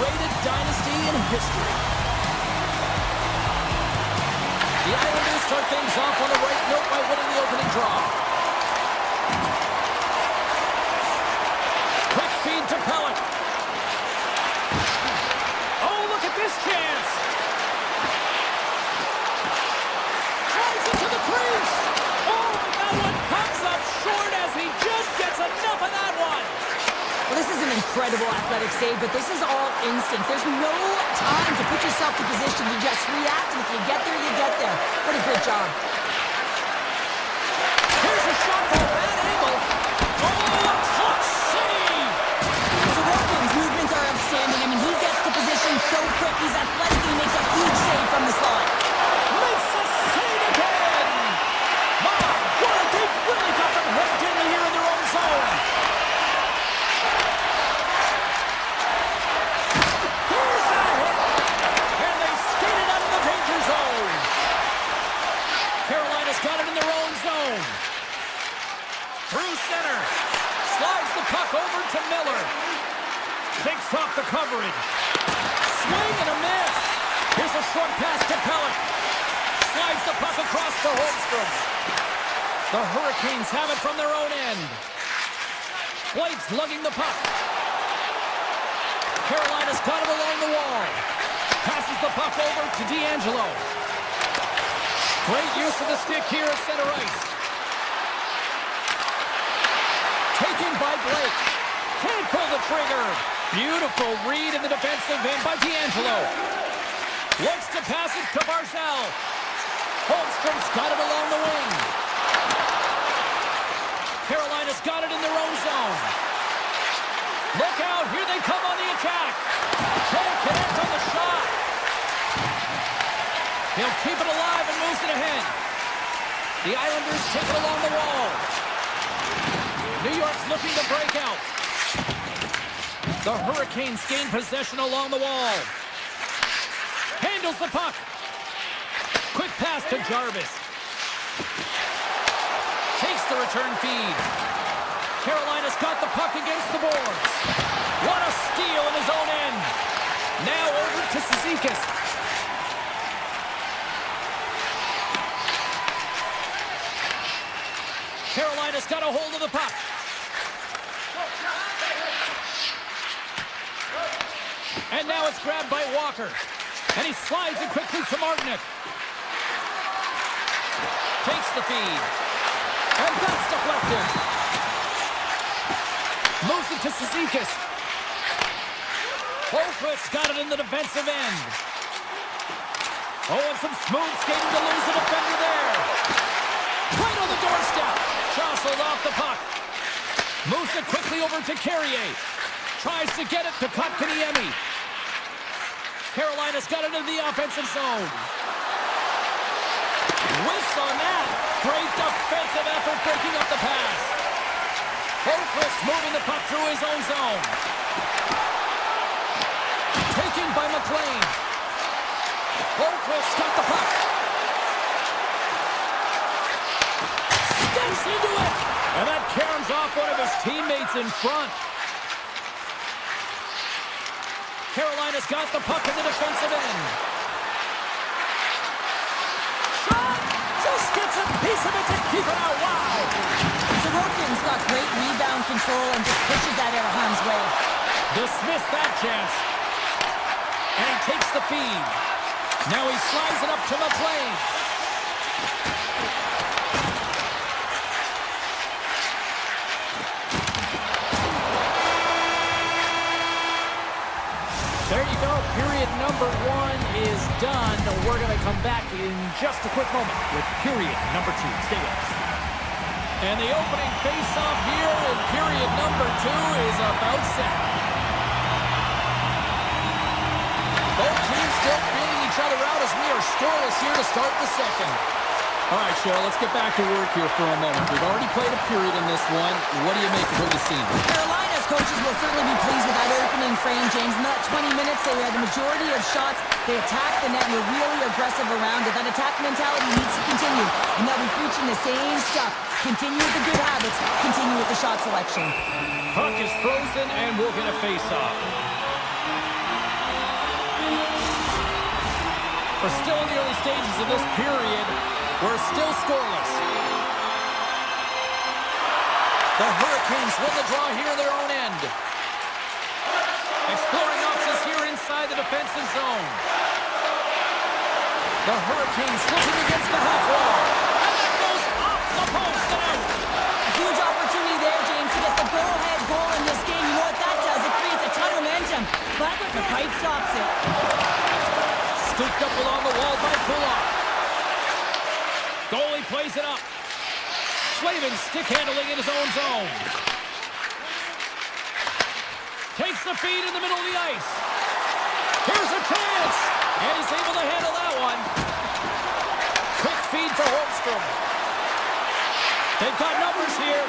underrated dynasty in history. The Islanders start things off on the right note by winning the opening draw. Quick feed to Pellet. Oh, look at this chance. Drives into the crease. Oh, and that one comes up short as he just gets enough of that one. Well, this is an incredible athletic save, but this is all instinct. There's no time to put yourself in position to just react, and if you get there, you get there. What a great job. Here's a shot from a bad angle. Oh, a clutch save! Sorokin's movements are outstanding. I mean, he gets to position so quick. He's athletic, and he makes a huge save from the slot. Makes a save again! My, what they've really got them hooked into here in their own zone. Here's a hit! And they skated out of the danger zone. Carolina's got it in their own zone. Through center. Slides the puck over to Miller. Takes off the coverage. Swing and a miss. Here's a short pass to Pellet. Slides the puck across to Holmstrom. The Hurricanes have it from their own end. Blade's lugging the puck. Carolina's got it along the wall. Passes the puck over to D'Angelo. Great use of the stick here at center ice. Taken by Blake. Can't pull the trigger. Beautiful read in the defensive end by D'Angelo. Looks to pass it to Barzal. Holmstrom's got it along the wing. Carolina's got it in their own zone. Look out, here they come on the attack. Can't connect on the shot. He'll keep it alive and moves it ahead. The Islanders take it along the wall. New York's looking to break out. The Hurricanes gain possession along the wall. Handles the puck. Quick pass to Jarvis. Takes the return feed. Carolina's got the puck against the boards. What a steal in his own end. Now over to Cizikas. Carolina's got a hold of the puck. And now it's grabbed by Walker. And he slides it quickly to Martinick. Takes the feed. And that's deflected. Moves it to Cizikas. Holmquist's got it in the defensive end. Oh, and some smooth skating to lose the defender there. Right on the doorstep. Jostled off the puck. Moves it quickly over to Carrier. Tries to get it to Kotkaniemi. Carolina's got it in the offensive zone. Whiffs on that. Great defensive effort breaking up the pass. Holmquist moving the puck through his own zone. Taken by McLean. Holmquist got the puck. Steps into it. And that caroms off one of his teammates in front. Carolina's got the puck in the defensive end. Shot! Just gets a piece of it to keep it out. Wow! Sorokin's got great rebound control and just pushes that out of harm's way. Dismissed that chance. And he takes the feed. Now he slides it up to McLean. There you go. Period number 1 is done. We're going to come back in just a quick moment with period number 2. Stay with us. And the opening face-off here in period number 2 is about set. Both teams still feeling each other out as we are scoreless here to start the second. All right, Cheryl, let's get back to work here for a moment. We've already played a period in this one. What do you make of what you've seen? Carolina's coaches will certainly be pleased with that opening frame, James. In that 20 minutes, they had the majority of shots. They attacked the net and were really aggressive around it. That attack mentality needs to continue, and they'll be preaching the same stuff. Continue with the good habits. Continue with the shot selection. Puck is frozen, and we'll get a face-off. We're still in the early stages of this period. We're still scoreless. The Hurricanes win the draw here in their own end. Exploring options here inside the defensive zone. The Hurricanes looking against the half wall. And that goes off the post and out. A huge opportunity there, James, to get the go-ahead goal in this game. You know what that does? It creates a ton of momentum. But the pipe stops it. Scooped up along the wall by Kulak. Goalie plays it up. Slavin stick handling in his own zone. Takes the feed in the middle of the ice. Here's a chance. And he's able to handle that one. Quick feed to Holmstrom. They've got numbers here.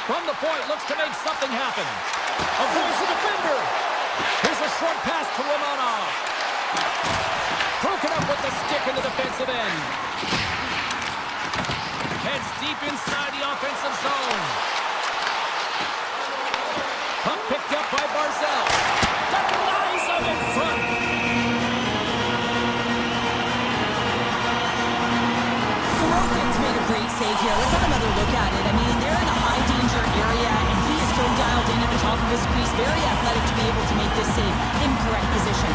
From the point, looks to make something happen. Avoids the defender. Here's a short pass to Romanov. Broken up with the stick in the defensive end. Heads deep inside the offensive zone. Puck picked up by Barzell. Denies him in front. Sorokin's made a great save here. Let's have another look at it. I mean, they're in a high-danger area, and he is so dialed in at the top of his crease. Very athletic to be able to make this save in correct position.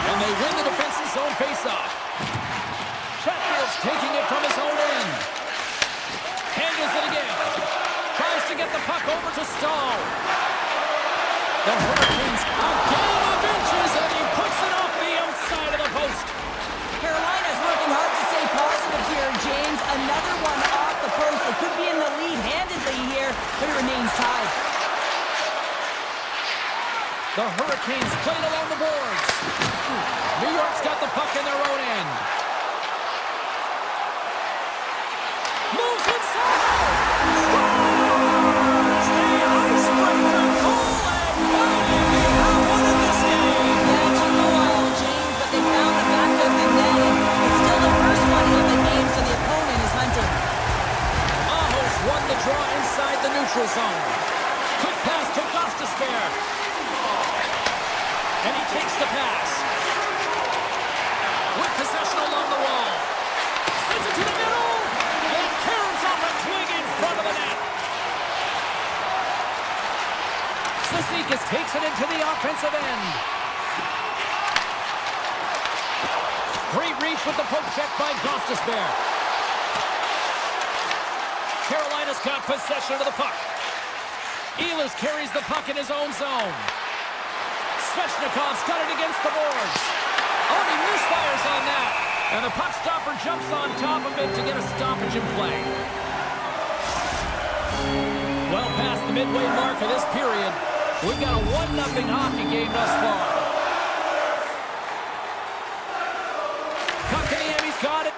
And they win the defensive zone face-off. Chatfield's taking it from his own end. Handles it again. Tries to get the puck over to Stahl. The Hurricanes a game of inches, and he puts it off the outside of the post. Carolina's working hard to stay positive here, James. Another one off the post. They could be in the lead handedly here, but it remains tied. The Hurricanes played along the boards. New York's got the puck in their own end. Moves inside. Scores! The icebreaker goal, and finally they have one in this game. Yeah, it took a while, James, but they found the back of the net, and it's still the first one of the game, so the opponent is hunting. Ahos won the draw inside the neutral zone. Quick pass to Gostisbehere. And he takes the pass. With possession along the wall. Sends it to the middle. And caroms off a twig in front of the net. Sasikas takes it into the offensive end. Great reach with the poke check by Gostisbehere. Carolina's got possession of the puck. Ehlers carries the puck in his own zone. Svechnikov's got it against the boards. Oh, he misfires on that. And the puck stopper jumps on top of it to get a stoppage in play. Well past the midway mark of this period, we've got a 1-0 hockey game thus far. Kotkaniemi's got it.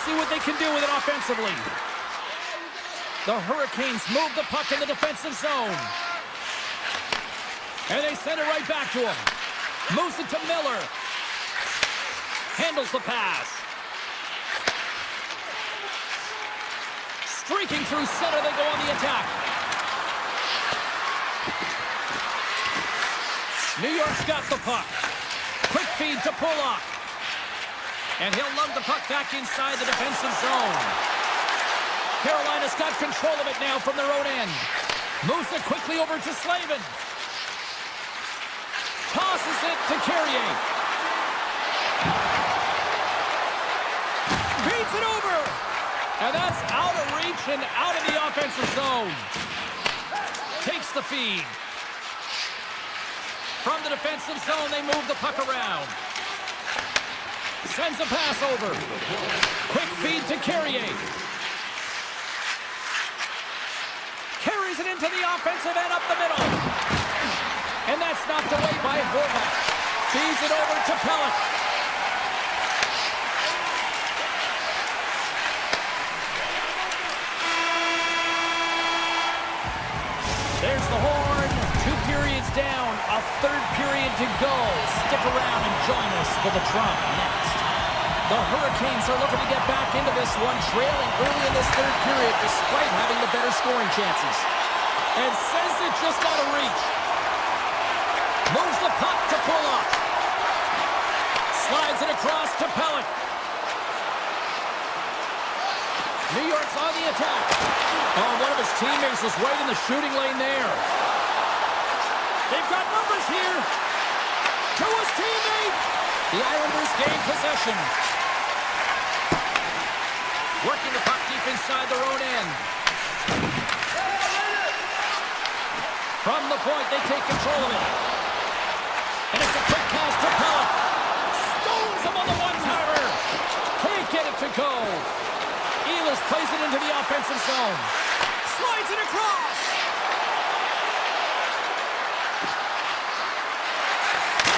see what they can do with it offensively. The Hurricanes move the puck in the defensive zone. And they send it right back to him. Moves it to Miller. Handles the pass. Streaking through center, they go on the attack. New York's got the puck. Quick feed to Pollock. And he'll lug the puck back inside the defensive zone. Carolina's got control of it now from their own end. Moves it quickly over to Slavin. Tosses it to Carrier. Beats it over. And that's out of reach and out of the offensive zone. Takes the feed. From the defensive zone, they move the puck around. Sends a pass over. Quick feed to Carrier. Carries it into the offensive end up the middle. And that's knocked away by Horvath. Feeds it over to Pellet. There's the horn. 2 periods down. A third period to go. Stick around and join us for the drama next. The Hurricanes are looking to get back into this one, trailing early in this third period despite having the better scoring chances. And sends it just out of reach. Moves the puck to Pollock. Slides it across to Pellet. New York's on the attack. Oh, one of his teammates was right in the shooting lane there. They've got numbers here. To his teammate. The Islanders gain possession. Working the puck deep inside their own end. From the point, they take control of it. And it's a quick pass to Pellet. Stones him on the one-timer. Can't get it to go. Ehlers plays it into the offensive zone. Slides it across.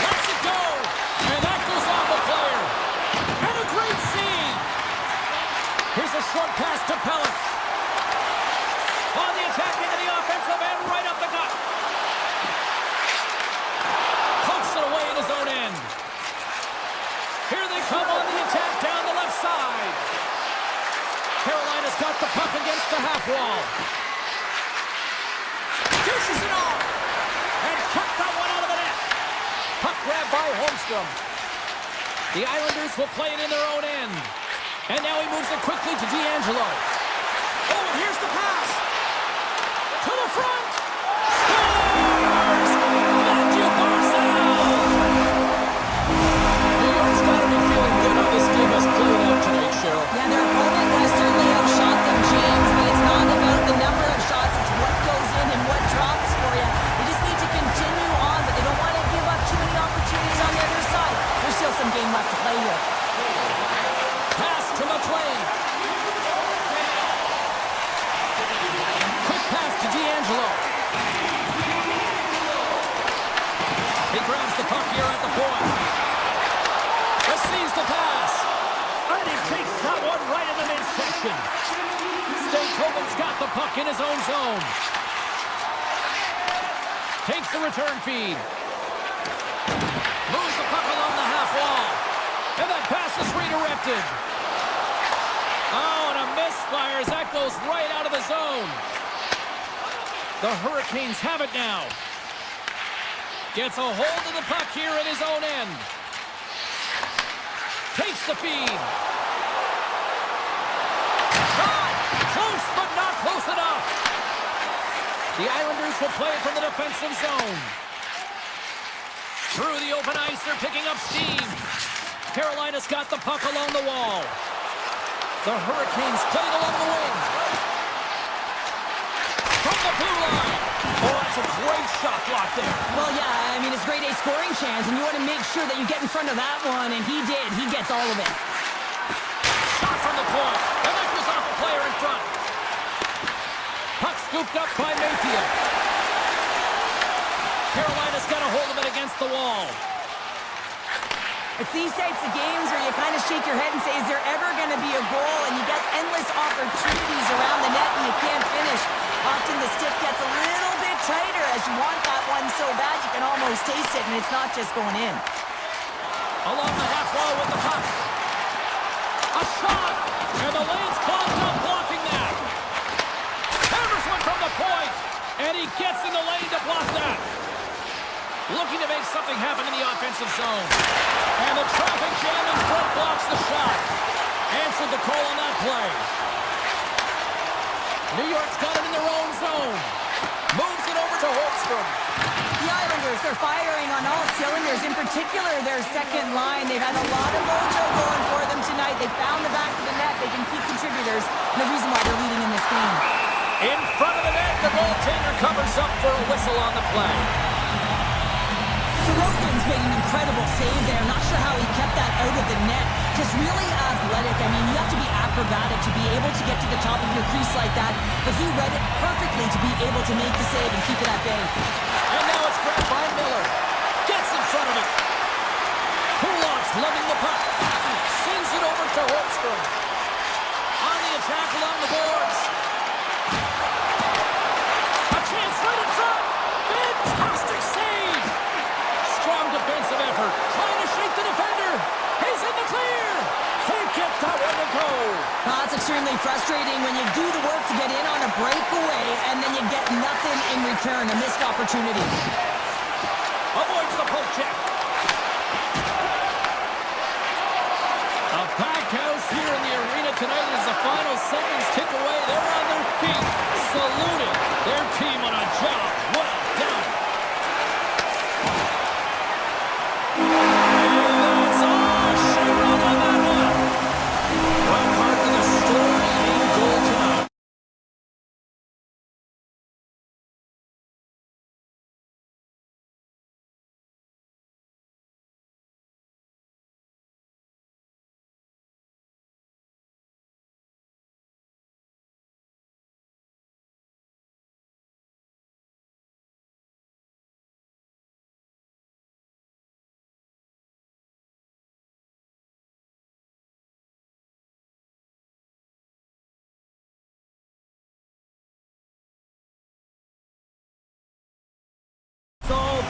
Lets it go. And that goes off the player. And a great save. Here's a short pass to Pellet. On the attack into the offensive end, right up the gut. Pumps it away in his own end. Here they come on the attack down the left side. Carolina's got the puck against the half wall. Dishes it off. And kept that one out of the net. Puck grab by Holmstrom. The Islanders will play it in their own end. And now he moves it quickly to D'Angelo. Oh, and here's the pass. To the front. Scores! Matthew Barzal! New York's got to be feeling good how this game has played out tonight, Cheryl. Yeah, their opponent has certainly outshot them, James, but it's not about the number of shots. It's what goes in and what drops for you. They just need to continue on, but they don't want to give up too many opportunities on the other side. There's still some game left to play here. Pass to McLean. Quick pass to D'Angelo. He grabs the puck here at the point. Receives the pass. And he takes that one right in the midsection. Stankoven's got the puck in his own zone. Takes the return feed. Moves the puck along the half wall. And that pass is redirected. Oh, and a misfire as that goes right out of the zone. The Hurricanes have it now. Gets a hold of the puck here in his own end. Takes the feed. Shot! Close, but not close enough. The Islanders will play it from the defensive zone. Through the open ice, they're picking up steam. Carolina's got the puck along the wall. The Hurricanes play it along the wing. From the blue line. Oh, that's a great shot block there. Well, yeah, I mean, it's grade A scoring chance, and you want to make sure that you get in front of that one, and he did. He gets all of it. Shot from the point. And that goes off a player in front. Puck scooped up by Mayfield. Carolina's got a hold of it against the wall. It's these types of games where you kind of shake your head and say, is there ever going to be a goal? And you get endless opportunities around the net and you can't finish. Often the stick gets a little bit tighter as you want that one so bad you can almost taste it, and it's not just going in. Along the half wall with the puck. A shot! And the lane's clogged up, blocking that. Hammers one from the point! And he gets in the lane to block that. Looking to make something happen in the offensive zone. And the traffic jam in front blocks the shot. Answered the call on that play. New York's got it in their own zone. Moves it over to Holmstrom. The Islanders, they're firing on all cylinders, in particular their second line. They've had a lot of mojo going for them tonight. They found the back of the net. They've been key contributors, and the reason why they're leading in this game. In front of the net, the goaltender covers up for a whistle on the play. Sorokin's made an incredible save there. Not sure how he kept that out of the net. Just really athletic. I mean, you have to be acrobatic to be able to get to the top of your crease like that. But he read it perfectly to be able to make the save and keep it at bay. And now it's grabbed by Miller. Gets in front of it. Kulak's loving the puck. Sends it over to Holmstrom. On the attack along the boards. A chance right in front. Fantastic save. Strong defensive effort. Trying to shake the defender. He's in the clear. Can't get that one to go. It's extremely frustrating when you do the work to get in on a breakaway and then you get nothing in return. A missed opportunity. Avoids the poke check. A packed house here in the arena tonight as the final seconds tick away. They're on their feet, saluting their team on a job well done. And that's all she wrote on that one. One part of the story in goal tonight.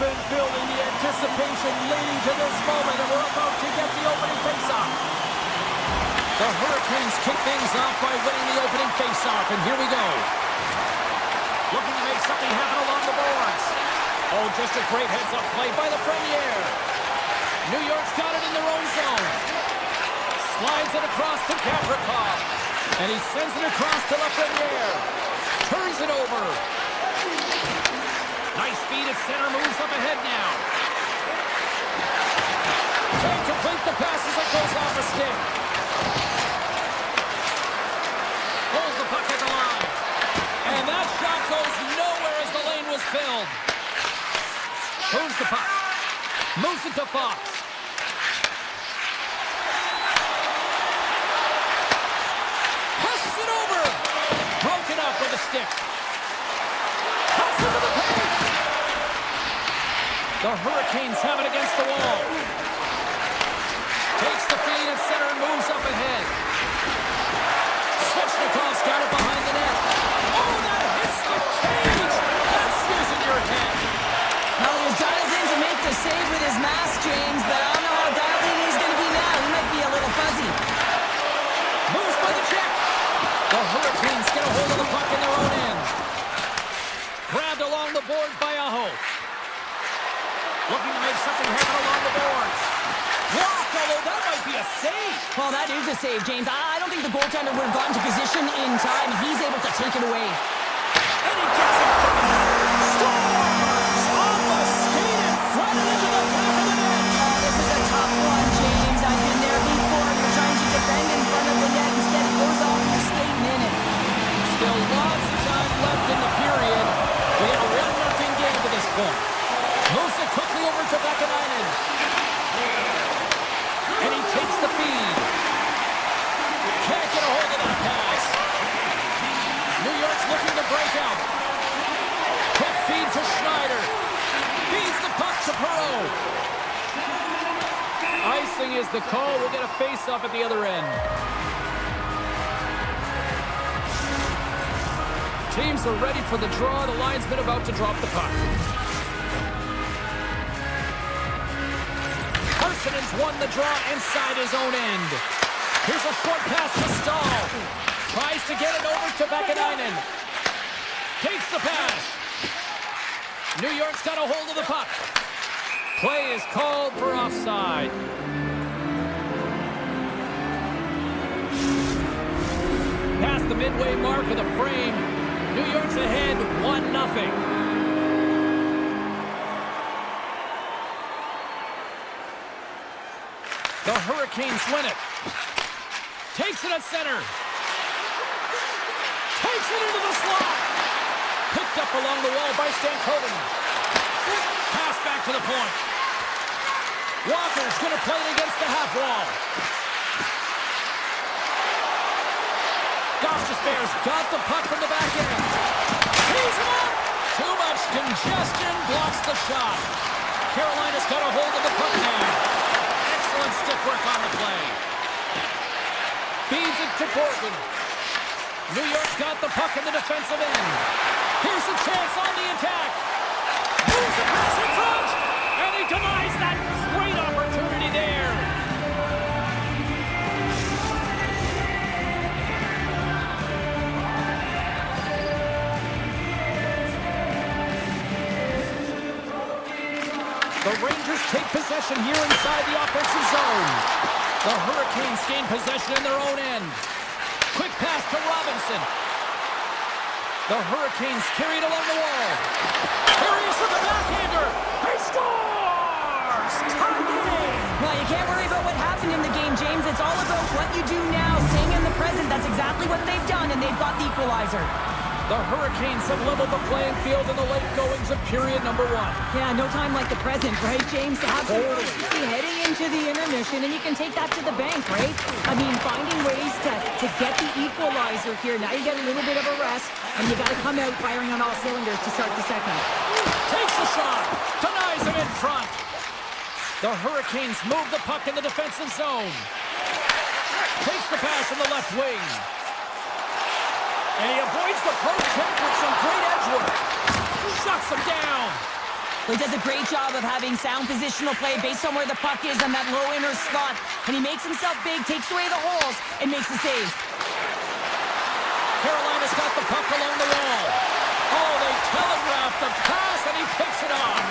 Been building the anticipation leading to this moment, and we're about to get the opening faceoff. The Hurricanes kick things off by winning the opening faceoff, and here we go. Looking to make something happen along the boards. Oh, just a great heads-up play by the Premier. New York's got it in their own zone. Slides it across to Gavrikov, and he sends it across to the Premier. Turns it over. Nice speed at center, moves up ahead now. Can't complete the pass as it goes off a stick. Pulls the puck at the line. And that shot goes nowhere as the lane was filled. Moves the puck. Moves it to Fox. Passes it over. Broken up with a stick. Cuts into the paint. The Hurricanes have it against the wall. Takes the feed at center and moves up ahead. Svechnikov's got it behind the net. Oh, that hits the cage! That's using your head. Well, he was dialed in to make the save with his mask, James, but I don't know how dialed in he's going to be now. He might be a little fuzzy. Moves by the check. The Hurricanes get a hold of the puck in their own end. Grabbed along the boards by Aho. Looking to make something happen along the boards. Blocked, although that might be a save. Well, that is a save, James. I don't think the goaltender would have gotten to position in time. He's able to take it away. And he gets it from scores! Off the skate and flooded into the back of the net. This is a tough one, James. I've been there before. You're trying to defend in front of the net. Instead, it goes off your skating in it. Still lots of time left in the period. We got a 1-0 game to this point. Moves it quickly over to Vakanainen. And he takes the feed. Can't get a hold of that pass. New York's looking to break out. Quick feed to Schneider. Feeds the puck to Perreault. Ice encompassing is the call. We'll get a face-off at the other end. Teams are ready for the draw. The linesman about to drop the puck. Carsonen's won the draw inside his own end. Here's a short pass to Stahl. Tries to get it over to Vakanainen. Takes the pass. New York's got a hold of the puck. Play is called for offside. Past the midway mark of the frame, New York's ahead 1-0. The Hurricanes win it. Takes it at center. Takes it into the slot. Picked up along the wall by Stankoven. Pass back to the point. Walker's going to play it against the half wall. Bears got the puck from the back end. He's up! Too much congestion blocks the shot. Carolina's got a hold of the puck now. Excellent stick work on the play. Feeds it to Portland. New York's got the puck in the defensive end. Here's a chance on the attack. Moves the pass in front, and he denies that great opportunity there. The Rangers take possession here inside the offensive zone. The Hurricanes gain possession in their own end. Quick pass to Robinson. The Hurricanes carried along the wall. Here he is with the backhander. He scores! Tie game! Well, you can't worry about what happened in the game, James. It's all about what you do now, staying in the present. That's exactly what they've done, and they've got the equalizer. The Hurricanes have leveled the playing field in the late goings of period number 1. Yeah, no time like the present, right, James? To have some urgency heading into the intermission, and you can take that to the bank, right? I mean, finding ways to get the equalizer here. Now you get a little bit of a rest, and you got to come out firing on all cylinders to start the second. Takes the shot, denies him in front. The Hurricanes move the puck in the defensive zone. Takes the pass from the left wing. And he avoids the poke check with some great edge work. Shuts him down. He does a great job of having sound positional play based on where the puck is on that low inner slot. And he makes himself big, takes away the holes, and makes the save. Carolina's got the puck along the wall. Oh, they telegraph the pass, and he picks it off.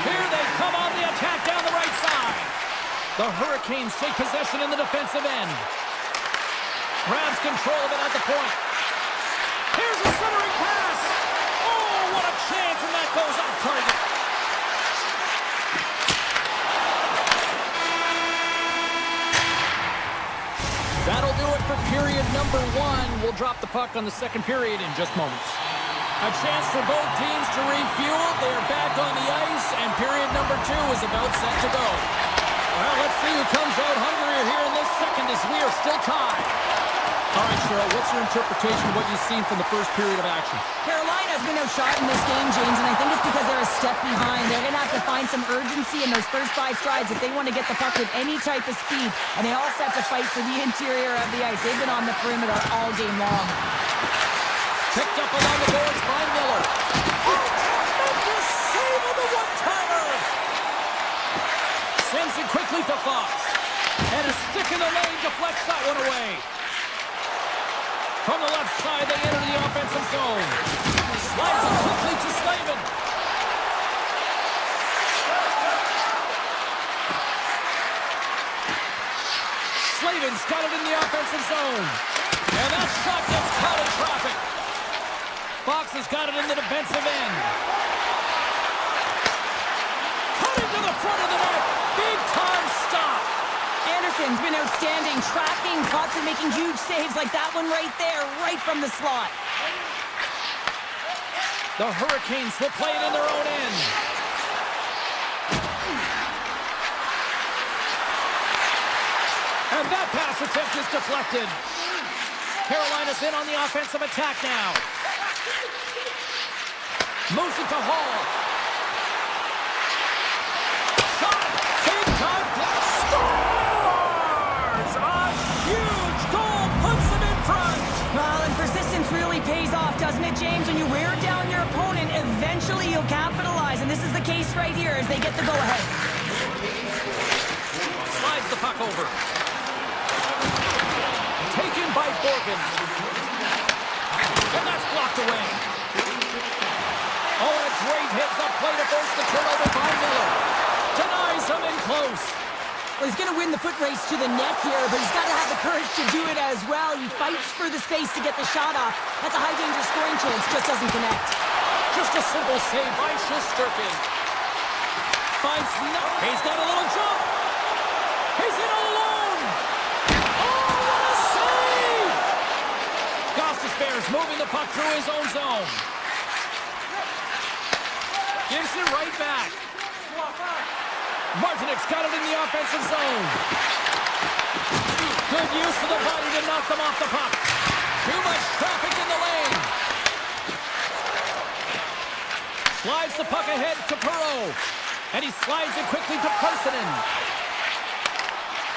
Here they come on the attack down the right side. The Hurricanes take possession in the defensive end. Grabs control of it at the point. Here's a centering pass. Oh, what a chance, and that goes off target. That'll do it for period number 1. We'll drop the puck on the second period in just moments. A chance for both teams to refuel. They are back on the ice, and period number 2 is about set to go. Well, let's see who comes out hungrier here in this second as we are still tied. All right, Cheryl, what's your interpretation of what you've seen from the first period of action? Carolina's been outshot in this game, James, and I think it's because they're a step behind. They're going to have to find some urgency in those first 5 strides if they want to get the puck with any type of speed, and they all set to fight for the interior of the ice. They've been on the perimeter all game long. Picked up along the boards by Miller. Oh, tremendous save on the one-timer! Sends it quickly to Fox. And a stick in the lane deflects that one away. From the left side, they enter the offensive zone. Slides it quickly to Slavin. Slavin's got it in the offensive zone. And that shot gets caught in traffic. Fox has got it in the defensive end. Cutting to the front of the net. Big time stop. Anderson's been outstanding, tracking pucks and making huge saves like that one right there, right from the slot. The Hurricanes will play it in their own end. And that pass attempt is deflected. Carolina's in on the offensive attack now. Moves it to Hall. Shot! Big time block. Score! and persistence really pays off, doesn't it, James? When you wear down your opponent, eventually you'll capitalize, and this is the case right here as they get the go-ahead. Slides the puck over. Taken by Borgen. And that's blocked away. Oh, and a great hits up play to force the turnover by Miller. Denies him in close. Well, he's going to win the foot race to the net here, but he's got to have the courage to do it as well. He fights for the space to get the shot off. That's a high-danger scoring chance, just doesn't connect. Just a simple save by Shesterkin. Finds no. He's got a little jump. He's in all alone. Oh, what a save! Gostis Bears moving the puck through his own zone. Gives it right back. Martinik's got it in the offensive zone. Good use of the body to knock them off the puck. Too much traffic in the lane. Slides the puck ahead to Perreault. And he slides it quickly to Persinen.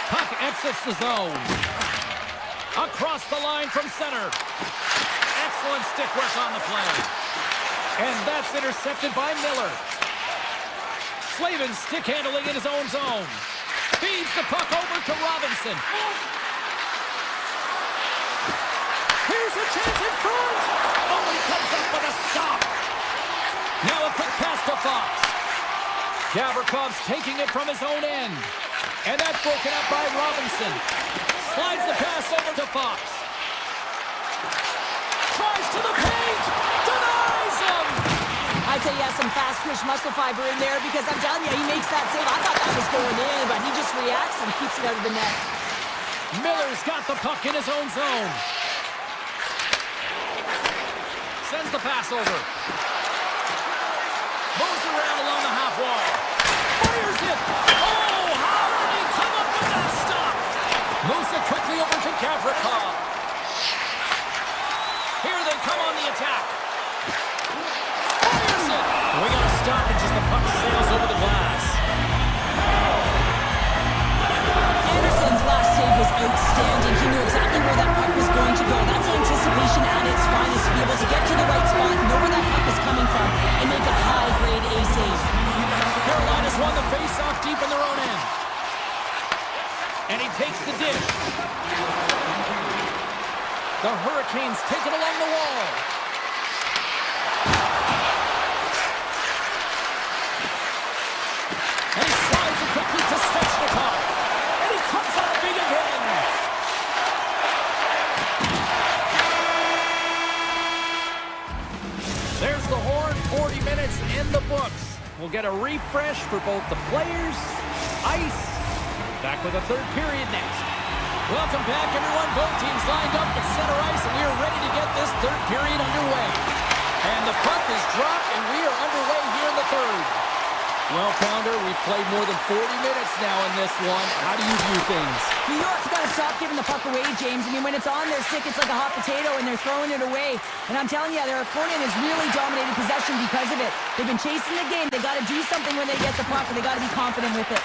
Puck exits the zone. Across the line from center. Excellent stick work on the play. And that's intercepted by Miller. Slavin stick handling in his own zone. Feeds the puck over to Robinson. Here's a chance in front. Oh, he comes up with a stop. Now a quick pass to Fox. Gavrikoff's taking it from his own end. And that's broken up by Robinson. Slides the pass over to Fox. Tries to the paint. Denies him. I'd say he has some fast-twitch muscle fiber in there because I'm telling you, he makes that save. I thought that was going in, but he just reacts and keeps it out of the net. Miller's got the puck in his own zone. Sends the pass over. Moves around along the half wall. Fires it. Oh, how did he come up with that stop? Moves it quickly over to Gavrikov. Here they come on the attack. Fires it. We got a stoppage as the puck sails over the glass. Anderson's last save was outstanding. He knew exactly where that puck was going to go. That's anticipation at its finest, to be able to get to the right spot, know where that puck is coming from, and make a high-grade A save. Carolina's won the face-off deep in their own end. And he takes the dish. The Hurricanes take it along the wall. And he slides it quickly to Svechnikov. And he comes up big again. There's the horn, 40 minutes in the books. We'll get a refresh for both the players, ice. Back with a third period next. Welcome back, everyone. Both teams lined up at center ice, and we are ready to get this third period underway. And the puck is dropped, and we are underway here in the third. Well, Pounder, we've played more than 40 minutes now in this one. How do you view things? New York's got to stop giving the puck away, James. I mean, when it's on their stick, it's like a hot potato, and they're throwing it away. And I'm telling you, their opponent has really dominated possession because of it. They've been chasing the game. They got to do something when they get the puck, and they got to be confident with it.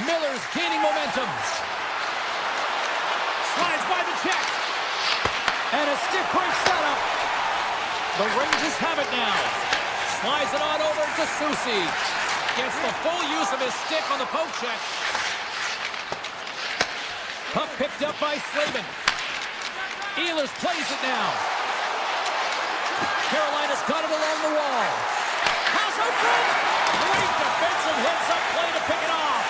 Miller's gaining momentum. Slides by the check. And a stick break setup. The Rangers have it now. Slides it on over to Susi. Gets the full use of his stick on the poke check. Puck picked up by Slavin. Ehlers plays it now. Carolina's got it along the wall. Pass out front. Great defensive hits up play to pick it off.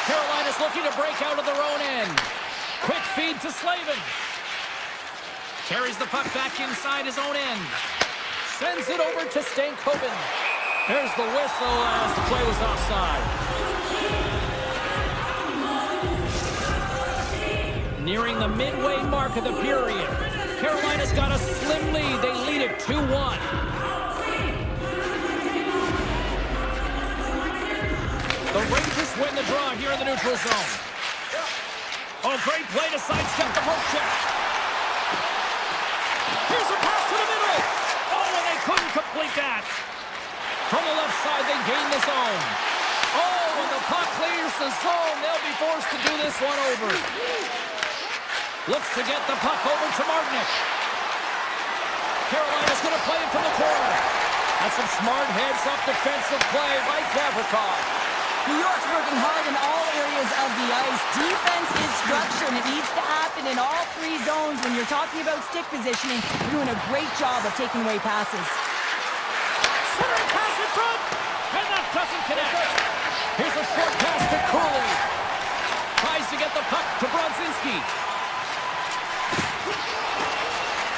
Carolina's looking to break out of their own end. Quick feed to Slavin. Carries the puck back inside his own end. Sends it over to Stankoven. There's the whistle as the play was offside. Nearing the midway mark of the period. Carolina's got a slim lead. They lead it 2-1. The Rangers win the draw here in the neutral zone. Oh, great play to sidestep the poke check. Here's a pass to the middle. Oh, and they couldn't complete that. From the left side, they gain the zone. Oh, when the puck clears the zone, they'll be forced to do this one over. Looks to get the puck over to Martinic. Carolina's going to play it from the corner. That's some smart heads-up defensive play by Gavrikov. New York's working hard in all areas of the ice. Defense is structure, and it needs to happen in all three zones. When you're talking about stick positioning, you're doing a great job of taking away passes. Centering pass in front, and that doesn't connect. Here's a short pass to Cooley. Tries to get the puck to Brodzinski.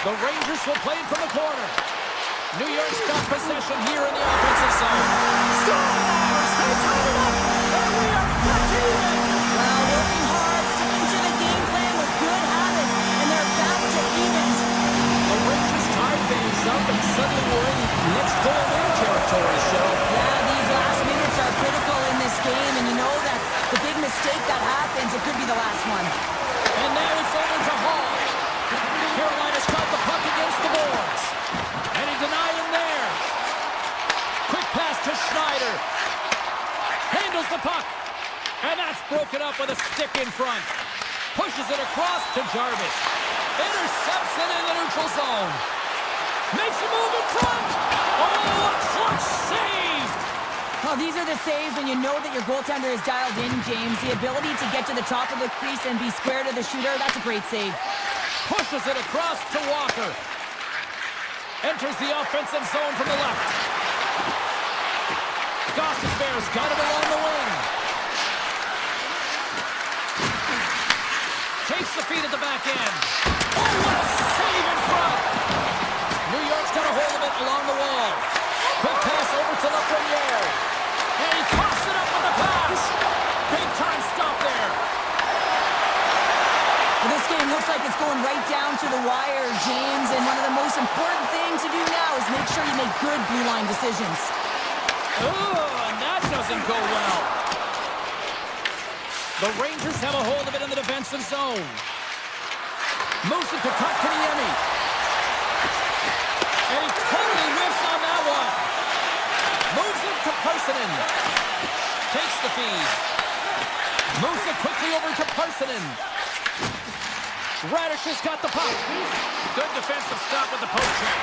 The Rangers will play it from the corner. New York's got possession here in the offensive zone. Scores! They tied it up, and we are back even. Well, working hard, sticking to the game plan with good habits, and they're back to evens. The Rangers tied things up, and suddenly we're in next goal-in territory, Show. Yeah, these last minutes are critical in this game, and you know that the big mistake that happens, it could be the last one. And now it's over to Hall. Carolina's got the puck against the boards. And he denied him there. Quick pass to Schneider. Handles the puck. And that's broken up with a stick in front. Pushes it across to Jarvis. Intercepts it in the neutral zone. Makes a move in front. Oh, a clutch save. Well, these are the saves when you know that your goaltender is dialed in, James. The ability to get to the top of the crease and be square to the shooter, that's a great save. Pushes it across to Walker. Enters the offensive zone from the left. Goss's Bears got it along the wing. Takes the feed at the back end. Oh, what a save in front! New York's got a hold of it along the wall. Quick pass over to Lafreniere. And he coughs it up with the pass. Big time stop there. Well, this game looks like it's going right down to the wire, James, and one of the most important things to do now is make sure you make good blue line decisions. Oh, and that doesn't go well. The Rangers have a hold of it in the defensive zone. Moves it to Kotkaniemi. And he totally whiffs on that one. Moves it to Parsonen. Takes the feed. Moves it quickly over to Parsonen. Radish has got the puck. Good defensive stop with the poke check.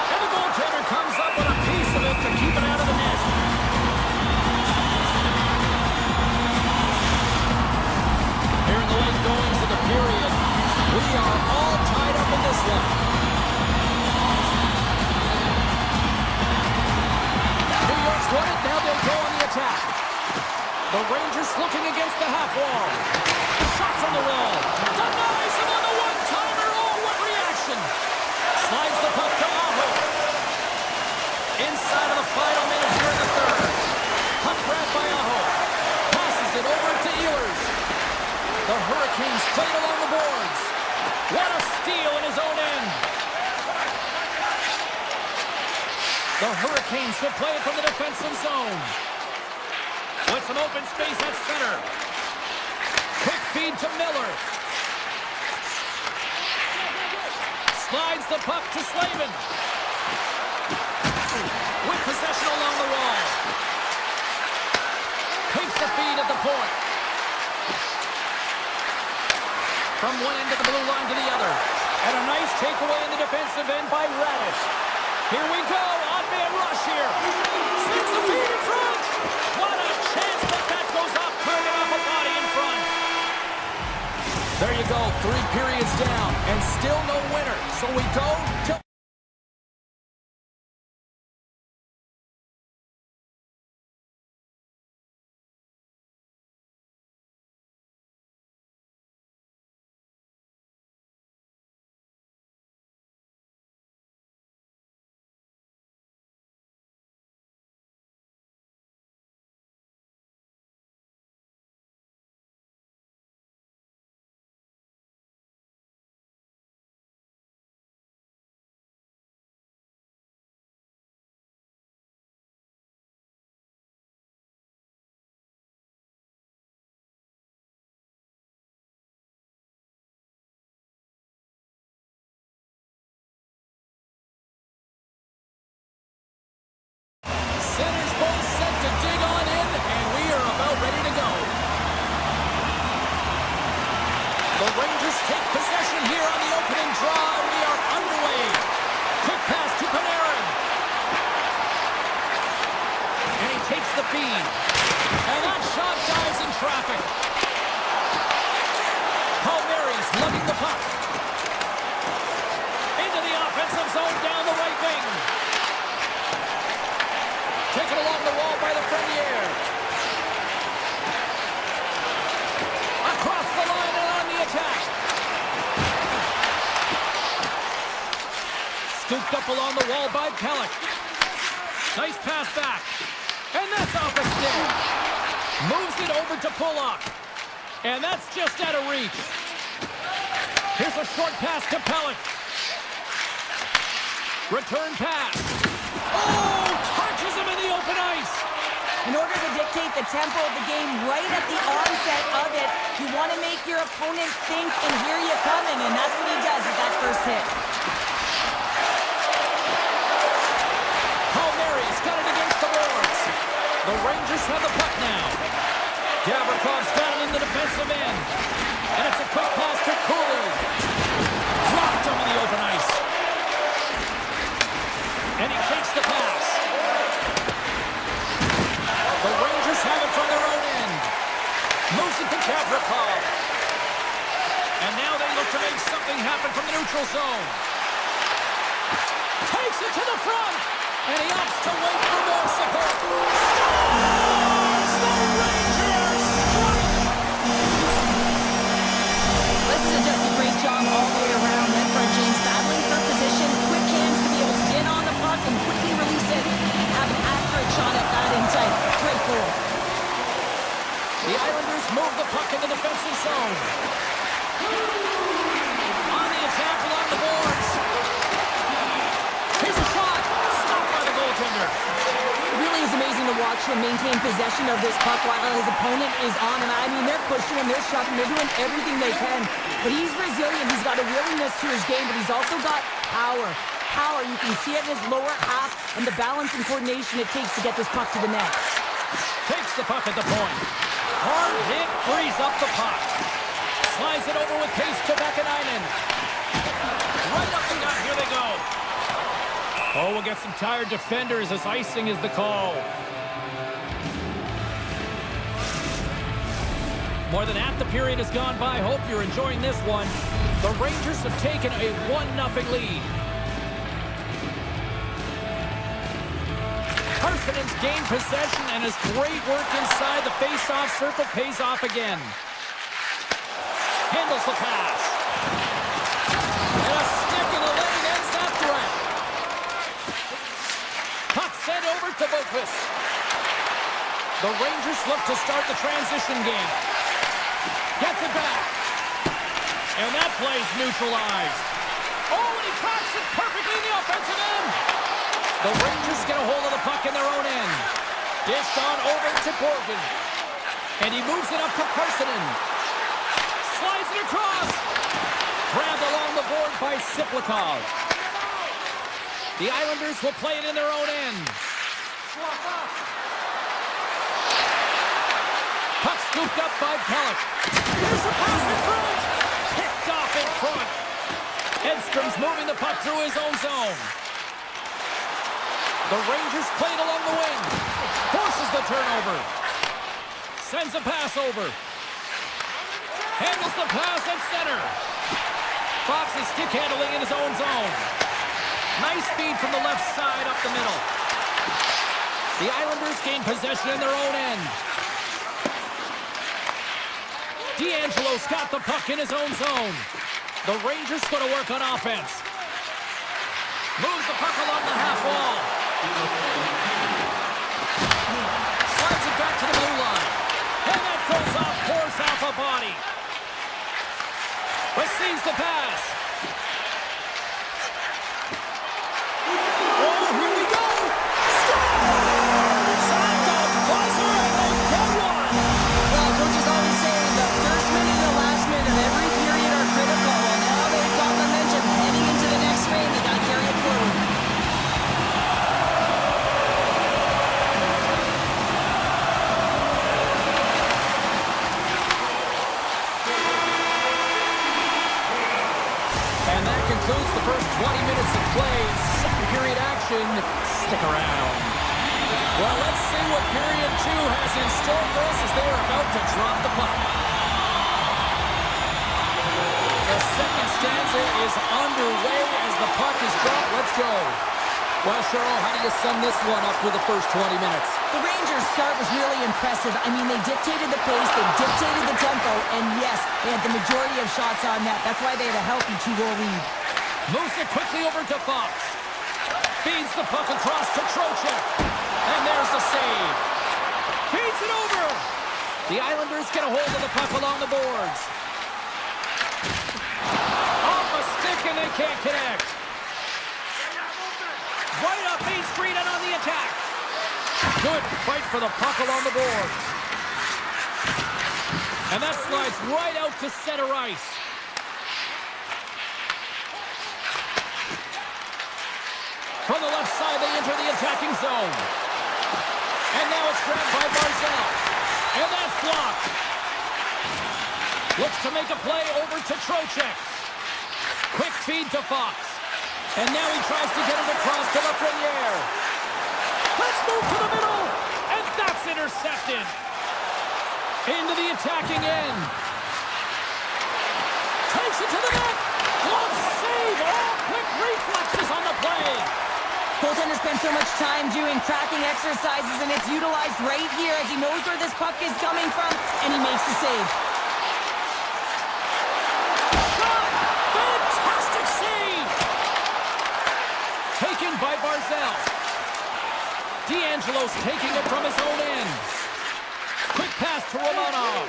And the goaltender comes up with a piece of it to keep it out of the net. Here in the late goings of the period, we are all tied up in this one. New York's won it, now they'll go on the attack. The Rangers looking against the half wall. Shot from the wall. Denies him on the one-timer. Oh, what reaction. Slides the puck to Aho. Inside of the final minute here in the third. Puck grabbed by Aho. Passes it over to Ehlers. The Hurricanes play it along the boards. What a steal in his own end. The Hurricanes will play it from the defensive zone. With some open space at center. Quick feed to Miller. Slides the puck to Slavin. With possession along the wall. Takes the feed at the point. From one end of the blue line to the other. And a nice takeaway in the defensive end by Radish. Here we go. Odd man rush here. Sends the feed in front. What a chance, but that goes off, turning off a body in front. There you go, 3 periods down, and still no winner. So we go to zone down the right wing. Taken along the wall by the Premier. Across the line and on the attack. Scooped up along the wall by Pellick. Nice pass back. And that's off a stick. Moves it over to Pullock. And that's just out of reach. Here's a short pass to Pellick. Return pass. Oh, touches him in the open ice. In order to dictate the tempo of the game right at the onset of it, you want to make your opponent think and hear you coming, and that's what he does with that first hit. Palmieri's got it against the boards. The Rangers have the puck now. Gavrikoff's got it in the defensive end. And it's a quick pass to Cooley. Dropped him in the open ice. And he takes the pass. The Rangers have it from their own end. Moves it to Gavrikov. And now they look to make something happen from the neutral zone. Takes it to the front. And he opts to wait for more support. Scores! The Rangers strike! This is just a great job all the way around. That front James battling for position, quick hands to be able to get on the puck and quickly release it and have an accurate shot at that insight. Great goal. The Islanders move the puck in the defensive zone. On the attack along the boards. Here's a shot. Stopped by the goaltender. It really is amazing to watch him maintain possession of this puck while his opponent is on him. I mean, they're pushing him, they're shoving, they're doing everything they can. But he's resilient. He's got a willingness to his game, but he's also got power. Power, you can see it in his lower half and the balance and coordination it takes to get this puck to the net. Takes the puck at the point. Hard hit, frees up the puck. Slides it over with pace to Vakanainen. Right up the gut, here they go. Oh, we'll get some tired defenders as icing is the call. More than half the period has gone by. Hope you're enjoying this one. The Rangers have taken a 1-0 lead. Carsonen's gained possession and his great work inside the face-off circle pays off again. Handles the pass. And a stick in the lane ends that threat. Puck sent over to Boqvist. The Rangers look to start the transition game. Gets it back. And that play's neutralized. Oh, and he tracks it perfectly in the offensive end. The Rangers get a hold of the puck in their own end. Dished on over to Borgen. And he moves it up to Carsonen. Slides it across. Grabbed along the board by Siplikov. The Islanders will play it in their own end. Puck scooped up by Pellick. Here's the pass in front. Picked off in front. Edstrom's moving the puck through his own zone. The Rangers play it along the wing. Forces the turnover. Sends a pass over. Handles the pass at center. Fox is stick handling in his own zone. Nice feed from the left side up the middle. The Islanders gain possession in their own end. D'Angelo's got the puck in his own zone. The Rangers go to work on offense. Moves the puck along the half wall. Slides it back to the blue line. And that goes off, pours off a body. Receives the pass. Oh, here we go. Scores! At the buzzer, and they get one. Well, coaches always say the first minute and the last minute of every period are critical. Well, now they've got momentum heading into the next frame. They got to carry it forward. Concludes the first 20 minutes of play. Second period action. Stick around. Well, let's see what period 2 has in store for us as they are about to drop the puck. The second stanza is underway as the puck is dropped. Let's go. Well, Cheryl, how do you sum this one up through the first 20 minutes? The Rangers' start was really impressive. I mean, they dictated the pace, they dictated the tempo, and yes, they had the majority of shots on net. That's why they had a healthy 2-goal lead. Moves it quickly over to Fox. Feeds the puck across to Trocheck. And there's the save. Feeds it over. The Islanders get a hold of the puck along the boards. Off a stick and they can't connect. Right up Main Street and on the attack. Good fight for the puck along the boards. And that slides right out to center ice. From the left side, they enter the attacking zone. And now it's grabbed by Barzal. And that's blocked. Looks to make a play over to Trocheck. Quick feed to Fox. And now he tries to get it across to Lafreniere. Let's move to the middle. And that's intercepted. Into the attacking end. Takes it to the net. Glove save. All quick reflexes on the play. Goaltender spends so much time doing tracking exercises, and it's utilized right here as he knows where this puck is coming from, and he makes the save. Shot! Fantastic save! Taken by Barzal. D'Angelo's taking it from his own end. Quick pass to Romanov.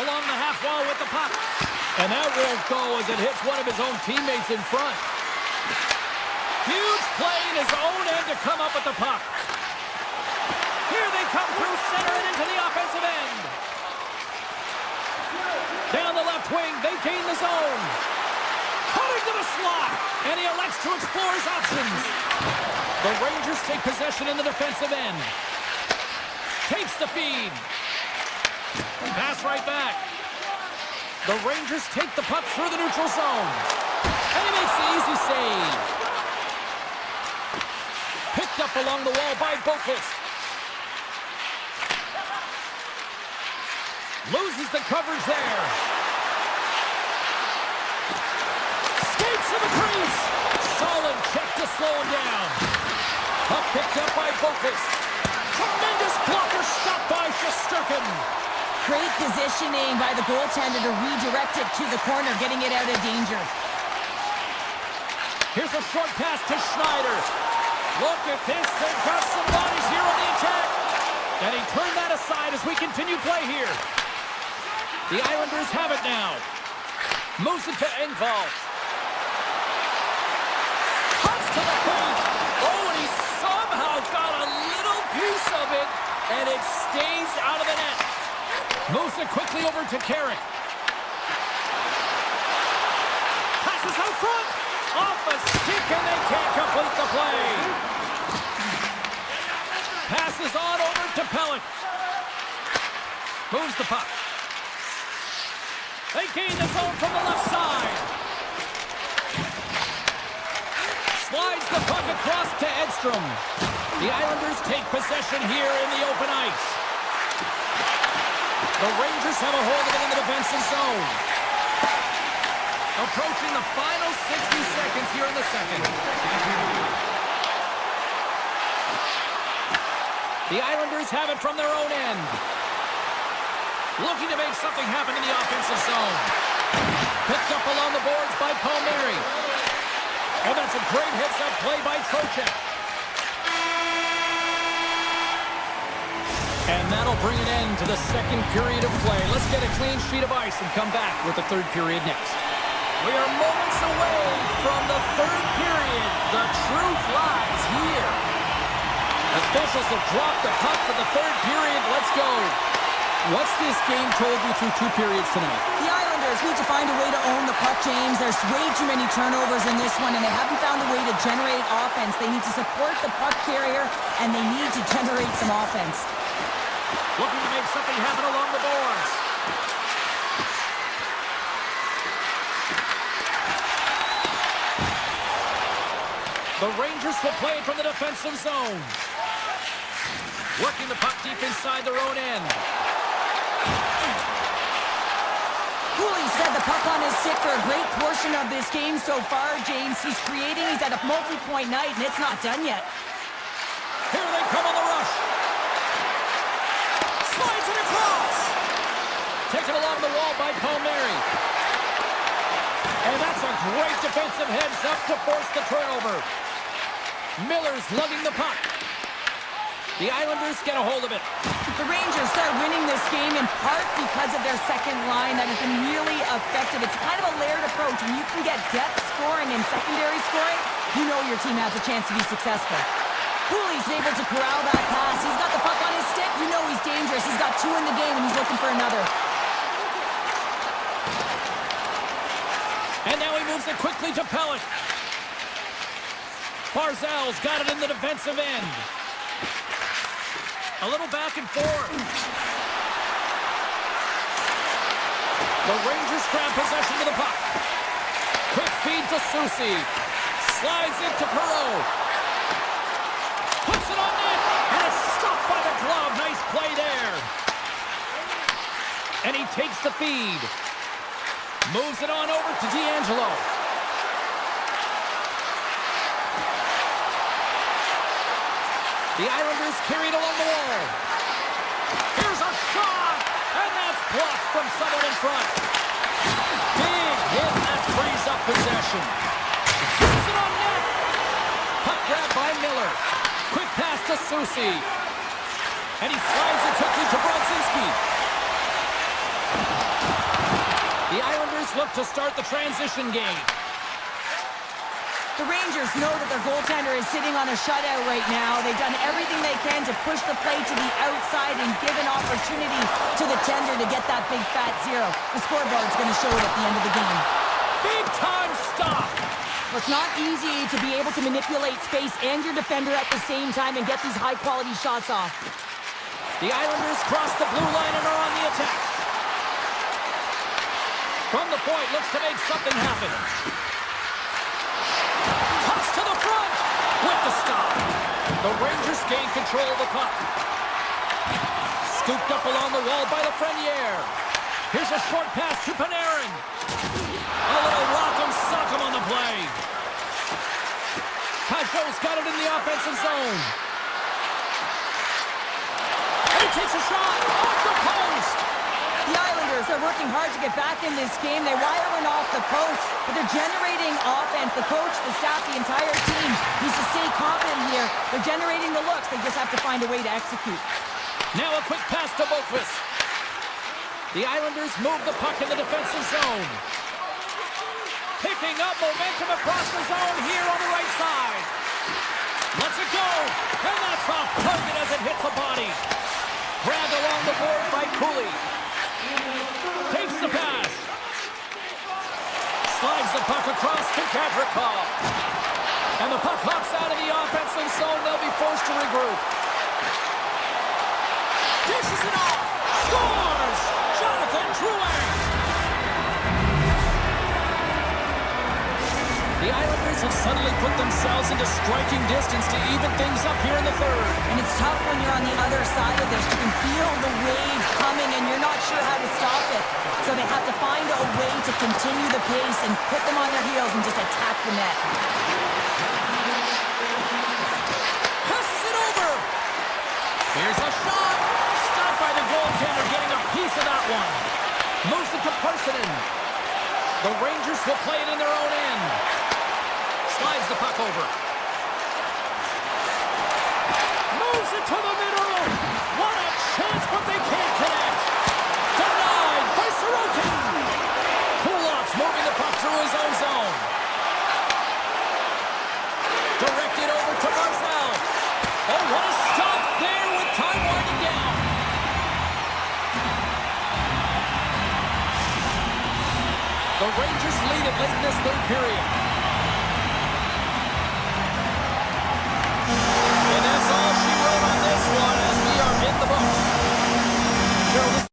Along the half wall with the puck. And that won't go as it hits one of his own teammates in front. Huge play in his own end to come up with the puck. Here they come through center and into the offensive end. Down the left wing, they gain the zone. Cutting to the slot, and he elects to explore his options. The Rangers take possession in the defensive end. Takes the feed. Pass right back. The Rangers take the puck through the neutral zone. And he makes the easy save. Picked up along the wall by Boqvist. Loses the coverage there. Skates to the crease. Solid check to slow him down. Puck picked up by Boqvist. Tremendous blocker stopped by Shesterkin. Great positioning by the goaltender to redirect it to the corner, getting it out of danger. Here's a short pass to Schneider. Look at this, they've got some bodies here on the attack. And he turned that aside as we continue play here. The Islanders have it now. Moves it to Engvall. Cuts to the paint. Oh, and he somehow got a little piece of it, and it stays out of the net. Moves it quickly over to Carrick. Passes out front. Off a stick, and they can't complete the play. Passes on over to Pellick. Moves the puck. They gain the zone from the left side. Slides the puck across to Edstrom. The Islanders take possession here in the open ice. The Rangers have a hold of it in the defensive zone. Approaching the final 60 seconds here in the second. The Islanders have it from their own end. Looking to make something happen in the offensive zone. Picked up along the boards by Palmieri. And that's a great heads-up play by Trocheck. And that'll bring an end to the second period of play. Let's get a clean sheet of ice and come back with the third period next. We are moments away from the third period. The truth lies here. Officials have dropped the puck for the third period. Let's go. What's this game told you through two periods tonight? The Islanders need to find a way to own the puck, James. There's way too many turnovers in this one, and they haven't found a way to generate offense. They need to support the puck carrier, and they need to generate some offense. Looking to make something happen along the boards. The Rangers will play it from the defensive zone. Working the puck deep inside their own end. Cooley's had the puck on his stick for a great portion of this game so far, James. He's creating, he's at a multi-point night, and it's not done yet. Here they come on the rush. Slides it across. Taken along the wall by Palmieri. And that's a great defensive heads up to force the turnover. Miller's lugging the puck. The Islanders get a hold of it. The Rangers start winning this game in part because of their second line that has been really effective. It's kind of a layered approach. When you can get depth scoring and secondary scoring, you know your team has a chance to be successful. Cooley's able to corral that pass. He's got the puck on his stick. You know he's dangerous. He's got 2 in the game, and he's looking for another. And now he moves it quickly to Pellick. Barzal's got it in the defensive end. A little back and forth. The Rangers grab possession of the puck. Quick feed to Susi. Slides into Perreault. Puts it on net. And it's stopped by the glove. Nice play there. And he takes the feed. Moves it on over to D'Angelo. The Islanders carried along the wall. Here's a shot! And that's blocked from someone in front. Big hit, that frees up possession. Puts it on net. Puck grab by Miller. Quick pass to Susi. And he slides it quickly to Brodzinski. The Islanders look to start the transition game. The Rangers know that their goaltender is sitting on a shutout right now. They've done everything they can to push the play to the outside and give an opportunity to the tender to get that big fat 0. The scoreboard's going to show it at the end of the game. Big time stop! Well, it's not easy to be able to manipulate space and your defender at the same time and get these high-quality shots off. The Islanders cross the blue line and are on the attack. From the point, looks to make something happen. Toss to the front with the stop. The Rangers gain control of the puck. Scooped up along the wall by Lafreniere. Here's a short pass to Panarin. A little rock'em sock'em on the play. Pajot's got it in the offensive zone. And he takes a shot off the post. The Islanders are working hard to get back in this game. They wire in off the post, but they're generating offense. The coach, the staff, the entire team needs to stay confident here. They're generating the looks. They just have to find a way to execute. Now a quick pass to Boqvist. The Islanders move the puck in the defensive zone. Picking up momentum across the zone here on the right side. Lets it go, and that's off target as it hits a body. Grabbed along the board by Cooley. Takes the pass. Slides the puck across to Kadrikov. And the puck hops out of the offensive zone. They'll be forced to regroup. Dishes it off. Scores! Jonathan Drouin. The Islanders have suddenly put themselves into striking distance to even things up here in the third. And it's tough when you're on the other side of this. You can feel the wave coming and you're not sure how to stop it. So they have to find a way to continue the pace and put them on their heels and just attack the net. Passes it over. Here's a shot. Stopped by the goaltender, getting a piece of that one. Moves it to Parsonen. The Rangers will play it in their own end. Slides the puck over. Moves it to the middle. What a chance, but they can't connect. Denied by Sorokin. Kulov's moving the puck through his own zone. Directed over to Barzal. Oh, what a stop there with time winding down. The Rangers lead it late in this third period. And that's all she wrote on this one as we are in the books. Gerald,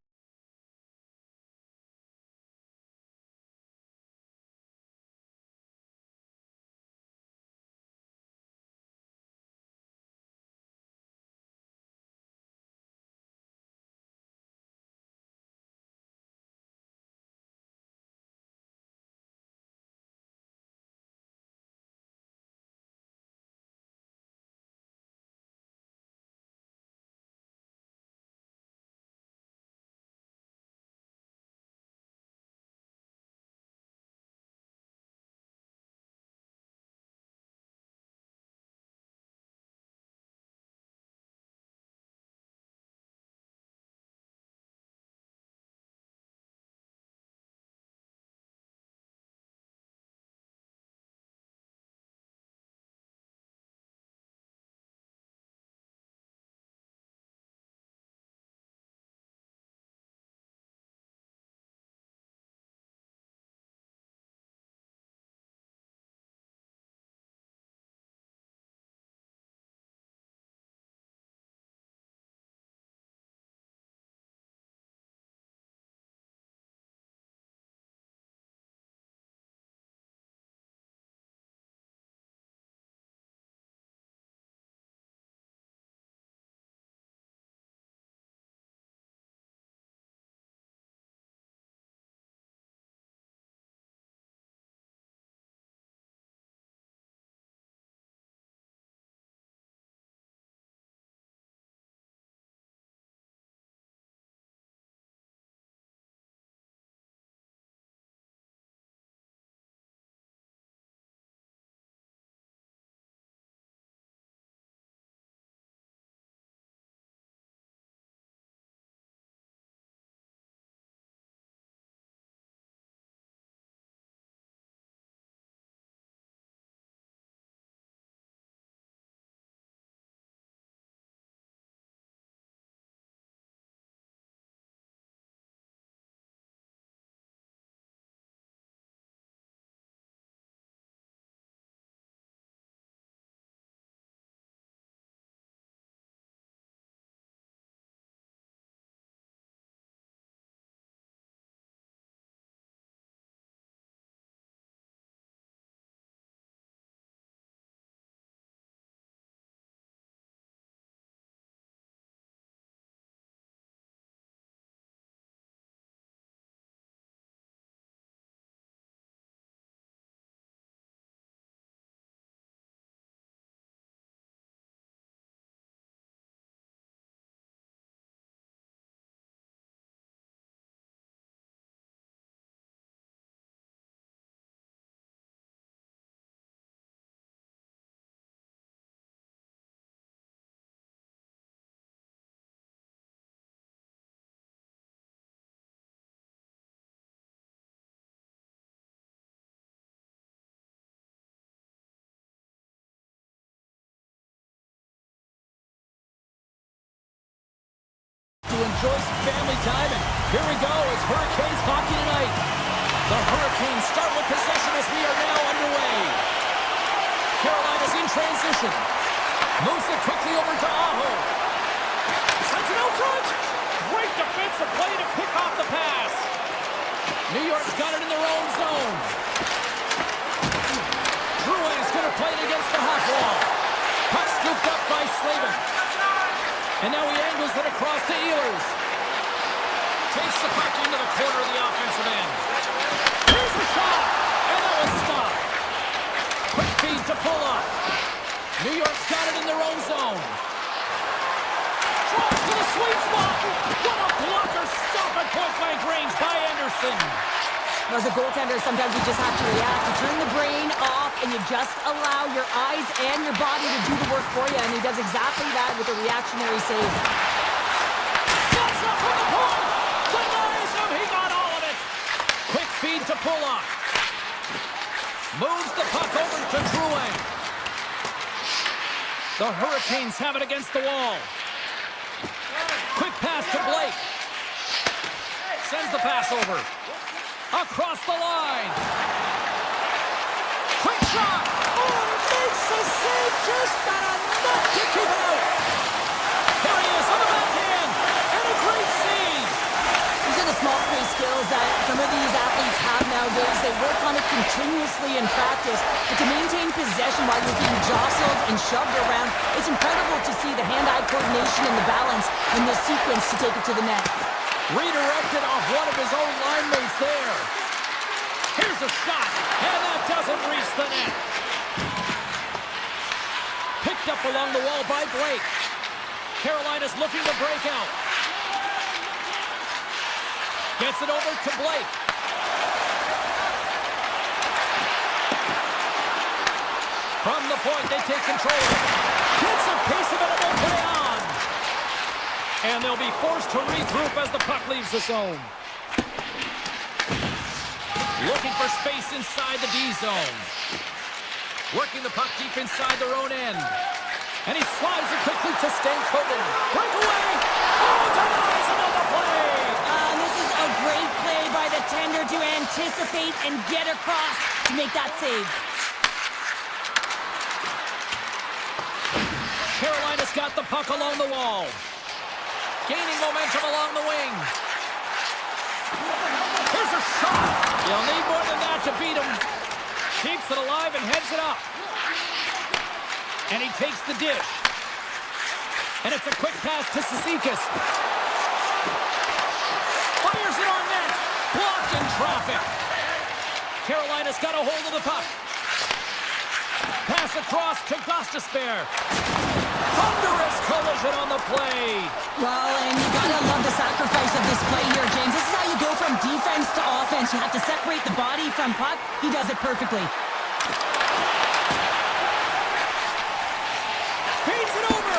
enjoy some family time, and here we go. It's Hurricanes hockey tonight. The Hurricanes start with possession as we are now underway. Carolina's in transition. Moves it quickly over to Aho. Sends it out front. Great defensive play to pick off the pass. New York's got it in their own zone. Drouin's going to play it against the half wall. Puck scooped up by Slavin. And now he angles it across to Ehlers. Takes the puck into the corner of the offensive end. Here's a shot. And that was stopped. Quick feed to pull up. New York's got it in their own zone. Drops to the sweet spot. What a blocker stop at point-blank range by Anderson. As a goaltender, sometimes you just have to react. You turn the brain off and you just allow your eyes and your body to do the work for you. And he does exactly that with a reactionary save. Shots up from the point. Denies him. He got all of it. Quick feed to pull up. Moves the puck over to Drouin. The Hurricanes have it against the wall. Quick pass to Blake. Sends the pass over. Across the line. Quick shot. Oh, makes the save. Just got enough to keep it out. Here he is on the backhand. And a great save. These are the small space skills that some of these athletes have nowadays. They work on it continuously in practice. But to maintain possession while you're being jostled and shoved around, it's incredible to see the hand-eye coordination and the balance in this sequence to take it to the net. Redirected off one of his own line mates there. Here's a shot, and that doesn't reach the net. Picked up along the wall by Blake. Carolina's looking to break out. Gets it over to Blake. From the point, they take control. Gets a piece of it and will play on. And they'll be forced to regroup as the puck leaves the zone. Looking for space inside the D zone. Working the puck deep inside their own end. And he slides it quickly to Stankoven. Breakaway! Oh, denies another play! This is a great play by the tender to anticipate and get across to make that save. Carolina's got the puck along the wall. Gaining momentum along the wing. Here's a shot. You'll need more than that to beat him. Keeps it alive and heads it up. And he takes the dish. And it's a quick pass to Cizikas. Fires it on net. Blocked in traffic. Carolina's got a hold of the puck. Pass across to Gostisbehere. Thunderous collision on the play. Well, and you gotta love the sacrifice of this play here, James. This is how you go from defense to offense. You have to separate the body from puck. He does it perfectly. Feeds it over.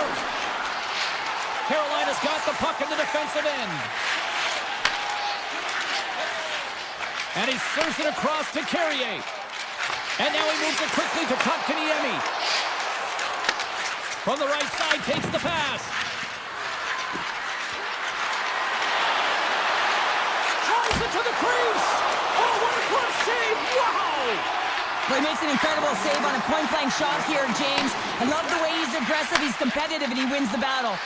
Carolina's got the puck in the defensive end. And he serves it across to Carrier. And now he moves it quickly to Kotkaniemi. From the right side, takes the pass. Drives it to the crease. Oh, what a glove save. Wow. Well, he makes an incredible save on a point-blank shot here, James. I love the way he's aggressive, he's competitive, and he wins the battle.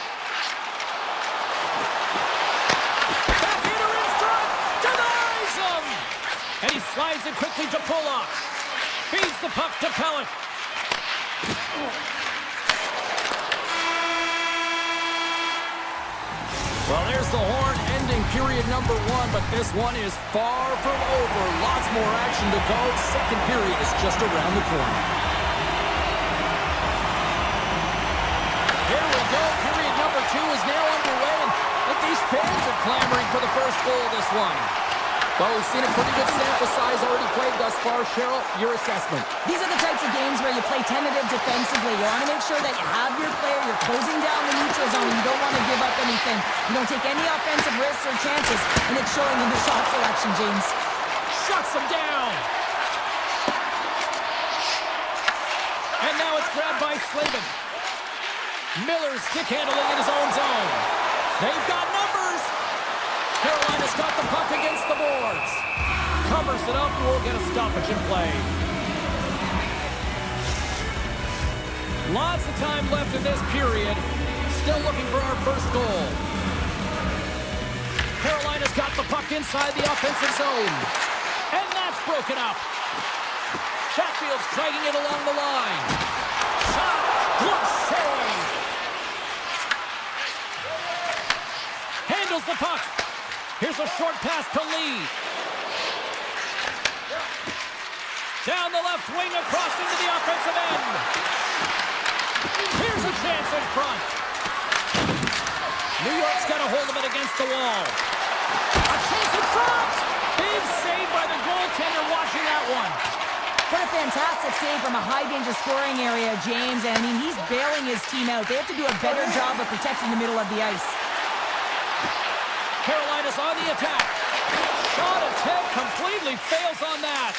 Backhander in front. Denies him. And he slides it quickly to pull up. Feeds the puck to Pellick. Well, there's the horn ending period number one, but this one is far from over. Lots more action to go. Second period is just around the corner. Here we go. Period number two is now underway, and these fans are clamoring for the first goal of this one. Well, we've seen a pretty good sample size already played thus far. Cheryl, your assessment. These are the types of games where you play tentative defensively. You want to make sure that you have your player, you're closing down the neutral zone, and you don't want to give up anything. You don't take any offensive risks or chances, and it's showing in the shot selection, James. Shuts him down. And now it's grabbed by Slavin. Miller stick handling in his own zone. They've got numbers. Carolina's got the puck against the boards. Covers it up and we'll get a stoppage in play. Lots of time left in this period. Still looking for our first goal. Carolina's got the puck inside the offensive zone. And that's broken up. Chatfield's dragging it along the line. Shot! Glove save! Handles the puck. Here's a short pass to Lee. Down the left wing across into the offensive end. Here's a chance in front. New York's got a hold of it against the wall. A chance in front! Big save by the goaltender watching that one. What a fantastic save from a high-danger scoring area, James. And, I mean, he's bailing his team out. They have to do a better job of protecting the middle of the ice. Carolina's on the attack. Shot attempt completely fails on that.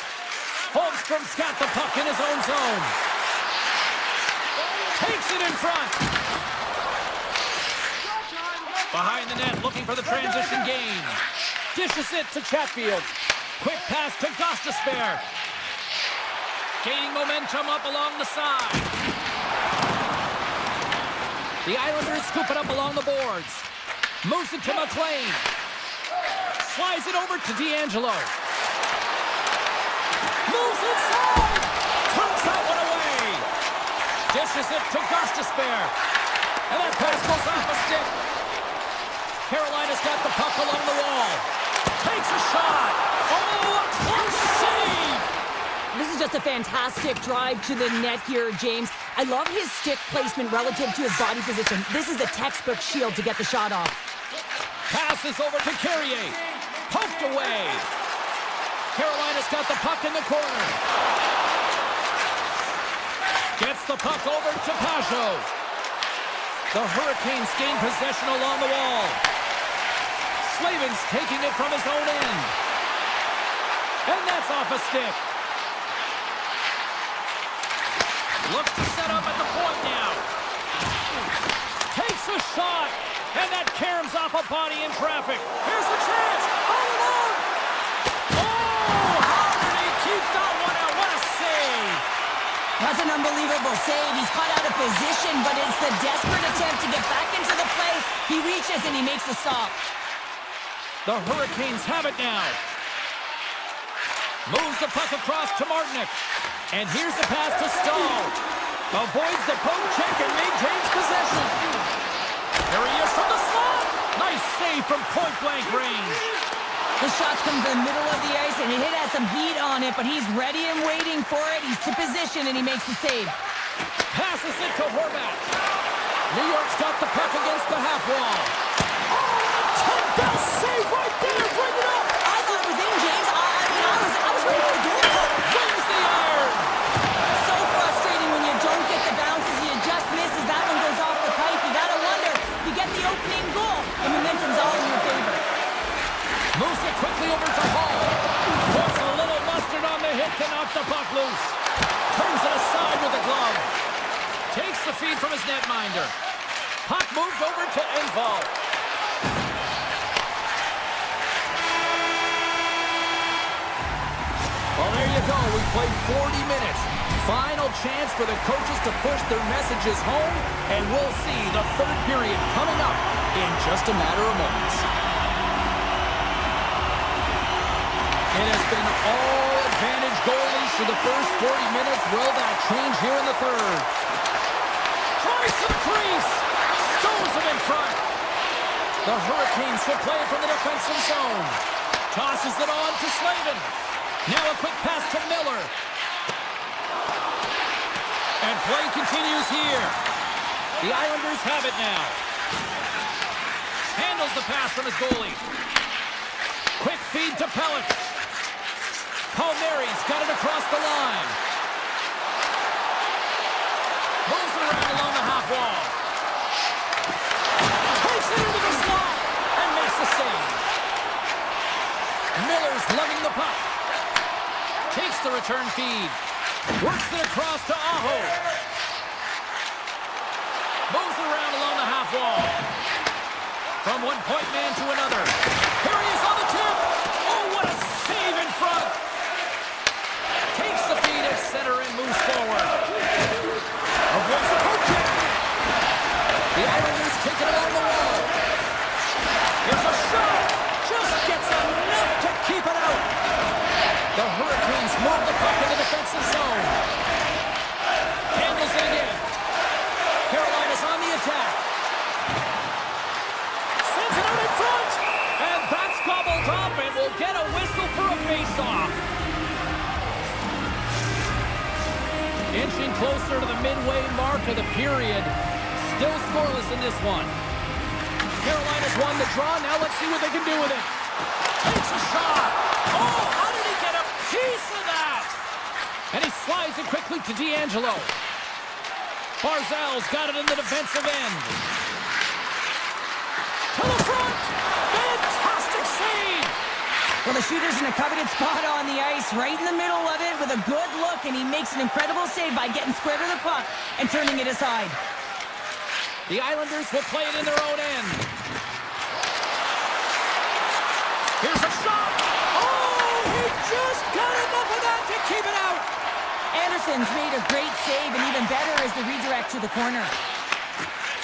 Holmstrom's got the puck in his own zone. Takes it in front. Behind the net, looking for the transition game. Dishes it to Chatfield. Quick pass to Gostisbehere. Gaining momentum up along the side. The Islanders scoop it up along the boards. Moves it to McLean. Slides it over to D'Angelo. Moves inside. Turns that one away. Dishes it to Gostisbehere. And that pass goes off a stick. Carolina's got the puck along the wall. Takes a shot. Oh, a close save. This is just a fantastic drive to the net here, James. I love his stick placement relative to his body position. This is a textbook shield to get the shot off. Passes over to Carrier. Poked away. Carolina's got the puck in the corner. Gets the puck over to Pajot. The Hurricanes gain possession along the wall. Slavin's taking it from his own end. And that's off a stick. Looks to set up at the point now. Takes a shot. And that caroms off a body in traffic. Here's a chance. All alone. Oh, how did he keep that one out? What a save. That's an unbelievable save. He's caught out of position, but it's the desperate attempt to get back into the play. He reaches and he makes the stop. The Hurricanes have it now. Moves the puck across to Martinick. And here's the pass to Stahl. Avoids the poke check and maintains possession. There he is from the slot. Nice save from point-blank range. The shots come to the middle of the ice, and the hit has some heat on it, but he's ready and waiting for it. He's to position, and he makes the save. Passes it to Horvat. New York's got the puck against the half wall. Oh, a 10-bell save right there. Bring it up. I thought it was in, James. I was ready for the goal. Wins the iron. So frustrating when you don't get the bounces. You just misses. That one goes off the pipe. You gotta wonder. You get the opening goal. The momentum's all in your favor. Moves it quickly over to Hall. Puts a little mustard on the hit to knock the puck loose. Turns it aside with a glove. Takes the feed from his netminder. Puck moved over to Engvall. Well, there you go. We played 40 minutes. Final chance for the coaches to push their messages home, and we'll see the third period coming up in just a matter of moments. It has been all advantage goalies for the first 40 minutes. Will that change here in the third? Tries to the crease. Stones him in front. The Hurricanes should play from the defensive zone. Tosses it on to Slavin. Now a quick pass to Miller. And play continues here. The Islanders have it now. Handles the pass from his goalie. Quick feed to Pellick. Palmieri's got it across the line. Moves it around along the half wall. Takes it into the slot and makes the save. Miller's lugging the puck. Takes the return feed. Works it across to Aho. Moves it around along the half wall. From one point man to another. Here Inching closer to the midway mark of the period. Still scoreless in this one. Carolina's won the draw. Now let's see what they can do with it. Takes a shot. Oh, how did he get a piece of that? And he slides it quickly to D'Angelo. Barzell's got it in the defensive end. To the front. Fantastic save. Well, the shooter's in a coveted spot on the ice, right in the middle of it with a good look, and he makes an incredible save by getting square to the puck and turning it aside. The Islanders will play it in their own end. Here's a shot. Oh, he just got enough of that to keep it out. Anderson's made a great save, and even better is the redirect to the corner.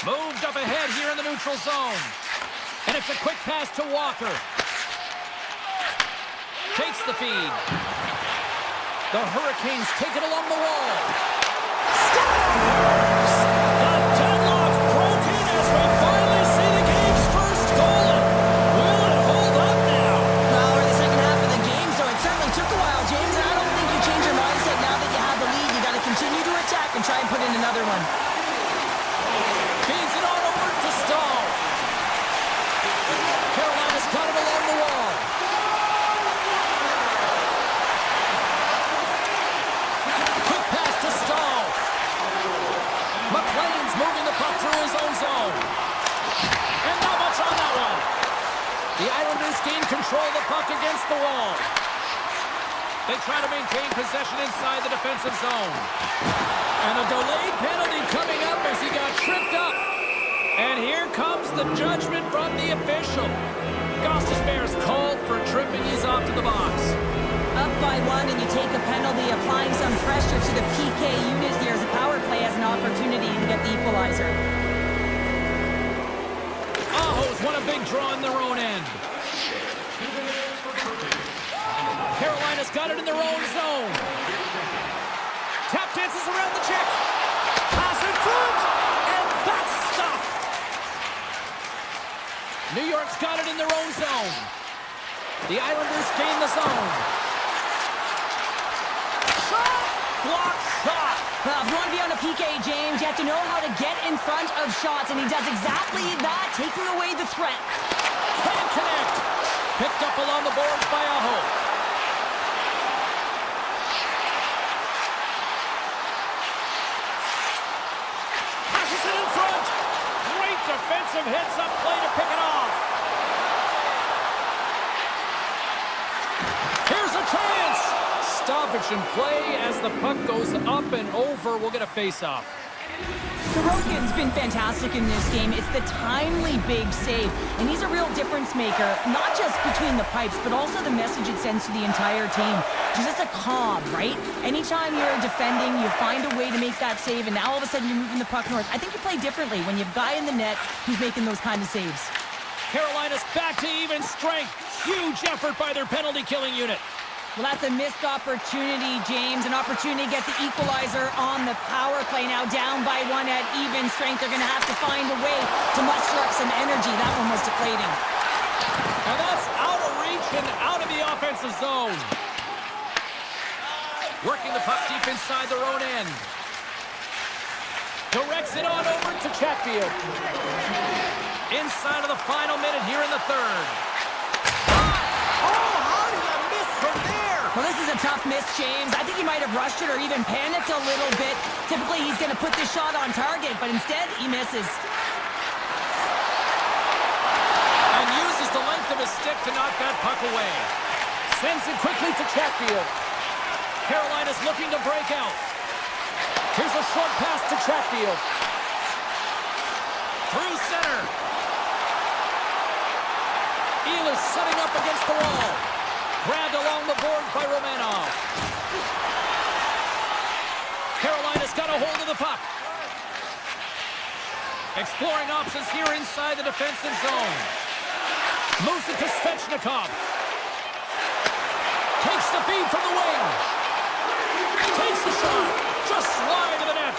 Moved up ahead here in the neutral zone. And it's a quick pass to Walker. Takes the feed. The Hurricanes take it along the wall. Scores! The deadlock broken as we finally see the game's first goal. Will it hold up now? Well, we're in the second half of the game, so it certainly took a while, James. And I don't think you change your mindset now that you have the lead. You got to continue to attack and try and put in another one. Feeds it on over to Stahl. Carolina's got it along the wall. Quick pass to Stahl. McLean's moving the puck through his own zone. And not much on that one. The Islanders gain control of the puck against the wall. They try to maintain possession inside the defensive zone. And a delayed penalty coming up as he got tripped up. And here comes the judgment from the official. Gostisbehere's called for tripping. He's off to the box. Up by one, and you take a penalty, applying some pressure to the PK unit here as the power play has an opportunity to get the equalizer. Aho's won a big draw in their own end. Carolina's got it in their own zone. Tap dances around the check. Pass in front, and that's stopped. New York's got it in their own zone. The Islanders gain the zone. Shot! Block shot! Well, if you want to be on a PK, James, you have to know how to get in front of shots, and he does exactly that, taking away the threat. Can't connect. Picked up along the boards by Aho. Passes it in front. Great defensive hits up play to pick it off. Here's a chance. Stoppage in play as the puck goes up and over. We'll get a face-off. Sorokin's been fantastic in this game. It's the timely big save, and he's a real difference maker, not just between the pipes, but also the message it sends to the entire team. Just a calm, right? Anytime you're defending, you find a way to make that save, and now all of a sudden you're moving the puck north. I think you play differently when you have a guy in the net who's making those kind of saves. Carolina's back to even strength. Huge effort by their penalty-killing unit. Well, that's a missed opportunity, James. An opportunity to get the equalizer on the power play. Now down by one at even strength. They're going to have to find a way to muster up some energy. That one was deflating. And that's out of reach and out of the offensive zone. Working the puck deep inside their own end. Directs it on over to Chatfield. Inside of the final minute here in the third. Oh, how did you miss from there? Well, this is a tough miss, James. I think he might have rushed it or even panicked a little bit. Typically, he's going to put this shot on target, but instead, he misses. And uses the length of his stick to knock that puck away. Sends it quickly to Chatfield. Carolina's looking to break out. Here's a short pass to Chatfield. Through center. Ehlers setting up against the wall. Grabbed along the boards by Romanov. Carolina's got a hold of the puck. Exploring options here inside the defensive zone. Moves it to Svechnikov. Takes the feed from the wing. Takes the shot. Just slide to the net.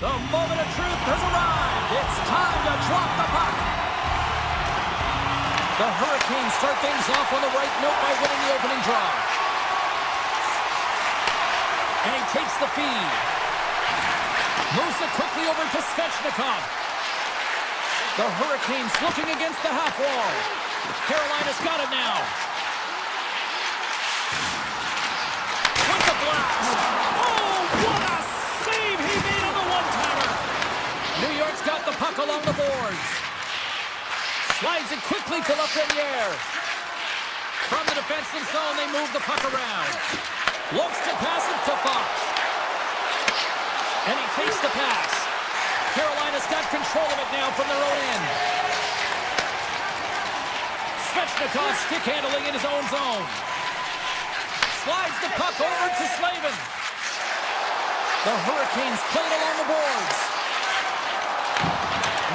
The moment of truth has arrived. It's time to drop the puck. The Hurricanes start things off on the right note by winning the opening draw. And he takes the feed. Moves it quickly over to Svechnikov. The Hurricanes looking against the half wall. Carolina's got it now. With the blast. Oh, what a save he made on the one-timer. New York's got the puck along the boards. Slides it quickly to Lafreniere. From the defensive zone, they move the puck around. Looks to pass it to Fox. And he takes the pass. Carolina's got control of it now from their own end. Svechnikov stick handling in his own zone. Slides the puck over to Slavin. The Hurricanes play it along the boards.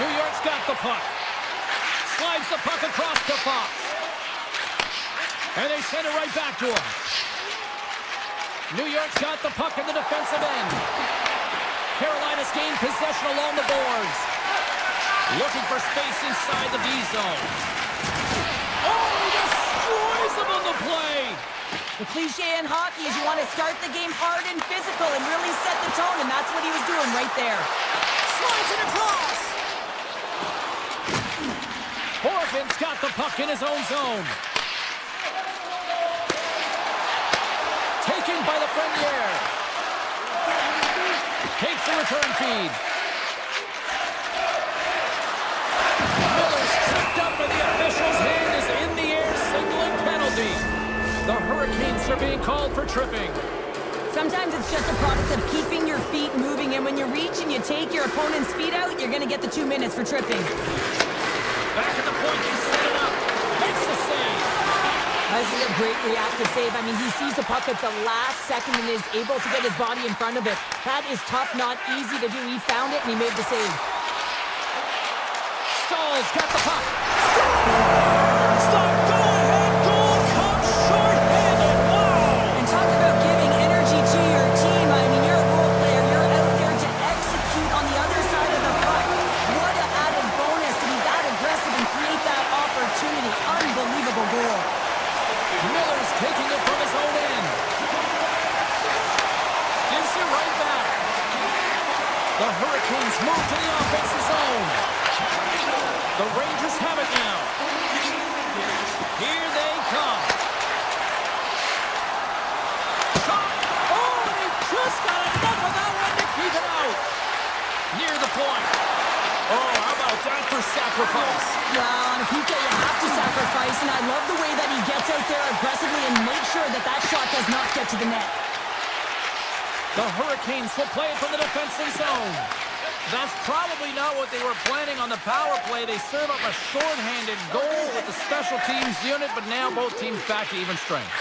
New York's got the puck. Slides the puck across to Fox. And they send it right back to him. New York's got the puck in the defensive end. Carolina's gained possession along the boards. Looking for space inside the D zone. Oh, he destroys them on the play. The cliche in hockey is you want to start the game hard and physical and really set the tone, and that's what he was doing right there. Slides it across. Horvin's got the puck in his own zone. Taken by Lafreniere. Takes the return feed. Miller's tripped up by the official's hand is in the air, signaling penalty. The Hurricanes are being called for tripping. Sometimes it's just a product of keeping your feet moving, and when you reach and you take your opponent's feet out, you're going to get the 2 minutes for tripping. Back at the point, he set it up. Makes the save. This is a great reactive save. I mean, he sees the puck at the last second and is able to get his body in front of it. That is tough, not easy to do. He found it and he made the save. Stahl's got the puck. The go-ahead goal comes short-handed. Wow! And talk about giving energy to your team. I mean, you're a role player. You're out there to execute on the other side of the puck. What an added bonus to be that aggressive and create that opportunity. Unbelievable goal. Miller's taking it from his own end. Gives it right back. The Hurricanes move to the offensive zone. The Rangers have it now. Here they come. Shot. Oh, they just got enough of that one to keep it out. Near the point. Oh, how about that for sacrifice? Well, on a PK, you have to sacrifice, and I love the way that he gets out there aggressively and makes sure that that shot does not get to the net. The Hurricanes will play it from the defensive zone. That's probably not what they were planning on the power play. They serve up a short-handed goal with the special teams unit, but now both teams back to even strength.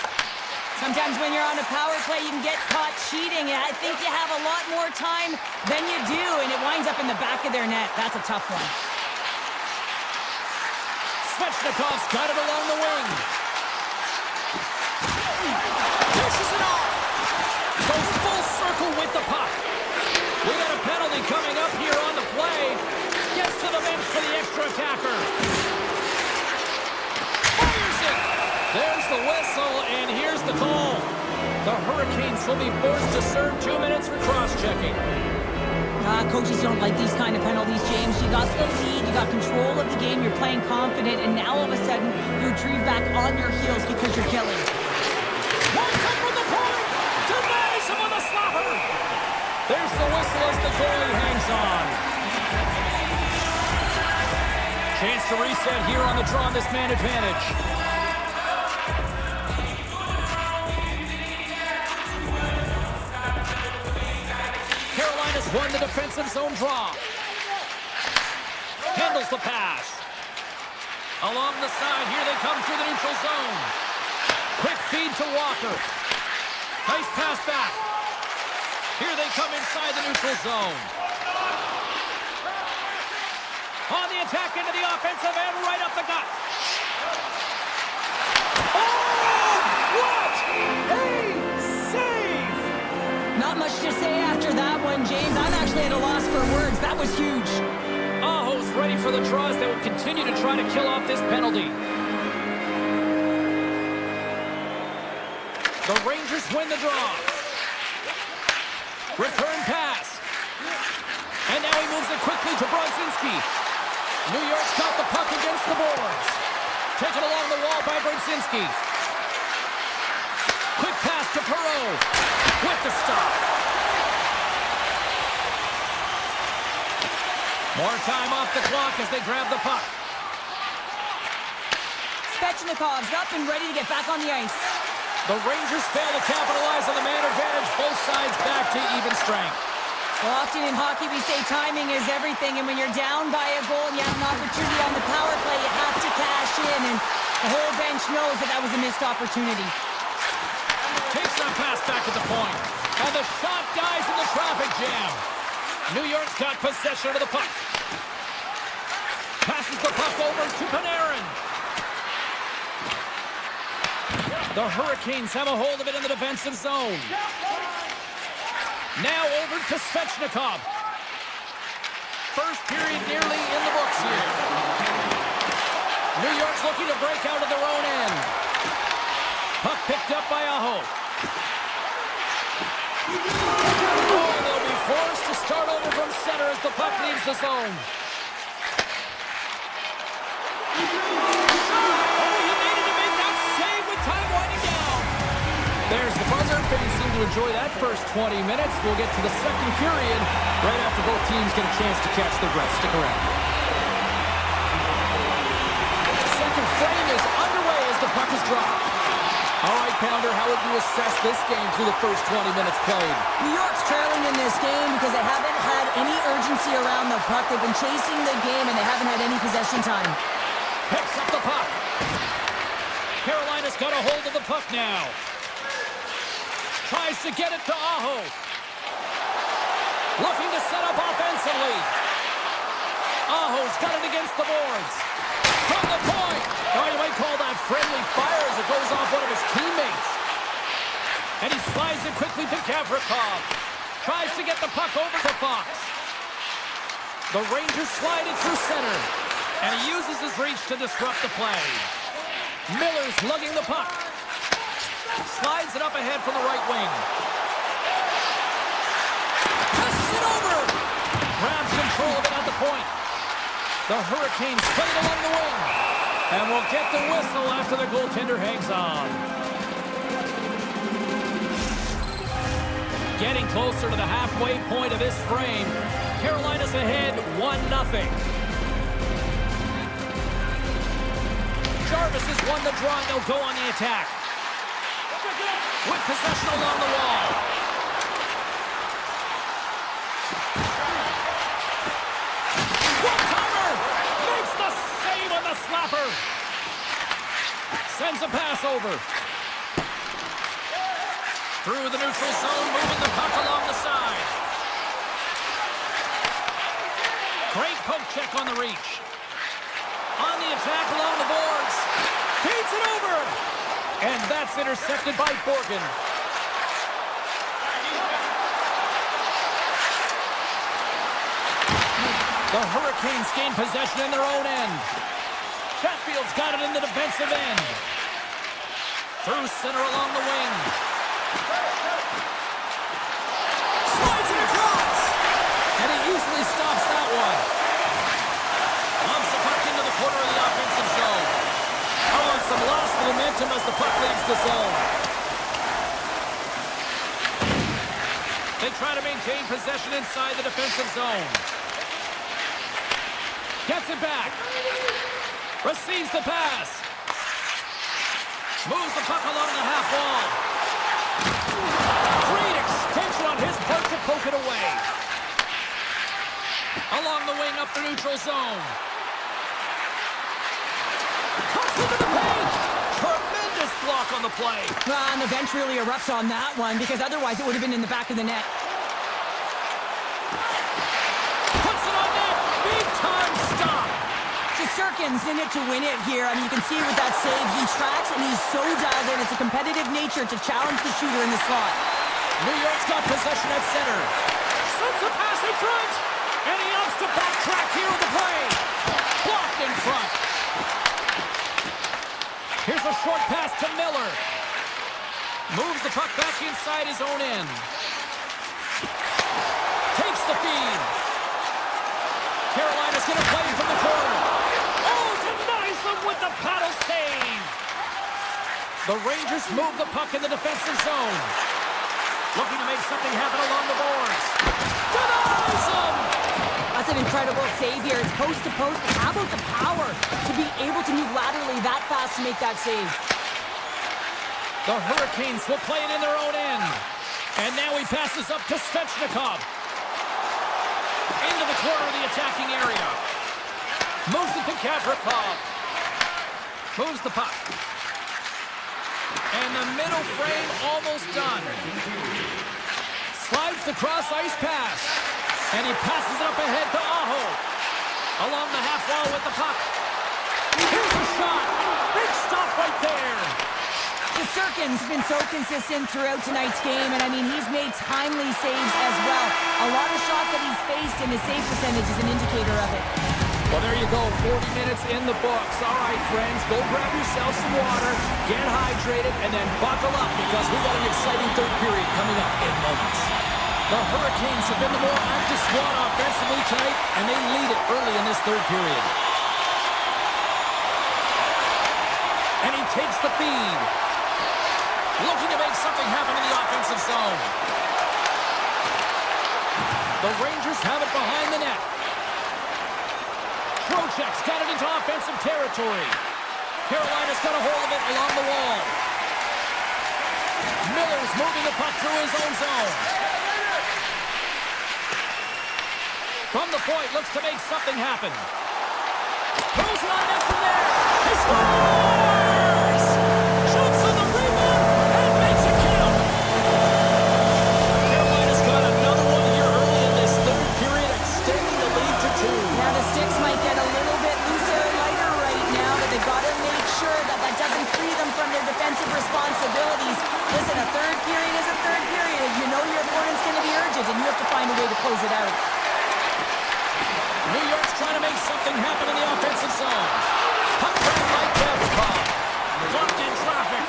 Sometimes when you're on a power play, you can get caught cheating, and I think you have a lot more time than you do, and it winds up in the back of their net. That's a tough one. Svechnikov's got it along the wing. Pushes it off. Goes full circle with the puck. We got a penalty coming up here on the play. Gets to the bench for the extra attacker. Fires it. There's the whistle, and here's the call. The Hurricanes will be forced to serve 2 minutes for cross-checking. Coaches don't like these kind of penalties, James. You got the lead, you got control of the game, you're playing confident, and now all of a sudden, you retrieve back on your heels because you're killing. One up from the point! Denies him on the slapper! There's the whistle as the goalie hangs on. Chance to reset here on the draw on this man advantage. Carolina's won the defensive zone draw. Handles the pass. Along the side, here they come through the neutral zone. Quick feed to Walker. Nice pass back. Here they come inside the neutral zone. On the attack into the offensive end, right up the gut. Oh, what a save! Not much to say after that one, James. I'm actually at a loss for words. That was huge. Aho's ready for the draws. They will continue to try to kill off this penalty. The Rangers win the draw. Return pass. And now he moves it quickly to Brodzinski. New York's got the puck against the boards. Taken along the wall by Brodzinski. Quick pass to Perreault. With the stop. More time off the clock as they grab the puck. Svechnikov's up and ready to get back on the ice. The Rangers fail to capitalize on the man advantage. Both sides back to even strength. Well, often in hockey we say timing is everything, and when you're down by a goal and you have an opportunity on the power play, you have to cash in, and the whole bench knows that that was a missed opportunity. Takes that pass back at the point, and the shot dies in the traffic jam. New York's got possession of the puck. Passes the puck over to Panarin. The Hurricanes have a hold of it in the defensive zone. Now over to Svechnikov. First period nearly in the books here. New York's looking to break out of their own end. Puck picked up by Aho. Oh, they'll be forced to start over from center as the puck leaves the zone. There's the buzzer. Fans seem to enjoy that first 20 minutes. We'll get to the second period right after both teams get a chance to catch their breath. Stick around. The second frame is underway as the puck is dropped. All right, Pounder, how would you assess this game through the first 20 minutes played? New York's trailing in this game because they haven't had any urgency around the puck. They've been chasing the game, and they haven't had any possession time. Picks up the puck. Carolina's got a hold of the puck now. Tries to get it to Aho. Looking to set up offensively. Aho's got it against the boards. From the point. Oh, you might call that friendly fire as it goes off one of his teammates. And he slides it quickly to Gavrikov. Tries to get the puck over to Fox. The Rangers slide it through center. And he uses his reach to disrupt the play. Miller's lugging the puck. Slides it up ahead from the right wing. Passes it over. Grabs control of it at the point. The Hurricanes play it along the wing. And will get the whistle after the goaltender hangs on. Getting closer to the halfway point of this frame. Carolina's ahead 1-0. Jarvis has won the draw and they'll go on the attack. With possession along the wall. One-timer! Makes the save on the slapper. Sends a pass over. Through the neutral zone, moving the puck along the side. Great poke check on the reach. On the attack along the boards. Feeds it over. And that's intercepted by Borgen. The Hurricanes gain possession in their own end. Chatfield's got it in the defensive end. Through center along the wing. Slides it across. And he easily stops that one. Lumps the puck into the corner of the offensive zone. Oh, and some lost momentum as the puck leaves the zone. They try to maintain possession inside the defensive zone. Gets it back. Receives the pass. Moves the puck along the half wall. Great extension on his part to poke it away. Along the wing up the neutral zone. Cuts into the paint. Tremendous block on the play. And the bench really erupts on that one because otherwise it would have been in the back of the net. Puts it on net. Big time stop. Shesterkin's in it to win it here. I mean, you can see with that save, he tracks and he's so dialed in. It's a competitive nature to challenge the shooter in the slot. New York's got possession at center. Sends a pass in front. And he opts to backtrack here on the play. Blocked in front. Here's a short pass to Miller. Moves the puck back inside his own end. Takes the feed. Carolina's going to play from the corner. Oh, denies them with the paddle save. The Rangers move the puck in the defensive zone. Looking to make something happen along the boards. Denies them! That's an incredible save here. It's post to post. How about the power to be able to move laterally that fast to make that save? The Hurricanes will play it in their own end. And now he passes up to Svechnikov. Into the corner of the attacking area. Moves it to Gavrikov. Moves the puck. And the middle frame almost done. Slides the cross ice pass. And he passes it up ahead to Aho. Along the half wall with the puck. Here's a shot. Big stop right there. Shesterkin's been so consistent throughout tonight's game, and I mean, he's made timely saves as well. A lot of shots that he's faced, and his save percentage is an indicator of it. Well, there you go, 40 minutes in the books. All right, friends, go grab yourself some water, get hydrated, and then buckle up, because we've got an exciting third period coming up in moments. The Hurricanes have been the more active squad offensively tonight, and they lead it early in this third period. And he takes the feed. Looking to make something happen in the offensive zone. The Rangers have it behind the net. Trocheck's got it into offensive territory. Carolina's got a hold of it along the wall. Miller's moving the puck through his own zone. From the point, looks to make something happen. Throws it on net from there. He scores! Shoots on the rebound and makes it count. Carolina's got another one here early in this third period, extending the lead to 2. Now the sticks might get a little bit looser, lighter right now, but they've got to make sure that that doesn't free them from their defensive responsibilities. Listen, a third period is a third period. You know your opponent's going to be urgent, and you have to find a way to close it out. New York's trying to make something happen in the offensive zone. Puck back by Gavrikov. Blocked in traffic.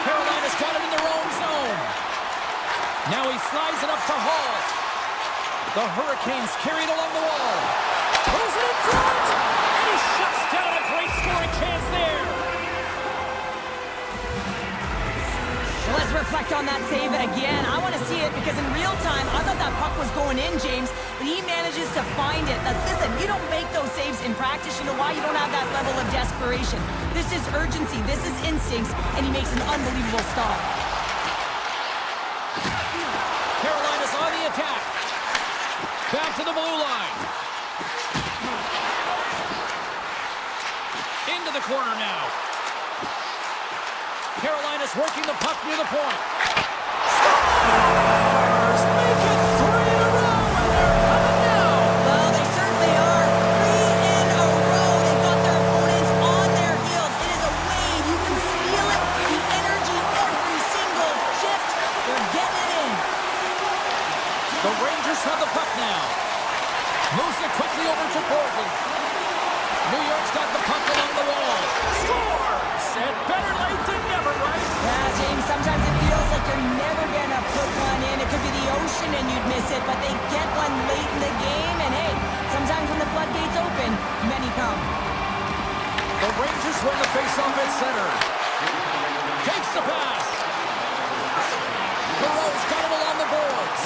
Carolina's got it in their own zone. Now he slides it up to Hall. The Hurricanes carry it along the wall. Throws it in front! And he shuts down a great scoring chance there. Well, let's reflect on that save again. I want to see it because in real time, I thought that puck was going in, James, but he manages to find it. Now, listen, you don't make those saves in practice. You know why? You don't have that level of desperation. This is urgency. This is instincts, and he makes an unbelievable stop. Carolina's on the attack. Back to the blue line. Into the corner now. Carolina's working the puck near the point. Scores! Make it 3 in a row, and they're coming now. Well, they certainly are. 3 in a row. They've got their opponents on their heels. It is a wave. You can feel it. The energy every single shift. They're getting it in. The Rangers have the puck now. Moves it quickly over to Portland. New York's got the puck along the wall. Scores! And better late than never, right? Yeah, James, sometimes it feels like you're never going to put one in. It could be the ocean and you'd miss it, but they get one late in the game. And hey, sometimes when the floodgates open, many come. The Rangers win the faceoff at center. Takes the pass. Perot's got it along the boards.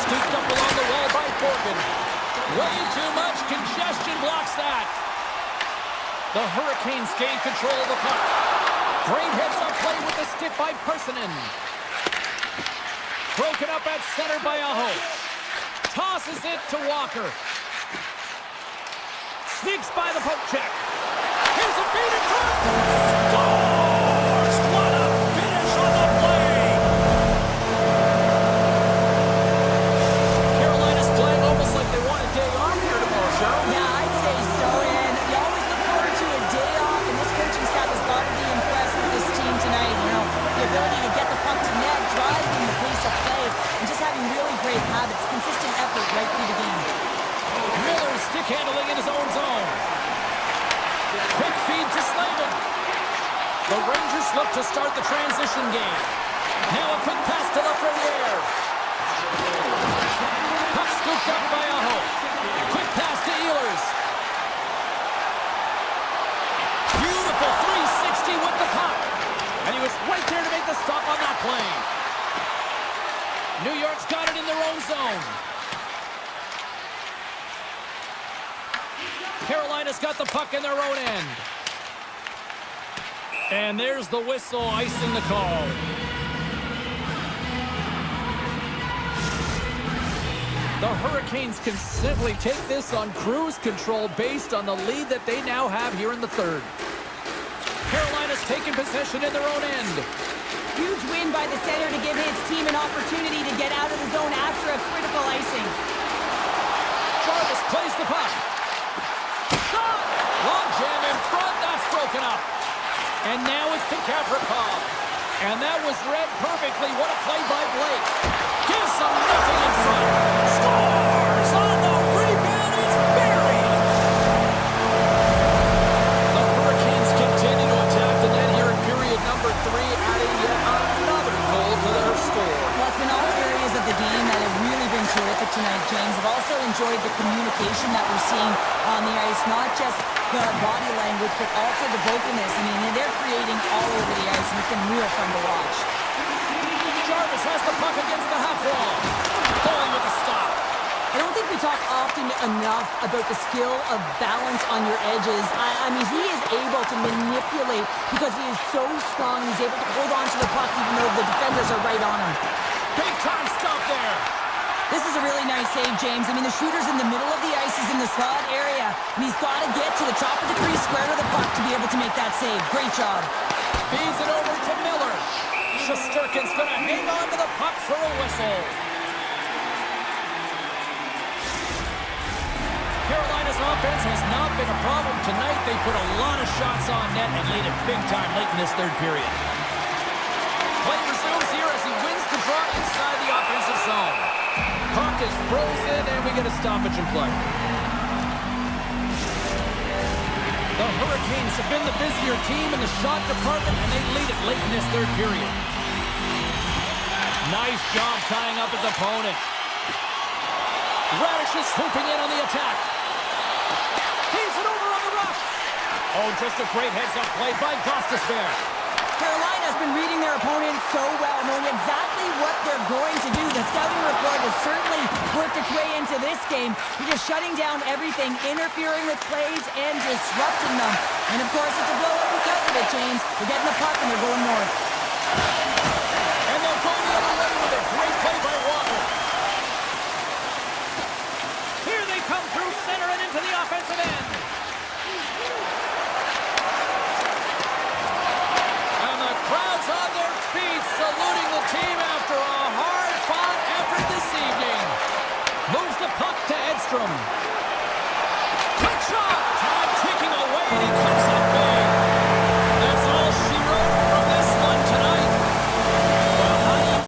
Scooped up along the wall by Borgen. Way too much congestion blocks that. The Hurricanes gain control of the puck. Great heads-up play with the stick by Persinen. Broken up at center by Aho. Tosses it to Walker. Sneaks by the poke check. Here's a feed in front. Scores! What a finish on the play! Carolina's playing almost like they want a day off here tomorrow, Cheryl. Yeah, I'd say so. And you always look forward to a day off, and this coaching staff has got to be impressed with this team tonight. You know, the ability to get the puck to net, driving the pace of play, and just having really great habits, consistent effort right through The Rangers look to start the transition game. Now a quick pass to Lafreniere. Puck scooped up by Aho. Quick pass to Ehlers. Beautiful 360 with the puck. And he was right there to make the stop on that play. New York's got it in their own zone. Carolina's got the puck in their own end. And there's the whistle icing the call. The Hurricanes can simply take this on cruise control based on the lead that they now have here in the third. Carolina's taking possession in their own end. Huge win by the center to give his team an opportunity to get out of the zone after a critical icing. Jarvis plays the puck. Shot! Long jam in front, that's broken up. And now it's to Gavrikov. And that was read perfectly. What a play by Blake. Gives them nothing in front. Scores on the rebound. It's buried. The Hurricanes continue to attack the net here in period number 3, adding yet another goal to their score. Well, it's been all areas of the game that have really been terrific tonight, James. I've also enjoyed the communication that we're seeing on the ice, not just the body language, but also the vocalness. I mean, they're creating all over the ice, and it's been real fun to watch. Jarvis has the puck against the half wall. Going with the stop. I don't think we talk often enough about the skill of balance on your edges. I mean, he is able to manipulate because he is so strong. He's able to hold on to the puck even though the defenders are right on him. Big time stop there. This is a really nice save, James. I mean, the shooter's in the middle of the ice. He's in the slot area. And he's got to get to the top of the crease, square to the puck to be able to make that save. Great job. Feeds it over to Miller. Shesterkin's going to hang on to the puck for a whistle. Carolina's offense has not been a problem tonight. They put a lot of shots on net and lead it big time late in this third period. Play resumes here as he wins the draw inside the offensive zone. Puck is frozen, and we get a stoppage in play. The Hurricanes have been the busier team in the shot department, and they lead it late in this third period. Nice job tying up his opponent. Radish is swooping in on the attack. Feeds it over on the rush. Oh, just a great heads-up play by Gostisbehere. Carolina's been reading their opponent so well, knowing exactly what they're going to do. The scouting report has certainly worked its way into this game. They're just shutting down everything, interfering with plays, and disrupting them. And, of course, it's a blowout because of it, James. They're getting the puck, and they're going north. And they'll go the other way with a great play by Walker. Here they come through center and into the offensive end. Crowds on their feet, saluting the team after a hard-fought effort this evening. Moves the puck to Edstrom. Quick shot! Time ticking away, and he comes up big. That's all she wrote from this one tonight. Well, how do you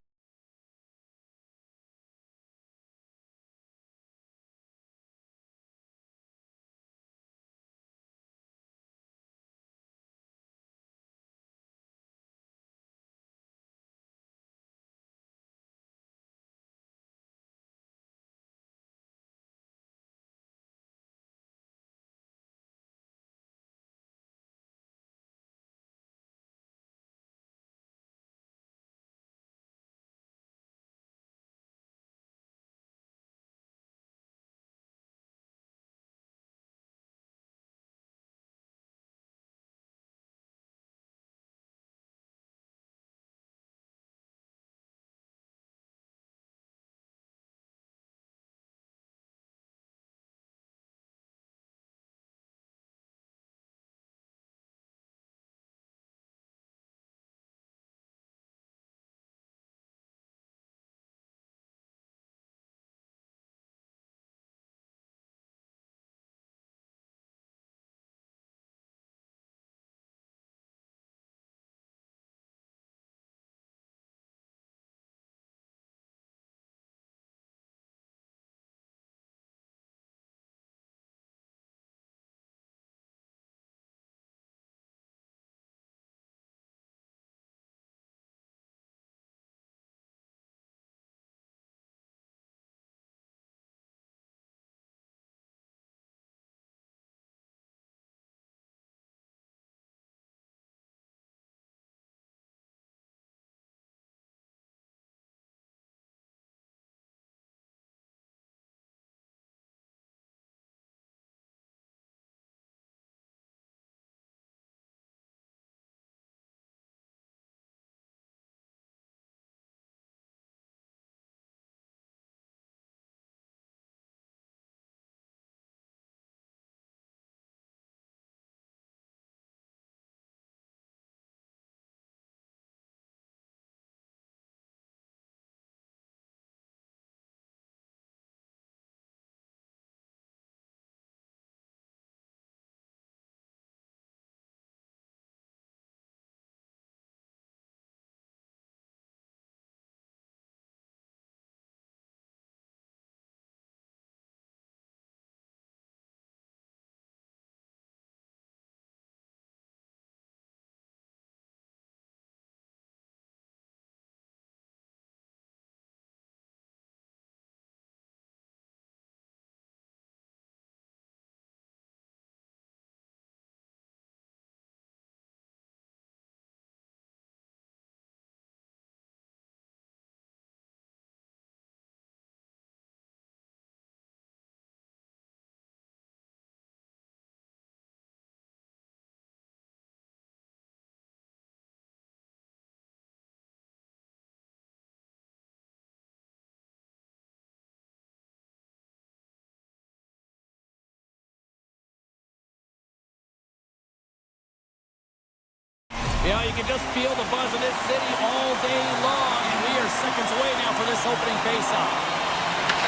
Yeah, you can just feel the buzz of this city all day long, and we are seconds away now for this opening faceoff.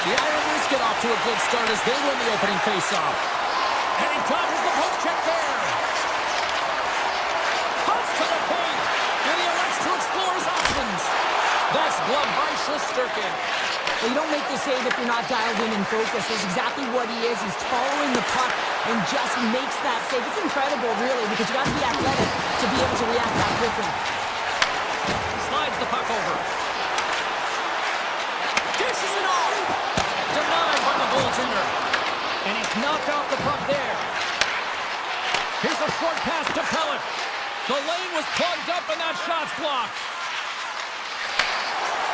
The Islanders get off to a good start as they win the opening faceoff. And he dodges the poke check there. Cuts to the paint, and he elects to explore his options. That's gloved by Shesterkin. Well, you don't make the save if you're not dialed in and focused. That's exactly what he is. He's following the puck and just makes that save. It's incredible, really, because you got to be athletic to be able to react that quickly. Slides the puck over. Dishes it off. Denied by the goaltender. And he's knocked off the puck there. Here's a short pass to Pellet. The lane was plugged up and that shot's blocked.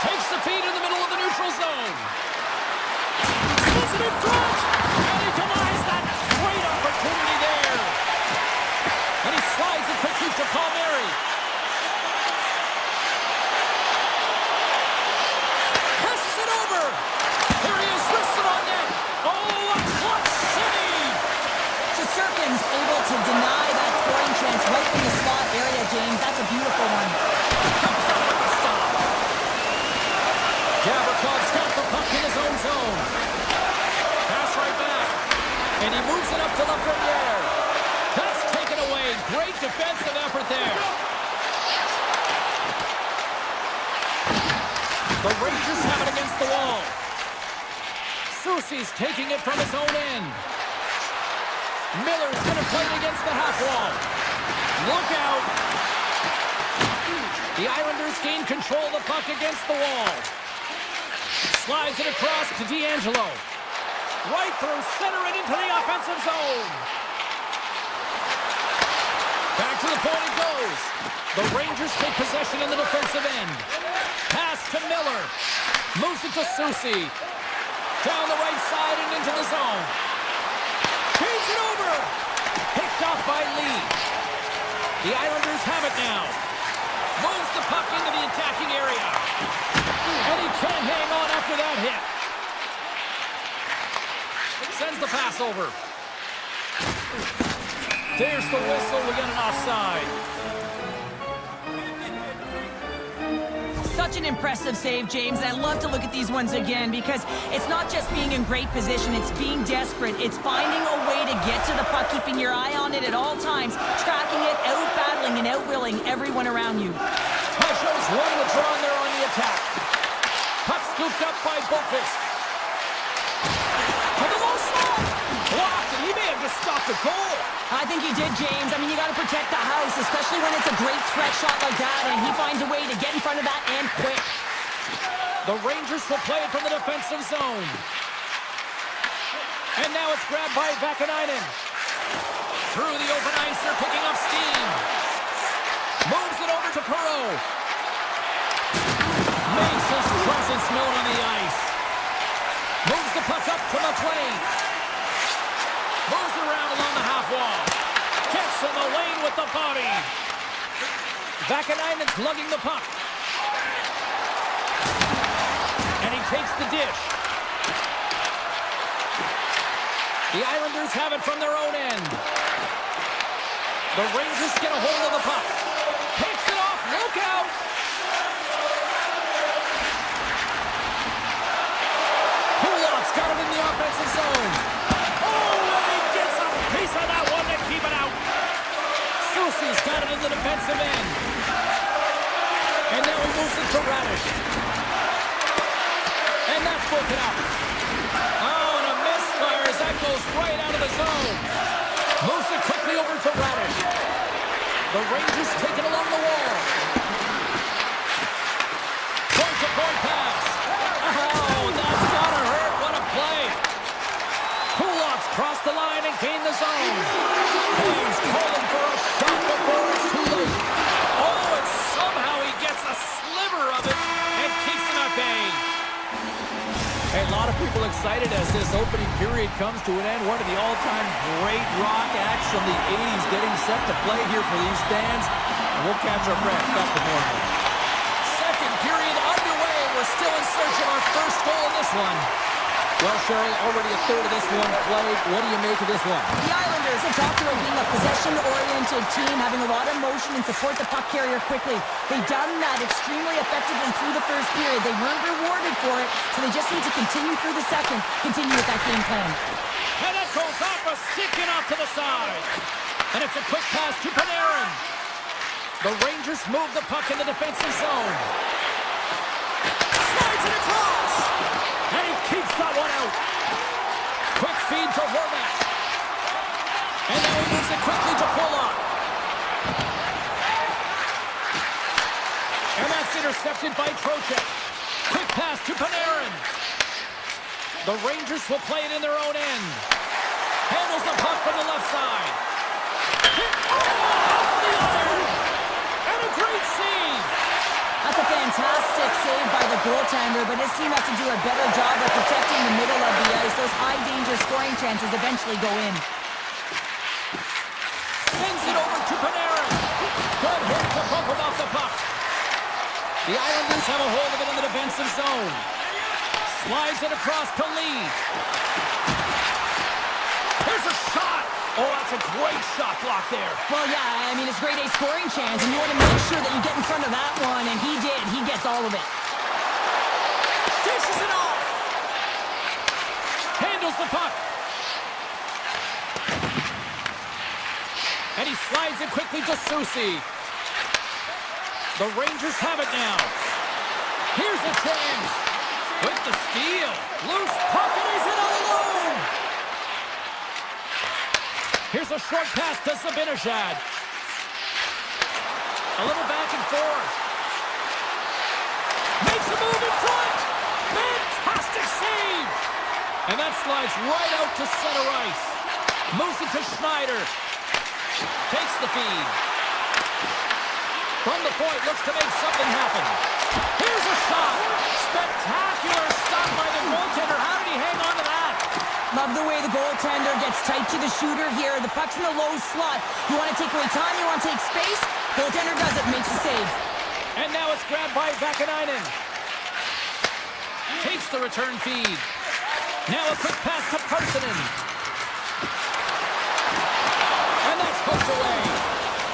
Takes the feed in the middle of the neutral zone. Puts it in front. And he denies that great opportunity there. And he slides it quickly to Palmieri. Passes it over. Here he is, wrists it on net. Oh, a clutch save. Shesterkin's able to deny that scoring chance right in the slot area, James. That's a beautiful one. Comes up with the stop. Gavrikov got the puck in his own zone. Pass right back. And he moves it up to Lafreniere. That's taken away. Great defensive effort there. The Rangers have it against the wall. Soucy's taking it from his own end. Miller's going to play it against the half wall. Look out. The Islanders gain control of the puck against the wall. Slides it across to D'Angelo. Right through center and into the offensive zone. Back to the point it goes. The Rangers take possession in the defensive end. Pass to Miller. Moves it to Soucy. Down the right side and into the zone. Feeds it over. Picked off by Lee. The Islanders have it now. Moves the puck into the attacking area. And he can't hang on after that hit. Sends the pass over. There's the whistle. We got an offside. Such an impressive save, James. I love to look at these ones again because it's not just being in great position, it's being desperate. It's finding a way to get to the puck, keeping your eye on it at all times, tracking it, out-battling and out-willing everyone around you. Pashos one withdrawn there on the attack. Puck scooped up by Boqvist. To the low slot. Blocked, and he may have just stopped the goal. I think he did, James. I mean, you got to protect the house, especially when it's a great threat shot like that, and he finds a way to get in front of that and quick. The Rangers will play it from the defensive zone. And now it's grabbed by Vakanainen. Through the open ice, they're picking up steam. Moves it over to Perreault. Makes his presence known on the ice. Moves the puck up to McLean. Moves it around along the half wall. Gets in the lane with the body. Vakanainen's lugging the puck. And he takes the dish. The Islanders have it from their own end. The Rangers get a hold of the puck. Takes it off. Look out. Kulak's got it in the offensive zone. Oh, and he gets a piece of that one to keep it out. Soucy's got it in the defensive end. And now he moves it to Radish. And that's broken up. Oh, and a misfire as that goes right out of the zone. Moves it quickly over to Radish. The Rangers take it along the wall. Point-to-point pass. Oh, that's gotta hurt. What a play. Kulak's crossed the line and gained the zone. He's calling for a shot before it's too late. Oh, and somehow he gets a sliver of it and keeps him at bay. Hey, a lot of people excited as this opening period comes to an end. One of the all-time great rock acts from the 80s getting set to play here for these fans. And we'll catch our breath. Back to normal. Second period underway. We're still in search of our first goal in this one. Well, Cheryl, already a third of this one played. What do you make of this one? The Islanders have talked about being a possession-oriented team, having a lot of motion and support the puck carrier quickly. They've done that extremely effectively through the first period. They weren't rewarded for it, so they just need to continue through the second, continue with that game plan. And that goes off a stick and off to the side. And it's a quick pass to Panarin. The Rangers move the puck in the defensive zone. Slides it across. And he keeps that one out. Quick feed to Horvat. And now he moves it quickly to Pulock. And that's intercepted by Trocheck. Quick pass to Panarin. The Rangers will play it in their own end. Handles the puck from the left side. Off the iron. And a great save. That's a fantastic save by the goaltender, but his team has to do a better job of protecting the middle of the ice. Those high-danger scoring chances eventually go in. Sends it over to Panarin. Good hit to bump him off the puck. The Islanders have a hold of it in the defensive zone. Slides it across to Lee. Here's a shot. Oh, that's a great shot block there. Well, yeah, I mean, it's grade A scoring chance, and you want to make sure that you get in front of that one, and he did. He gets all of it. Dishes it off. Handles the puck. And he slides it quickly to Susie. The Rangers have it now. Here's a chance. With the steal. Loose puck, and he's in all alone. Here's a short pass to Zibanejad. A little back and forth. Makes a move in front. Fantastic save. And that slides right out to center ice. Moves it to Schneider. Takes the feed. From the point, looks to make something happen. Here's a shot. Spectacular stop by the goaltender. How did he hang on to that? Love the way the goaltender gets tight to the shooter here. The puck's in the low slot. You want to take away time, you want to take space. Goaltender does it, makes the save. And now it's grabbed by Vakanainen. Takes the return feed. Now a quick pass to Parsonen. And that's hooked away.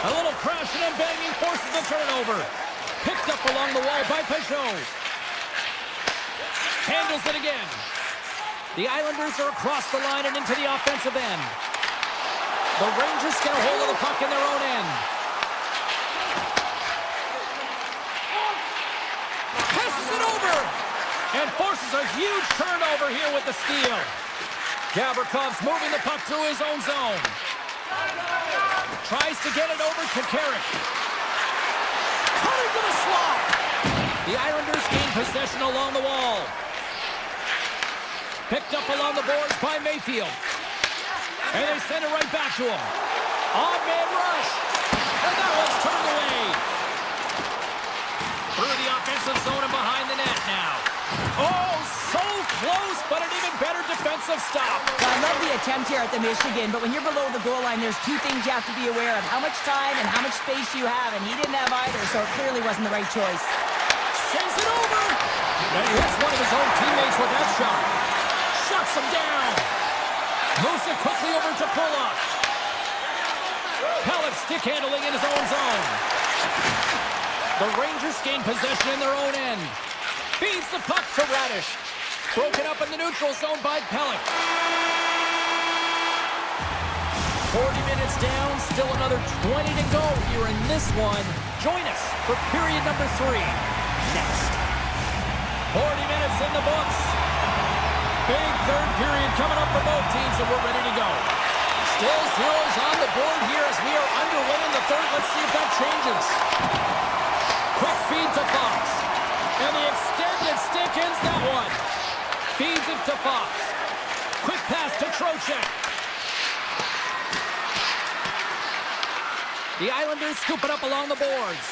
A little crashing and banging forces the turnover. Picked up along the wall by Peugeot. Handles it again. The Islanders are across the line and into the offensive end. The Rangers get a hold of the puck in their own end. Passes it over. And forces a huge turnover here with the steal. Gavrikoff's moving the puck through his own zone. Tries to get it over to Carrick. Cutting to the slot. The Islanders gain possession along the wall. Picked up along the boards by Mayfield. And they send it right back to him. On-man rush. And that one's turned away. Through the offensive zone and behind the net now. Oh, so close, but an even better defensive stop. I love the attempt here at the Michigan, but when you're below the goal line, there's two things you have to be aware of. How much time and how much space you have, and he didn't have either, so it clearly wasn't the right choice. Sends it over. And he hits one of his own teammates with that shot. Shuts him down. Moves it quickly over to Pulock. Pellet stick handling in his own zone. The Rangers gain possession in their own end. Feeds the puck to Radish. Broken up in the neutral zone by Pellet. 40 minutes down, still another 20 to go here in this one. Join us for period number 3 next. 40 minutes in the books. Big third period coming up for both teams, and we're ready to go. Still zeros on the board here as we are underway in the third. Let's see if that changes. Quick feed to Fox. And the extended stick ends that one. Feeds it to Fox. Quick pass to Trocheck. The Islanders scoop it up along the boards.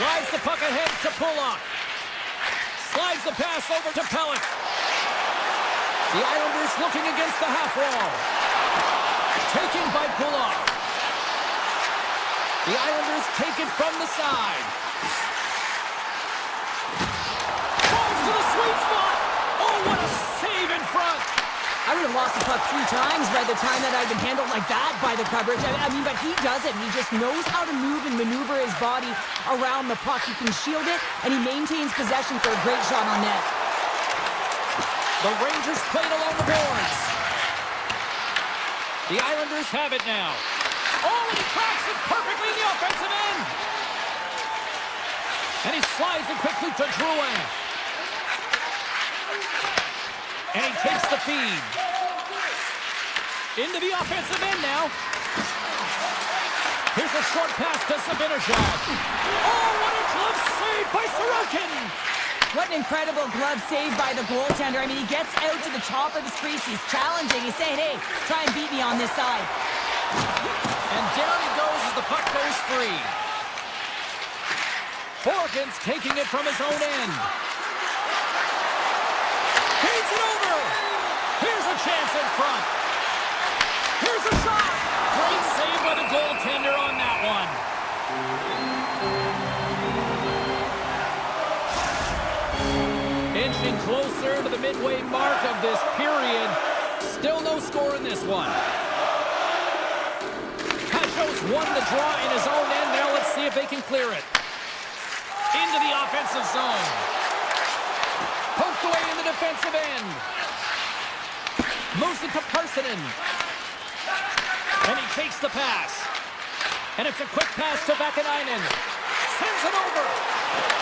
Slides the puck ahead to Pulock. Slides the pass over to Pellet. The Islanders looking against the half wall. Taken by Pulock. The Islanders take it from the side. Falls to the sweet spot. Oh, what a save in front. I would have lost the puck 3 times by the time that I'd been handled like that by the coverage. I mean, but he doesn't. He just knows how to move and maneuver his body around the puck. He can shield it, and he maintains possession for a great shot on net. The Rangers played along the boards. The Islanders have it now. Oh, and he cracks it perfectly in the offensive end. And he slides it quickly to Drouin. And he takes the feed. Into the offensive end now. Here's a short pass to Zibanejad. Oh, what a glove save by Sorokin. What an incredible glove save by the goaltender. I mean, he gets out to the top of his crease. He's challenging. He's saying, hey, try and beat me on this side. And down he goes as the puck goes free. Horgan's taking it from his own end. Feeds it over. Here's a chance in front. Here's a shot. Great save by the goaltender on that one. Inching closer to the midway mark of this period. Still no score in this one. Pageau's won the draw in his own end. Now let's see if they can clear it. Into the offensive zone. Poked away in the defensive end. Moves it to Parssinen. And he takes the pass. And it's a quick pass to Vakanainen. Sends it over.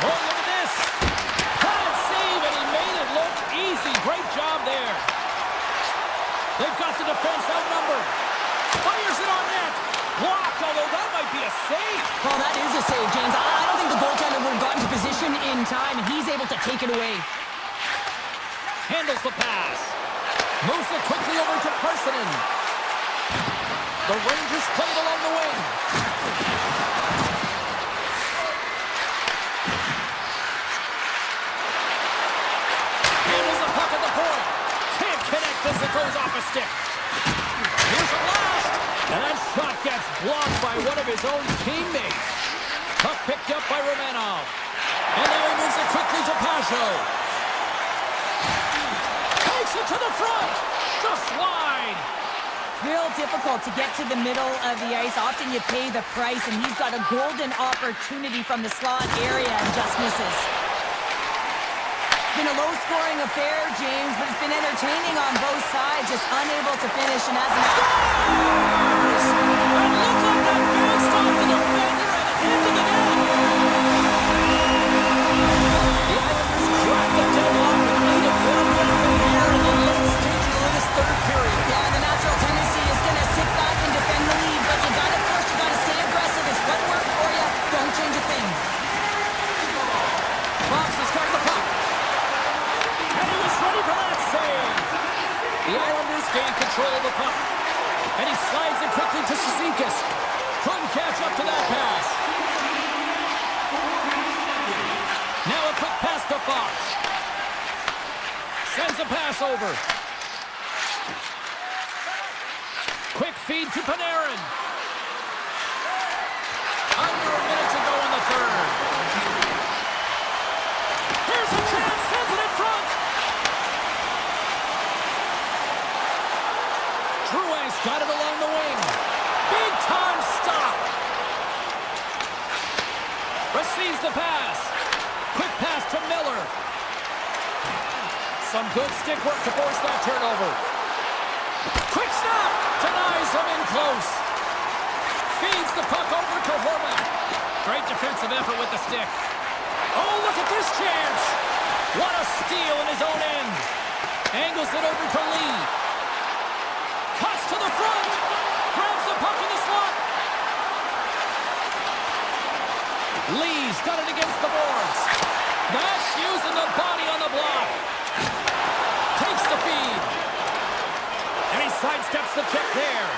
Oh, look at this. Bad save, and he made it look easy. Great job there. They've got the defense outnumbered. Fires it on net. Blocked, although that might be a save. Well, that is a save, James. I don't think the goaltender would have gotten to position in time, and he's able to take it away. Handles the pass. Moves it quickly over to Parssinen. The Rangers play it along the wing. Handles the puck at the point. Can't connect as it goes off a stick. Here's a blast. And that shot gets blocked by one of his own teammates. Puck picked up by Romanov. And now he moves it quickly to Pageau. Takes it to the front. Just wide. Real difficult to get to the middle of the ice. Often you pay the price, and he's got a golden opportunity from the slot area and just misses. Been a low-scoring affair, James, but it's been entertaining on both sides, just unable to finish, and as an Scores! And look like that bounced off the defender and into the net. The Islanders dropped the deadlock and made it 1-1 from here in the late stages of this third period. Yeah, the natural tendency is going to sit back and defend the lead, but you got to push, you got to stay aggressive. It's what worked for you. Don't change a thing. Fox has got the puck. And he was ready for that save. The Islanders gain control of the puck. And he slides it quickly to Cizikas. Couldn't catch up to that pass. Now a quick pass to Fox. Sends a pass over. Quick feed to Panarin. Under a minute to go in the third. Here's a chance. Sends it in front. Drouin's got it along the wing. Big time stop. Receives the pass. Quick pass to Miller. Some good stick work to force that turnover. Quick snap. Denies him in close. Feeds the puck over to Horvat. Great defensive effort with the stick. Oh, look at this chance. What a steal in his own end. Angles it over to Lee. Cuts to the front. Grabs the puck in the slot. Lee's got it against the boards. That's using the body on the block. Takes the feed. And he sidesteps the check there.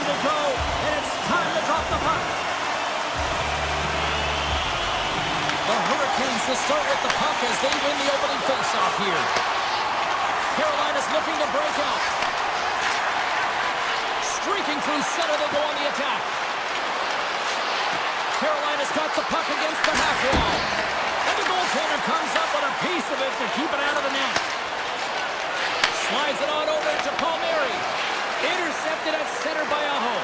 to go, and it's time to drop the puck. The Hurricanes will start with the puck as they win the opening faceoff here. Carolina's looking to break out. Streaking through center, they go on the attack. Carolina's got the puck against the half wall. And the goaltender comes up with a piece of it to keep it out of the net. Slides it on over to Palmieri. Intercepted at center by Aho.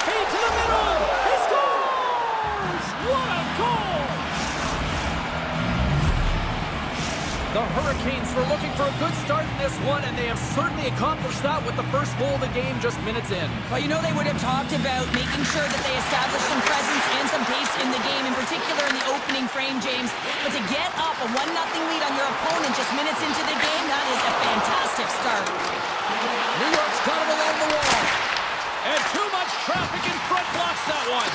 Feed to the middle. He scores! What a goal! The Hurricanes were looking for a good start in this one, and they have certainly accomplished that with the first goal of the game just minutes in. Well, you know they would have talked about making sure that they established some presence and some pace in the game, in particular in the opening frame, James. But to get up a 1-0 lead on your opponent just minutes into the game, that is a fantastic start. New York's got it along the wall. And too much traffic in front blocks that one.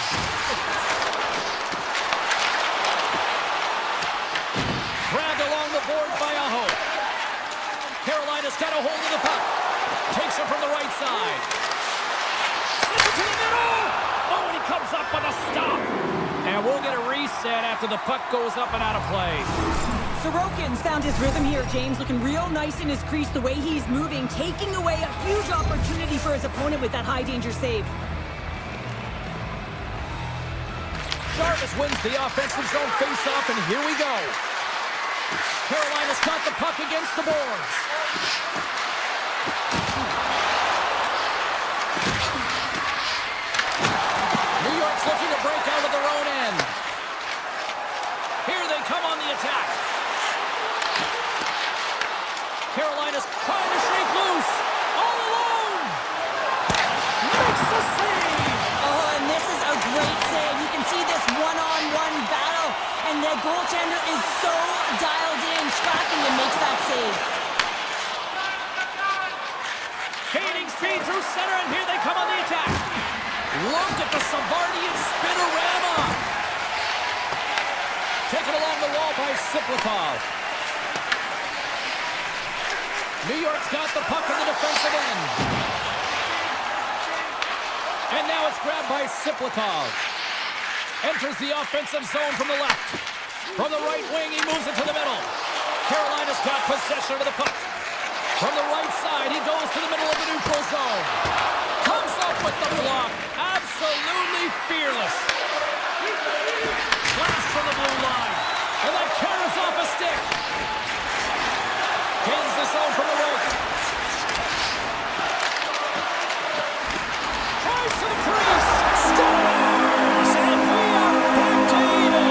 Grabbed along the board by Aho. Carolina's got a hold of the puck. Takes it from the right side. Sends it to the middle. Oh, and he comes up with a stop. And we'll get a reset after the puck goes up and out of play. Sorokin's found his rhythm here, James, looking real nice in his crease the way he's moving, taking away a huge opportunity for his opponent with that high-danger save. Jarvis wins the offensive zone face-off, and here we go. Carolina's got the puck against the boards. New York's looking to break out of their own end. Here they come on the attack. Carolina's trying to shake loose. All alone. Makes the save. Oh, and this is a great save. You can see this one-on-one battle, and the goaltender is so dialed in, tracking and makes that save. Gaining speed through center, and here they come on the attack. Look at the Savardian spinorama. Taken along the wall by Siplikov. New York's got the puck in the defensive end. And now it's grabbed by Siplikov. Enters the offensive zone from the left. From the right wing, he moves it to the middle. Carolina's got possession of the puck. From the right side, he goes to the middle of the neutral zone. Comes up with the block. Absolutely fearless. Blast from the blue line. And that carries off a stick. Gains the zone from the right. Tries to the crease. Scores! And we are back to even.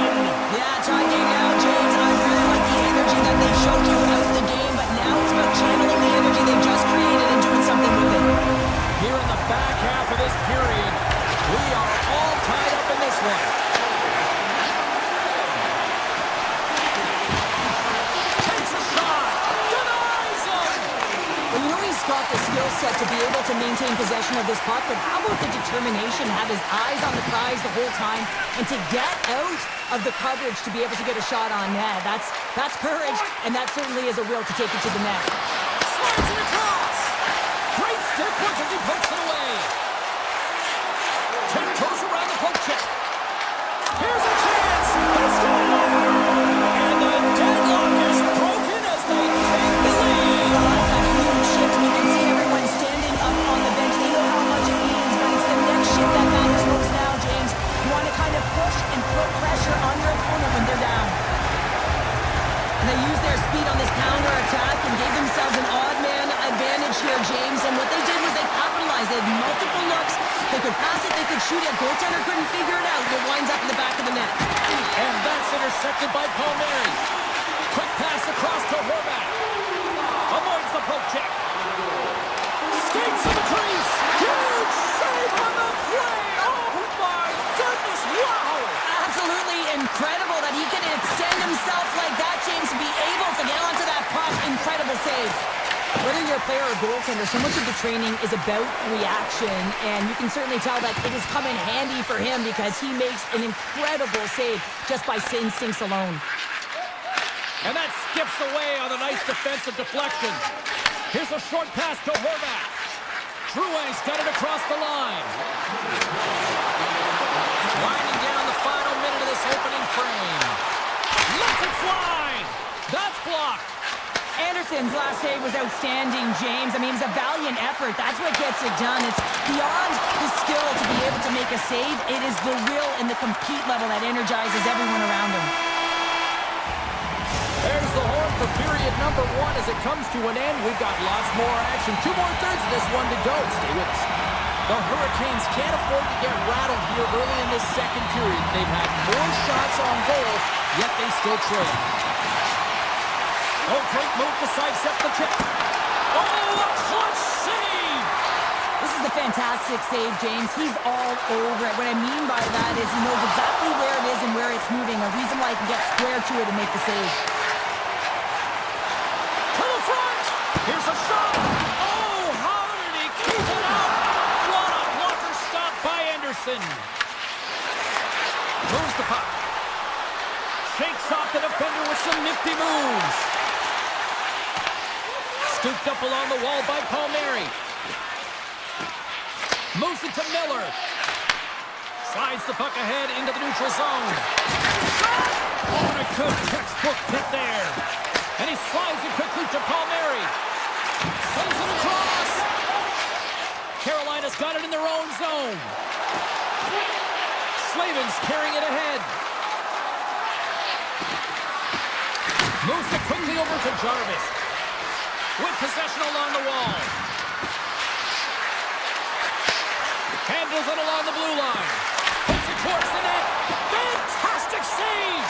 Yeah, tie game now, James. I really like the energy that they showed you out the game, but now it's about channeling the energy they've just created and doing something with it. Here in the back half of this period, we are all tied up in this one. Takes a shot. Denies him. Well, you know he's got the skill set to be able to maintain possession of this puck, but how about the determination, have his eyes on the prize the whole time, and to get out of the coverage to be able to get a shot on net. That's courage, and that certainly is a will to take it to the net. Slides it across. Great stick work as he pokes it away. Tiptoes around the poke check. Here's a chance. They score! And the deadlock is broken as they take the lead. Oh, that's a huge shift, and you can see everyone standing up on the bench. They know how much it means, but it's the next shift that matters most now, James. You want to kind of push and put pressure on your opponent when they're down. And they use their speed on this counter-attack and gave themselves an odd man advantage here, James. And what they did was they capitalized. They had multiple looks. They could pass it, they could shoot it. Goaltender couldn't figure it out. It winds up in the back of the net. And that's intercepted by Palmieri. Quick pass across to Horvath. Avoids the poke check. Skates to the crease. Huge save on the play. Oh my goodness, wow. Absolutely incredible that he can extend himself like that, James, and be able to get onto that puck. Incredible save. Whether you're a player or goaltender, so much of the training is about reaction, and you can certainly tell that it has come in handy for him because he makes an incredible save just by instincts alone. And that skips away on a nice defensive deflection. Here's a short pass to Horvath. Drouin's got it across the line. Winding down the final minute of this opening frame. Lets it fly! That's blocked. Anderson's last save was outstanding, James. I mean, it's a valiant effort. That's what gets it done. It's beyond the skill to be able to make a save. It is the will and the compete level that energizes everyone around him. There's the horn for period number 1 as it comes to an end. We've got lots more action. 2 more thirds of this one to go. Stay with us. The Hurricanes can't afford to get rattled here early in this second period. They've had more shots on goal, yet they still trail. Oh, great move to sidestep the check. Oh, a clutch save! This is a fantastic save, James. He's all over it. What I mean by that is he knows exactly where it is and where it's moving. A reason why he can get square to it and make the save. To the front! Here's a shot! Oh, how did he keep it out? What a blocker stop by Anderson. Moves the puck. Shakes off the defender with some nifty moves. Scooped up along the wall by Palmieri. Moves it to Miller. Slides the puck ahead into the neutral zone. Shot! Oh, and a good textbook hit there. And he slides it quickly to Palmieri. Sends it across. Carolina's got it in their own zone. Slavin's carrying it ahead. Moves it quickly over to Jarvis. With possession along the wall. Handles it along the blue line. Puts it towards the net. Fantastic save!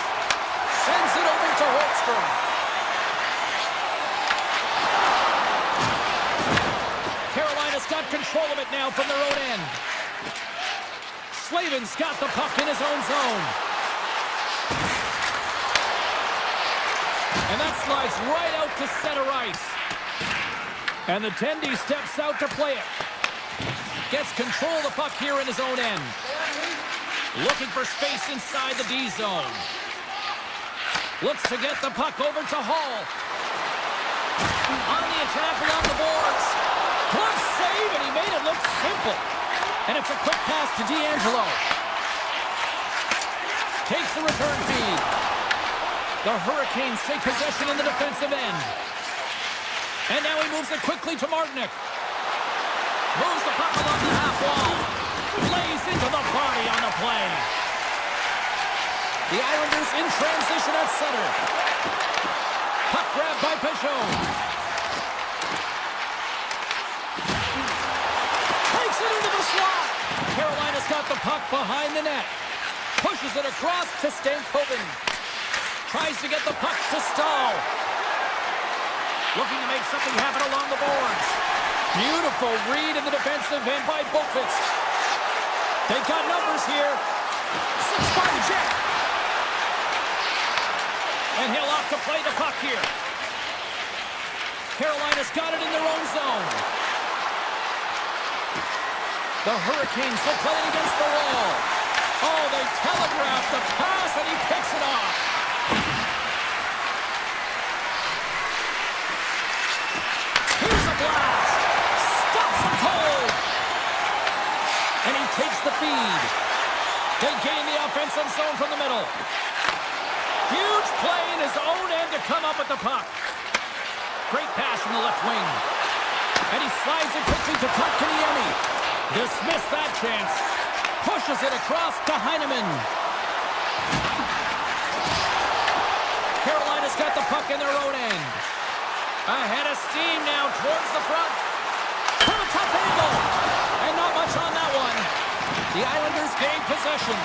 Sends it over to Holmstrom. Carolina's got control of it now from their own end. Slavin's got the puck in his own zone. And that slides right out to center ice. And the Tendy steps out to play it. Gets control of the puck here in his own end. Looking for space inside the D zone. Looks to get the puck over to Hall. On the attack along the boards. Glove save, and he made it look simple. And it's a quick pass to D'Angelo. Takes the return feed. The Hurricanes take possession in the defensive end. And now he moves it quickly to Martinick. Moves the puck along the half wall. Lays into the body on the play. The Islanders in transition at center. Puck grab by Peugeot. Takes it into the slot. Carolina's got the puck behind the net. Pushes it across to Stankoven. Tries to get the puck to Stahl. Looking to make something happen along the boards. Beautiful read in the defensive end by Boqvist. They got numbers here. Six-body check. And he'll opt to play the puck here. Carolina's got it in their own zone. The Hurricanes will play it against the wall. Oh, they telegraph the pass, and he picks it off. Here's a blast. Stops him cold. And he takes the feed. They gain the offensive zone from the middle. Huge play in his own end to come up with the puck. Great pass from the left wing. And he slides it quickly to Kotkaniemi. Dismissed that chance. Pushes it across to Heineman. Carolina's got the puck in their own end. Ahead of steam now towards the front. From a tough angle. And not much on that one. The Islanders gain possession.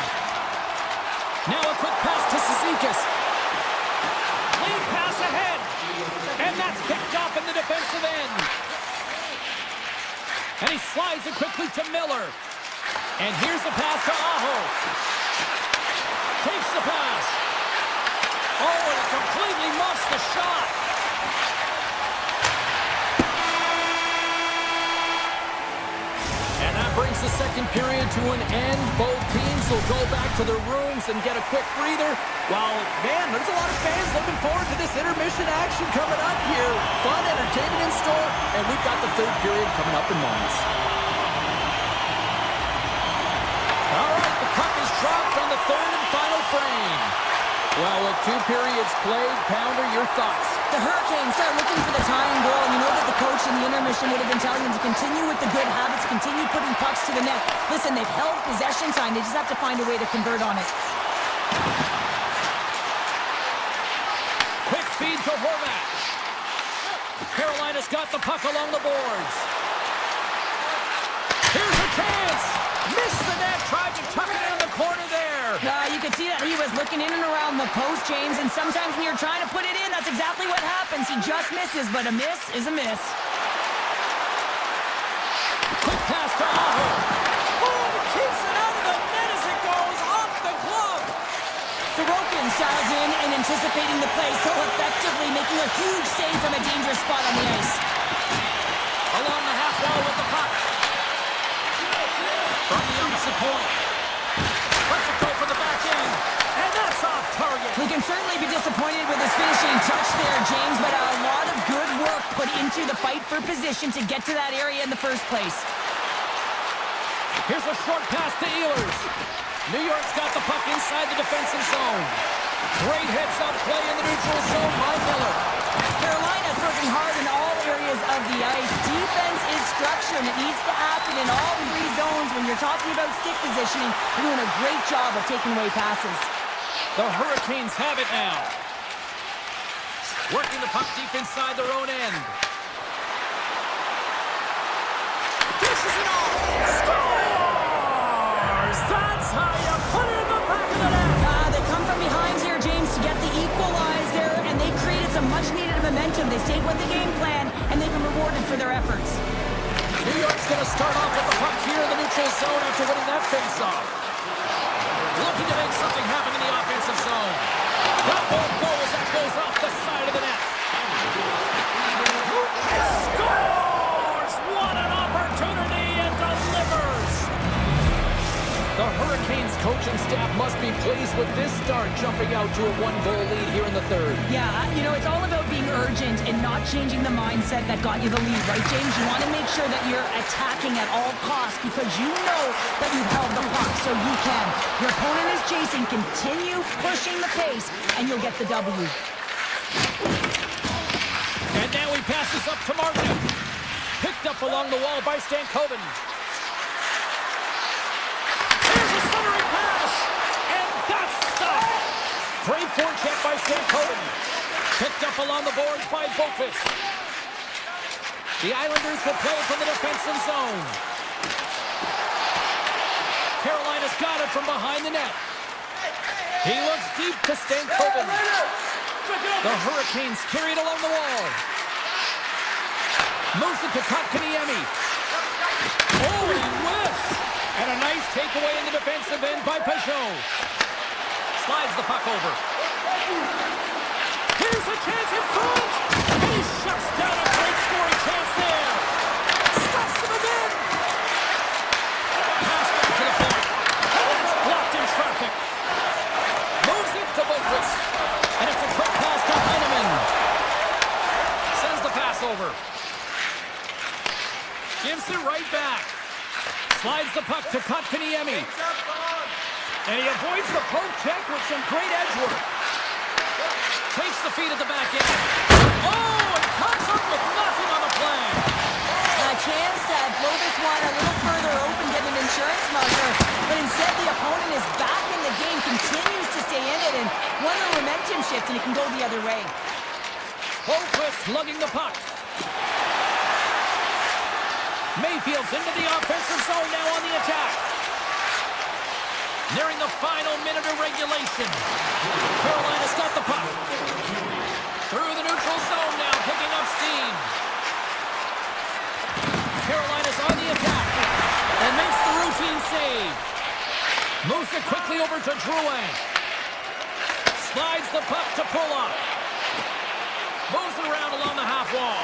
Now a quick pass to Cizikas. Lead pass ahead. And that's picked off in the defensive end. And he slides it quickly to Miller. And here's the pass to Aho. Takes the pass. Oh, and it completely muffs the shot. And that brings the second period to an end. Both teams will go back to their rooms and get a quick breather. While, man, there's a lot of fans looking forward to this intermission action coming up here. Fun, entertainment in store, and we've got the third period coming up in moments. dropped on the third and final frame. Well, with 2 periods played, Pounder, your thoughts? The Hurricanes are looking for the tying goal, and you know that the coach in the intermission would have been telling them to continue with the good habits, continue putting pucks to the net. Listen, they've held possession time. They just have to find a way to convert on it. Quick feed to Horvat. Carolina's got the puck along the boards. Here's a chance. Missed the net. Tried to tuck it in the corner there. You can see that he was looking in and around the post, James, and sometimes when you're trying to put it in, that's exactly what happens. He just misses, but a miss is a miss. Quick pass to Aho. Oh, he keeps it out of the net as it goes off the glove. Sorokin dials in and anticipating the play so effectively, making a huge save from a dangerous spot on the ice. Along the half wall with the puck. From the opposite point. Let's it go for the back end. And that's off target. We can certainly be disappointed with his finishing touch there, James, but a lot of good work put into the fight for position to get to that area in the first place. Here's a short pass to Ehlers. New York's got the puck inside the defensive zone. Great heads-up play in the neutral zone by Miller. Carolina's working hard in all areas of the ice. Defense is structure, and it needs to happen in all 3 zones. When you're talking about stick positioning, you're doing a great job of taking away passes. The Hurricanes have it now. Working the puck deep inside their own end. Dishes it off. Scores! That's how you put it in the back of the net. They come from behind here, James, to get the equalizer, and they created some much-needed momentum. They stayed with the game plan, and they've been rewarded for their efforts. New York's going to start off with the puck here in the neutral zone after winning that face-off. Looking to make something happen in the offensive zone. That won't go as that goes off the side of the net. Scores! What an opportunity, and delivers! The Hurricanes coaching staff must be pleased with this start, jumping out to a 1-goal lead here in the third. Yeah, you know, it's all about being urgent and not changing the mindset that got you the lead, right, James? You want to make sure that you're attacking at all costs because you know that you've held the puck, so you can. Your opponent is chasing. Continue pushing the pace, and you'll get the W. And now he passes up to Martin. Picked up along the wall by Stankoven. Great forecheck by Stankoven. Picked up along the boards by Boqvist. The Islanders will play it from the defensive zone. Carolina's got it from behind the net. He looks deep to Stankoven. The Hurricanes carry it along the wall. Moves it to Kotkaniemi. Oh, he whiffs! And a nice takeaway in the defensive end by Peugeot. Slides the puck over. Here's a chance in front! And he shuts down a great scoring chance there. Stuffs him again! Pass back to the point. And that's blocked in traffic. Moves it to Boqvist. And it's a quick pass to Heineman. Sends the pass over. Gives it right back. Slides the puck to Kotkaniemi. And he avoids the poke check with some great edge work. Takes the feed at the back end. Oh, and comes up with nothing on the play. A chance to blow this one a little further open, get an insurance marker. But instead, the opponent is back in the game, continues to stay in it, and one momentum shift, and it can go the other way. Boqvist lugging the puck. Mayfield's into the offensive zone now on the attack. Nearing the final minute of regulation. Carolina's got the puck. Through the neutral zone now, picking up steam. Carolina's on the attack. And makes the routine save. Moves it quickly over to Drouin. Slides the puck to Pulock. Moves it around along the half wall.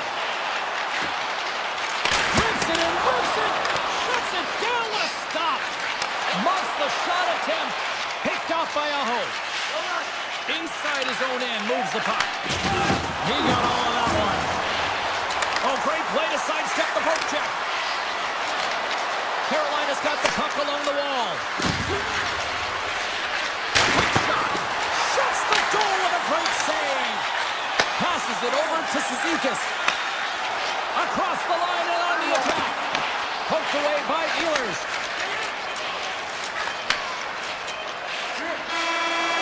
Rips it and whips it. Shuts it down. What a stop. Muffs the shot attempt. Picked off by Aho. Inside his own end, moves the puck. He got all of that one. Oh, great play to sidestep the poke check. Carolina's got the puck along the wall. it over to Sezikis. Across the line and on the attack. Poked away by Ehlers.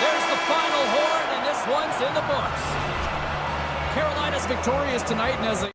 There's the final horn, and this one's in the books. Carolina's victorious tonight, and as a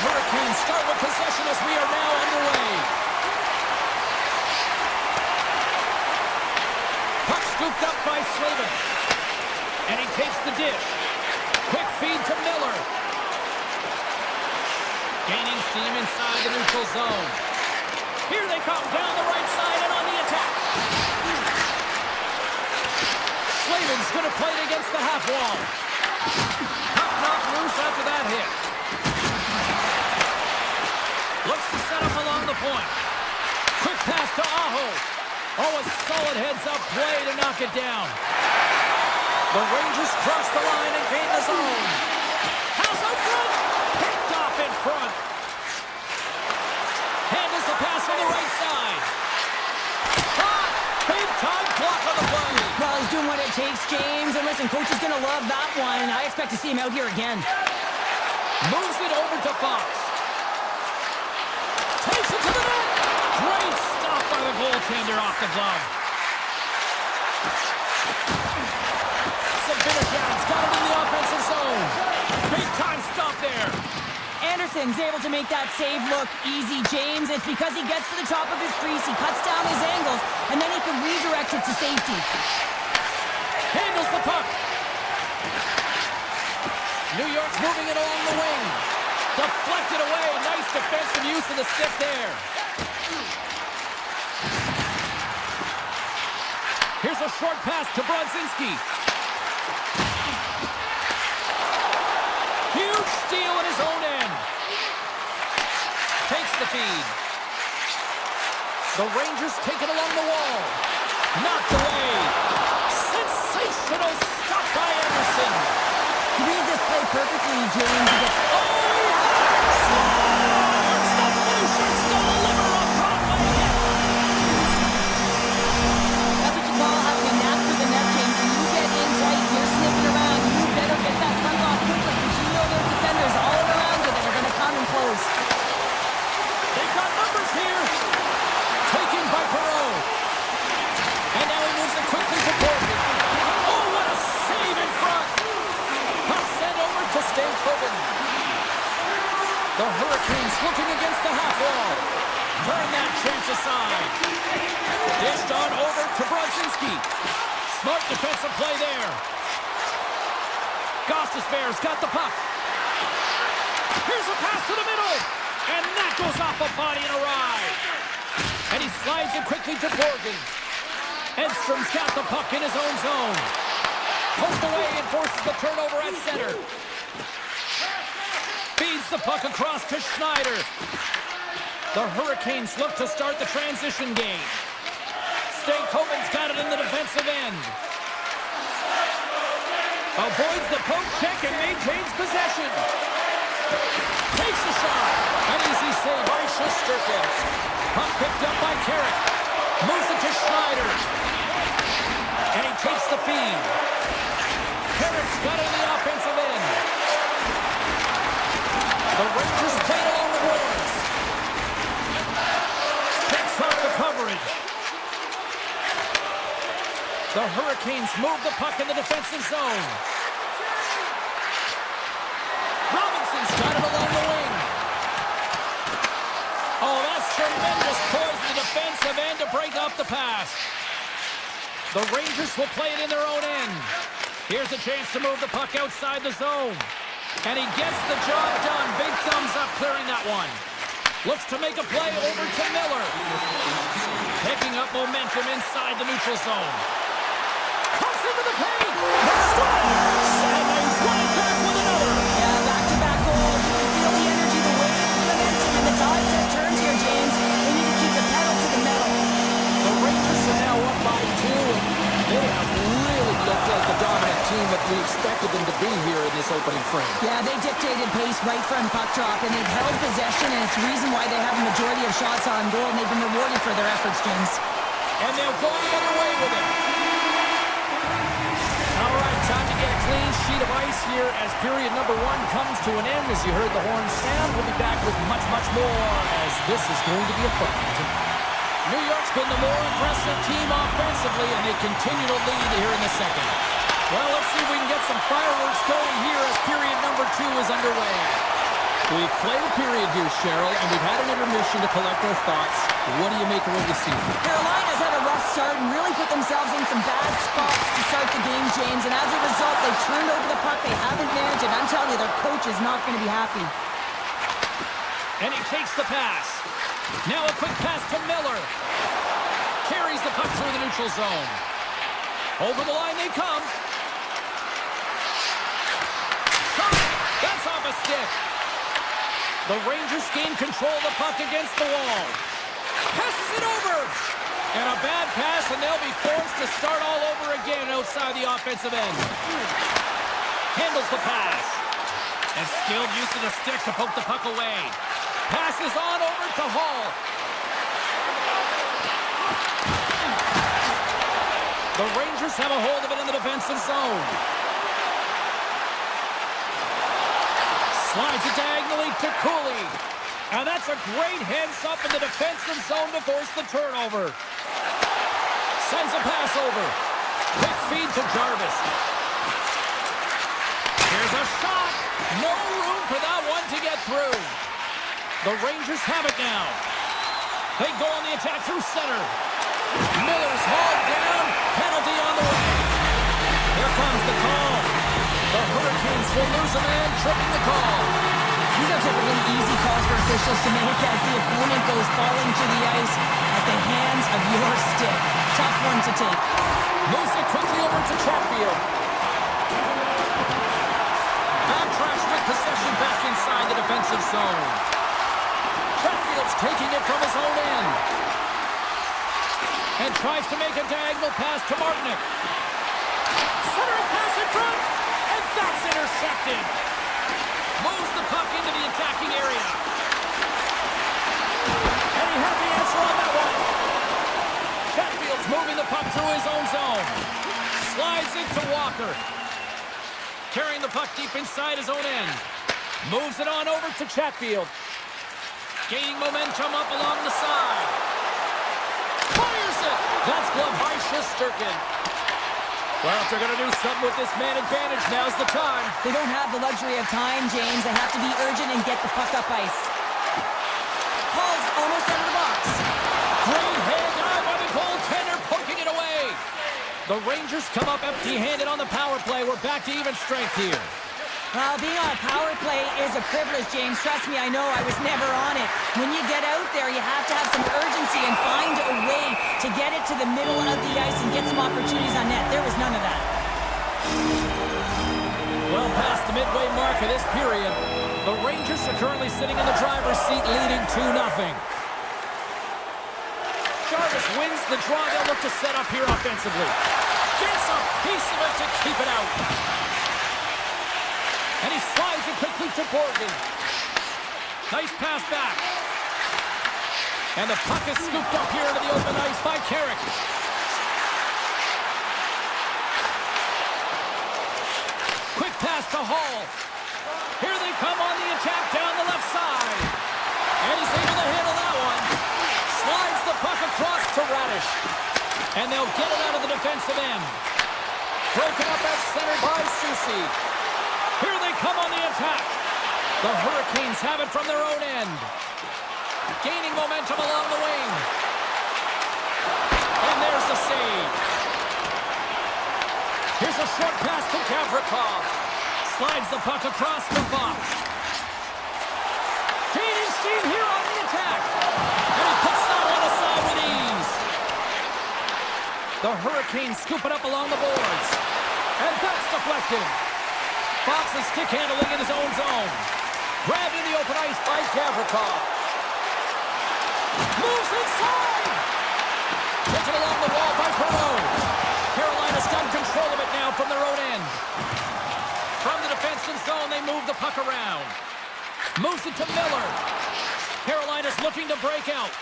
Hurricanes start with possession as we are now underway. Puck scooped up by Slavin. And he takes the dish. Quick feed to Miller. Gaining steam inside the neutral zone. Here they come down the right side and on the attack. Slavin's going to play it against the half wall. Puck knocked loose after that hit. Looks to set up along the point. Quick pass to Aho. Oh, a solid heads-up play to knock it down. The Rangers cross the line and gain the zone. House out front. Picked off in front. Handles the pass on the right side. Shot! Big-time block on the play. Well, he's doing what it takes, James. And listen, coach is going to love that one. I expect to see him out here again. Moves it over to Fox. Takes it to the net. Great stop by the goaltender off the glove. Sabinajad's got it in the offensive zone. Big time stop there. Anderson's able to make that save look easy, James. It's because he gets to the top of his crease, he cuts down his angles, and then he can redirect it to safety. Handles the puck. New York's moving it along the wing. Deflected away. Nice defensive use of the stick there. Here's a short pass to Brodzinski. Huge steal at his own end. Takes the feed. The Rangers take it along the wall. Knocked away. Sensational stop by Anderson. He reads this play perfectly, James. That's what you call having a knack for the net, James. When you get in tight, you're sniffing around. You better get that puck off quickly because you know there's defenders all around you that are going to come and close. They've got numbers here. Taken by Perreault. And now he moves it quickly to Portland. Oh, what a save in front. Puck sent over to Stankoven. The Hurricanes looking against the half wall. Turn that chance aside. Dished on over to Brodzinski. Smart defensive play there. Gostisbehere's got the puck. Here's a pass to the middle. And that goes off a body and a ride. And he slides it quickly to Borgen. Edstrom's got the puck in his own zone. Poked away and forces the turnover at center. Feeds the puck across to Schneider. The Hurricanes look to start the transition game. Stankoven's got it in the defensive end. Avoids the poke check and maintains possession. Takes a shot. An easy save by Shesterkin. Puck picked up by Carrick. Moves it to Schneider. And he takes the feed. Carrick's got it in the offensive end. The Rangers play it along the boards. Checks off the coverage. The Hurricanes move the puck in the defensive zone. Robinson's got it along the wing. Oh, that's tremendous poise in the defensive end to break up the pass. The Rangers will play it in their own end. Here's a chance to move the puck outside the zone. And he gets the job done. Big thumbs up clearing that one. Looks to make a play over to Miller. Picking up momentum inside the neutral zone. Cuts into the paint. And they run it back with another. Yeah, back-to-back goals. You can feel the energy, the weight, the momentum, and the tides that turns here, James. They need to keep the pedal to the metal. The Rangers are now up by 2, and they have really looked like the dominant team that we expected them to be here in this opening frame. Yeah, they dictated pace right from puck drop, and they've held possession, and it's the reason why they have a majority of shots on goal, and they've been rewarded for their efforts, James. And they'll go the other way with it. All right, time to get a clean sheet of ice here as period number 1 comes to an end. As you heard the horn sound, we'll be back with much, much more as this is going to be a fun one. New York's been the more aggressive team offensively, and they continue to lead here in the second. Well, let's see if we can get some fireworks going here as period number 2 is underway. We've played a period here, Cheryl, and we've had an intermission to collect our thoughts. What do you make of what you see? Carolina's had a rough start and really put themselves in some bad spots to start the game, James. And as a result, they've turned over the puck. They haven't managed it. I'm telling you, their coach is not going to be happy. And he takes the pass. Now a quick pass to Miller. Carries the puck through the neutral zone. Over the line they come. Shot! That's off a stick. The Rangers gain control of the puck against the wall. Passes it over. And a bad pass, and they'll be forced to start all over again outside the offensive end. Handles the pass. And skilled use of the stick to poke the puck away. Passes on over to Hall. The Rangers have a hold of it in the defensive zone. Slides it diagonally to Cooley. And that's a great heads-up in the defensive zone to force the turnover. Sends a pass over. Quick feed to Jarvis. Here's a shot. No room for that one to get through. The Rangers have it now. They go on the attack through center. Miller's hauled down. Penalty on the way. Here comes the call. The Hurricanes will lose a man, tripping the call. These are typically easy calls for officials to make as the opponent goes falling to the ice at the hands of your stick. Tough one to take. Moves it quickly over to Chatfield. Backtrash with possession back inside the defensive zone. Chatfield's taking it from his own end. And tries to make a diagonal pass to Martinick. Centering pass in front. And that's intercepted. Moves the puck into the attacking area. And he had the answer on that one. Chatfield's moving the puck through his own zone. Slides it to Walker. Carrying the puck deep inside his own end. Moves it on over to Chatfield. Gaining momentum up along the side. Fires it! That's gloved by Shesterkin. Well, if they're going to do something with this man advantage, now's the time. They don't have the luxury of time, James. They have to be urgent and get the puck up ice. Paul's almost out of the box. Great hand eye by the goaltender, poking it away. The Rangers come up empty-handed on the power play. We're back to even strength here. Well, being on a power play is a privilege, James. Trust me, I know. I was never on it. When you get out there, you have to have some urgency and find a way to get it to the middle of the ice and get some opportunities on net. There was none of that. Well past the midway mark of this period, the Rangers are currently sitting in the driver's seat leading 2-0. Jarvis wins the draw. They'll look to set up here offensively. Gets a piece of it to keep it out. And he slides it quickly to Borgen. Nice pass back. And the puck is scooped up here into the open ice by Carrick. Quick pass to Hall. Here they come on the attack down the left side. And he's able to handle that one. Slides the puck across to Radish. And they'll get it out of the defensive end. Broken up at center by Susi. Here they come on the attack. The Hurricanes have it from their own end. Gaining momentum along the wing. And there's the save. Here's a short pass to Gavrikov. Slides the puck across to Fox. Gaining steam here on the attack. And he puts that one aside with ease. The Hurricanes scoop it up along the boards. And that's deflected. Fox's stick handling in his own zone. Grabbed in the open ice by Gavrikov. Moves inside! Taken along the wall by Perot. Carolina's got control of it now from their own end. From the defensive zone, they move the puck around. Moves it to Miller. Carolina's looking to break out.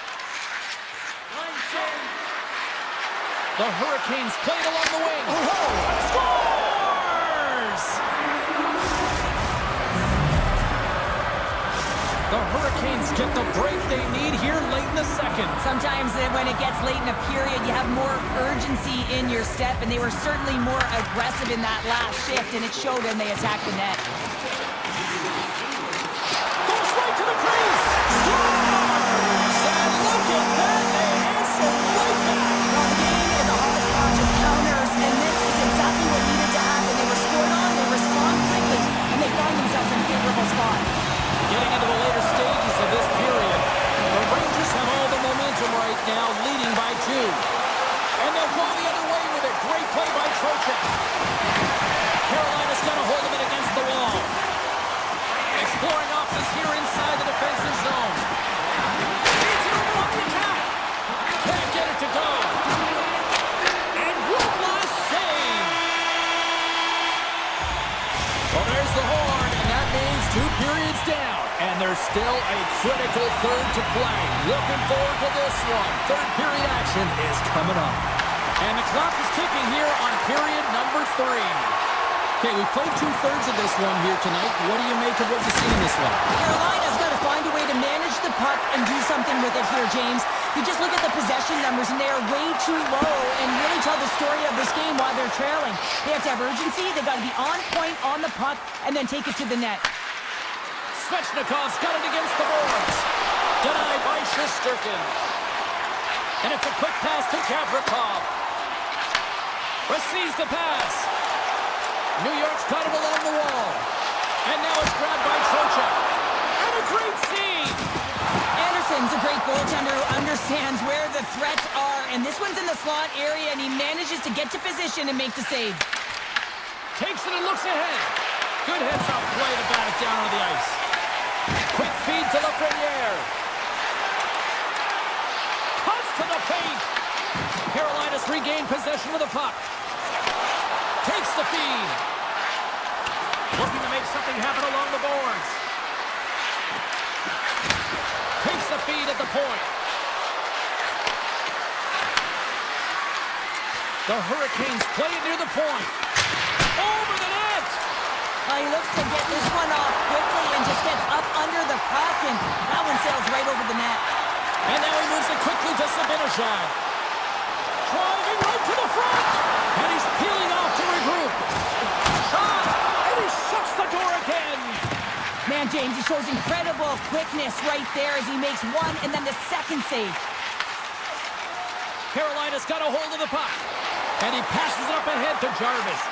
The Hurricanes played along the wing. Scores! The Hurricanes get the break they need here late in the second. Sometimes when it gets late in a period, you have more urgency in your step, and they were certainly more aggressive in that last shift, and it showed when they attacked the net. Going threes! Scores! And look at that! They answer right back! Well, the game is a hodgepodge of counters, and this is exactly what needed to happen. They were scored on, they respond quickly, and they find themselves in a favorable spot. Getting into the later stages of this period, the Rangers have all the momentum right now, leading by 2. And they'll go the other way with it. Great play by Trocheck. Carolina's got a hold of it against the wall. Exploring options here inside the defensive zone. Needs it over on the attack. Can't get it to go. And one last save. Well, there's the horn, and that means 2 periods down. And there's still a critical third to play. Looking forward to this one. Third period action is coming up. And the clock is ticking here on period number 3. Okay, we've played 2/3 of this one here tonight. What do you make of what you see in this one? Carolina's got to find a way to manage the puck and do something with it here, James. You just look at the possession numbers, and they are way too low and really tell the story of this game while they're trailing. They have to have urgency. They've got to be on point on the puck and then take it to the net. Svechnikov's got it against the boards. Denied by Shesterkin. And it's a quick pass to Gavrikov. Receives the pass. New York's got it along the wall. And now it's grabbed by Trocheck. And a great save. Anderson's a great goaltender who understands where the threats are. And this one's in the slot area, and he manages to get to position and make the save. Takes it and looks ahead. Good heads-up play to bat it down on the ice. Quick feed to Lafreniere. Cuts to the paint. Carolina's regained possession of the puck. Takes the feed. Looking to make something happen along the boards. Takes the feed at the point. The Hurricanes play it near the point. Over the net. He looks to get this one off quickly and just gets up under the puck, and that one sails right over the net. And now he moves it quickly to Sabinishad. Driving right to the front. And he's peeling off to regroup. Shot. And he shuts the door again. Man, James, he shows incredible quickness right there as he makes one and then the second save. Carolina's got a hold of the puck. And he passes it up ahead to Jarvis.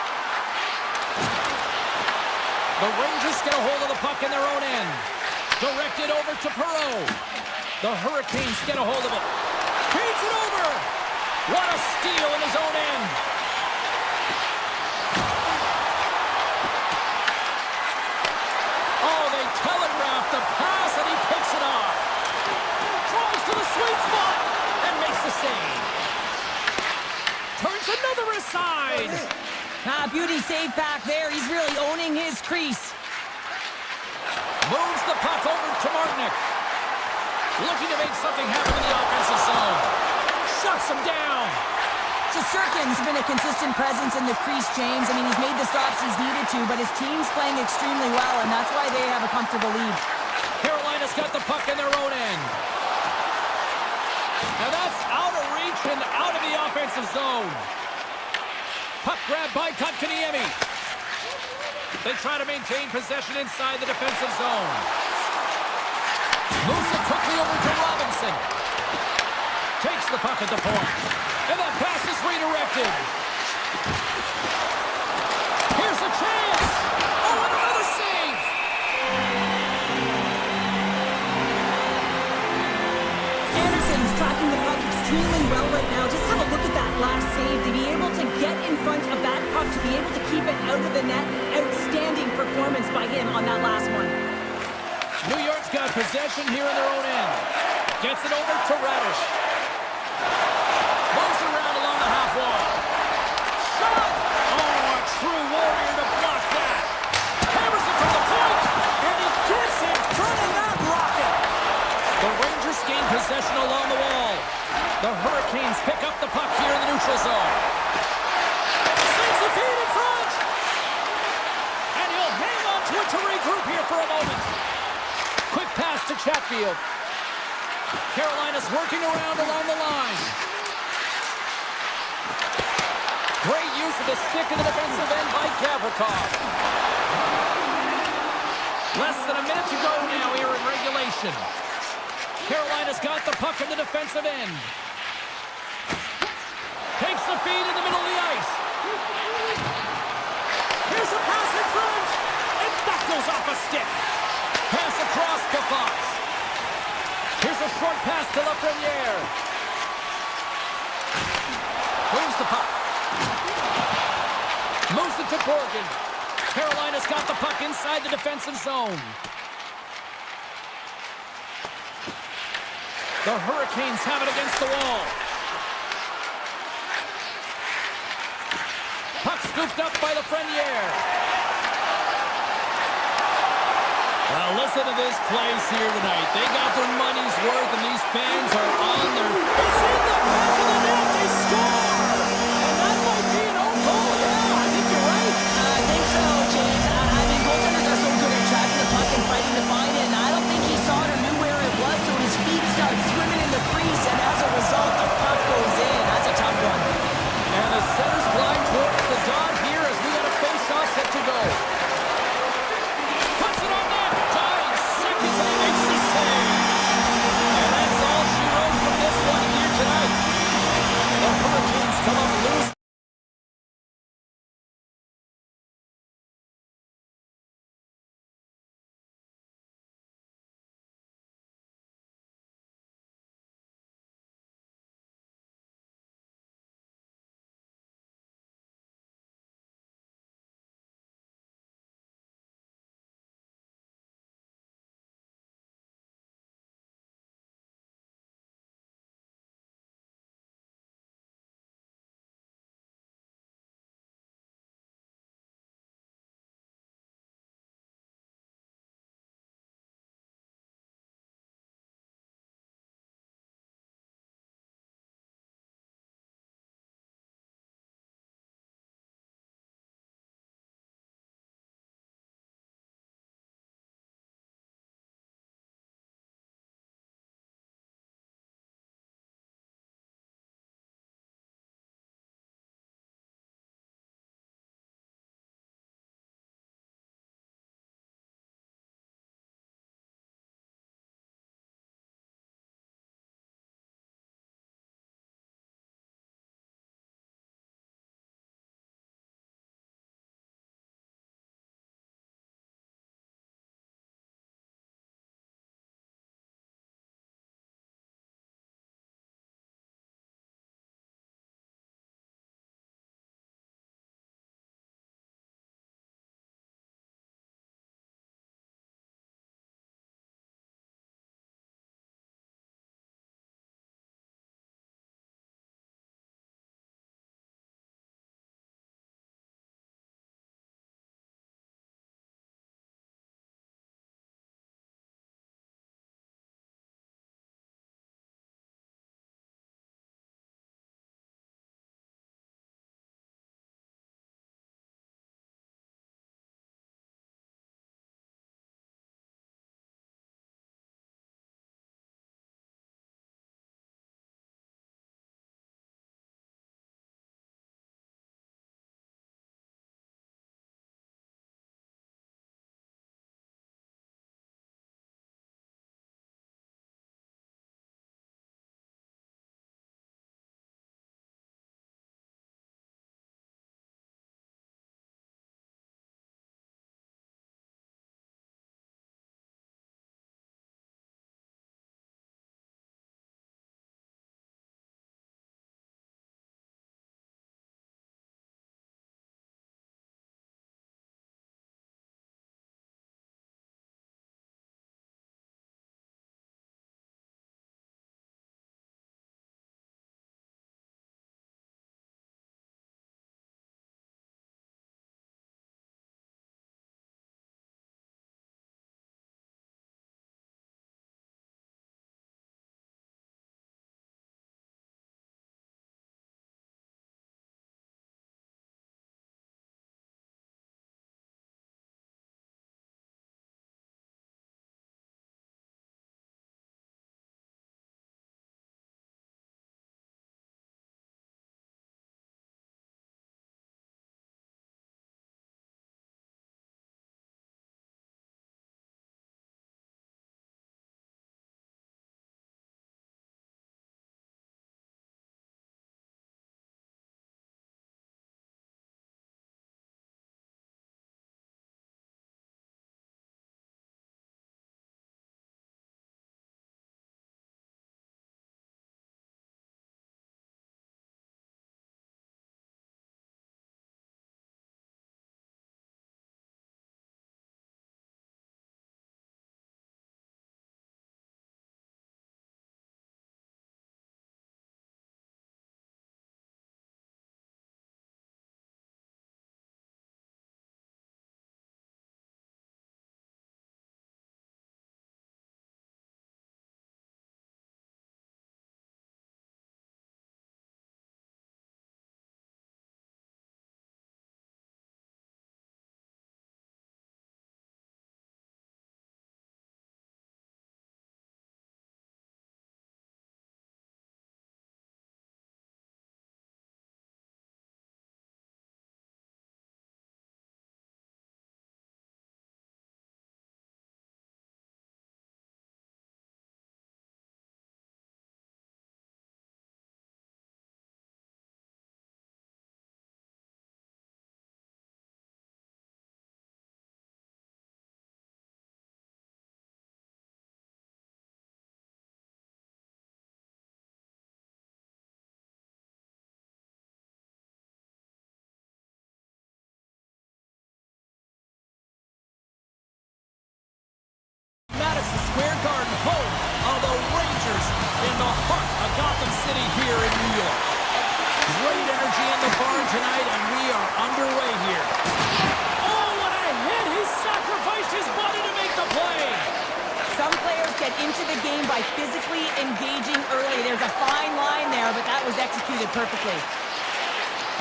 The Rangers get a hold of the puck in their own end. Directed over to Perreault. The Hurricanes get a hold of it. Feeds it over. What a steal in his own end. Oh, they telegraph the pass, and he picks it off. Tries to the sweet spot and makes the save. Turns another aside. Beauty save back there. He's really owning his crease. Moves the puck over to Martinic. Looking to make something happen in the offensive zone. Shuts him down. Shesterkin's been a consistent presence in the crease, James. I mean, he's made the stops he's needed to, but his team's playing extremely well, and that's why they have a comfortable lead. Carolina's got the puck in their own end. And that's out of reach and out of the offensive zone. Puck grabbed by Kotkaniemi. They try to maintain possession inside the defensive zone. Moves it quickly over to Robinson. Takes the puck at the point. And that pass is redirected. Here's a chance. Oh, and another save. Anderson's tracking the puck extremely well right now. Just have a look at that last save. To be able to get in front of that puck, to be able to keep it out of the net. Outstanding performance by him on that last one. New York's got possession here in their own end. Gets it over to Radish. Moves around along the half wall. Shot! Oh, a true warrior to block that. Hammers it from the point, and he gets in front of that rocket. The Rangers gain possession along the wall. The Hurricanes pick up the puck here in the neutral zone. Sends the feed in front. And he'll hang on to it to regroup here for a moment. Quick pass to Chatfield. Carolina's working around along the line. Great use of the stick in the defensive end by Gavrikov. Less than a minute to go now here in regulation. Carolina's got the puck in the defensive end. Takes the feed in the middle of the ice. Here's a pass in front. And that goes off a stick. Pass across to Fox. Here's a short pass to Lafreniere. Moves the puck. Moves it to Borgen. Carolina's got the puck inside the defensive zone. The Hurricanes have it against the wall. Puck scooped up by Lafreniere. Well, listen to this place here tonight. They got their money's worth, and these fans are on their... It's in the back of the net. They score! And that might be an own goal. Yeah, I think you're right. I think so, James. I mean, goaltenders are so good at tracking the puck and fighting to find it, and I don't think he saw it or knew where it was, so his feet start swimming in the crease, and as a result, the puck goes in. That's a tough one. And the centers glide towards the dot here as we got a face-off set to go. Puts it on net. 9 seconds and he makes the save. And that's all she wrote from this one here tonight. The Hurricanes energy in the barn tonight, and we are underway here. Oh, what a hit! He sacrificed his body to make the play. Some players get into the game by physically engaging early. There's a fine line there, but that was executed perfectly.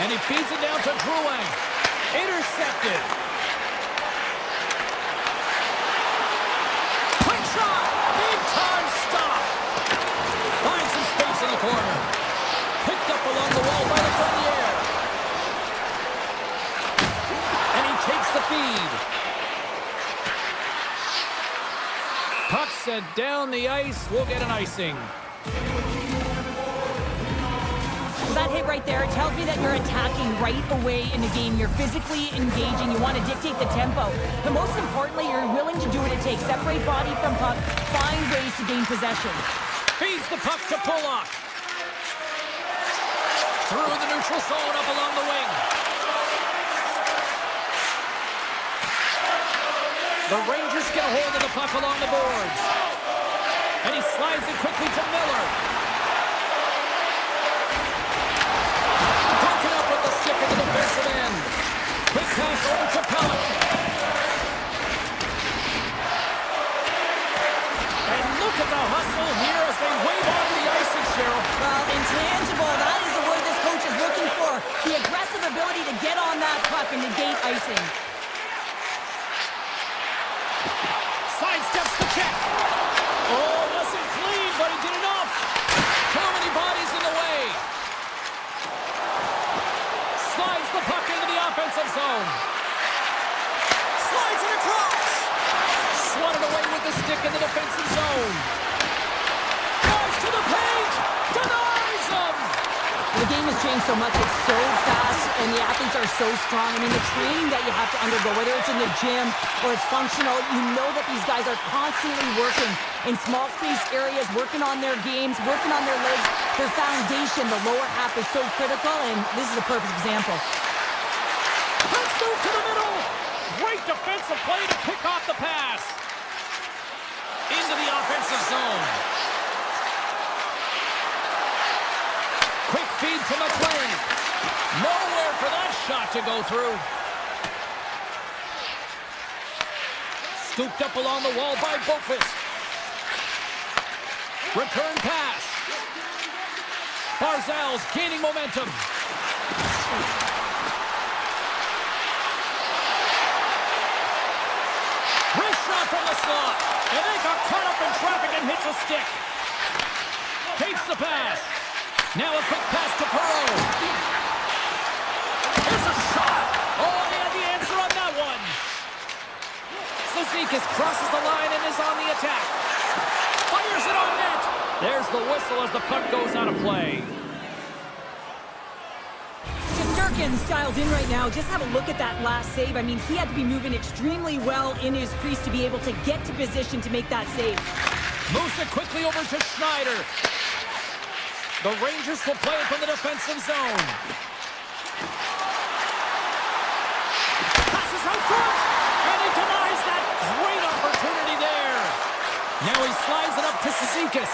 And he feeds it down to Drouin. Intercepted. Quick shot! Big time stop! Finds some space in the corner. Picked up along the wall by the Grenier. And he takes the feed. Puck sent down the ice. We'll get an icing. That hit right there, it tells me that you're attacking right away in the game. You're physically engaging. You want to dictate the tempo. But most importantly, you're willing to do what it takes. Separate body from puck. Find ways to gain possession. Feeds the puck to Pollock. Through the neutral zone up along the wing. The Rangers get a hold of the puck along the boards. And he slides it quickly to Miller. Broken up with the stick in the defensive end. Quick pass over to Pellick. And look at the hustle here as they wave on the icing, Cheryl. Well, intangible, that is the word this coach is looking for. The aggressive ability to get on that puck and negate icing. Sidesteps the check. Oh, wasn't clean, but he did enough. Too many bodies in the way. Slides the puck into the offensive zone. Slides it across. Swatted away with the stick in the defensive zone. Drives to the paint. Denies him. The game has changed so much. It's so fast, and the athletes are so strong. I mean, the training that you have to undergo, whether it's in the gym or it's functional, you know that these guys are constantly working in small space areas, working on their games, working on their legs. Their foundation, the lower half, is so critical, and this is a perfect example. Let's move to the middle. Great defensive play to pick off the pass. Into the offensive zone. Quick feed to McLean. Nowhere for that shot to go through. Scooped up along the wall by Boqvist. Return pass. Barzal's gaining momentum. Wrist shot from the slot. And they got caught up in traffic and hits a stick. Takes the pass. Now a quick pass to Perreault. Here's a shot. Oh, he had the answer on that one. Cizikas crosses the line and is on the attack. Fires it on net. There's the whistle as the puck goes out of play. Shesterkin's dialed in right now. Just have a look at that last save. I mean, he had to be moving extremely well in his crease to be able to get to position to make that save. Moves it quickly over to Schneider. The Rangers will play it from the defensive zone. Passes out front, and he denies that great opportunity there. Now he slides it up to Cizikas.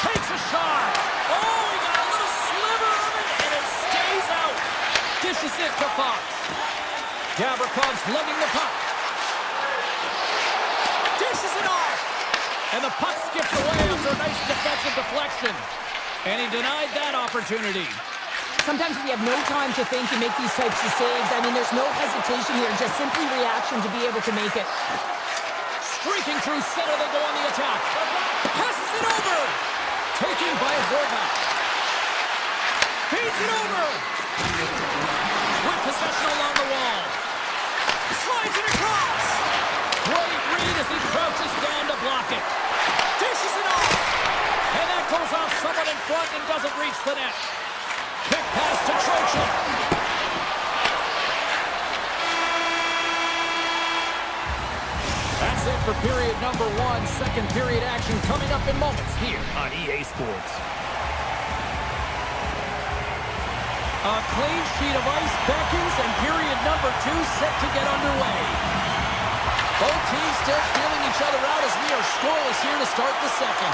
Takes a shot. Oh, he got a little sliver of it, and it stays out. Dishes it to Fox. Gavrikoff's lugging the puck. Dishes it off. And the puck skips away after a nice defensive deflection. And he denied that opportunity. Sometimes we have no time to think and make these types of saves. I mean, there's no hesitation here, just simply reaction to be able to make it. Streaking through center, they go on the attack. Passes it over. Taken by Horvath. Feeds it over. With possession along the wall. Slides it across. Great read as he crouches down to block it. Dishes it off. And that goes off someone in front and doesn't reach the net. Quick pass to Trocheck. That's it for period number one. Second period action coming up in moments here on EA Sports. A clean sheet of ice beckons, and period number two set to get underway. Both teams still feeling each other out as we are scoreless here to start the second.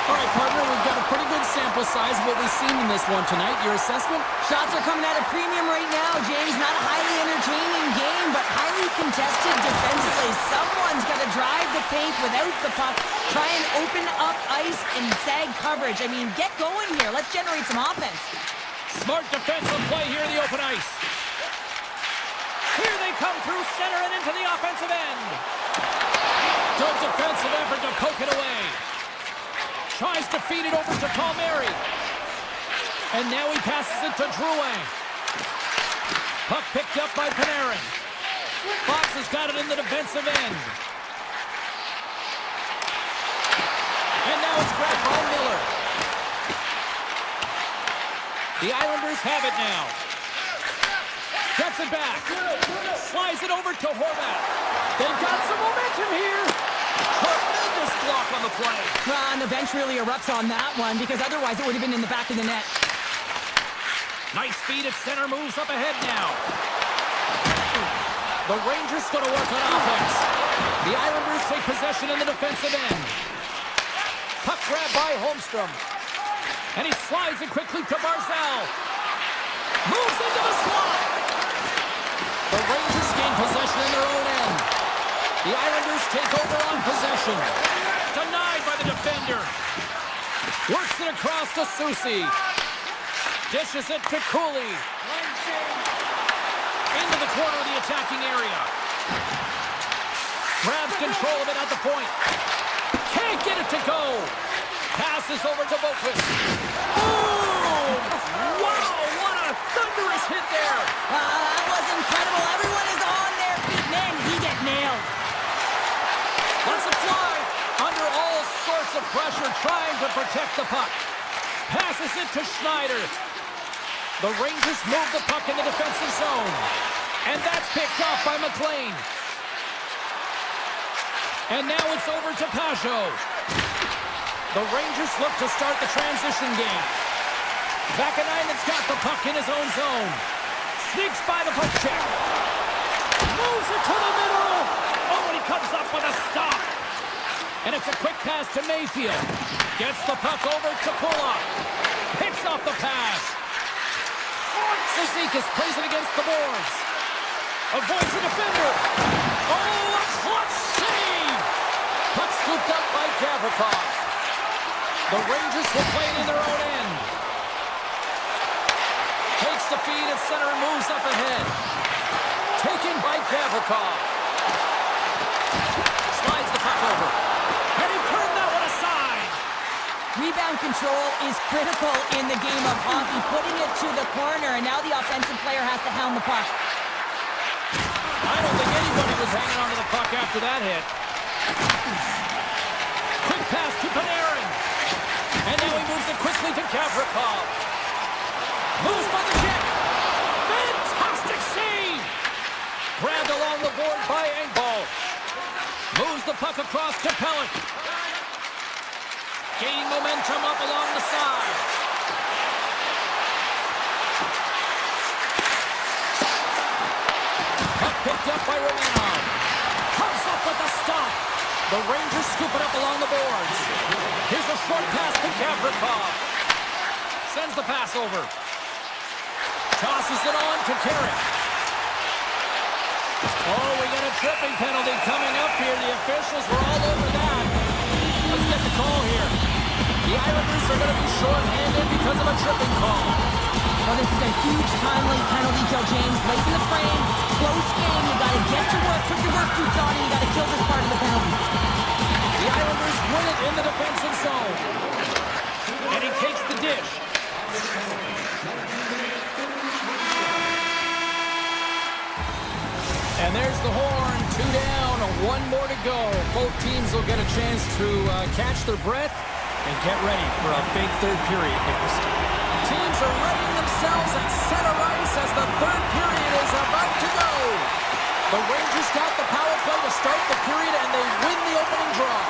All right, partner, we've got a pretty good sample size of what we've seen in this one tonight. Your assessment? Shots are coming at a premium right now, James. Not a highly entertaining game, but highly contested defensively. Someone's got to drive the paint without the puck, try and open up ice and sag coverage. I mean, get going here. Let's generate some offense. Smart defensive play here in the open ice. Here they come through center and into the offensive end. Good defensive effort to poke it away. Tries to feed it over to Palmieri. And now he passes it to Drouin. Puck picked up by Panarin. Fox has got it in the defensive end. And now it's grabbed by Miller. The Islanders have it now. Gets it back. Slides it over to Horvat. They've got some momentum here. Tremendous block on the play. And the bench really erupts on that one because otherwise it would have been in the back of the net. Nice feed at center. Moves up ahead now. The Rangers going to work on offense. The Islanders take possession in the defensive end. Puck grab by Holmstrom. And he slides it quickly to Barzal. Moves into the slot. The Rangers gain possession in their own end. The Islanders take over on possession. Denied by the defender. Works it across to Susi. Dishes it to Cooley. Into the corner of the attacking area. Grabs control of it at the point. Can't get it to go. Passes over to Boquist. Boom! Wow, what a thunderous hit there. That was incredible. Everyone is on their feet. Man, he get nailed. Lets it fly. Under all sorts of pressure, trying to protect the puck. Passes it to Schneider. The Rangers move the puck in the defensive zone. And that's picked off by McLean. And now it's over to Pajot. The Rangers look to start the transition game. Vakanainen's got the puck in his own zone. Sneaks by the puck check. Moves it to the middle. Oh, and he comes up with a stop. And it's a quick pass to Mayfield. Gets the puck over to Pulock. Picks off the pass. Cizikas plays it against the boards. Avoids the defender. Oh, a clutch save. Puck scooped up by Gavrikov. The Rangers will play it in their own end. Takes the feed at center and moves up ahead. Taken by Gavrikov. Slides the puck over. And he turned that one aside. Rebound control is critical in the game of hockey. Putting it to the corner, and now the offensive player has to hound the puck. I don't think anybody was hanging onto the puck after that hit. Quick pass to Panarin. And now he moves it quickly to Gavrikov. Moves by the check. Fantastic save. Grabbed along the board by Engvall. Moves the puck across to Pelech. Gaining momentum up along the side. Puck picked up by Romanov. Comes up with a stop. The Rangers scoop it up along the boards. Here's a short pass to Gavrikov. Sends the pass over. Tosses it on to Carrick. Oh, we got a tripping penalty coming up here. The officials were all over that. Let's get the call here. The Islanders are going to be short-handed because of a tripping call. Well, this is a huge timely penalty kill, James. Late in the frame, close game. You got to get to work, put your work boots on, and you got to kill this part of the penalty. The Islanders win it in the defensive zone. And he takes the dish. And there's the horn. 2 down, 1 more to go. Both teams will get a chance to catch their breath and get ready for a big third period next. Teams are readying themselves at center ice as the third period is about to go. The Rangers got the power play to start the period, and they win the opening draw.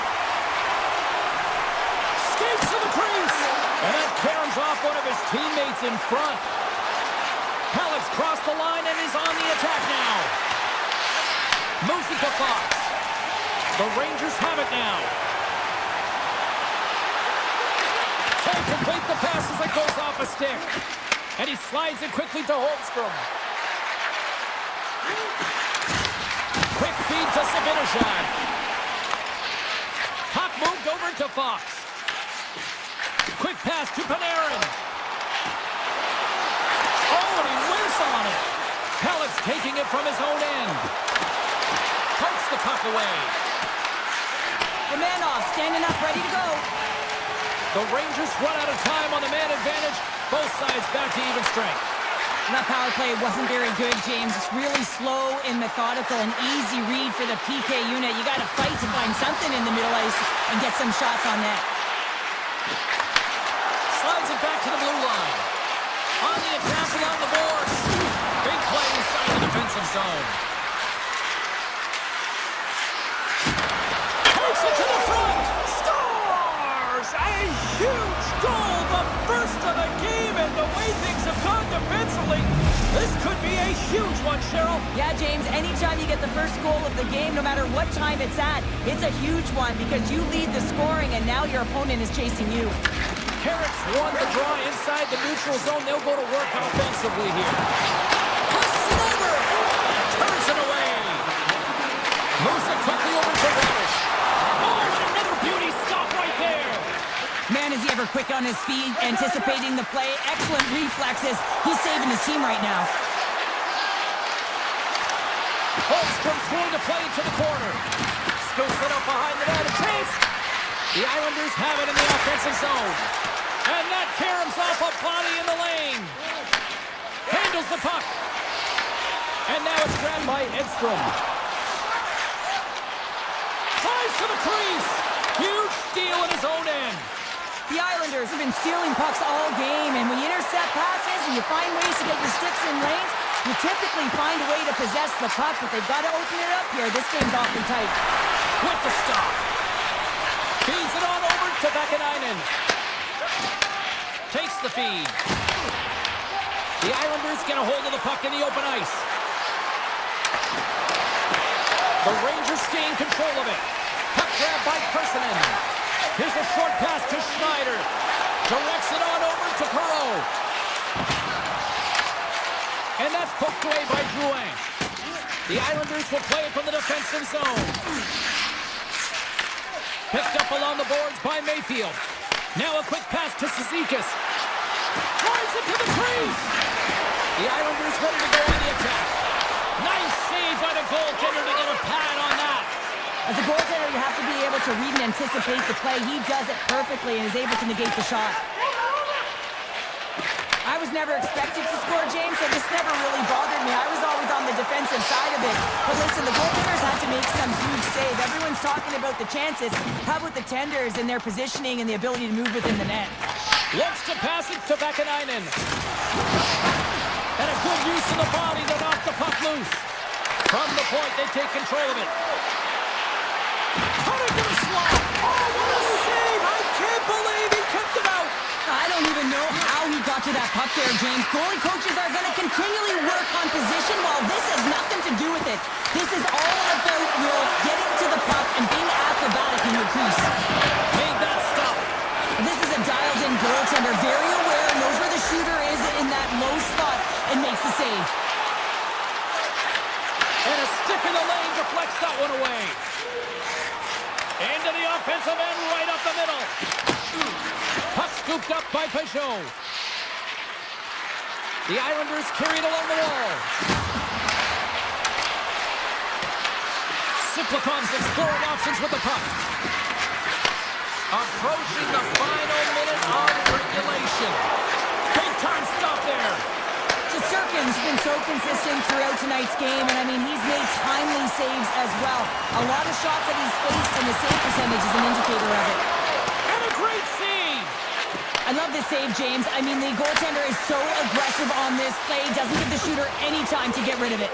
Skates to the crease, and that caroms off one of his teammates in front. Pelech's crossed the line and is on the attack now. Moves it to Fox. The Rangers have it now. Can't complete the pass as it goes off a stick. And he slides it quickly to Holmstrom. Quick feed to Sabinishad. Puck moved over to Fox. Quick pass to Panarin. Oh, and he whiffs on it. Pellet's taking it from his own end. Pokes the puck away. Romanov standing up, ready to go. The Rangers run out of time on the man advantage. Both sides back to even strength. And that power play wasn't very good, James. It's really slow and methodical, an easy read for the PK unit. You got to fight to find something in the middle ice and get some shots on net. Slides it back to the blue line. On the attack along the boards. Big play inside the defensive zone. Takes it to the front. Scores! A huge goal, the first of the game, and the way things have gone defensively, this could be a huge one, Cheryl. Yeah, James, anytime you get the first goal of the game, no matter what time it's at, it's a huge one because you lead the scoring and now your opponent is chasing you. Carrots won the draw inside the neutral zone. They'll go to work offensively here. Passes it over. Turns it away. Moves it quickly over to Radish. Oh, and another beauty stop right there. Man, is he ever quick on his feet, anticipating the play. Excellent reflexes. He's saving his team right now. Holmstrom's going to play to the corner. Scoops it up behind the net. A chance. The Islanders have it in the offensive zone. And that caroms off a body in the lane. Handles the puck. And now it's grabbed by Edstrom. Flies to the crease. Huge steal in his own end. The Islanders have been stealing pucks all game, and when you intercept passes and you find ways to get your sticks in lanes, you typically find a way to possess the puck, but they've got to open it up here. This game's awfully tight. With the stop. Feeds it on over to Vakanainen. Takes the feed. The Islanders get a hold of the puck in the open ice. The Rangers gain control of it. Puck grab by Persinen. Here's a short pass to Schneider. Directs it on over to Perreault. And that's poked away by Drouin. The Islanders will play it from the defensive zone. Picked up along the boards by Mayfield. Now a quick pass to Cizikas. Drives it to the crease. The Islanders ready to go on the attack. Nice save by the goaltender to get a pad on that. As a goaltender, you have to be able to read and anticipate the play. He does it perfectly and is able to negate the shot. I was never expected to score, James, so this never really bothered me. I was always on the defensive side of it. But listen, the goaltenders had to make some huge save. Everyone's talking about the chances. How about the tenders and their positioning and the ability to move within the net? Looks to pass it to Vakanainen. And a good use of the body to knock the puck loose. From the point, they take control of it. Cut into the slot. Oh, what a save! I can't believe he kicked it out. I don't even know how he got to that puck there, James. Goalie coaches are going to continually work on position while this has nothing to do with it. This is all about your getting to the puck and being acrobatic in your crease. Made that stop. This is a dialed-in goaltender, very aware, knows where the shooter is in that low spot and makes the save. And a stick in the lane deflects that one away. Into the offensive end, right up the middle. Puck scooped up by Peugeot. The Islanders carried along the wall. Siplikov's exploring options with the puck. Approaching the final minute of regulation. Big time stop there. Shesterkin's been so consistent throughout tonight's game, and I mean, he's made timely saves as well. A lot of shots that he's faced, and his save percentage is an indicator of it. And a great save. I love this save, James. I mean, the goaltender is so aggressive on this play, doesn't give the shooter any time to get rid of it.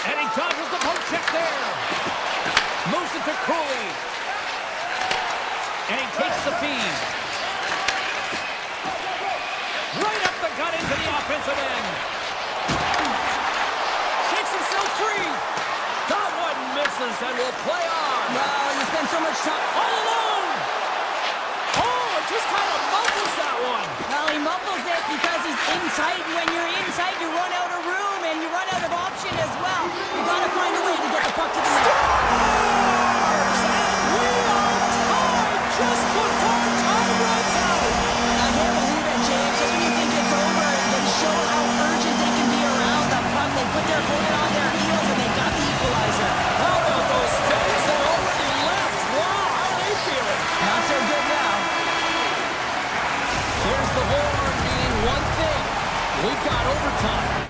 And he dodges the poke check there. Moves it to Cooley. And he takes the feed. Right up the gut into the offensive end. Shakes himself free. That one misses. goes and will play on. Well, you spend so much time... All alone! Oh, it just kind of muffles that one. Well, he muffles it because he's in tight, and when you're in tight, you run out of room, and you run out of option as well. You gotta find a way to get the puck to the net. And we are tied just before time runs out. I can't believe it, James. Just when you think it's over, they show how urgent they can be around the puck. They put their opponent on their heels, and they got the equalizer. How about those fans that already left? Wow, how are they feeling? Not so good now. Here's the horn meaning one thing. We've got overtime.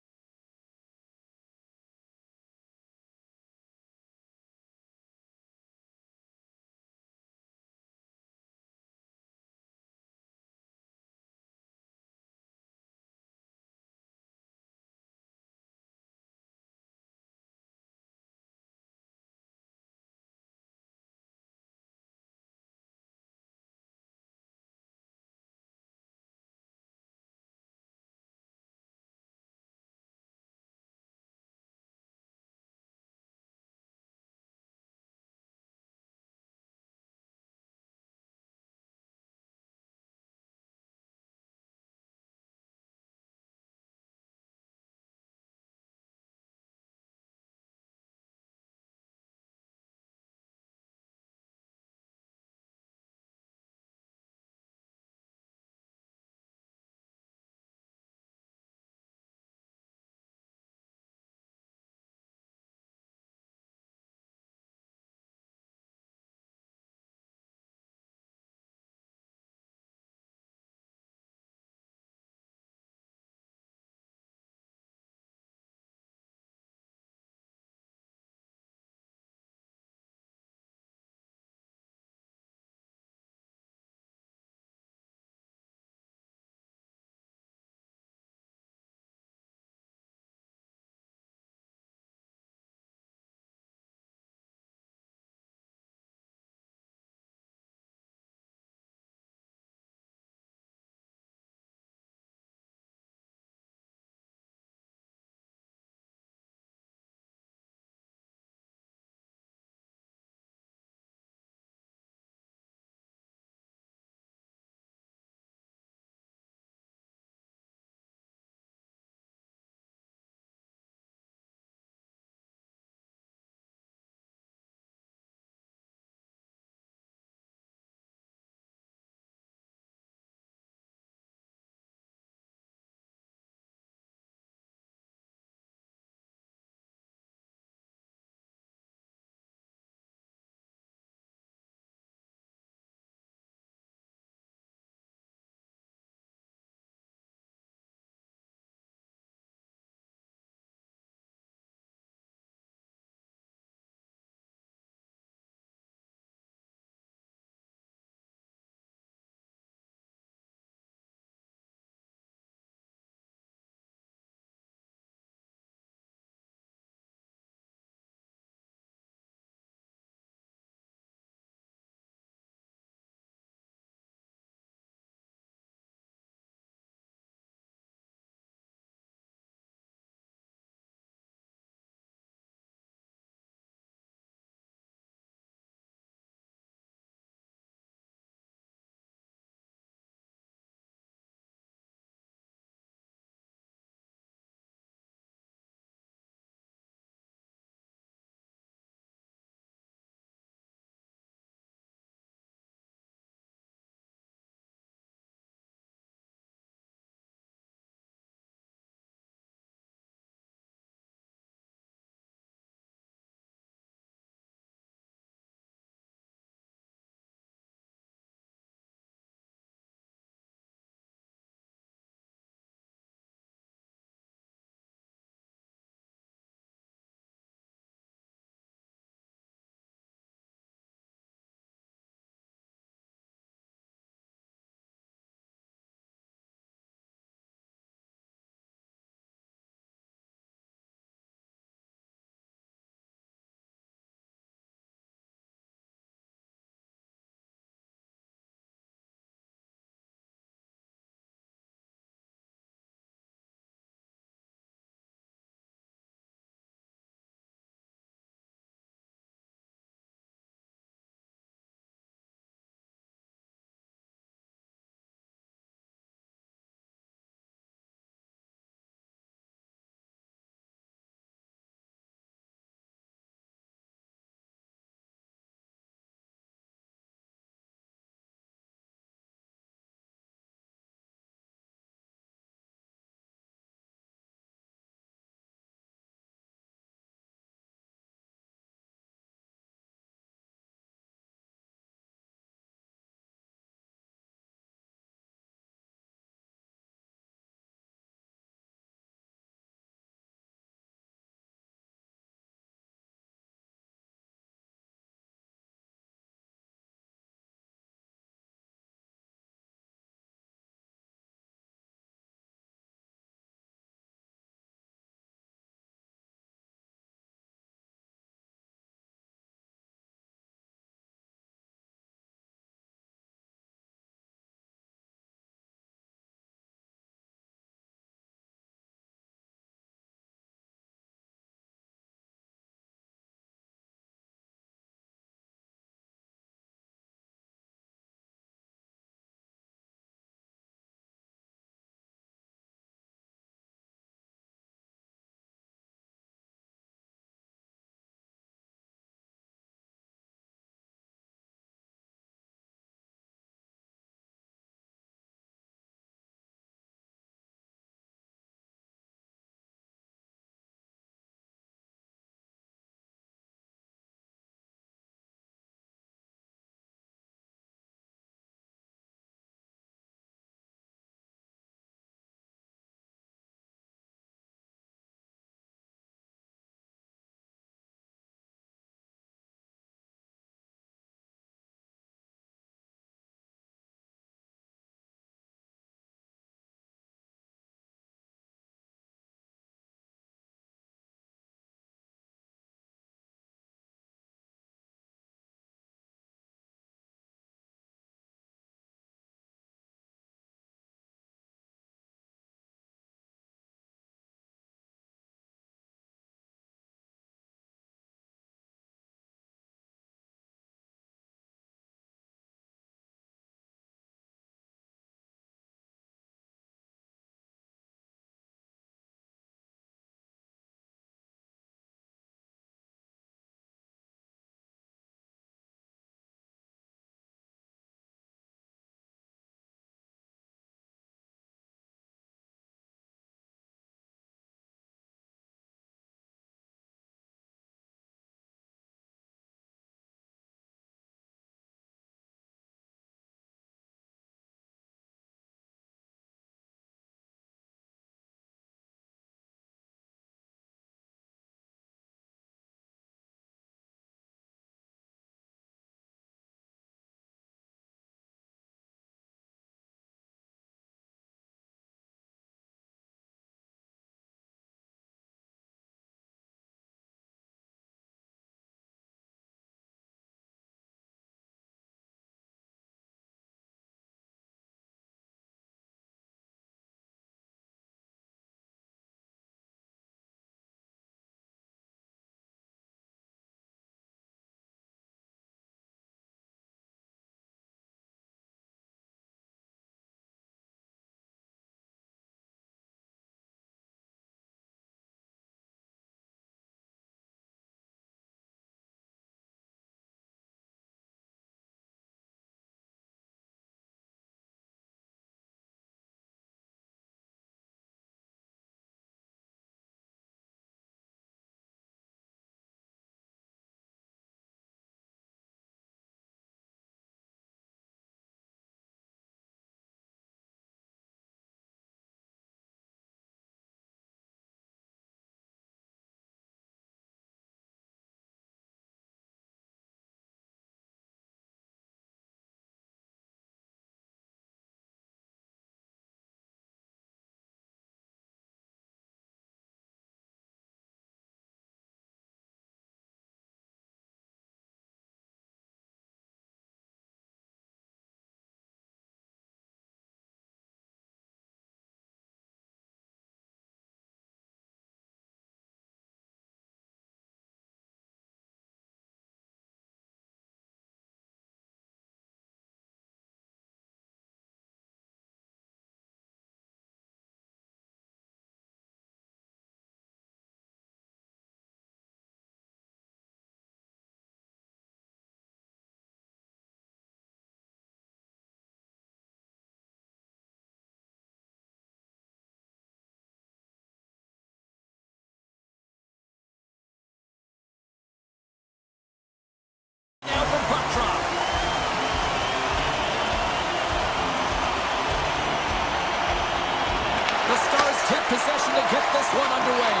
this one underway.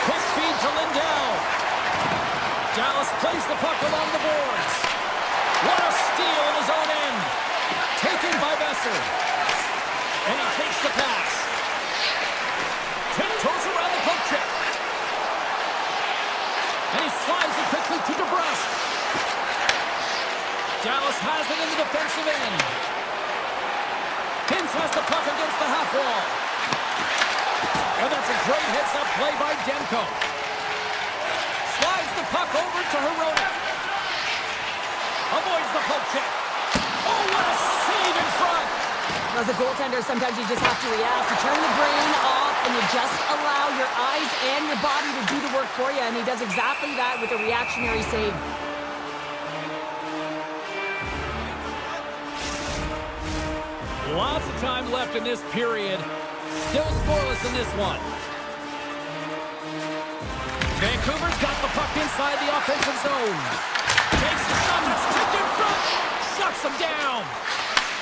Quick feed to Lindell. Dallas plays the puck along the boards. What a steal in his own end. Taken by Besser. And he takes the pass. Tiptoes around the poke check. And he slides it quickly to DeBrusque. Dallas has it in the defensive end. Hintz has the puck against the half wall. And that's a great heads-up play by Demko. Slides the puck over to Hronek. Avoids the poke check. Oh, what a save in front! As a goaltender, sometimes you just have to react. You turn the brain off and you just allow your eyes and your body to do the work for you. And he does exactly that with a reactionary save. Lots of time left in this period. Still scoreless in this one. Vancouver's got the puck inside the offensive zone. Takes the shot that's tipped in front. Shuts him down.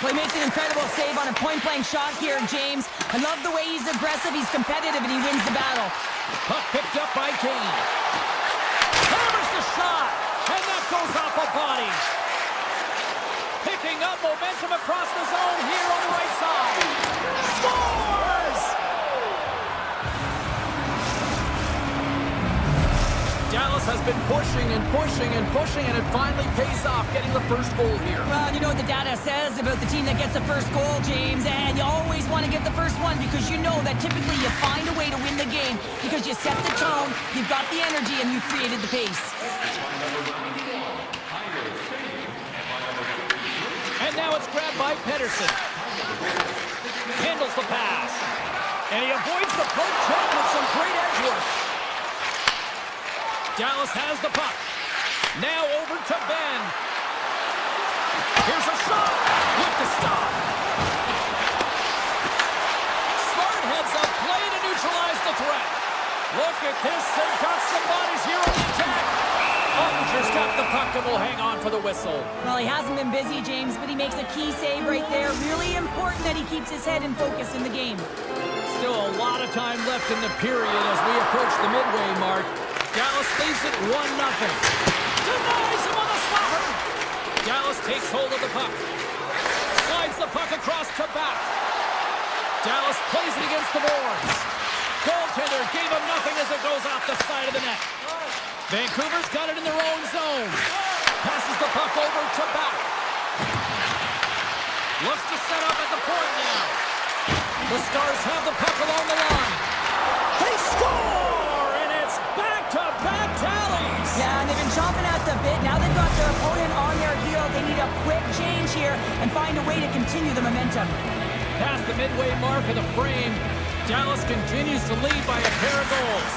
Well, he makes an incredible save on a point-blank shot here, James. I love the way he's aggressive, he's competitive, and he wins the battle. Puck picked up by Kane. Hammers the shot, and that goes off a body. Picking up momentum across the zone here on the right side. Scores! Dallas has been pushing and pushing and pushing, and it finally pays off, getting the first goal here. Well, you know what the data says about the team that gets the first goal, James, and you always want to get the first one because you know that typically you find a way to win the game because you set the tone, you've got the energy, and you created the pace. And now it's grabbed by Pedersen. Handles the pass. And he avoids the poke check with some great edge work. Dallas has the puck. Now over to Ben. Here's a shot with the stop. Smart heads up play to neutralize the threat. Look at this. They've got some bodies here on the attack. Ottinger's got the puck and will hang on for the whistle. Well, he hasn't been busy, James, but he makes a key save right there. Really important that he keeps his head in focus in the game. Still a lot of time left in the period as we approach the midway mark. Dallas leads it 1-0. Denies him on the slapper. Dallas takes hold of the puck. Slides the puck across to back. Dallas plays it against the boards. Goaltender gave him nothing as it goes off the side of the net. Vancouver's got it in their own zone. Passes the puck over to back. Looks to set up at the point now. The Stars have the puck along the line. They score! And it's back-to-back tallies! Yeah, and they've been chomping at the bit. Now they've got their opponent on their heel. They need a quick change here and find a way to continue the momentum. Past the midway mark of the frame, Dallas continues to lead by a pair of goals.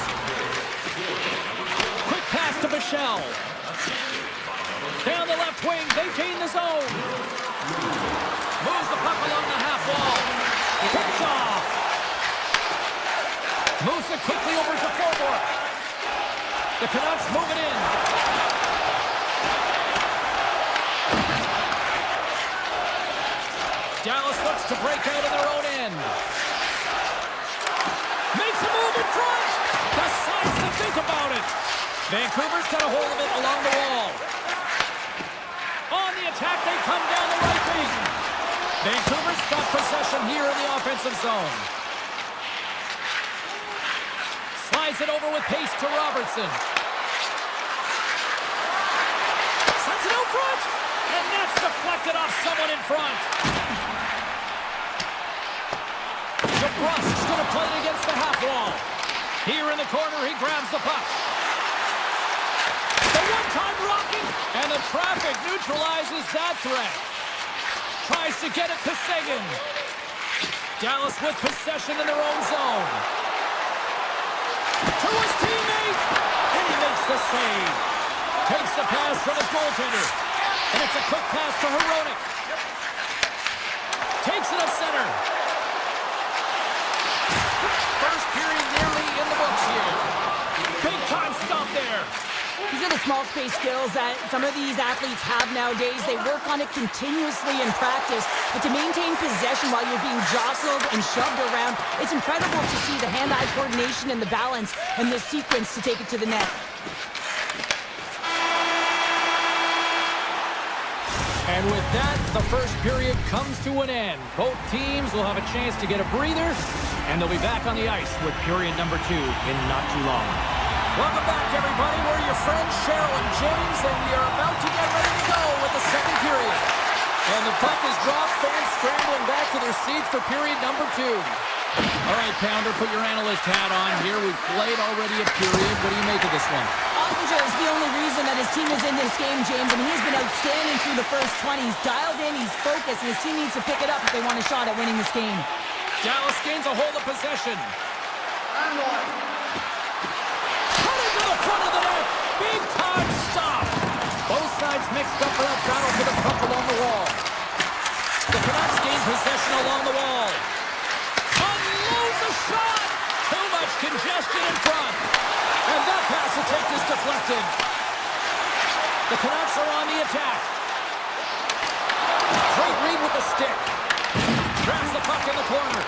Quick pass to Michel. Down the left wing, they gain the zone. Moves the puck along the half wall. Picked off. Moves it quickly over to forward. The Canucks move it in. Dallas looks to break out of their own end. Makes a move in front. Decides to think about it. Vancouver's got a hold of it along the wall. On the attack, they come down the right wing. Vancouver's got possession here in the offensive zone. Slides it over with pace to Robertson. Sends it out front. And that's deflected off someone in front. DeBrusque's going to play it against the half wall. Here in the corner, he grabs the puck. The one-time rocking, and the traffic neutralizes that threat. Tries to get it to Seguin. Dallas with possession in their own zone. To his teammate, and he makes the save. Takes the pass from his goaltender, and it's a quick pass to Hronek. Takes it to center. First period nearly in the books here. Big time stop there. He's are the small space skills that some of these athletes have nowadays. They work on it continuously in practice. But to maintain possession while you're being jostled and shoved around, it's incredible to see the hand-eye coordination and the balance in this sequence to take it to the net. And with that, the first period comes to an end. Both teams will have a chance to get a breather, and they'll be back on the ice with period number 2 in not too long. Welcome back, everybody. We're your friends Cheryl and James, and we are about to get ready to go with the second period. And the puck is dropped, fans scrambling back to their seats for period number 2. All right, Pounder, put your analyst hat on here. We've played already a period. What do you make of this one? Ottinger is the only reason that his team is in this game, James, and he's been outstanding through the first 20. He's dialed in, he's focused, and his team needs to pick it up if they want a shot at winning this game. Dallas gains a hold of possession. Cut into the front of the net. Big time stop. Both sides mixed up for that battle for the puck along the wall. The Canucks gain possession along the wall. Unloads a shot. Too much congestion in front. And that pass attempt is deflected. The Canucks are on the attack. Great read with the stick. Grabs the puck in the corner.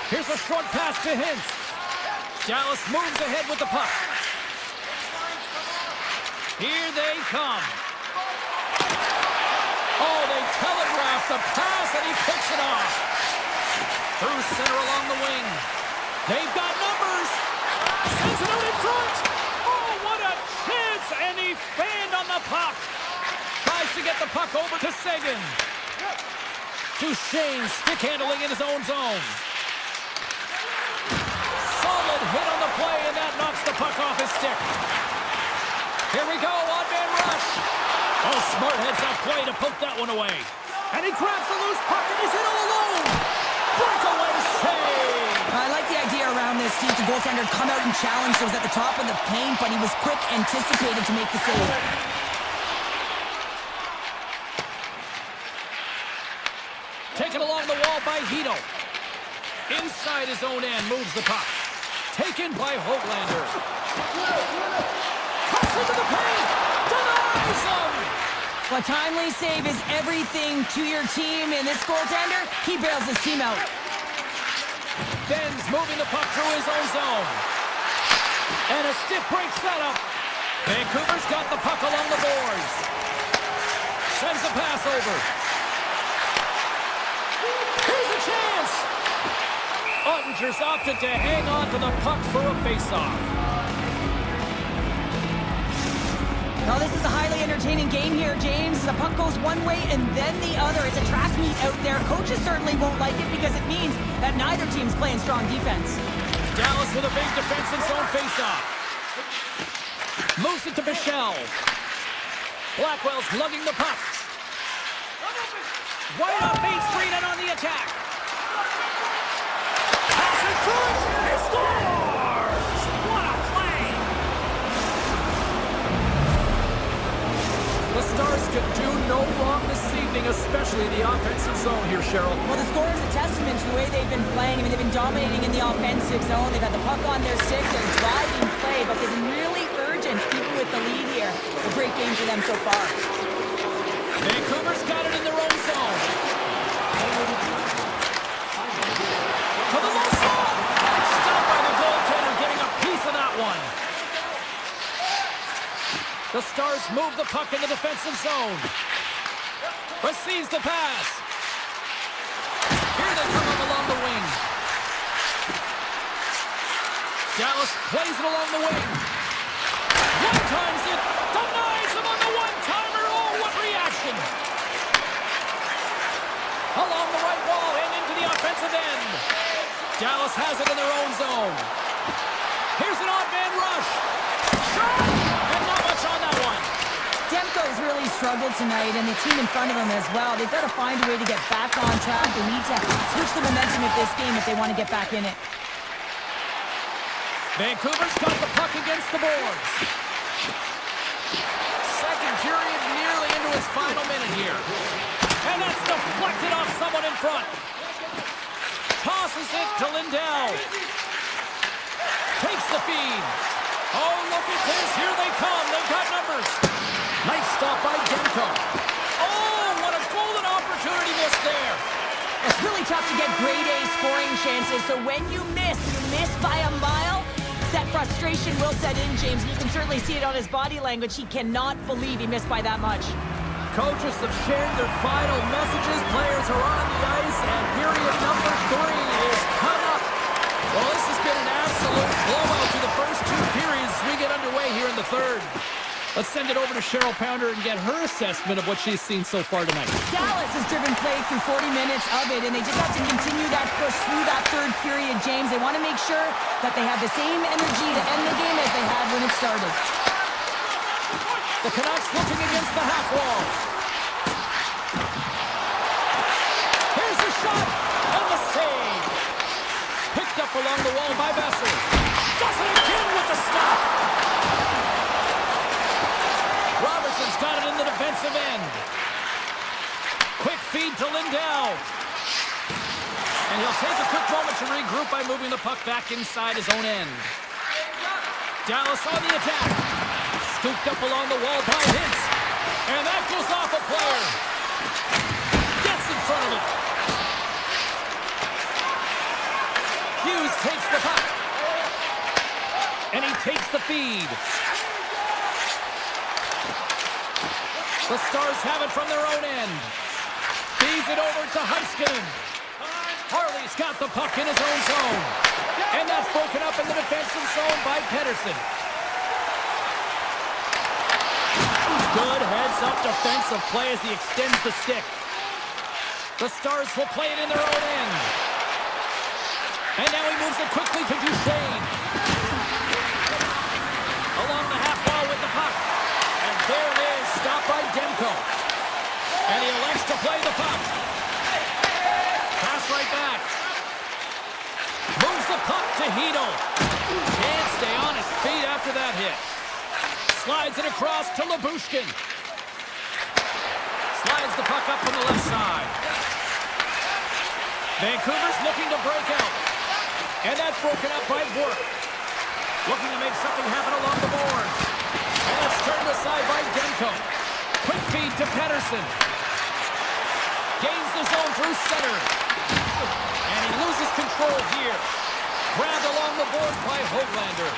Here's a short pass to Hintz. Dallas moves ahead with the puck. Here they come. Oh, they telegraph the pass, and he picks it off. Through center along the wing. They've got numbers. Sends it out in front. Oh, what a chance, and he fanned on the puck. Tries to get the puck over to Seguin. Duchesne stick handling in his own zone. Solid hit on the play, and that knocks the puck off his stick. Here we go, on-man rush. Oh, smart heads-up play to poke that one away. And he grabs the loose puck, and he's hit all alone. Breakaway save. I like the idea around this, Steve. The goaltender come out and challenge, so he was at the top of the paint, but he was quick, anticipated to make the save. Taken along the wall by Hito. Inside his own end, moves the puck. Taken by Hoglander. Cuts into the paint. Denies him. A timely save is everything to your team, and this goaltender, he bails his team out. Ben's moving the puck through his own zone. And a stiff break setup. Vancouver's got the puck along the boards. Sends the pass over. Here's a chance. Ottinger's opted to hang on to the puck for a face-off. Well, this is a highly entertaining game here, James. The puck goes one way and then the other. It's a track meet out there. Coaches certainly won't like it because it means that neither team's playing strong defense. Dallas with a big defensive zone face-off. Moves it to Bichelle. Blackwell's lugging the puck. Right off Main Street and on the attack. Pass in front. He scores! What a play! The Stars could do no wrong this evening, especially the offensive zone here, Cheryl. Well, the score is a testament to the way they've been playing. I mean, they've been dominating in the offensive zone. They've had the puck on their stick. They're driving play, but they've been really urgent, even with the lead here. A great game for them so far. Vancouver's got it in their own zone. To the low side. Stopped by the goaltender, getting a piece of that one. The Stars move the puck in the defensive zone. Receives the pass. Here they come up along the wing. Dallas plays it along the wing. One-times it. Denies him on the one-timer. Oh, what reaction. Along the right wall and into the offensive end. Dallas has it in their own zone. Here's an odd-man rush. Shot! And not much on that one. Demko's really struggled tonight, and the team in front of him as well. They've got to find a way to get back on track. They need to switch the momentum of this game if they want to get back in it. Vancouver's got the puck against the boards. Second period nearly into its final minute here. And that's deflected off someone in front. Toss Passes it to Lindell. Takes the feed. Oh, look at this. Here they come. They've got numbers. Nice stop by Demko. Oh, what a golden opportunity missed there. It's really tough to get grade A scoring chances, so when you miss by a mile, that frustration will set in, James. You can certainly see it on his body language. He cannot believe he missed by that much. Coaches have shared their final messages. Players are on the ice, and period number 3 is cut up. Well, this has been an absolute blowout through the first 2 periods as we get underway here in the third. Let's send it over to Cheryl Pounder and get her assessment of what she's seen so far tonight. Dallas has driven play through 40 minutes of it, and they just have to continue that push through that third period, James. They want to make sure that they have the same energy to end the game as they had when it started. The Canucks looking against the half wall. Here's the shot, and the save. Picked up along the wall by Vassar. Does it again with the stop. Robertson's got it in the defensive end. Quick feed to Lindell. And he'll take a quick moment to regroup by moving the puck back inside his own end. Dallas on the attack. Scooped up along the wall by Hintz. And that goes off a player. Gets in front of it. Hughes takes the puck. And he takes the feed. The Stars have it from their own end. Feeds it over to Heiskanen. Harley's got the puck in his own zone. And that's broken up in the defensive zone by Pettersson. Good heads-up defensive play as he extends the stick. The Stars will play it in their own end. And now he moves it quickly to Duchesne. Along the half wall with the puck. And there it is, stopped by Demko. And he elects to play the puck. Pass right back. Moves the puck to Hito. Can't stay on his feet after that hit. Slides it across to Labushkin. Slides the puck up from the left side. Vancouver's looking to break out. And that's broken up by Burke. Looking to make something happen along the boards. And that's turned aside by Demko. Quick feed to Pettersson. Gains the zone through center. And he loses control here. Grabbed along the boards by Hoglander.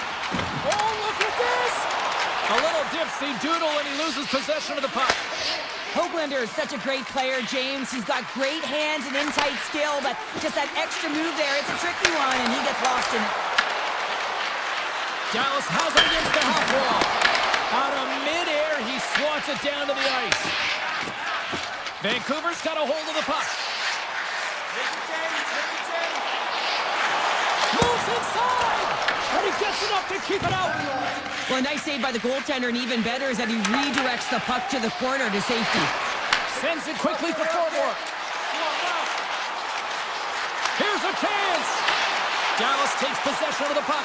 Oh, look at this! A little dipsy doodle and he loses possession of the puck. Hoglander is such a great player, James. He's got great hands and in-tight skill, but just that extra move there, it's a tricky one, and he gets lost in it. Dallas has it against the half wall. Out of midair, he swats it down to the ice. Vancouver's got a hold of the puck. Moves inside! And he gets enough to keep it out. Well, a nice save by the goaltender, and even better is that he redirects the puck to the corner to safety. Sends it quickly for Thornburg. Here's a chance! Dallas takes possession of the puck.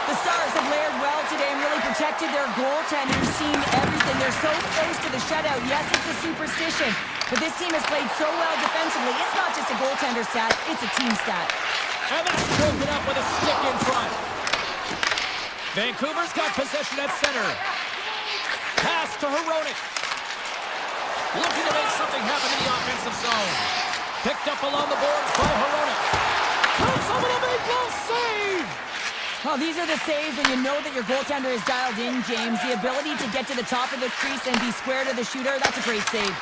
The Stars have layered well today and really protected their goaltender, who's seen everything. They're so close to the shutout. Yes, it's a superstition, but this team has played so well defensively. It's not just a goaltender stat, it's a team stat. And that's broken up with a stick in front. Vancouver's got possession at center. Pass to Hronek. Looking to make something happen in the offensive zone. Picked up along the boards by Hronek. Comes over the big goal save! Well, these are the saves when you know that your goaltender is dialed in, James. The ability to get to the top of the crease and be square to the shooter, that's a great save.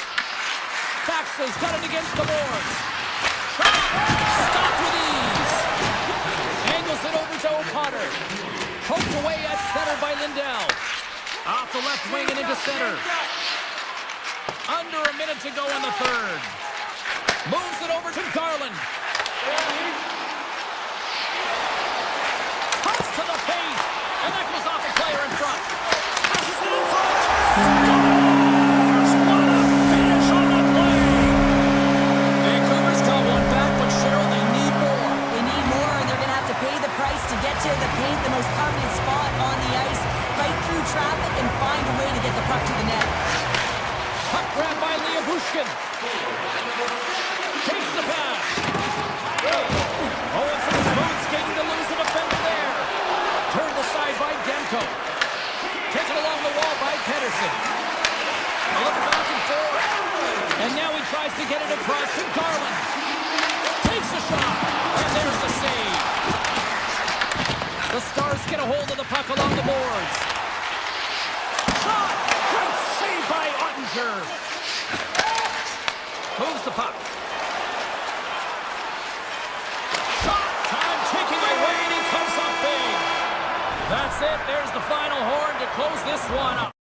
Faxa's got it against the boards. Stopped with ease. Angles it over to O'Connor. Poked away at center by Lindell. Off the left wing and into center. Under a minute to go in the third. Moves it over to Garland. Cuts to the paint. And that goes off a player in front. Passes it in front. Scores! What a finish on the play. Vancouver's got one back, but Cheryl, they need more. They need more, and they're going to have to pay the price to get to the paint, the most coveted spot on the ice, fight through traffic, and find a way to get the puck to the net. Puck grabbed by Leah Bushkin. Takes the pass. Oh, it's a smooth skating to lose the defender there. Turned aside by Demko. Taken along the wall by Pedersen. A little back and forth. And now he tries to get it across to Garland. Takes a shot. And there's the save. The Stars get a hold of the puck along the boards. Shot! Great save by Ottinger. Moves the puck. Shot! Time ticking away and he comes up big. That's it. There's the final horn to close this one up.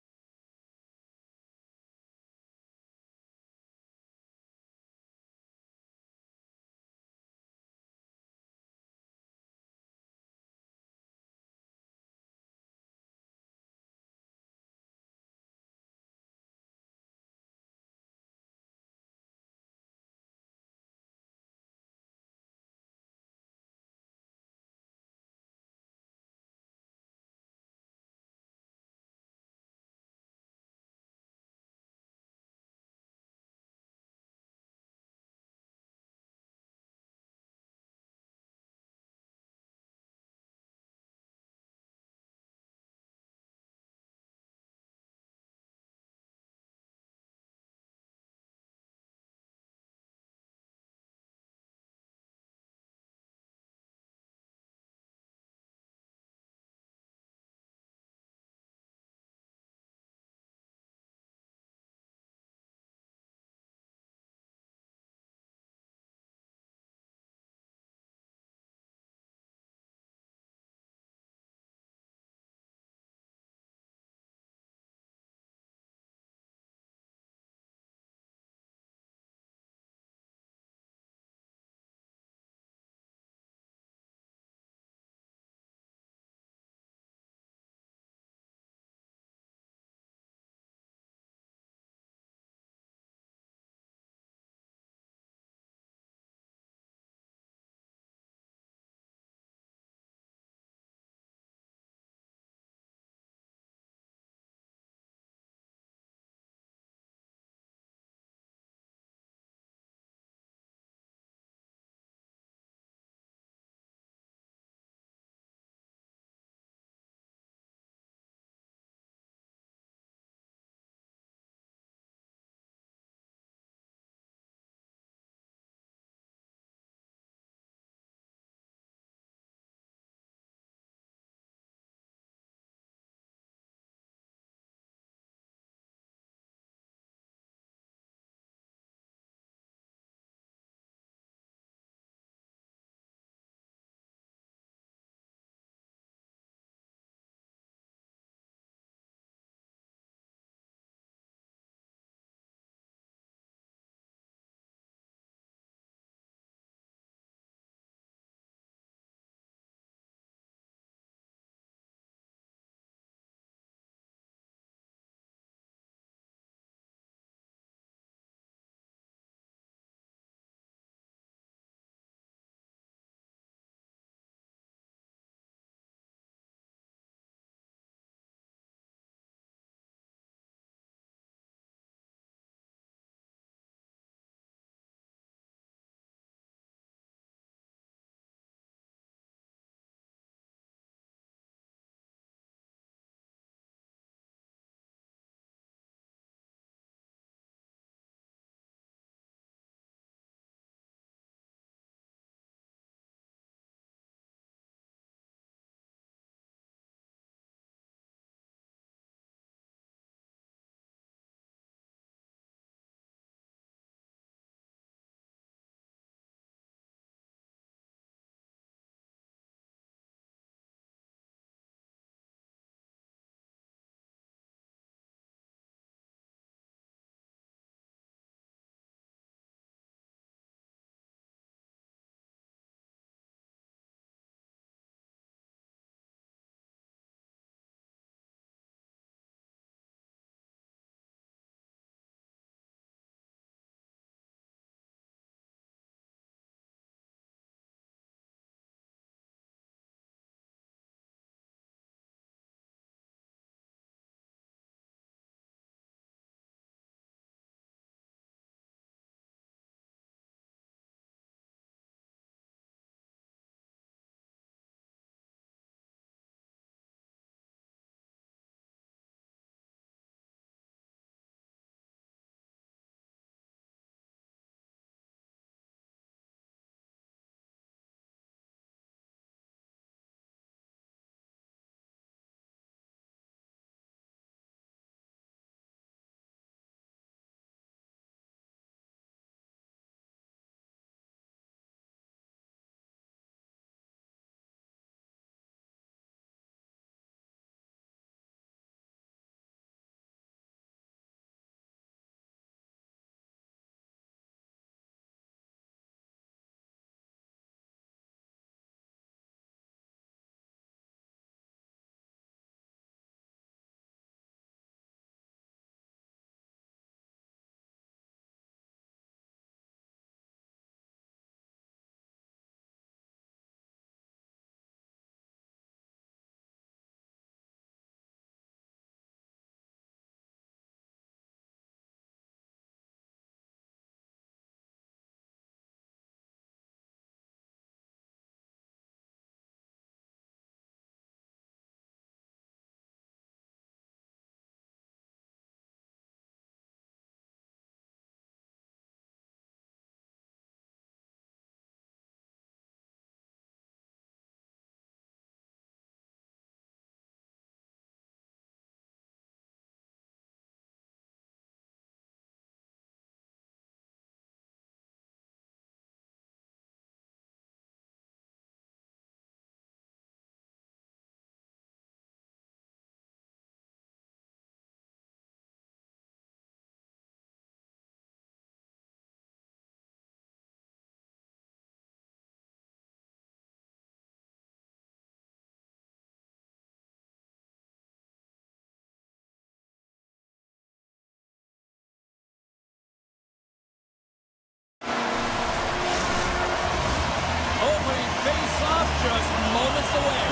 just moments away.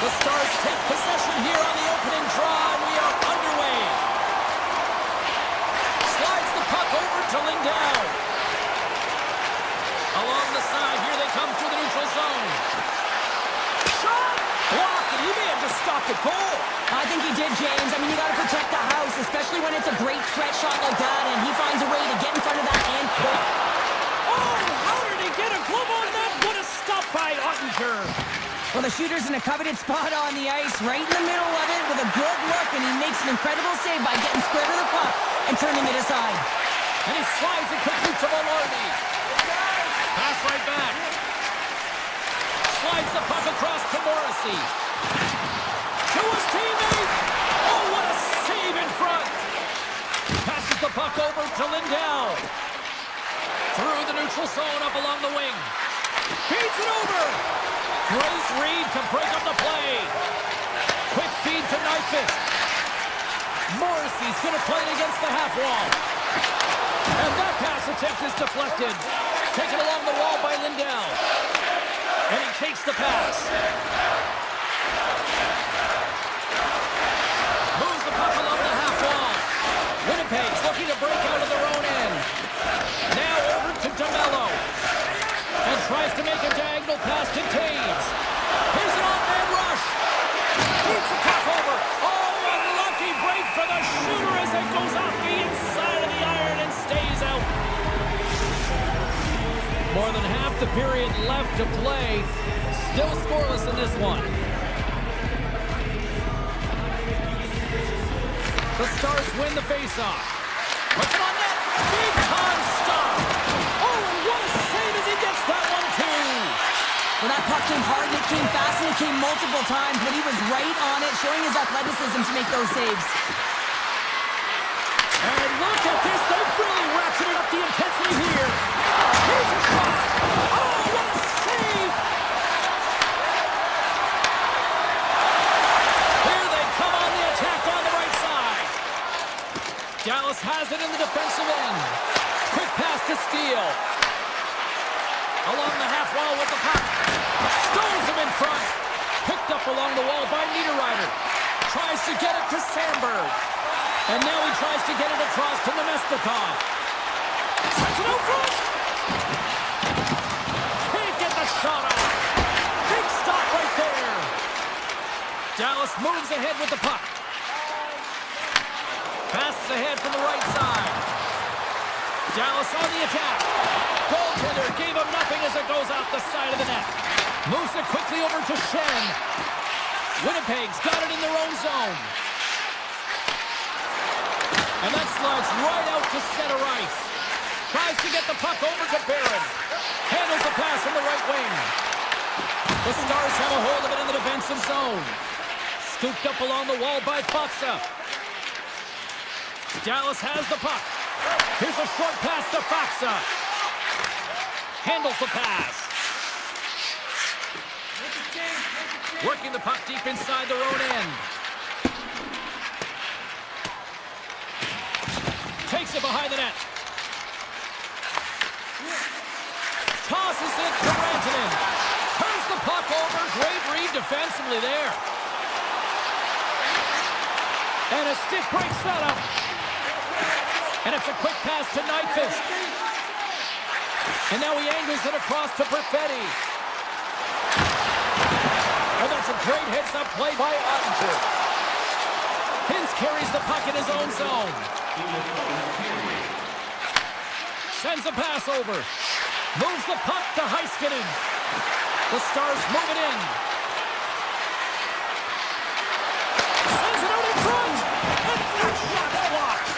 The Stars take possession here on the opening draw. We are underway. Slides the puck over to Lindell. Along the side, here they come through the neutral zone. Shot! Blocked, and he may have just stopped a goal. I think he did, James. I mean, you got to protect the house, especially when it's a great threat shot like that, and he finds a way to get in front of that and quick. Oh, how did he get a glove on that? What a stop by Ottinger. Well, the shooter's in a coveted spot on the ice, right in the middle of it with a good look, and he makes an incredible save by getting square to the puck and turning it aside. And he slides it quickly to Velarde. Pass right back. Slides the puck across to Morrissey. To his teammate. Oh, what a save in front. Passes the puck over to Lindell. Through the neutral zone up along the wing. Feeds it over. Great read to break up the play. Quick feed to Nyquist. Morrissey's going to play it against the half wall. And that pass attempt is deflected. Taken along the wall by Lindell. And he takes the pass. Moves the puck along the half wall. Winnipeg's looking to break out of their own end. Now over to DeMello. And tries to make a diagonal pass to Taves. Here's an on-man rush. Beats the puck over. Oh, unlucky break for the shooter as it goes off the inside of the iron and stays out. More than half the period left to play. Still scoreless in this one. The Stars win the faceoff. Puts it on net. Big time stop. Oh, and what a save as he gets that one too. Well, that puck came hard, and it came fast, and it came multiple times, but he was right on it, showing his athleticism to make those saves. And look at this. They've really ratcheted up the intensity here. Here's a shot. Oh, what a save. Here they come on the attack on the right side. Dallas has it in the defensive end. Quick pass to Steele. Along the half wall with the puck. Stones him in front. Picked up along the wall by Niederreiter. Tries to get it to Sandberg. And now he tries to get it across to Nemestikov. Sends it out front. Can't get the shot off. Big stop right there. Dallas moves ahead with the puck. Passes ahead from the right side. Dallas on the attack. Goaltender gave him nothing as it goes off the side of the net. Moves it quickly over to Shen. Winnipeg's got it in their own zone. And that slides right out to center ice. Tries to get the puck over to Barron. Handles the pass from the right wing. The Stars have a hold of it in the defensive zone. Scooped up along the wall by Faksa. Dallas has the puck. Here's a short pass to Faksa. Handles the pass. Working the puck deep inside their own end. Takes it behind the net. Tosses it to Rantanen. Turns the puck over. Great read defensively there. And a stick break setup. And it's a quick pass to Nyquist. And now he angles it across to Perfetti. And that's a great heads-up play by Ottinger. Hintz carries the puck in his own zone. Sends a pass over. Moves the puck to Heiskanen. The Stars move it in. Sends it out in front. And that shot's blocked.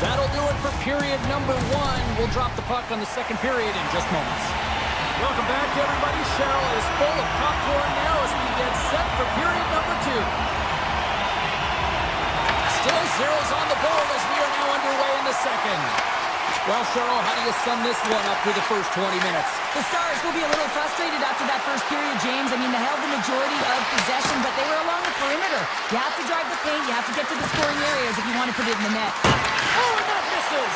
That'll do it for period number one. We'll drop the puck on the second period in just moments. Welcome back, everybody. Cheryl is full of popcorn now as we get set for period number two. Still zeros on the board as we are now underway in the second. Well, Cheryl, how do you sum this one up through the first 20 minutes? The Stars will be a little frustrated after that first period, James. I mean, they held the majority of possession, but they were along the perimeter. You have to drive the paint. You have to get to the scoring areas if you want to put it in the net. Oh, and that misses.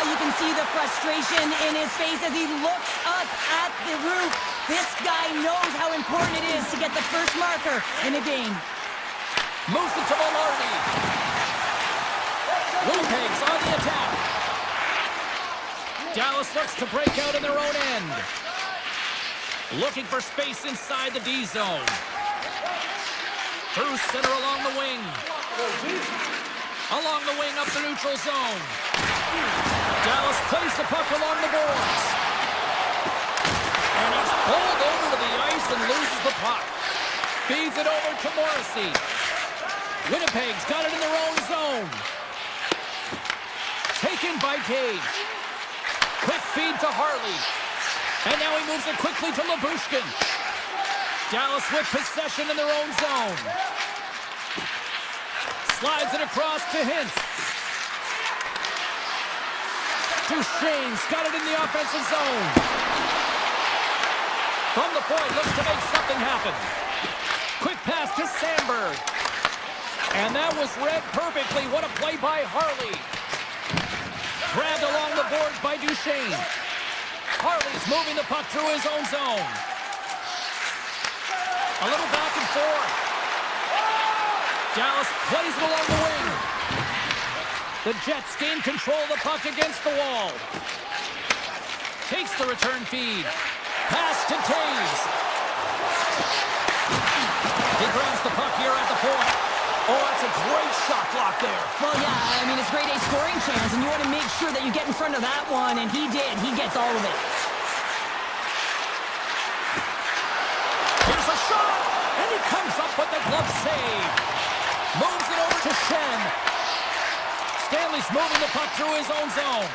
You can see the frustration in his face as he looks up at the roof. This guy knows how important it is to get the first marker in a game. Moves it to Velarde. Winnipeg's on the attack. Dallas looks to break out in their own end. Looking for space inside the D zone. Through center along the wing. Along the wing up the neutral zone. Dallas plays the puck along the boards. And he's pulled over to the ice and loses the puck. Feeds it over to Morrissey. Winnipeg's got it in their own zone. Taken by Gage. Quick feed to Harley. And now he moves it quickly to Labushkin. Dallas with possession in their own zone. Slides it across to Hintz. Duchesne's got it in the offensive zone. From the point, looks to make something happen. Quick pass to Sandberg. And that was read perfectly. What a play by Harley. Grabbed along the boards by Duchesne. Harley's moving the puck through his own zone. A little back and forth. Dallas plays it along the wing. The Jets gain control of the puck against the wall. Takes the return feed. Pass to Taves. He grabs the puck here at the point. Oh, that's a great shot block there. Well, yeah, I mean, it's grade A scoring chance, and you want to make sure that you get in front of that one, and he did. He gets all of it. Here's a shot, and he comes up with the glove save. Moves it over to Shen. Stanley's moving the puck through his own zone.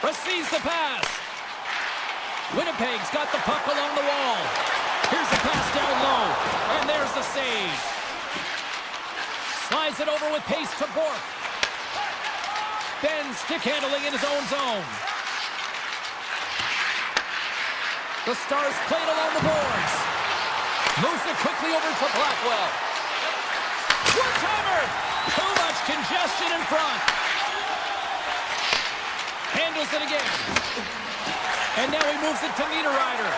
Receives the pass. Winnipeg's got the puck along the wall. Here's a pass down low, and there's the save. Slides it over with pace to Bork. Ben stick handling in his own zone. The Stars play it along the boards. Moves it quickly over to Blackwell. One-timer! Too much congestion in front. Handles it again. And now he moves it to Niederreiter.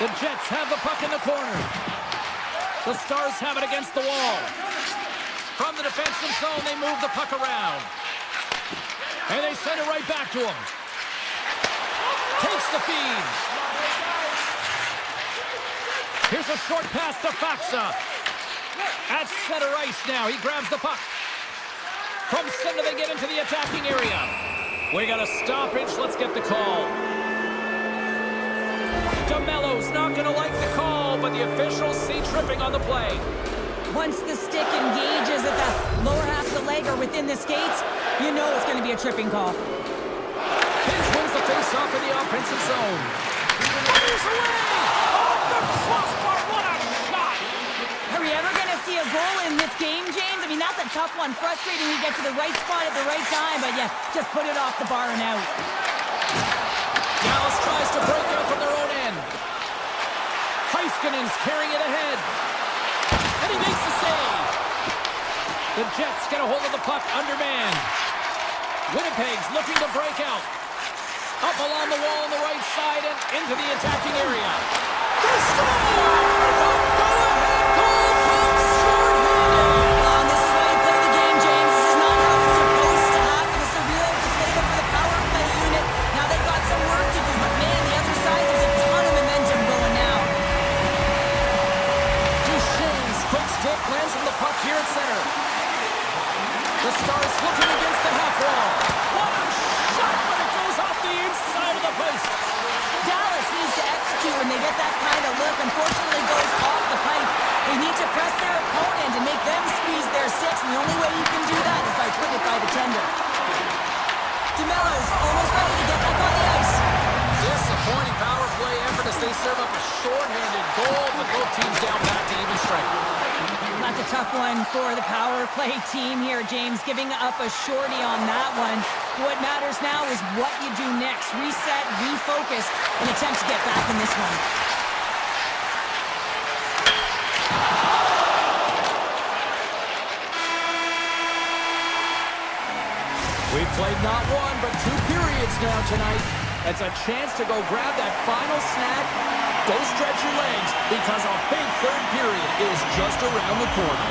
The Jets have the puck in the corner. The Stars have it against the wall. From the defensive zone, they move the puck around. And they send it right back to him. Takes the feed. Here's a short pass to Faxa. At center ice now, he grabs the puck. From center, they get into the attacking area. We got a stoppage, let's get the call. DeMello's not gonna like the call, but the officials see tripping on the play. Once the stick engages at the lower half of the leg or within the skates, you know it's going to be a tripping call. Hintz wins the face-off in the offensive zone. Fires away! Off the crossbar, what a shot! Are we ever going to see a goal in this game, James? I mean, that's a tough one. Frustrating you get to the right spot at the right time, but yeah, just put it off the bar and out. Dallas tries to break out from their own end. Heiskanen's carrying it ahead. And he makes the save. The Jets get a hold of the puck undermanned. Winnipeg's looking to break out. Up along the wall on the right side and into the attacking area. They score! The go-ahead goal comes short-handed. This is why you play the game, James. This is not how it's supposed to happen. It's a real deflator for the power play unit. Now they've got some work to do, but man, the other side, there's a ton of momentum going now. Quick stick lands on the puck here at center. The Stars looking against the half wall. What a shot, but it goes off the inside of the post. Dallas needs to execute when they get that kind of look. Unfortunately, it goes off the pipe. They need to press their opponent and make them squeeze their sticks, and the only way you can do that is by putting it by the tender. DeMello's almost ready to get back on the ice. Disappointing power play effort as they serve up a short-handed goal, but both teams down back to even strength. That's a tough one for the power play team here, James, giving up a shorty on that one. What matters now is what you do next. Reset, refocus, and attempt to get back in this one. Played not one, but 2 periods now tonight. It's a chance to go grab that final snack. Go stretch your legs, because a big third period is just around the corner.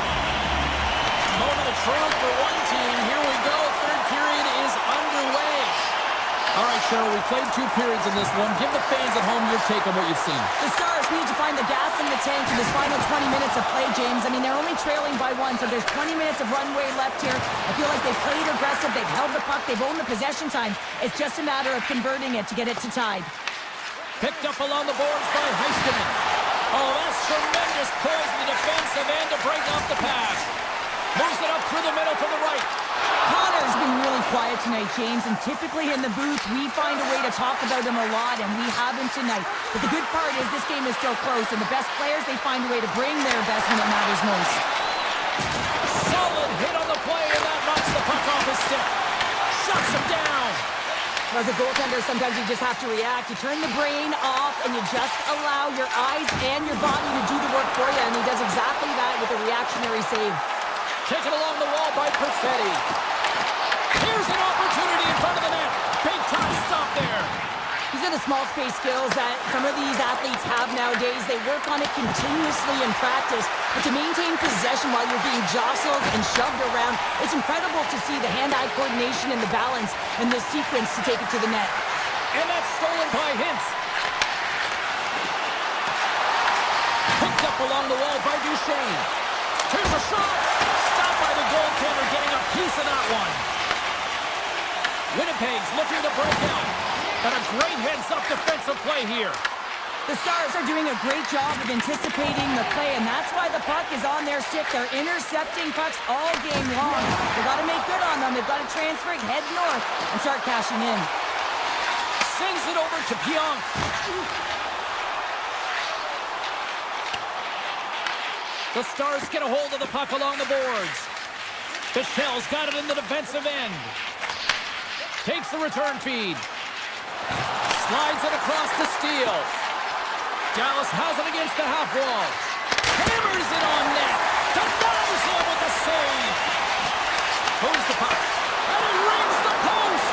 Moment of truth for one team. Here we go. Third period is underway. All right, Cheryl, we played 2 periods in this one. Give the fans at home your take on what you've seen. The Stars need to find the gas in the tank in this final 20 minutes of play, James. I mean, they're only trailing by 1, so there's 20 minutes of runway left here. I feel like they've played aggressive, they've held the puck, they've owned the possession time. It's just a matter of converting it to get it to tied. Picked up along the boards by Heiskanen. Oh, that's tremendous poise in the defensive end to break off the pass. Moves it up through the middle to the right. Connor's been really quiet tonight, James, and typically in the booth, we find a way to talk about him a lot, and we haven't tonight. But the good part is this game is still close, and the best players, they find a way to bring their best when it matters most. Solid hit on the play, and that knocks the puck off his stick. Shuts him down. As a goaltender, sometimes you just have to react. You turn the brain off, and you just allow your eyes and your body to do the work for you, and he does exactly that with a reactionary save. Taken along the wall by Perfetti. Here's an opportunity in front of the net. Big time stop there. These are the small space skills that some of these athletes have nowadays. They work on it continuously in practice. But to maintain possession while you're being jostled and shoved around, it's incredible to see the hand-eye coordination and the balance in this sequence to take it to the net. And that's stolen by Hintz. Picked up along the wall by Duchesne. Here's a shot. Stopped by the goaltender, getting a piece of that one. Winnipeg's looking to break out. But a great heads-up defensive play here. The Stars are doing a great job of anticipating the play, and that's why the puck is on their stick. They're intercepting pucks all game long. They've got to make good on them. They've got to transfer it, head north, and start cashing in. Sends it over to Pionk. The Stars get a hold of the puck along the boards. Bichel's got it in the defensive end. Takes the return feed. Slides it across the Steele. Dallas has it against the half wall. Hammers it on net. Denies him with the save. Moves the puck. And he rings the post.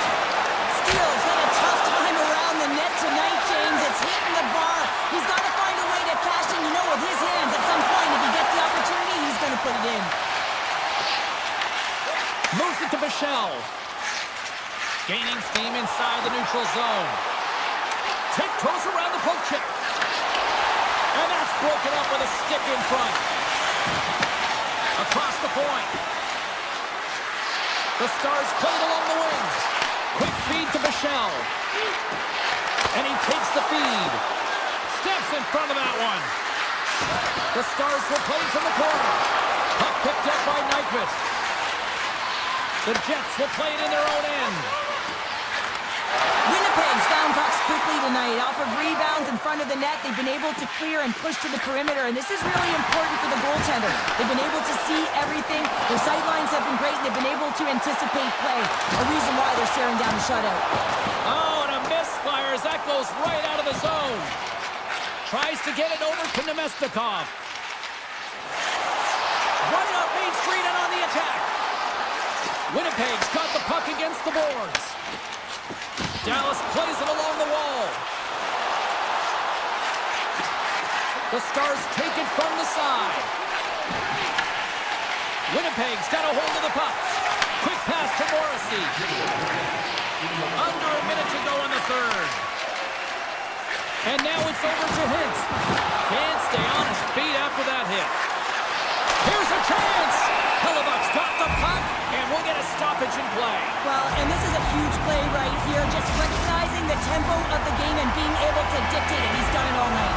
Steele's had a tough time around the net tonight, James. It's hitting the bar. He's got to find a way to cash in, with his hands. At some point, if he gets the opportunity, he's going to put it in. Moves it to Bichel. Gaining steam inside the neutral zone. Tiptoes around the poke check. And that's broken up with a stick in front. Across the point. The Stars play it along the wing. Quick feed to Bichel. And he takes the feed. Steps in front of that one. The Stars will play from the corner. Puck picked up by Nyquist. The Jets will play it in their own end. Winnipeg's found pucks quickly tonight. Off of rebounds in front of the net, they've been able to clear and push to the perimeter, and this is really important for the goaltender. They've been able to see everything. Their sight lines have been great, and they've been able to anticipate play. A reason why they're staring down the shutout. Oh, and a misfire as that goes right out of the zone. Tries to get it over to Nemestikov. Right up Main Street and on the attack. Winnipeg's got the puck against the boards. Dallas plays it along the wall. The Stars take it from the side. Winnipeg's got a hold of the puck. Quick pass to Morrissey. Under a minute to go in the third. And now it's over to Hintz. Can't stay on his feet after that hit. Here's a chance. Hellebuck's got the puck, and we'll get a stoppage in play. Well, and this is a huge play right here. Just recognizing the tempo of the game and being able to dictate it. He's done it all night.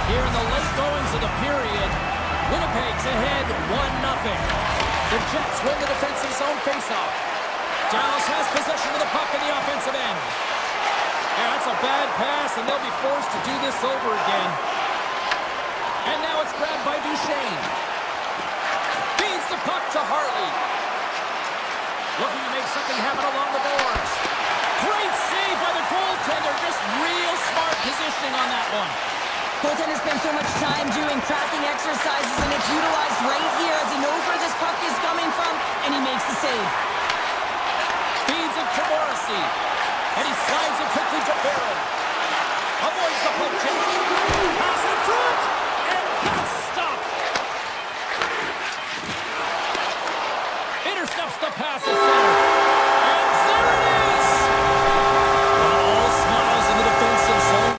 Here in the late goings of the period, Winnipeg's ahead 1-0. The Jets win the defensive zone faceoff. Dallas has possession of the puck in the offensive end. Yeah, that's a bad pass, and they'll be forced to do this over again. And now it's grabbed by Duchesne. Feeds the puck to Hartley. Looking to make something happen along the boards. Great save by the goaltender. Just real smart positioning on that one. Goaltender spends so much time doing tracking exercises, and it's utilized right here as he knows where this puck is coming from, and he makes the save. Feeds it mercy. And he slides it quickly to Barron. Avoids the poke check. Pass in front. And that's stopped. Intercepts the pass at center. And there it is! All smiles in the defensive zone.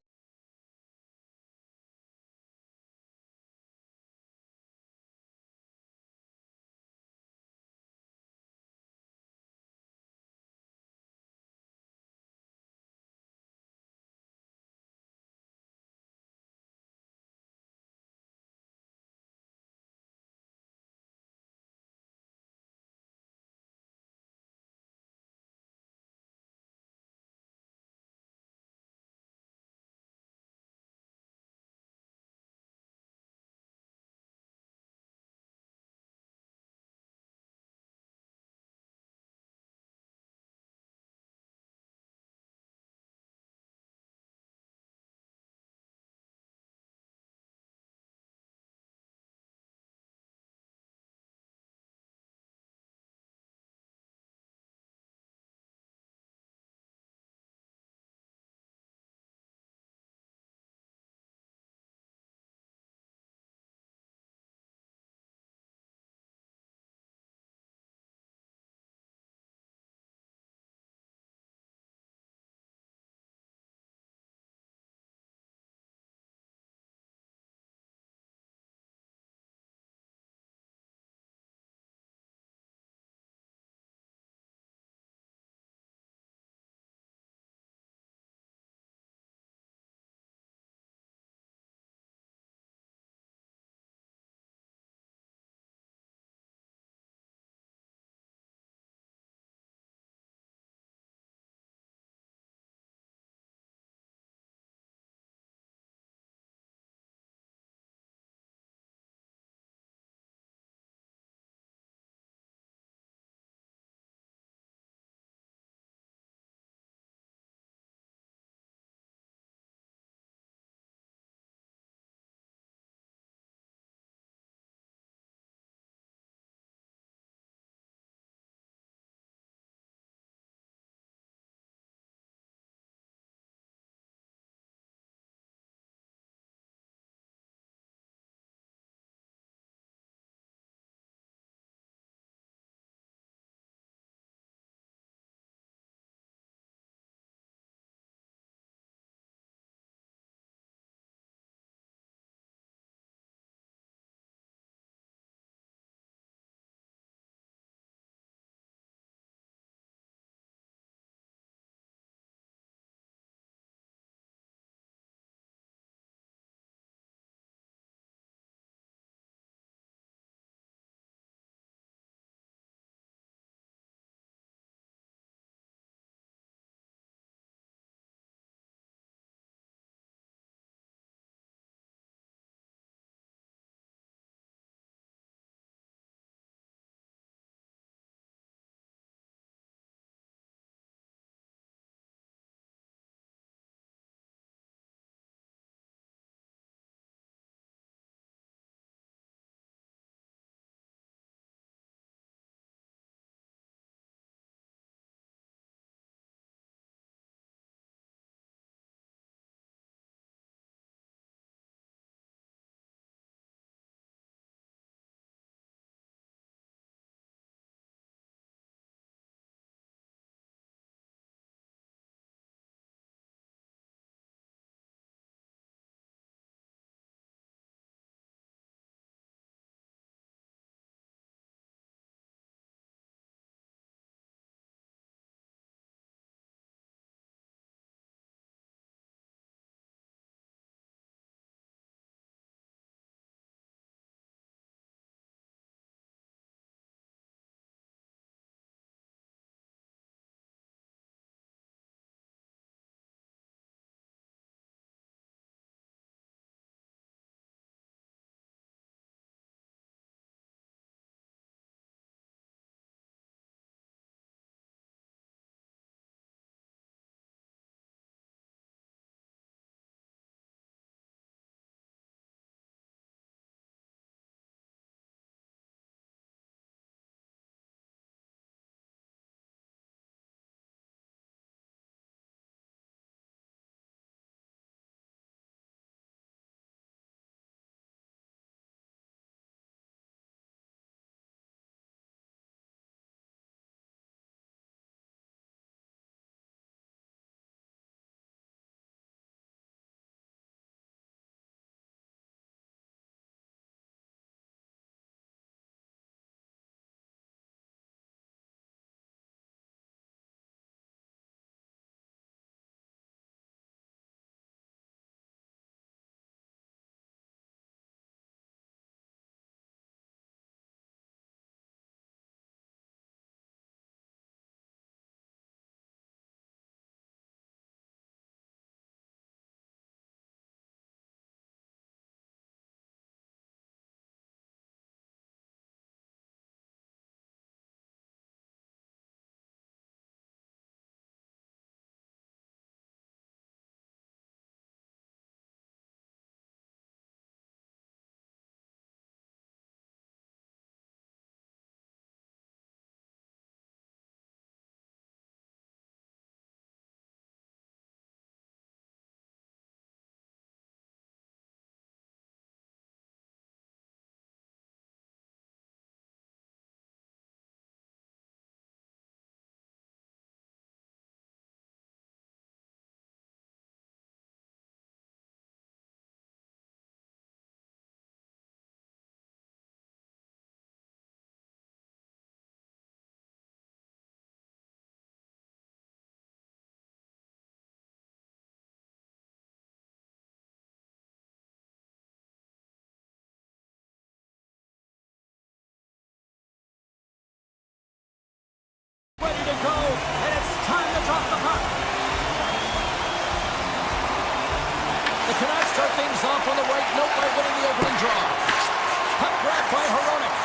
by Hronik.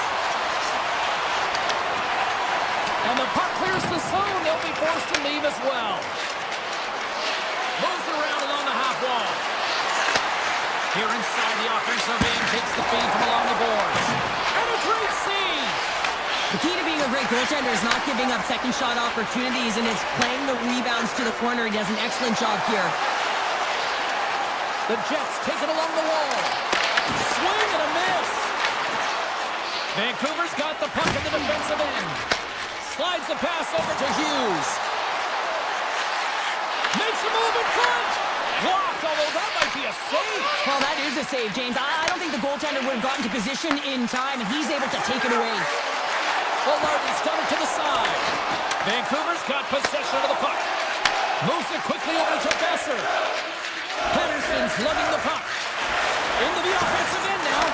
And the puck clears the zone. They'll be forced to leave as well. Moves around along the half wall. Here inside the offensive end, takes the feed from along the boards. And a great save! The key to being a great goaltender is not giving up second shot opportunities, and it's playing the rebounds to the corner. He does an excellent job here. The Jets take it along the wall. Swing and a miss. Vancouver's got the puck in the defensive end. Slides the pass over to Hughes. Makes a move in front. Blocked, although that might be a save. Well, that is a save, James. I don't think the goaltender would have gotten to position in time, and he's able to take it away. Lardy's done it to the side. Vancouver's got possession of the puck. Moves it quickly over to Besser. Henderson's lugging the puck. Into the offensive end now.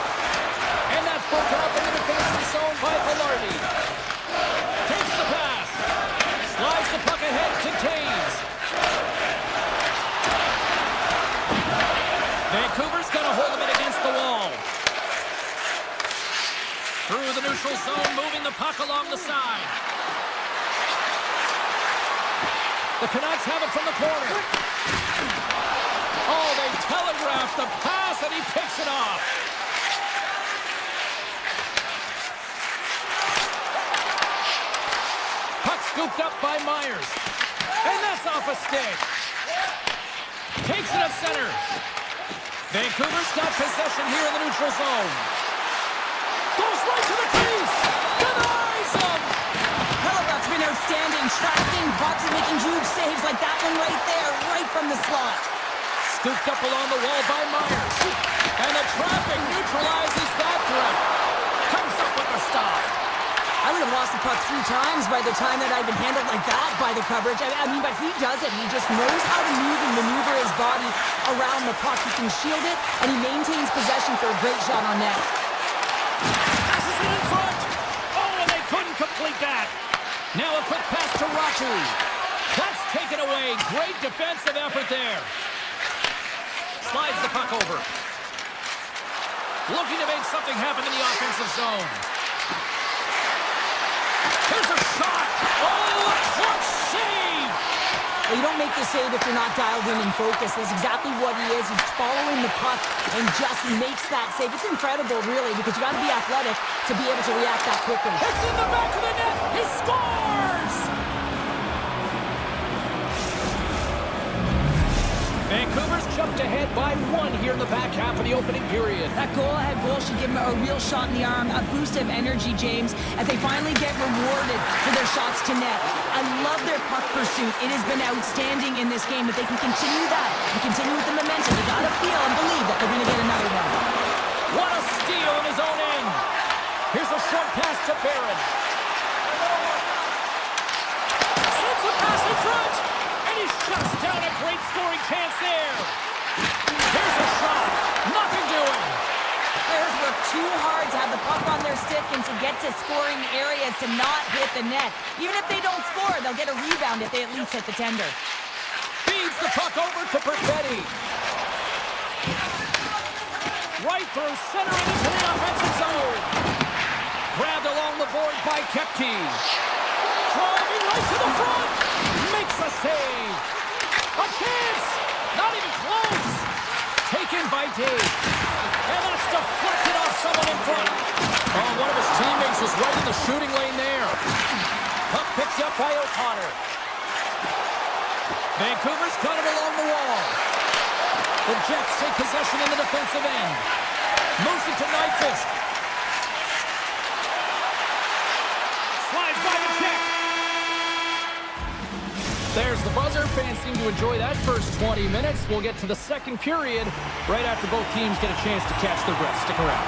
And that's broken up in the defensive zone by Velarde. Takes the pass. Slides the puck ahead to Taves. Vancouver's got a hold of it against the wall. Through the neutral zone, moving the puck along the side. The Canucks have it from the corner. Oh, they telegraphed the pass, and he picks it off. Puck scooped up by Myers. And that's off a stick. Takes it up center. Vancouver's got possession here in the neutral zone. Goes right to the crease. Denies him. Well, that's been outstanding. Tracking pucks and making huge saves like that one right there, right from the slot. Scooped up along the wall by Myers. And the traffic neutralizes that threat. Comes up with the stop. I would have lost the puck 3 times by the time that I'd been handled like that by the coverage. I mean, but he does it. He just knows how to move and maneuver his body around the puck. He can shield it, and he maintains possession for a great shot on net. Passes it in front. Oh, and they couldn't complete that. Now a quick pass to Raku. That's taken away. Great defensive effort there. Slides the puck over. Looking to make something happen in the offensive zone. Here's a shot. Oh, a clutch save. Well, you don't make the save if you're not dialed in and focused. That's exactly what he is. He's following the puck and just makes that save. It's incredible, really, because you got to be athletic to be able to react that quickly. It's in the back of the net. He scores. Vancouver's jumped ahead by 1 here in the back half of the opening period. That goal-ahead goal should give him a real shot in the arm, a boost of energy, James, as they finally get rewarded for their shots to net. I love their puck pursuit. It has been outstanding in this game. If they can continue that and continue with the momentum, they got to feel and believe that they're going to get another one. What a steal in his own end. Here's a short pass to Barron. Sends the pass in front. And he shuts down a great scoring chance there. Here's a shot. Nothing doing. Players work too hard to have the puck on their stick and to get to scoring areas to not hit the net. Even if they don't score, they'll get a rebound if they at least hit the tender. Feeds the puck over to Perfetti. Right through center and into the offensive zone. Grabbed along the board by Kepke. Driving right to the front. Makes a save. A chance. Not even close. Taken by Dave. And that's deflected off someone in front. Oh, one of his teammates was right in the shooting lane there. Puck picked up by O'Connor. Vancouver's got it along the wall. The Jets take possession in the defensive end. Moves it to Nyquist. Slides by the kick. There's the buzzer. Fans seem to enjoy that first 20 minutes. We'll get to the second period right after both teams get a chance to catch their breath. Stick around.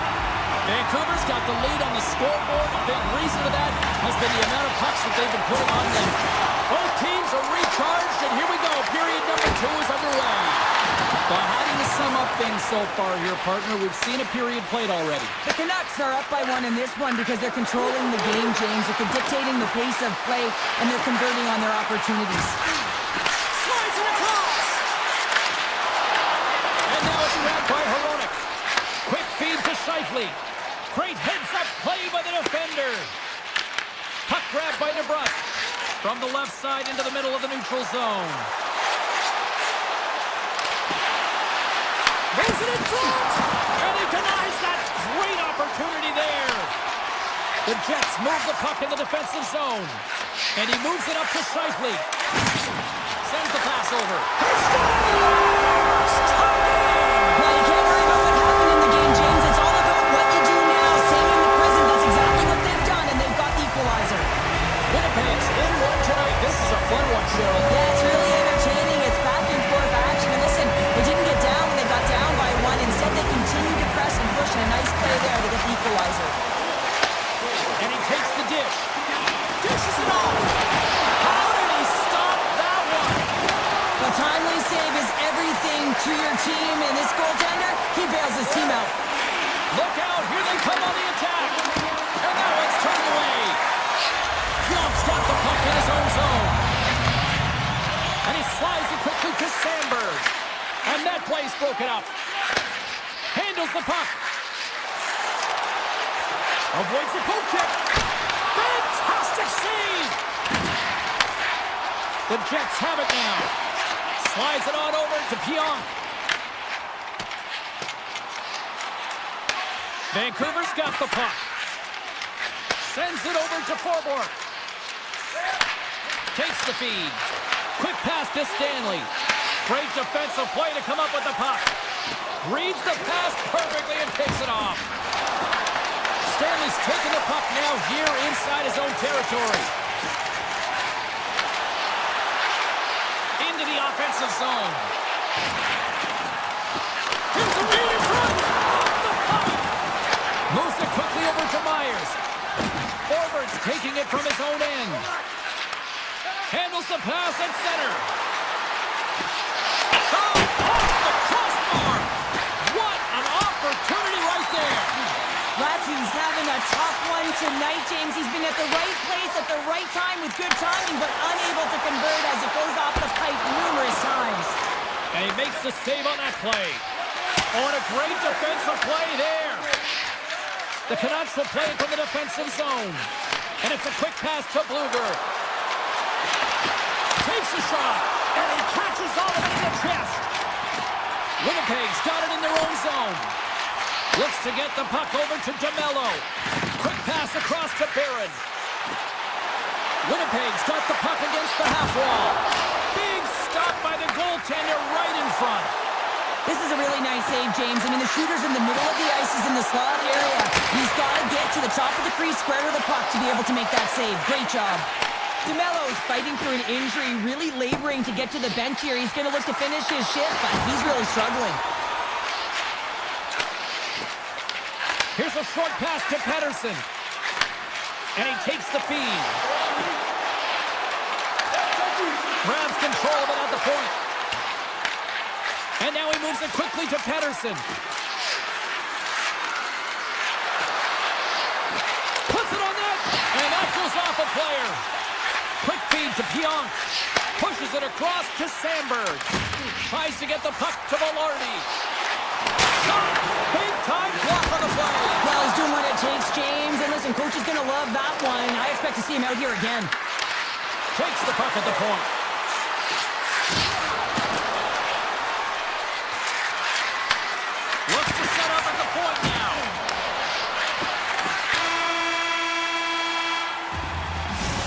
Vancouver's got the lead on the scoreboard. A big reason for that has been the amount of pucks that they've been putting on them. Both teams are recharged, and here we go. Period number 2 is underway. But how do you sum up things so far here, partner? We've seen a period played already. The Canucks are up by 1 in this one because they're controlling the game, James. They're dictating the pace of play, and they're converting on their opportunities. Slides it across. And now it's grabbed by Hronik. Quick feed to Scheifele. Great heads-up play by the defender. Puck grab by DeBrusque. From the left side into the middle of the neutral zone. Moves it in front! And he denies that great opportunity there. The Jets move the puck in the defensive zone. And he moves it up to Scheifele. Sends the pass over. He scores! Well, you can't worry about what happened in the game, James. It's all about what you do now. Staying in the present, that's exactly what they've done, and they've got the equalizer. Winnipeg's in one tonight. This is a fun one, Cheryl. Yeah, it's really entertaining. It's back and forth action. And listen, they didn't get down when they got down by one. Instead, they continued to press and push, and a nice play there to get the equalizer. And he takes the dish. Dishes it off. How did he stop that one? The timely save is everything to your team, and this goaltender, he bails his team out. Look out, here they come on the attack. And that one's turned away. Pionk's got the puck in his own zone. And he slides it quickly to Sandberg. And that play's broken up. Handles the puck. Avoids the poke check. Fantastic save! The Jets have it now. Slides it on over to Pionk. Vancouver's got the puck. Sends it over to Forborg. Takes the feed. Quick pass to Stanley. Great defensive play to come up with the puck. Reads the pass perfectly and picks it off. Stanley's taking the puck now here inside his own territory. Into the offensive zone. Here's a lead in front. Off the puck. Moves it quickly over to Myers. Forward's taking it from his own end. Handles the pass at center. Shot off the crossbar. What an opportunity right there. Latsy's having a tough one tonight, James. He's been at the right place at the right time with good timing, but unable to convert as it goes off the pipe numerous times. And he makes the save on that play. Oh, and a great defensive play there. The Canucks will play it from the defensive zone. And it's a quick pass to Bluger. Takes a shot, and he catches all of it in the chest. Winnipeg's got it in their own zone. Looks to get the puck over to DeMello. Quick pass across to Barron. Winnipeg's got the puck against the half wall. Big stop by the goaltender right in front. This is a really nice save, James. I mean, the shooter's in the middle of the ice. He's in the slot area. He's got to get to the top of the crease square with the puck to be able to make that save. Great job. DeMello's fighting through an injury, really laboring to get to the bench here. He's going to look to finish his shift, but he's really struggling. Here's a short pass to Pettersson. And he takes the feed. Grabs control of it at the point. And now he moves it quickly to Pettersson. Puts it on net. And that goes off a player. Quick feed to Pionk. Pushes it across to Sandberg. Tries to get the puck to Velarde. Shot! Big time block on the play. Well, he's doing what it takes, James. And listen, coach is going to love that one. I expect to see him out here again. Takes the puck at the point. Looks to set up at the point now.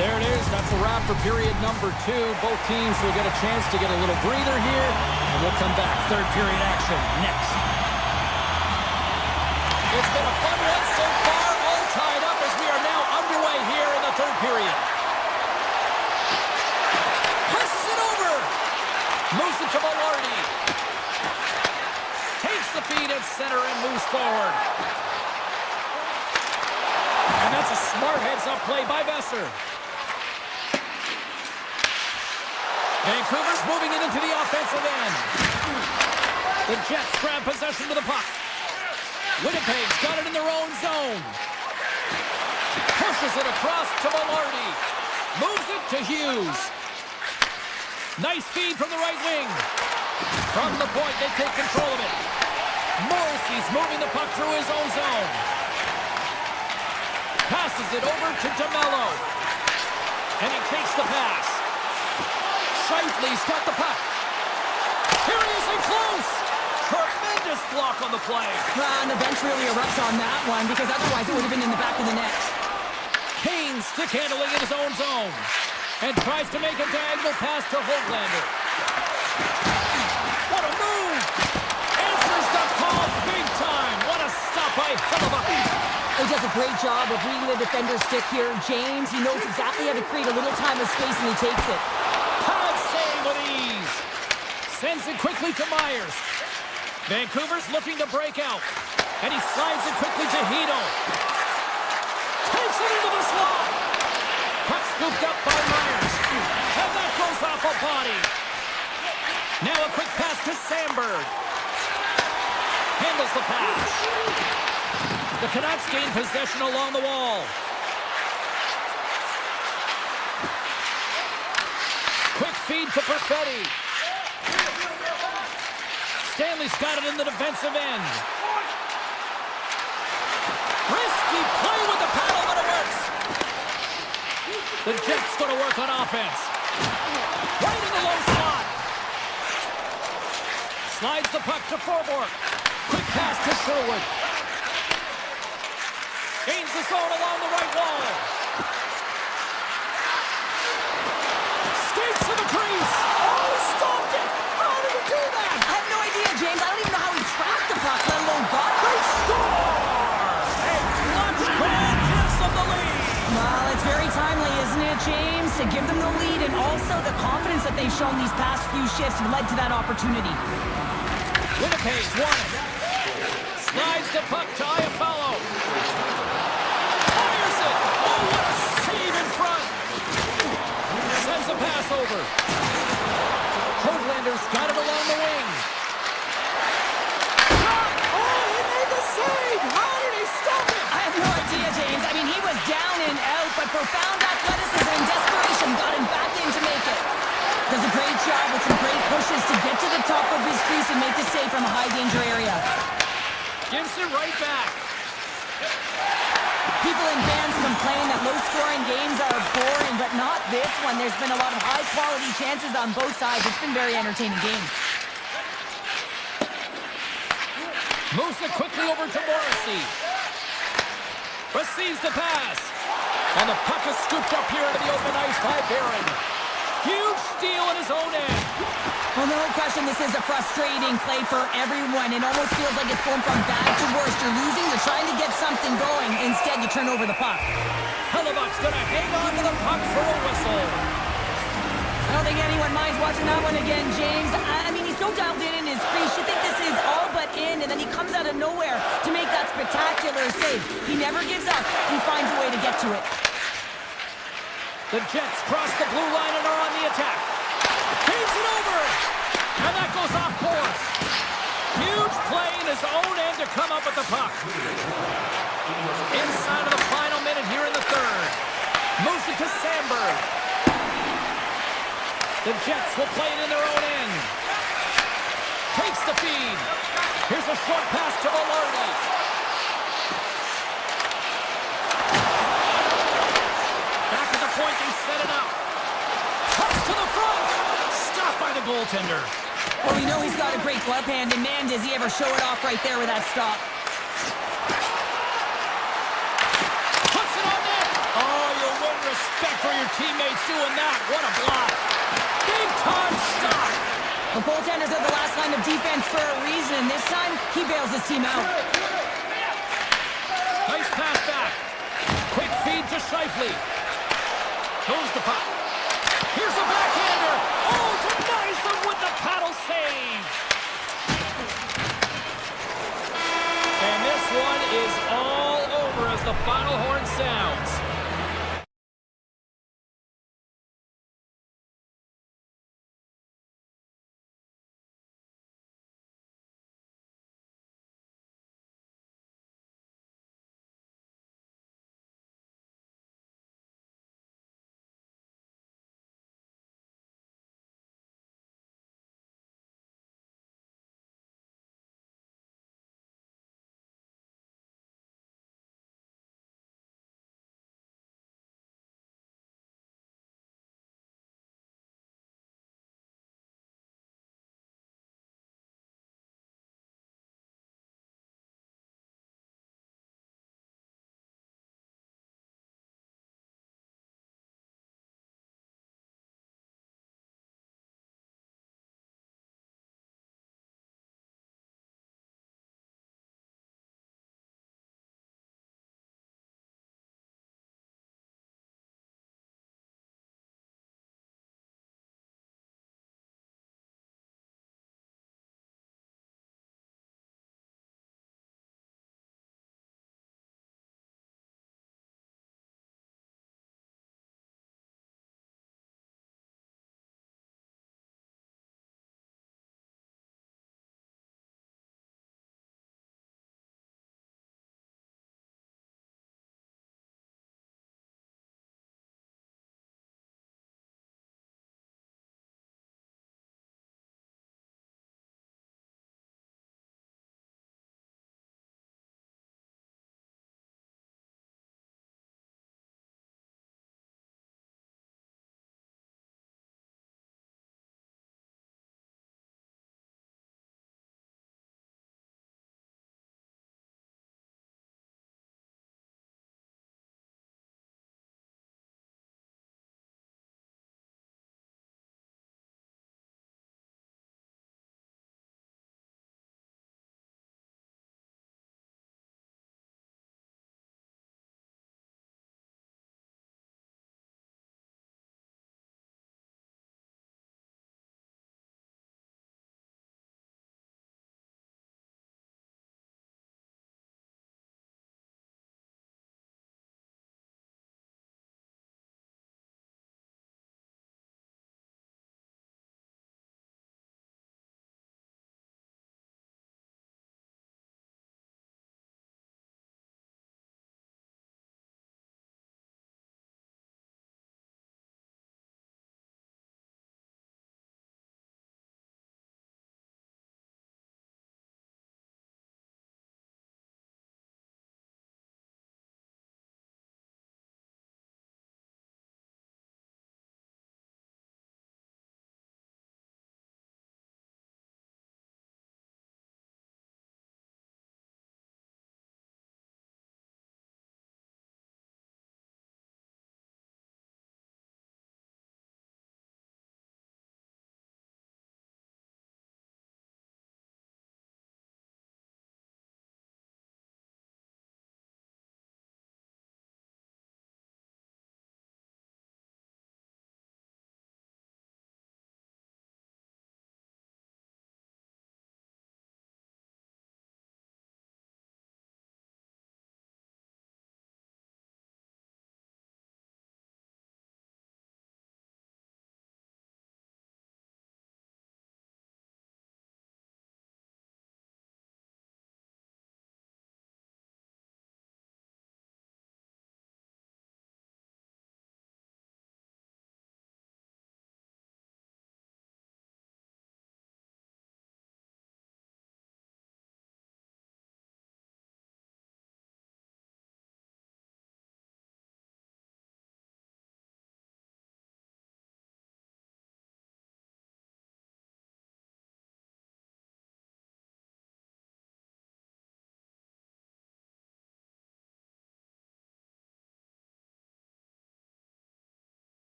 There it is. That's a wrap for period number 2. Both teams will get a chance to get a little breather here. And we'll come back. Third period action next. It's been a fun one so far, all tied up as we are now underway here in the third period. Passes it over. Moves it to Velarde. Takes the feed at center and moves forward. And that's a smart heads-up play by Besser. Vancouver's moving it into the offensive end. The Jets grab possession with the puck. Winnipeg's got it in their own zone. Pushes it across to Velarde. Moves it to Hughes. Nice feed from the right wing. From the point, they take control of it. Morrissey's moving the puck through his own zone. Passes it over to DeMello. And he takes the pass. Shifley's got the puck. Here he is in close. Tremendous block on the play. And the bench really erupts on that one because otherwise it would have been in the back of the net. Kane stick handling in his own zone. And tries to make a diagonal pass to Hoglander. What a move! Answers the call big time. What a stop by Hellebuyck. He does a great job of reading the defender's stick here. James, he knows exactly how to create a little time and space, and he takes it. Pad save with ease. Sends it quickly to Myers. Vancouver's looking to break out. And he slides it quickly to Hito. Takes it into the slot. Puck scooped up by Myers. And that goes off a body. Now a quick pass to Sandberg. Handles the pass. The Canucks gain possession along the wall. Quick feed to Perfetti. Stanley's got it in the defensive end. Risky play with the paddle, but it works. The Jets going to work on offense. Right in the low slot. Slides the puck to Forborg. Quick pass to Sherwood. Gains the zone along the right wall. Skates to the crease. Oh, he stopped it. How did he do that? I have no idea, James. I don't even know how he tracked the puck, let alone got it. They score! A clutch goal gives them the lead. Well, it's very timely, isn't it, James? To give them the lead and also the confidence that they've shown these past few shifts led to that opportunity. Winnipeg's won it. Slides the puck to Iafallo. Fires it. Oh, what a save in front. Sends a pass over. Hoglander's got it along the wing. Shot. Oh, he made the save. How did he stop it? I have no idea, James. I mean, he was down and out, but profound athleticism and desperation got him back in to make it. Does a great job with some great pushes to get to the top of his crease and make the save from a high-danger area. Gives it right back. People in fans complain that low-scoring games are boring, but not this one. There's been a lot of high-quality chances on both sides. It's been a very entertaining game. Moves it quickly over to Morrissey. Receives the pass. And the puck is scooped up here into the open ice by Barron. Huge steal in his own end. Well, no question, this is a frustrating play for everyone. It almost feels like it's going from bad to worse. You're losing, you're trying to get something going. Instead, you turn over the puck. Hellebuck's going to hang on to the puck for a whistle. I don't think anyone minds watching that one again, James. I mean, he's so dialed in his crease. You think this is all but in, and then he comes out of nowhere to make that spectacular save. He never gives up. He finds a way to get to it. The Jets cross the blue line and are on the attack. Feeds it over. And that goes off course. Huge play in his own end to come up with the puck. Inside of the final minute here in the third. Moves it to Sandberg. The Jets will play it in their own end. Takes the feed. Here's a short pass to Velarde. Back at the point, they set it up. Cuts to the front. Stopped by the goaltender. Well, we know he's got a great glove hand, and man, does he ever show it off right there with that stop. Puts it on net. Oh, you win respect for your teammates doing that. What a block. Big time stop. The goaltenders are the last line of defense for a reason. This time, he bails his team out. Nice pass back. Quick feed to Shifley. Moves the puck. Here's a backhander. Oh, denies him with the paddle save. And this one is all over as the final horn sounds.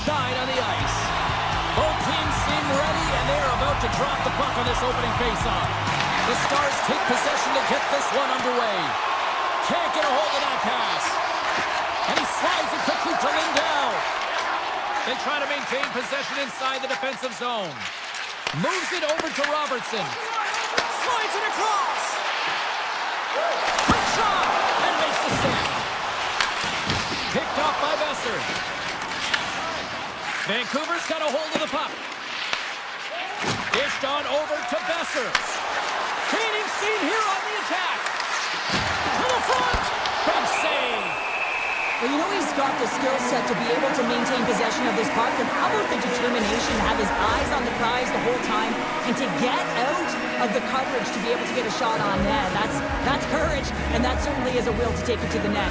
shine on the ice. Both teams seem ready, and they're about to drop the puck on this opening faceoff. The Stars take possession to get this one underway. Can't get a hold of that pass. And he slides it quickly to Lindell. They try to maintain possession inside the defensive zone. Moves it over to Robertson. Slides it across. Quick shot, and makes the save. Picked off by Besser. Vancouver's got a hold of the puck. Dished on over to Besser. Gaining steam here on the attack. To the front. Big save. Well, you know he's got the skill set to be able to maintain possession of this puck, and how about the determination to have his eyes on the prize the whole time and to get out of the coverage to be able to get a shot on net. That's courage, and that certainly is a will to take it to the net.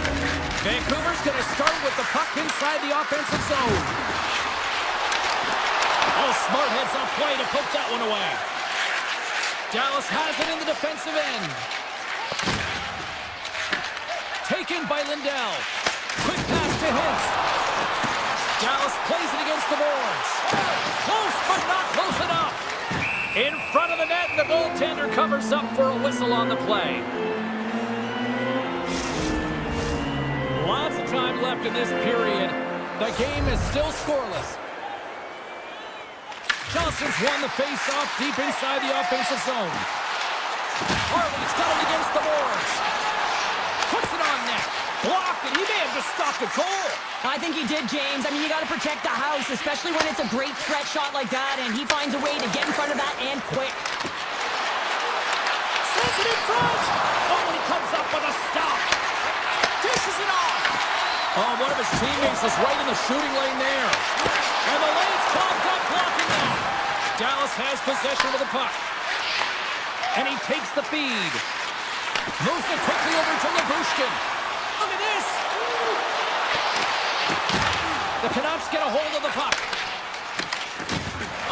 Vancouver's going to start with the puck inside the offensive zone. Oh, smart heads up play to poke that one away. Dallas has it in the defensive end. Taken by Lindell. Quick pass to Hintz. Dallas plays it against the boards. Close, but not close enough. In front of the net, and the goaltender covers up for a whistle on the play. Lots of time left in this period. The game is still scoreless. Johnson's won the face-off deep inside the offensive zone. Harley's got it against the boards. Puts it on net. Blocked it. He may have just stopped a goal. I think he did, James. I mean, you got to protect the house, especially when it's a great threat shot like that, and he finds a way to get in front of that and quick. Sends it in front. Oh, and he comes up with a stop. Dishes it off. Oh, one of his teammates is right in the shooting lane there. And the lane's clogged up, blocking that. Dallas has possession of the puck. And he takes the feed. Moves it quickly over to Labushkin. Look at this. The Canucks get a hold of the puck.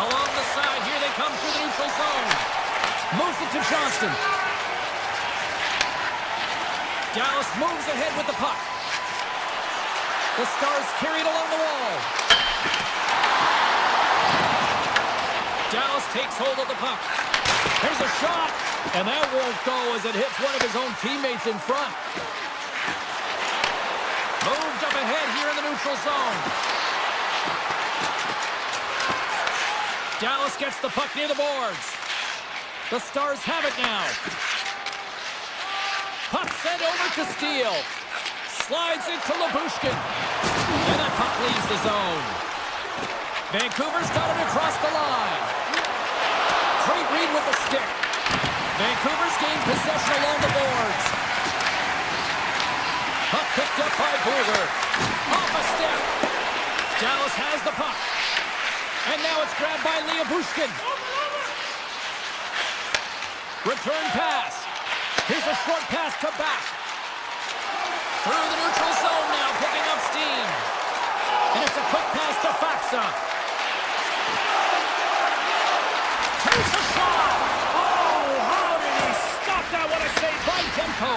Along the side, here they come through the neutral zone. Moves it to Johnston. Dallas moves ahead with the puck. The Stars carry it along the wall. Dallas takes hold of the puck. There's a shot, and that won't go as it hits one of his own teammates in front. Moved up ahead here in the neutral zone. Dallas gets the puck near the boards. The Stars have it now. Puck sent over to Steele. Slides it to Labushkin. And that puck leaves the zone. Vancouver's got it across the line. Great read with the stick. Vancouver's gained possession along the boards. Puck picked up by Booger. Off a step. Dallas has the puck. And now it's grabbed by Labushkin. Return pass. Here's a short pass to back. Through the neutral zone now, picking up steam. And it's a quick pass to Faksa. Takes a shot. Oh, how did he stop that? What a save by Demko.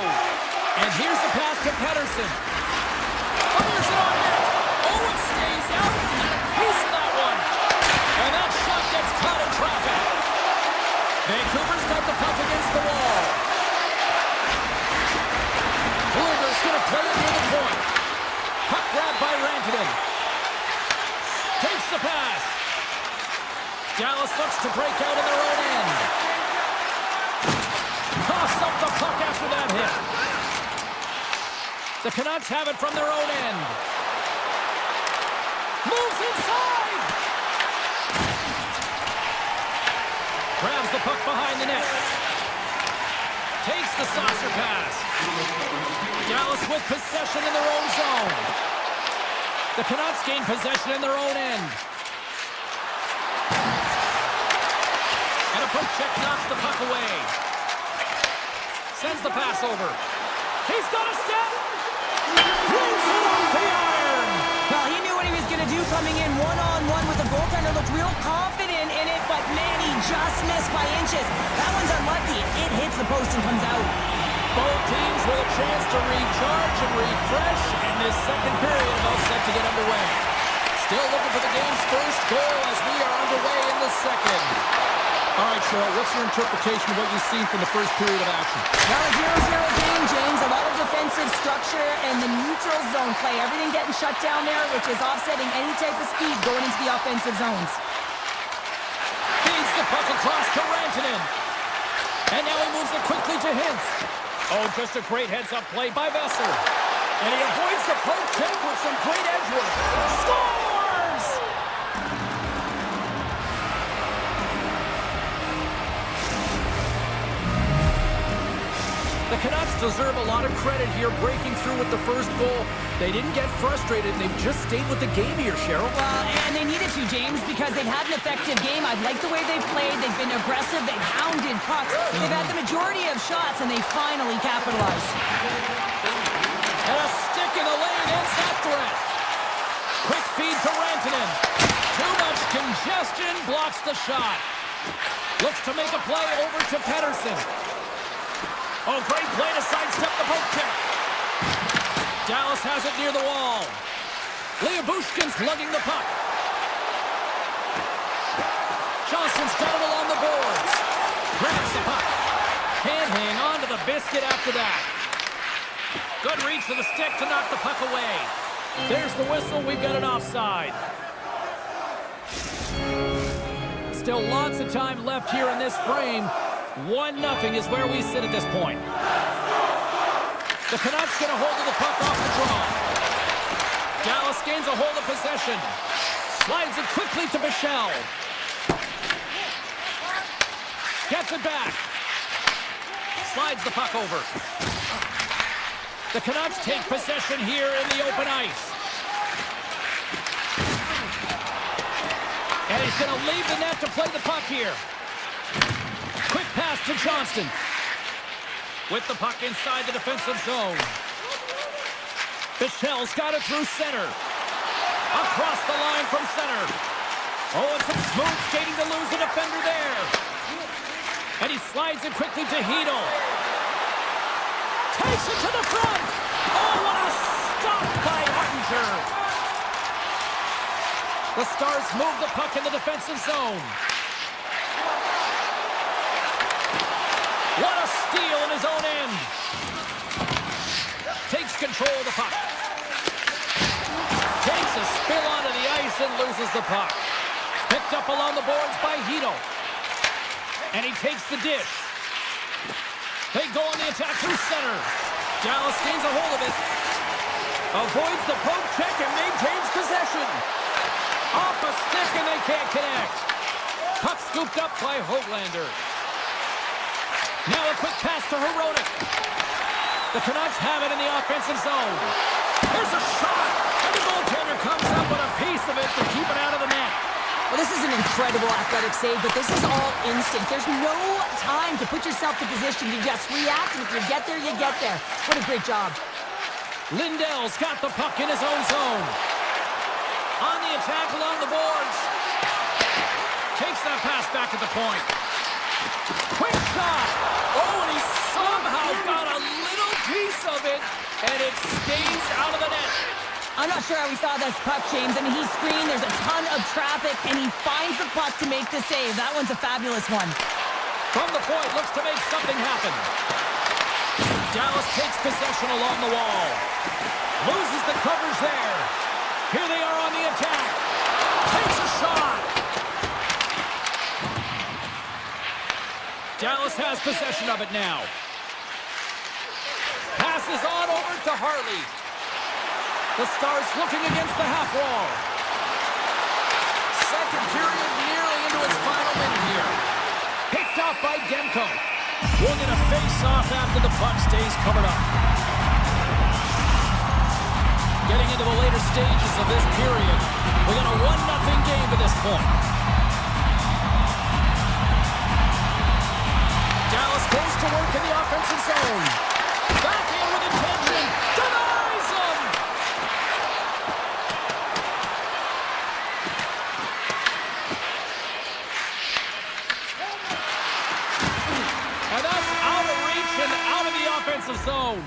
And here's the pass to Pettersson. Fires it on net. Oh, it stays out. He got a piece of that one. And that shot gets caught in traffic. Vancouver's got the puck against the wall. Blueger's going to play it near the point. Puck grabbed by Rantanen. Takes the pass. Dallas looks to break out in their own end. Coughs up the puck after that hit. The Canucks have it from their own end. Moves inside. Grabs the puck behind the net. Takes the saucer pass. Dallas with possession in their own zone. The Canucks gain possession in their own end. And a poke check knocks the puck away. Sends the pass over. He's got a step. Brings it off the iron. Well, he knew what he was going to do coming in one-on-one with the goaltender. Looked real confident in it, but man, he just missed by inches. That one's unlucky. It hits the post and comes out. Both teams with a chance to recharge and refresh, and this second period about set to get underway. Still looking for the game's first goal as we are underway in the second. All right, Cheryl, what's your interpretation of what you've seen from the first period of action? Well, a 0-0 game, James. A lot of defensive structure and the neutral zone play. Everything getting shut down there, which is offsetting any type of speed going into the offensive zones. Feeds the puck across to Rantanen. And now he moves it quickly to Hintz. Oh, just a great heads-up play by Vesser. And he avoids the poke check with some great edge work. Scores! The Canucks deserve a lot of credit here breaking through with the first goal. They didn't get frustrated, and they've just stayed with the game here, Cheryl. Well, and they needed to, James, because they've had an effective game. I like the way they've played. They've been aggressive. They've hounded pucks. They've had the majority of shots, and they finally capitalized. And a stick in the lane ends that threat. Quick feed to Rantanen. Too much congestion blocks the shot. Looks to make a play over to Pettersson. Oh, great play to sidestep the poke check. Dallas has it near the wall. Bushkin's lugging the puck. Johnson's got it along the boards. Grabs the puck. Can't hang on to the biscuit after that. Good reach to the stick to knock the puck away. There's the whistle. We've got an offside. Still lots of time left here in this frame. 1-0 is where we sit at this point. The Canucks get a hold of the puck off the draw. Dallas gains a hold of possession. Slides it quickly to Bichelle. Gets it back. Slides the puck over. The Canucks take possession here in the open ice. And he's going to leave the net to play the puck here. Quick pass to Johnston. With the puck inside the defensive zone. Bichelle's got it through center. Across the line from center. Oh, and some smooth skating to lose a defender there. And he slides it quickly to Hedel. Takes it to the front. Oh, what a stop by Ottinger. The Stars move the puck in the defensive zone. What a steal in his own end. Takes control of the puck. Takes a spill onto the ice and loses the puck. Picked up along the boards by Hedel. And he takes the dish. They go on the attack through center. Dallas gains a hold of it. Avoids the poke check and maintains possession. Off a stick and they can't connect. Puck scooped up by Höglander. Now a quick pass to Hronek. The Canucks have it in the offensive zone. Here's a shot. And the goaltender comes up with a piece of it to keep it out of the net. Well, this is an incredible athletic save, but this is all instinct. There's no time to put yourself in position. You just react, and if you get there, you get there. What a great job. Lindell's got the puck in his own zone. On the attack along the boards. Takes that pass back at the point. Quick shot. Oh, and he somehow got a little piece of it, and it stays out of the net. I'm not sure how we saw this puck, James. I mean, he screened, there's a ton of traffic, and he finds the puck to make the save. That one's a fabulous one. From the point, looks to make something happen. Dallas takes possession along the wall. Loses the coverage there. Here they are on the attack. Takes a shot. Dallas has possession of it now. Passes on over to Harley. The Stars looking against the half wall. Second period nearly into its final minute here. Picked off by Demko. We'll get a face-off after the puck stays covered up. Getting into the later stages of this period, we got a 1-0 game to this point. Dallas goes to work in the offensive zone. Back in with intention. Denies him! And that's out of reach and out of the offensive zone.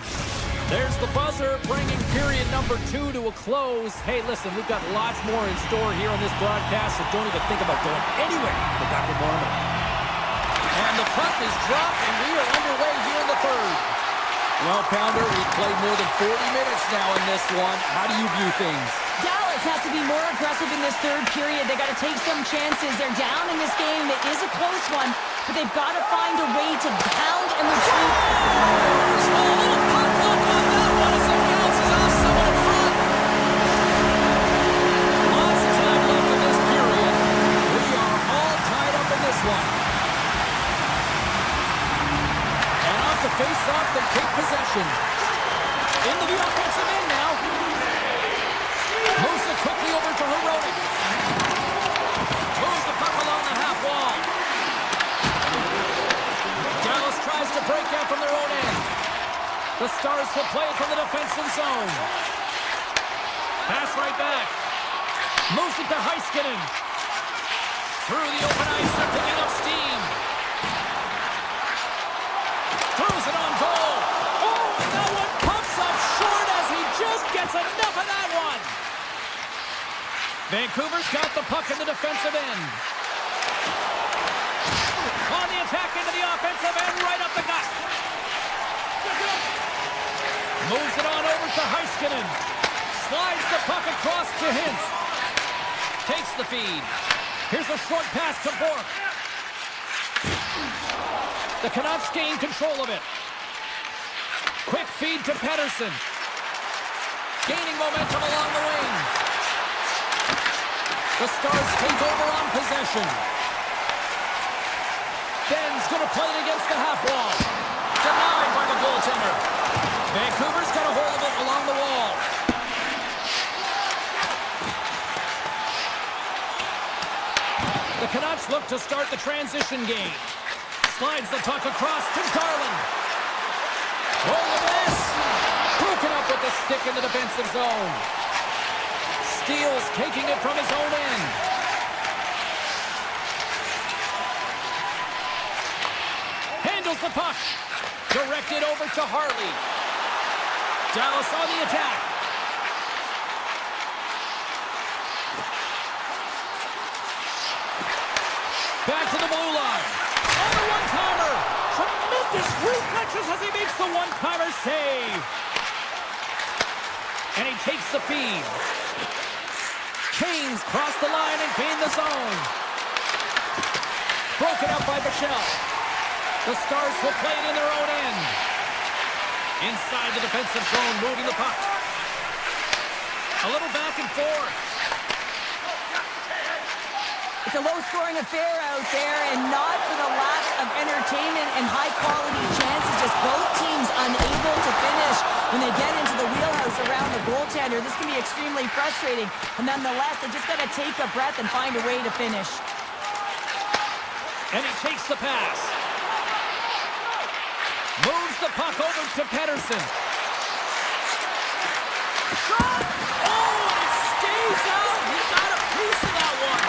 There's the buzzer, bringing period number 2 to a close. Hey, listen, we've got lots more in store here on this broadcast, so don't even think about going anywhere. But Dr. Mormon. And the puck is dropped, and we are underway here in the third. Well, Pounder, we've played more than 40 minutes now in this one. How do you view things? Dallas has to be more aggressive in this third period. They got to take some chances. They're down in this game. It is a close one, but they've got to find a way to pound and retreat. Small little puck luck on that one as it bounces off someone in front. Lots of time left in this period. We are all tied up in this one. And off the face-off, they take possession. Into the offensive end now. Moves it quickly over to Herodic. Moves the puck along the half wall. Dallas tries to break out from their own end. The Stars will play it from the defensive zone. Pass right back. Moves it to Heiskanen. Through the open ice, they're picking up steam. Throws it on goal. Oh, and that one pumps up short as he just gets enough of that one. Vancouver's got the puck in the defensive end. On the attack into the offensive end, right up the gut. Moves it on over to Heiskanen. Slides the puck across to Hintz. Takes the feed. Here's a short pass to Bork. The Canucks gain control of it. Quick feed to Pettersson. Gaining momentum along the wing. The Stars take over on possession. Ben's going to play it against the half wall. Denied by the goaltender. Vancouver's got a hold of it along the wall. The Canucks look to start the transition game. Slides the puck across to Garland. Oh, the miss! Broken up with the stick in the defensive zone. Steals, taking it from his own end. Handles the puck. Directed over to Harley. Dallas on the attack. Back to the blue line. On the one-timer. Tremendous reflexes as he makes the one-timer save. And he takes the feed. Canes cross the line and gain the zone. Broken up by Bichelle. The Stars will play it in their own end. Inside the defensive zone, moving the puck. A little back and forth. It's a low-scoring affair out there, and not for the lack of entertainment and high-quality chances. Just both teams unable to finish when they get into the wheelhouse around the goaltender. This can be extremely frustrating, but nonetheless, they just got to take a breath and find a way to finish. And he takes the pass. Moves the puck over to Pettersson. Shot! Oh, and it stays out! He got a piece of that one!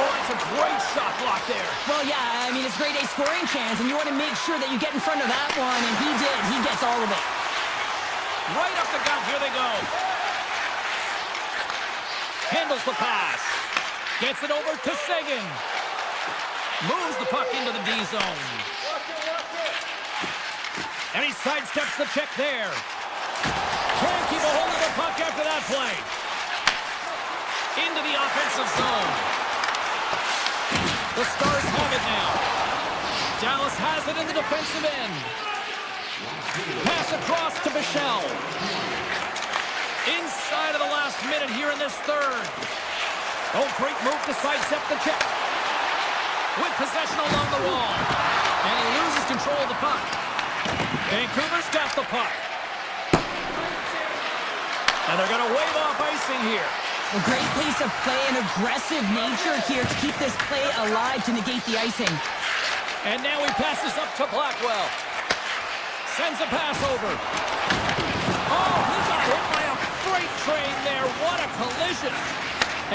Oh, that's a great shot block there. Well, yeah, I mean, it's grade A scoring chance, and you want to make sure that you get in front of that one, and he did. He gets all of it. Right up the gut, here they go. Handles the pass. Gets it over to Seguin. Moves the puck into the D zone. And he sidesteps the check there. Can't keep a hold of the puck after that play. Into the offensive zone. The Stars have it now. Dallas has it in the defensive end. Pass across to Bichelle. Inside of the last minute here in this third. Oh, great move to sidestep the check. With possession along the wall. And he loses control of the puck. Vancouver's got the puck. And they're going to wave off icing here. A great pace of play and aggressive nature here to keep this play alive to negate the icing. And now he passes up to Blackwell. Sends a pass over. Oh, he got hit by a freight train there. What a collision.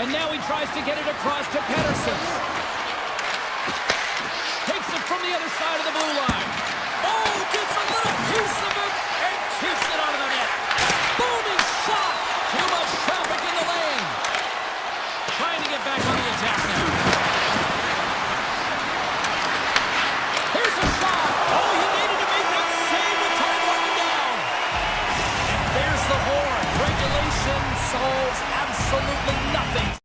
And now he tries to get it across to Pettersson. Takes it from the other side of the blue line. Oh, gets a little piece of it and keeps it out of the absolutely nothing.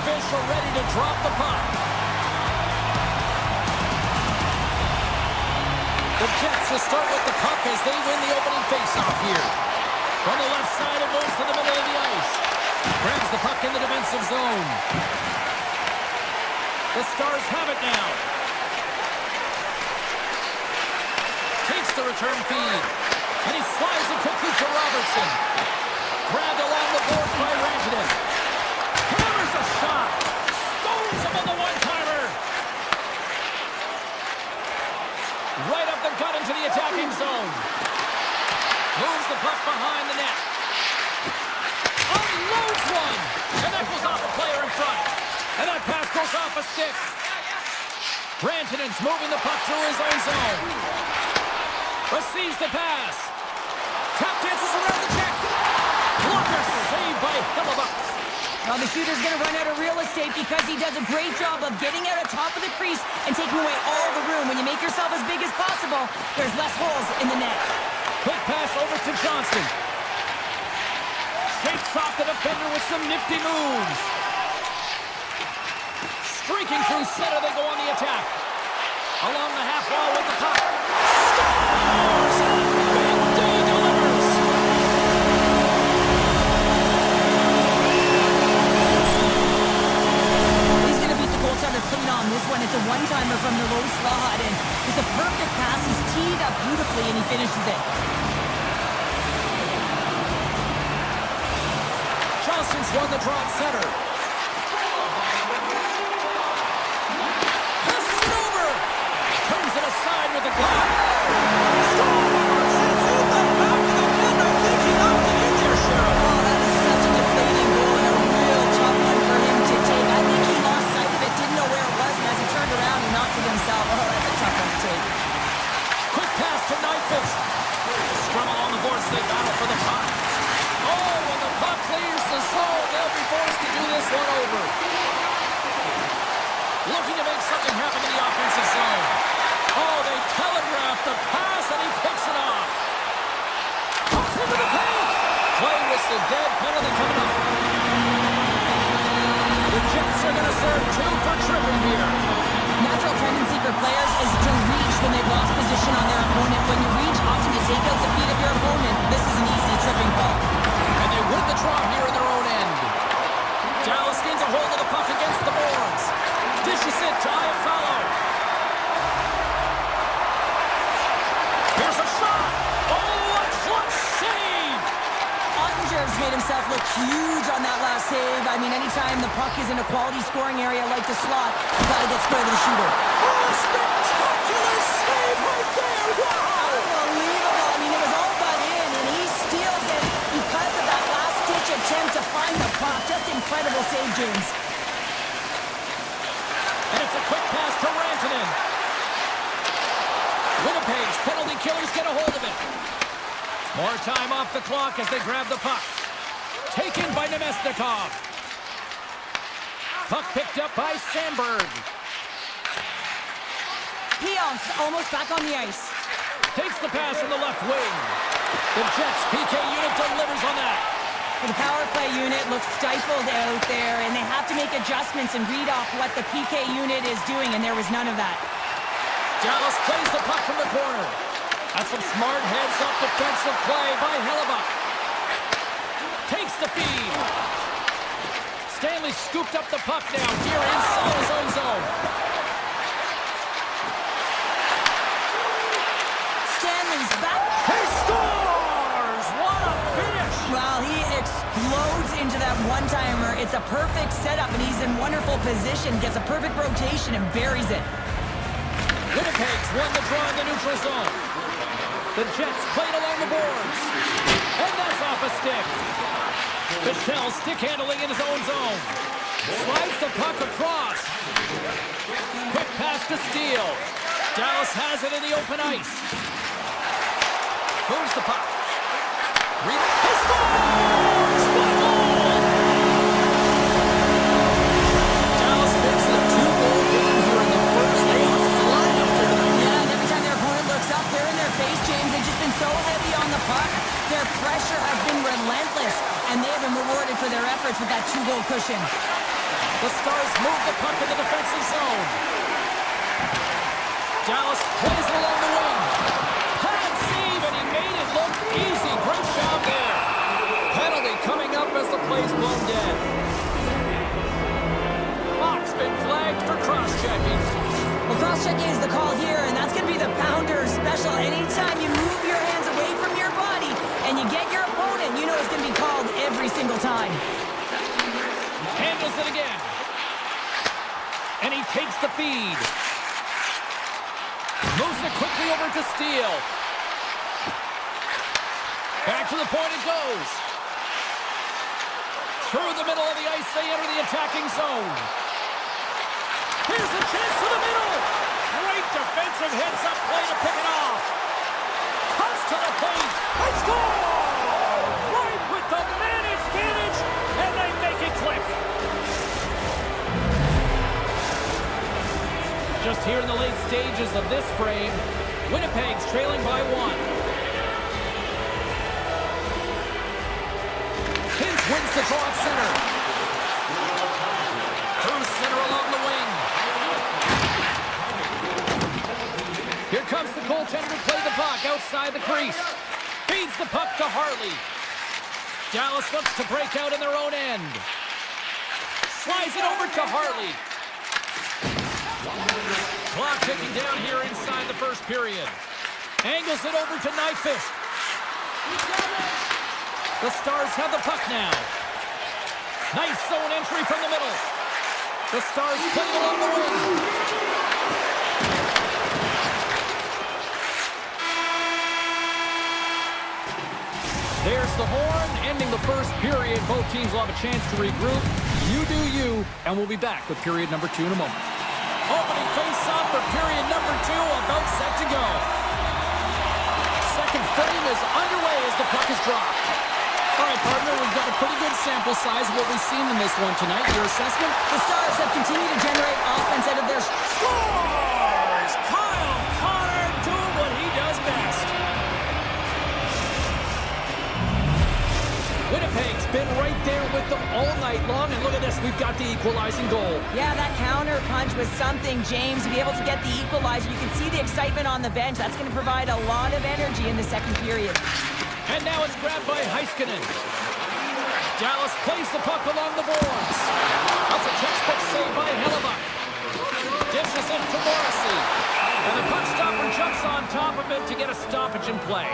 official ready to drop the puck. The Jets will start with the puck as they win the opening faceoff here. From the left side, it moves to the middle of the ice. Grabs the puck in the defensive zone. The Stars have it now. Takes the return feed. And he slides it quickly to Robertson. Grabbed along the boards by Rantanen. Hammers a shot. Stones him on the one-timer. Right up the gut into the attacking zone. Moves the puck behind the net. Unloads one. And that goes off a player in front. And that pass goes off a stick. Rantanen's moving the puck through his own zone. Receives the pass. Tap dances around the check. Blocker saved by Hellebuyck. Well, the shooter's going to run out of real estate because he does a great job of getting out on top of the crease and taking away all the room. When you make yourself as big as possible, there's less holes in the net. Quick pass over to Johnston. Shakes off the defender with some nifty moves. Streaking through center, they go on the attack. Along the half wall with the puck. Scores! Big D delivers! He's going to beat the goaltender clean on this one. It's a one-timer from the low slot, and it's a perfect pass. He's teed up beautifully, and he finishes it. Johnston's won the draw at center. Aside with the glove. Scores! It's in the back of the net. I think he knocked it in there, Cheryl. Oh, that is such a deflating goal and a real tough one for him to take. I think he lost sight of it, didn't know where it was, and as he turned around, he knocked it himself. Oh, that's a tough one to take. Quick pass to Nyquist. Scrum along the boards, they battle for the puck. Oh, when the puck clears the zone, they'll be forced to do this one over. Looking to make something happen in the offensive zone. Oh, they telegraphed the pass, and he picks it off. Pucks into the paint. Play whistle dead, penalty coming up. The Jets are going to serve two for tripping here. Natural tendency for players is to reach when they've lost position on their opponent. When you reach, often you take out the feet of your opponent. This is an easy tripping call. And they win the draw here in their own end. Dallas gains a hold of the puck against the boards. Dishes it to Iafallo. Here's a shot. Oh, a clutch save. Ottinger's made himself look huge on that last save. I mean, anytime the puck is in a quality scoring area like the slot, you got to get square to the shooter. Oh, spectacular save right there. Wow. Unbelievable. I mean, it was all but in, and he steals it because of that last-ditch attempt to find the puck. Just incredible save, James. And it's a quick pass to Rantanen. Winnipeg's penalty killers get a hold of it. More time off the clock as they grab the puck. Taken by Nemesnikov. Puck picked up by Sandberg. Pionk almost back on the ice. Takes the pass from the left wing. The Jets PK unit delivers on that. The power play unit looks stifled out there, and they have to make adjustments and read off what the PK unit is doing, and there was none of that. Dallas plays the puck from the corner. That's some smart heads-up defensive play by Hellebuyck. Takes the feed. Stanley scooped up the puck now here inside his own zone. Stanley's back. He scores! What a finish! Well, he explodes into that one-timer. It's a perfect setup, and he's in wonderful position. Gets a perfect rotation and buries it. Winnipeg's won the draw in the neutral zone. The Jets played along the boards. And that's off a stick. Michel stick handling in his own zone. Slides the puck across. Quick pass to Steele. Dallas has it in the open ice. Moves the puck. He scores! What a goal! Dallas makes it a two-goal game here in the first. They are flying up there tonight. Yeah, and every time their opponent looks up, they're in their face, James. They've just been so heavy on the puck. Their pressure has been relentless, and they have been rewarded for their efforts with that two-goal cushion. The Stars move the puck in the defensive zone. Dallas plays it along the wing. Pad save, and he made it look easy. Great job there. Penalty coming up as the play's blown dead. Puck's been flagged for cross-checking. Well, cross-checking is the call here, and that's going to be the Pounder special. Anytime you move your hands away from your body and you get your opponent, you know it's going to be called every single time. Handles it again. And he takes the feed. Moves it quickly over to Steele. Back to the point it goes. Through the middle of the ice, they enter the attacking zone. Here's a chance to the middle. Great defensive heads-up play to pick it off. Cuts to the paint. They score! Right with the man advantage, and they make it click. Just here in the late stages of this frame, Winnipeg's trailing by 1. Hintz wins the draw at center. Through center along the wing. Here comes the goaltender to play the puck outside the crease. Feeds the puck to Harley. Dallas looks to break out in their own end. Slides it over to Harley. Clock ticking down here inside the first period. Angles it over to Nyquist. The Stars have the puck now. Nice zone entry from the middle. The Stars play it along the wing. There's the horn, ending the first period. Both teams will have a chance to regroup. You do you, and we'll be back with period number 2 in a moment. Opening face-off for period number 2, about set to go. Second frame is underway as the puck is dropped. All right, partner, we've got a pretty good sample size of what we've seen in this one tonight. Your assessment? The Stars have continued to generate offense out of their... Scores! Kyle Connor doing what he does best. Winnipeg's been right there with them all night long, and look at this, we've got the equalizing goal. Yeah, that counter punch was something, James. To be able to get the equalizer, you can see the excitement on the bench. That's going to provide a lot of energy in the second period. And now it's grabbed by Heiskanen. Dallas plays the puck along the boards. That's a textbook save by Hellebuck. Dishes it to Morrissey. And the puck stopper jumps on top of it to get a stoppage in play.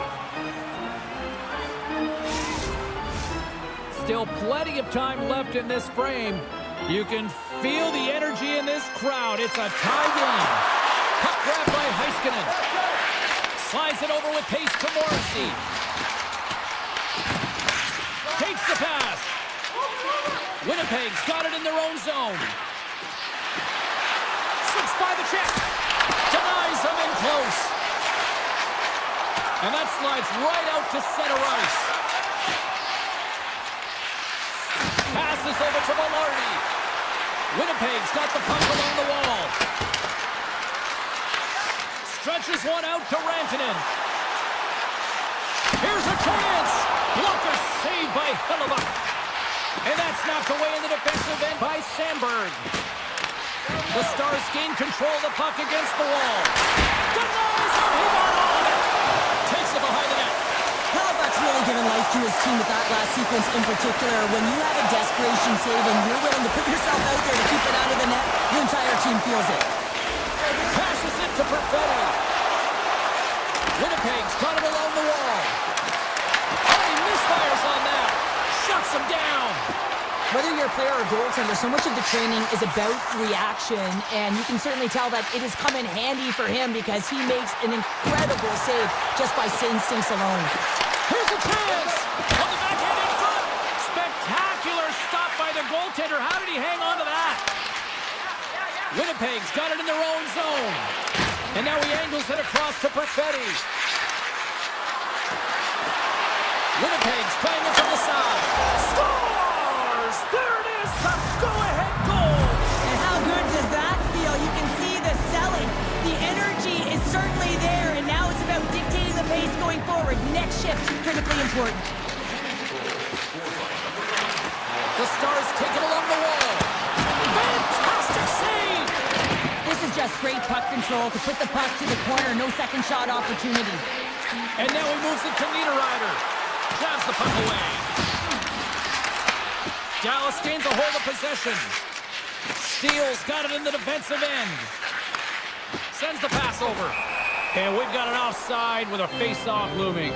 Still plenty of time left in this frame. You can feel the energy in this crowd. It's a tie game. Puck grabbed by Heiskanen. Slides it over with pace to Morrissey. Takes the pass. Winnipeg's got it in their own zone. Slips by the check. Denies them in close. And that slides right out to center ice. Passes over to Velarde. Winnipeg's got the puck along the wall. Stretches one out to Rantanen. Here's a chance. Blocker saved by Hellebuck. And that's knocked away in the defensive end by Sandberg. The Stars gain control of the puck against the wall. Denies him. He got on it. Takes it behind the net. Hellebuck's really given life to his team with that last sequence in particular. When you have a desperation save and you're willing to put yourself out there to keep it out of the net, the entire team feels it. Passes it to Perfetti. Winnipeg's got it along the wall. Oh, he misfires on that. Shuts him down. Whether you're a player or goaltender, so much of the training is about reaction, and you can certainly tell that it has come in handy for him because he makes an incredible save just by instincts alone. Here's a chance. On the backhand in front. Spectacular stop by the goaltender. How did he hang on to that? Winnipeg's got it in their own zone. And now he angles it across to Perfetti. Winnipeg's playing it from the side. Scores! There it is, the go-ahead goal! And how good does that feel? You can see the selling. The energy is certainly there, and now it's about dictating the pace going forward. Next shift, critically important. The Stars take it along the wall. Dallas, great puck control to put the puck to the corner. No second shot opportunity. And now he moves it to Niederreiter. Jabs the puck away. Dallas gains a hold of possession. Steals, got it in the defensive end. Sends the pass over. And we've got an offside with a face-off looming.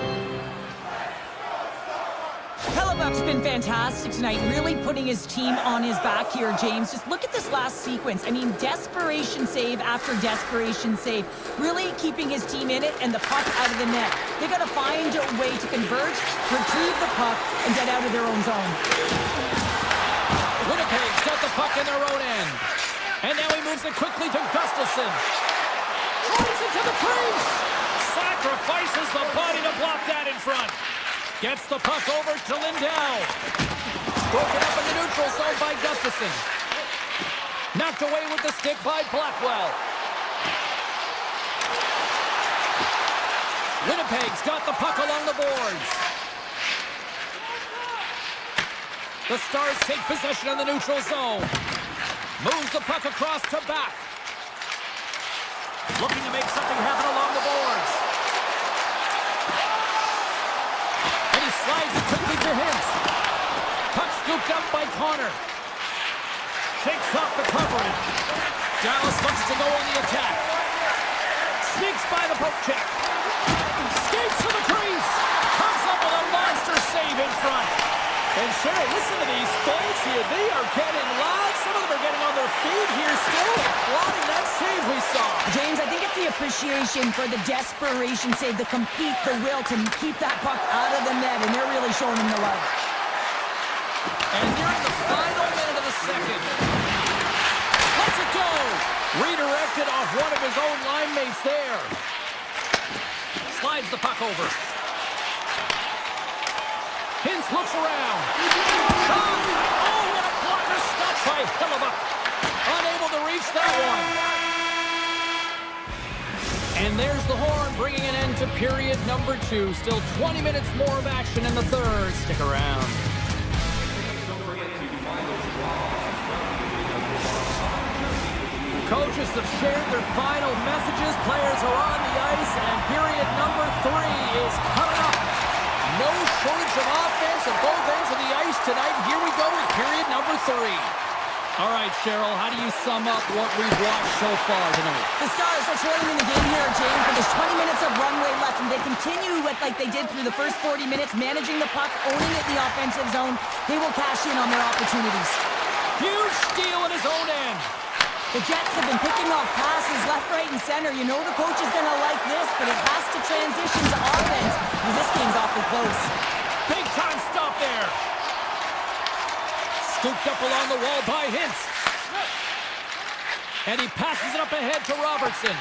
Hellebuck's been fantastic tonight, really putting his team on his back here, James. Just look at this last sequence. I mean, desperation save after desperation save. Really keeping his team in it and the puck out of the net. They got to find a way to converge, retrieve the puck, and get out of their own zone. Winnipeg's got the puck in their own end. And now he moves it quickly to Gustafsson. Drives it to the crease. Sacrifices the body to block that in front. Gets the puck over to Lindell. Broken up in the neutral zone by Gustafsson. Knocked away with the stick by Blackwell. Winnipeg's got the puck along the boards. The Stars take possession in the neutral zone. Moves the puck across to back. Looking to make something happen along the boards. And he slides it quickly to Hintz. Puck scooped up by Connor. Shakes off the coverage. Dallas looks to go on the attack. Sneaks by the poke check. Skates to the crease. Comes up with a monster save in front. And Sherry, listen to these fans here. They are getting loud. Some of them are getting on their feet here still, applauding that save we saw. James, I think it's the appreciation for the desperation save, the compete, the will to keep that puck out of the net, and they're really showing him the love. And nearing the final minute of the second. Lets it go. Redirected off one of his own line mates there. Slides the puck over. Hintz looks around. Shot! Oh, what a blocker stop by Hellebuck. Unable to reach that one. And there's the horn, bringing an end to period number 2. Still 20 minutes more of action in the third. Stick around. Coaches have shared their final messages. Players are on the ice, and period number 3 is coming up. No shortage of offense at both ends of the ice tonight. Here we go with period number 3. All right, Cheryl, how do you sum up what we've watched so far tonight? The Stars are trailing in the game here, James, but there's 20 minutes of runway left, and they continue with like they did through the first 40 minutes, managing the puck, owning it in the offensive zone. They will cash in on their opportunities. Huge steal in his own end. The Jets have been picking off passes left, right, and center. You know the coach is going to like this, but it has to transition to offense, because this game's awfully close. Big time stop there. Scooped up along the wall by Hintz. And he passes it up ahead to Robertson.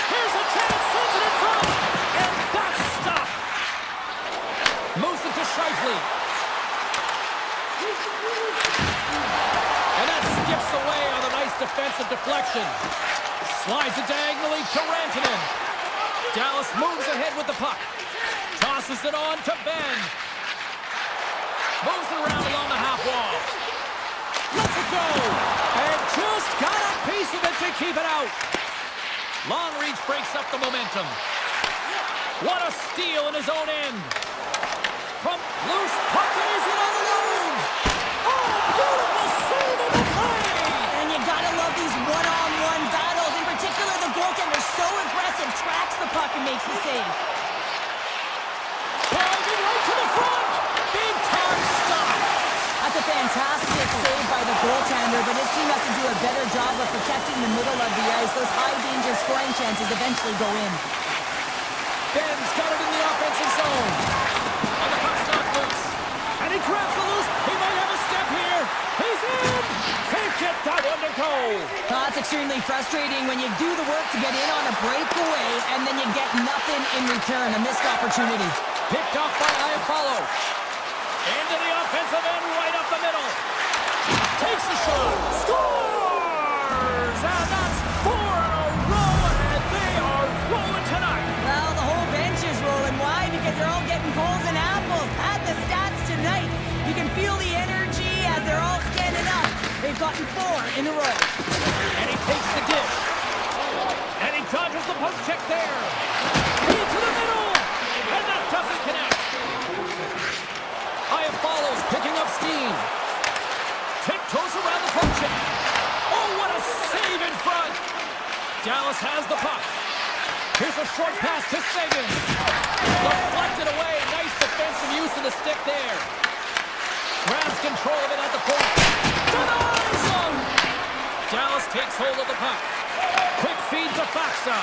Here's a chance, sends it in front, and that's stopped. Moves it to Scheifele. And that skips away on a nice defensive deflection. Slides it diagonally to Rantanen. Dallas moves ahead with the puck. Tosses it on to Ben. Moves it around along the half wall. Lets it go. And just got a piece of it to keep it out. Long reach breaks up the momentum. What a steal in his own end. From loose puck, and he's in on the own. Oh, beautiful save in the play. And you gotta love these one-on-one battles. In particular, the goaltender so aggressive, tracks the puck and makes the save. Driving right to the front. Big time stop. That's a fantastic save by the goaltender, but his team has to do a better job of protecting the middle of the ice. Those high-danger scoring chances eventually go in. Ben's got it in the offensive zone. And the puck's knocked loose. And he grabs the loose. He might have a step here. He's in. Can't get that one to go. That's extremely frustrating when you do the work to get in on a breakaway and then you get nothing in return, a missed opportunity. Picked off by Iafallo. Into the offensive end, right up the middle. Takes the shot. Scores! And that's 4 in a row, and they are rolling tonight. Well, the whole bench is rolling. Why? Because they're all getting goals and apples. Add the stats tonight. You can feel the energy as they're all standing up. They they've gotten 4 in a row. And he takes the dish. And he dodges the poke check there. Into the middle. And that doesn't connect. Aya follows, picking up steam. Tiptoes around the poke check. Oh, what a save in front. Dallas has the puck. Here's a short pass to Sagan. Deflected away. Nice defensive use of the stick there. Grabs control of it at the point. Denies him! Dallas takes hold of the puck. Quick feed to Faxa.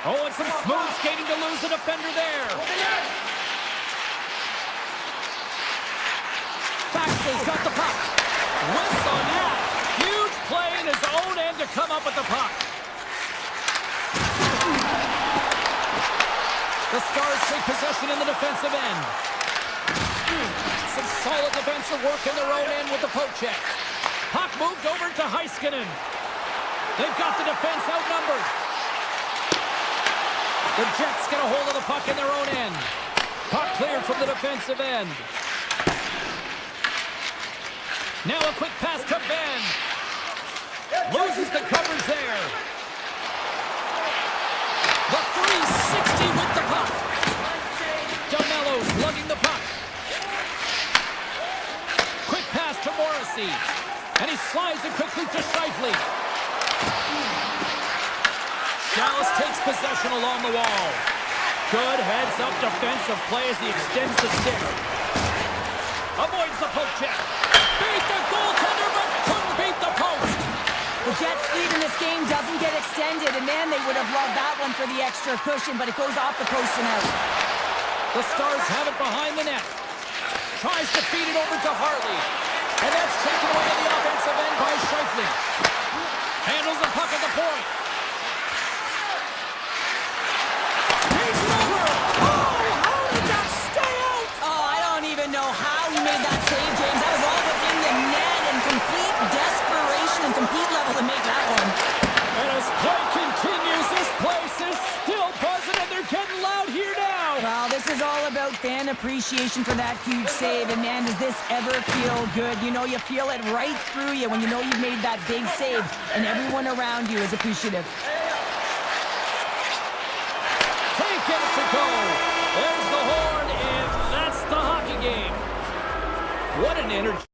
Oh, and some smooth skating to lose the defender there. Faxa's got the puck. Whiffs on that. Huge play in his own end to come up with the puck. The Stars take possession in the defensive end. Some solid defensive work in their own end with the poke check. Puck moved over to Heiskanen. They've got the defense outnumbered. The Jets get a hold of the puck in their own end. Puck cleared from the defensive end. Now a quick pass to Ben. Loses the coverage there. The 360 with the puck. DeMello's lugging the puck. Quick pass to Morrissey. And he slides it quickly to Scheifele. Dallas takes possession along the wall. Good heads-up defensive play as he extends the stick. Avoids the poke check. Beat the goaltender, but couldn't beat the post. The Jets' lead in this game doesn't get extended, and man, they would have loved that one for the extra cushion, but it goes off the post and out. The Stars have it behind the net. Tries to feed it over to Hartley. And that's taken away at the offensive end by Scheifele. Handles the puck at the point. Takes it over. Oh, how did that stay out? Oh, I don't even know how he made that save, James. That was all within the net and complete desperation and compete level to make that one. And as play continues, this place is still buzzing and they're getting loud here now. Well, this is all about fan appreciation for that huge save. And man, does this ever feel good. You know, you feel it right through you when you know you've made that big save and everyone around you is appreciative. Take it to go. There's the horn, and that's the hockey game. What an energy.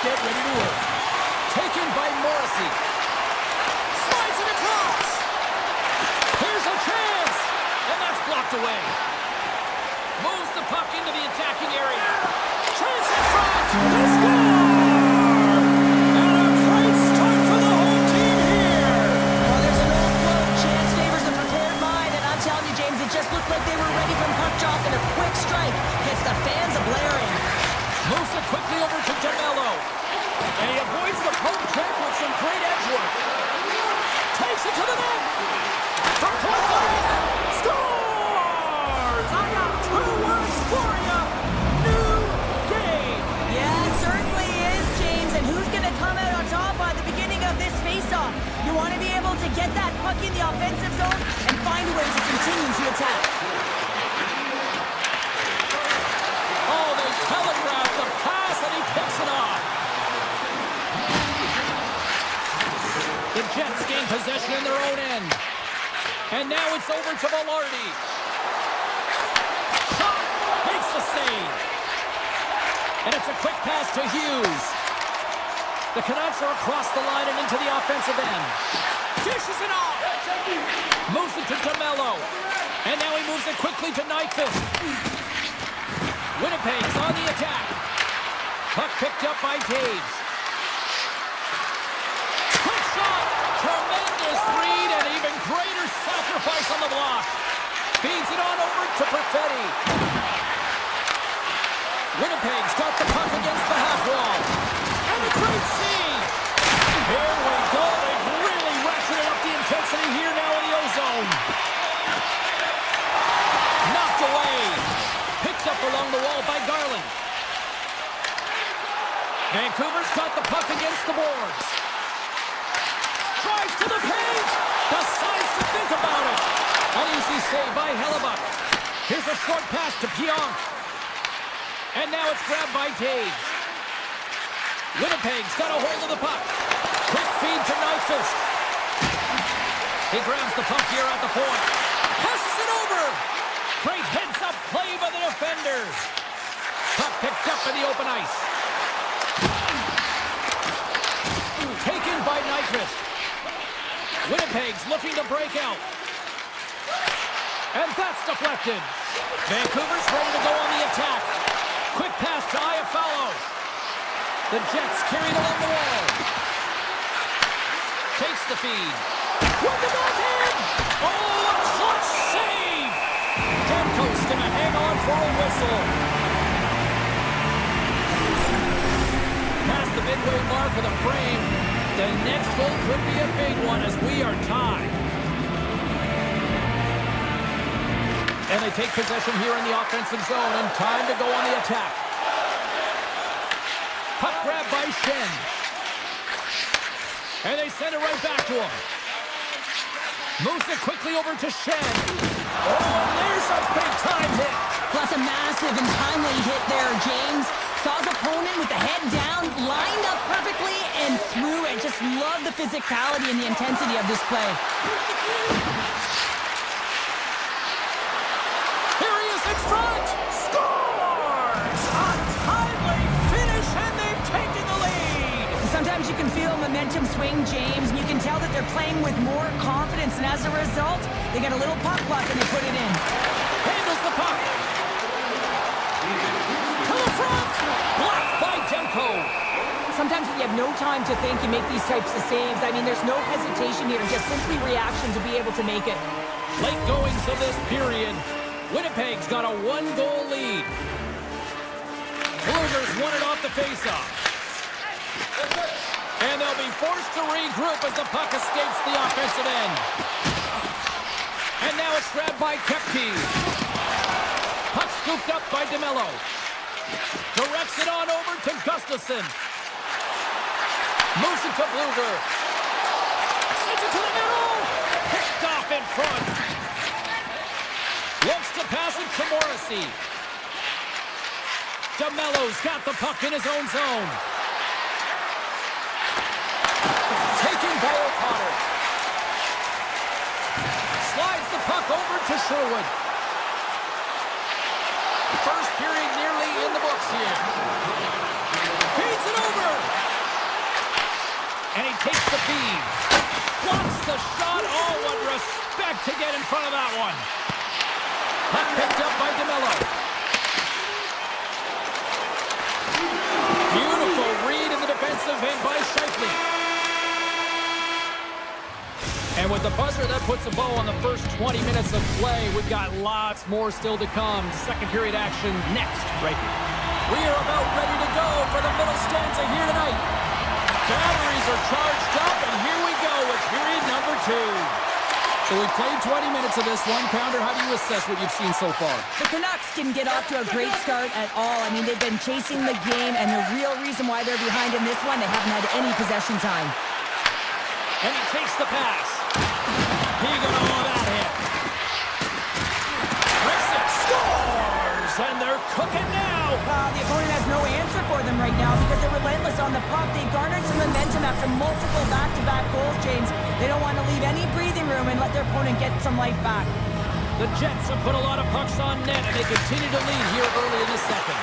get ready to work. Taken by Morrissey. Slides it across. Here's a chance. And that's blocked away. Moves the puck into the attacking area. Chance in front. They score! And a great start for the home team here. Well, there's an old quote, chance favors the prepared mind, and I'm telling you, James, it just looked like they were ready from puck drop, and a quick strike gets the fans a-blaring. Moves it quickly over to DeMello. And he avoids the poke check with some great edge work. Takes it to the net. From point blank. Scores! I got 2 words for you. New game. Yeah, it certainly is, James, and who's going to come out on top by the beginning of this face-off? You want to be able to get that puck in the offensive zone and find a way to continue to attack. Oh, they telegraph the pass, and he picks it off. The Jets gain possession in their own end. And now it's over to Velarde. Shot! Makes the save. And it's a quick pass to Hughes. The Canucks are across the line and into the offensive end. Dishes it off. Moves it to DeMello. And now he moves it quickly to Nyquist. Winnipeg's on the attack. Puck picked up by Taves. Quick shot. Tremendous read and even greater sacrifice on the block. Feeds it on over to Perfetti. Winnipeg's got the puck against the half wall. And a great save. Here we go. They've really ratcheted up the intensity here now in the O-zone. Knocked away. Picked up along the wall by Garland. Vancouver's got the puck against the boards. Drives to the paint. Decides to think about it. An easy save by Hellebuck. Here's a short pass to Pionk. And now it's grabbed by Taves. Winnipeg's got a hold of the puck. Quick feed to Nyquist. He grabs the puck here at the point. Passes it over. Great heads-up play by the defenders. Puck picked up in the open ice. Taken by Nyquist. Winnipeg's looking to break out. And that's deflected. Vancouver's ready to go on the attack. Quick pass to Iafallo. The Jets carried along the wall. Takes the feed. With the backhand. Oh, a clutch save. Demko's gonna hang on for a whistle. Past the midway mark of the frame. The next goal could be a big one as we are tied. And they take possession here in the offensive zone and time to go on the attack. Puck grab by Shen. And they send it right back to him. Moves it quickly over to Shen. Oh, and there's a big-time hit. Plus a massive and timely hit there, James. Saw his opponent with the head down, lined up perfectly, and threw it. Just love the physicality and the intensity of this play. Here he is in front. Scores! A timely finish, and they've taken the lead. Sometimes you can feel momentum swing, James, and you can tell that they're playing with more confidence, and as a result, they get a little puck luck and they put it in. Handles the puck. To the front. Blocked by Demko. Sometimes when you have no time to think, you make these types of saves. I mean, there's no hesitation here, just simply reaction to be able to make it. Late goings of this period. Winnipeg's got a 1-goal lead. Bluegers won it off the faceoff. And they'll be forced to regroup as the puck escapes the offensive end. And now it's grabbed by Kepke. Puck scooped up by DeMello. Directs it on over to Gustafsson. Moves it to Blueger. Sends it to the middle. Picked off in front. Looks to pass it to Morrissey. DeMello's got the puck in his own zone. Taken by O'Connor. Slides the puck over to Sherwood. First period nearly in the books here. Feeds it over. And he takes the feed. Blocks the shot. Oh, what respect to get in front of that one. Puck picked up by DeMello. Beautiful read in the defensive end by Scheifele. And with the buzzer, that puts a bow on the first 20 minutes of play. We've got lots more still to come. Second period action next, right here. We are about ready to go for the middle stanza here tonight. Batteries are charged up, and here we go with period number 2. So we played 20 minutes of this one. Pounder, how do you assess what you've seen so far? The Canucks didn't get off to a great start at all. I mean, they've been chasing the game, and the real reason why they're behind in this one, they haven't had any possession time. And he takes the pass. He gonna love that hit. Rips it, scores, and they're cooking now. The opponent has no answer for them right now because they're relentless on the puck. They garnered some momentum after multiple back-to-back goals, James. They don't want to leave any breathing room and let their opponent get some life back. The Jets have put a lot of pucks on net, and they continue to lead here early in the second.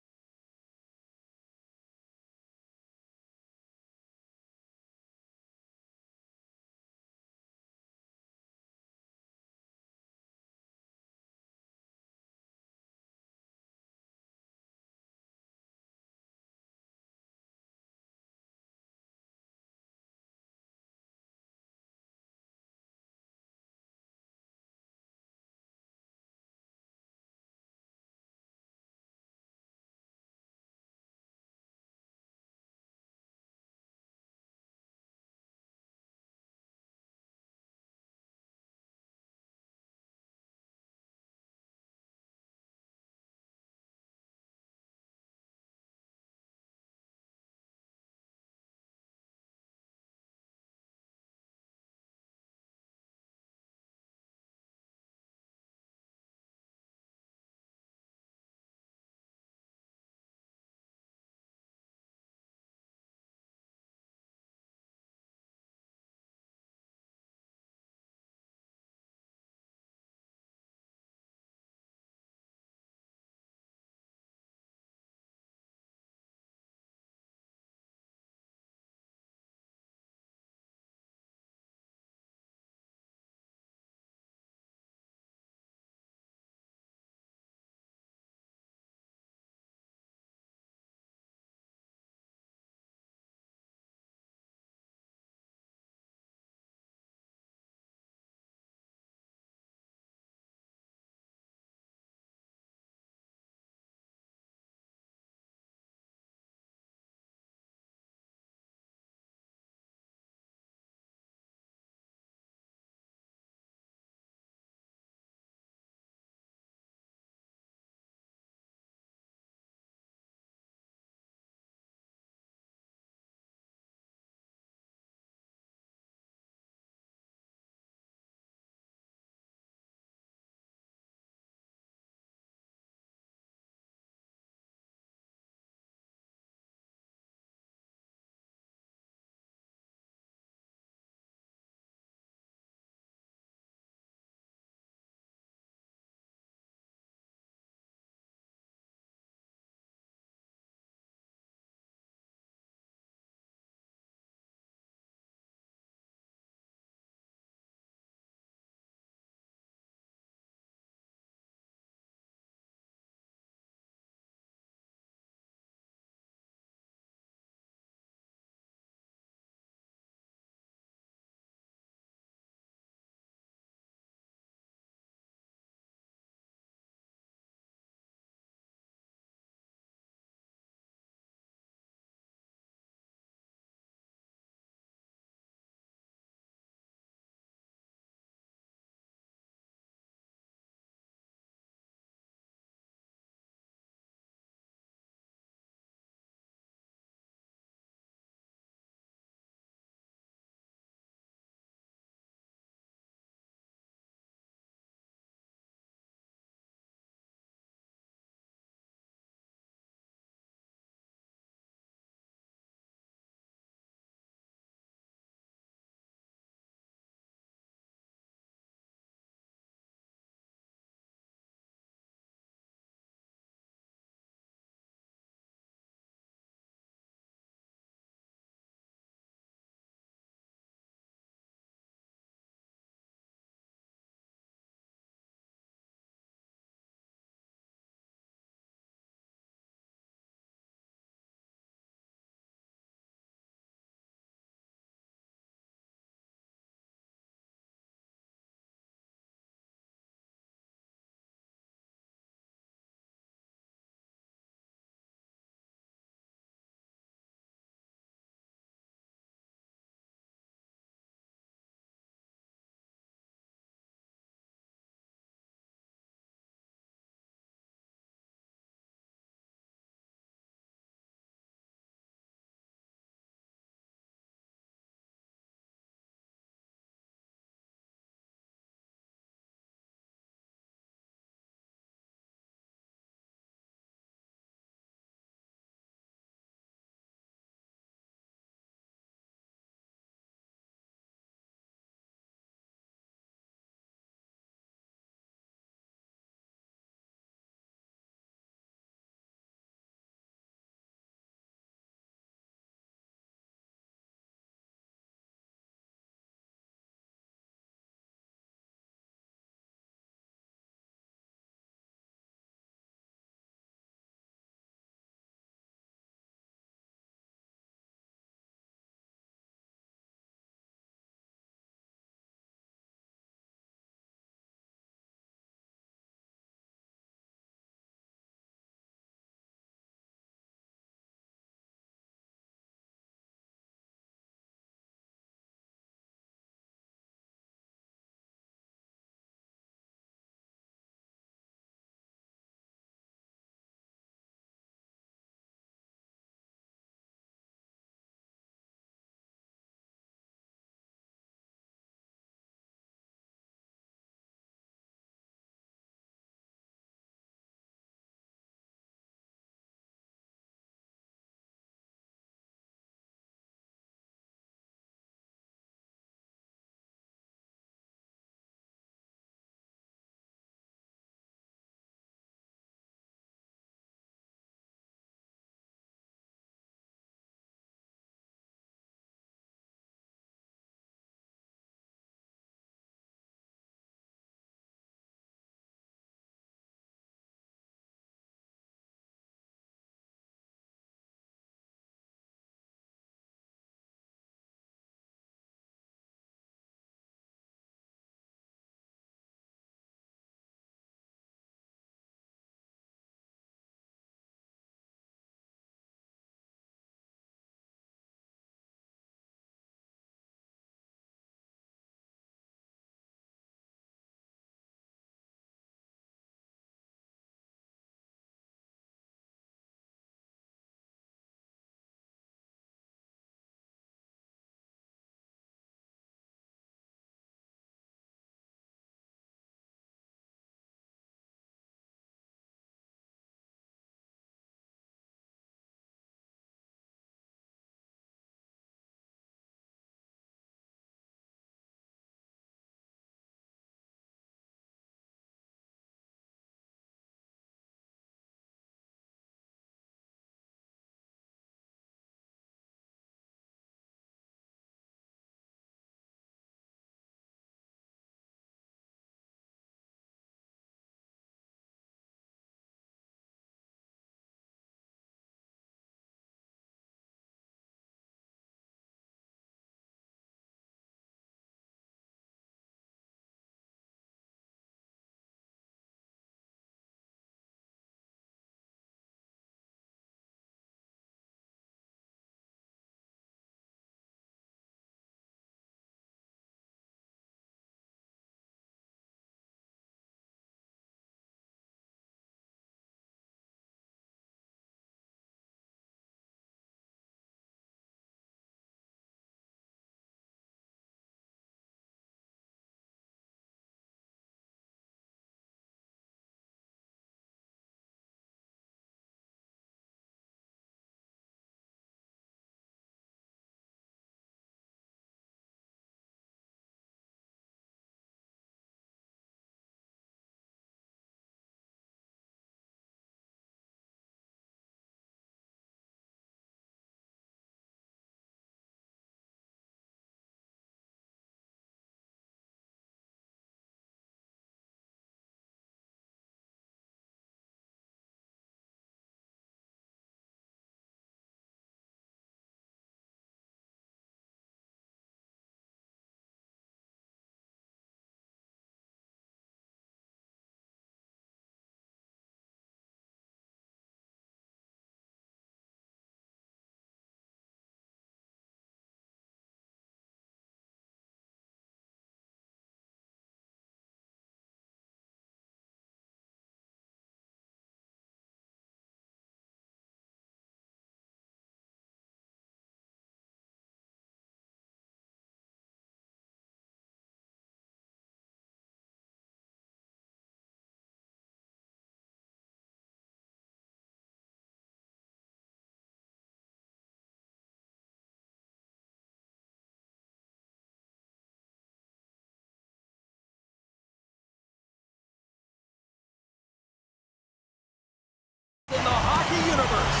hockey universe.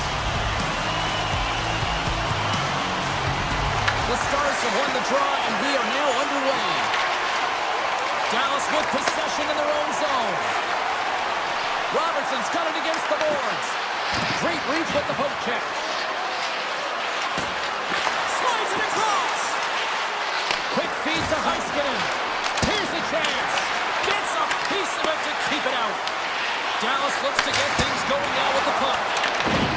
The Stars have won the draw, and we are now underway. Dallas with possession in their own zone. Robertson's got it against the boards. Great reach with the poke check. Slides it across. Quick feed to Heiskanen. Here's a chance. Gets a piece of it to keep it out. Dallas looks to get things going now with the puck.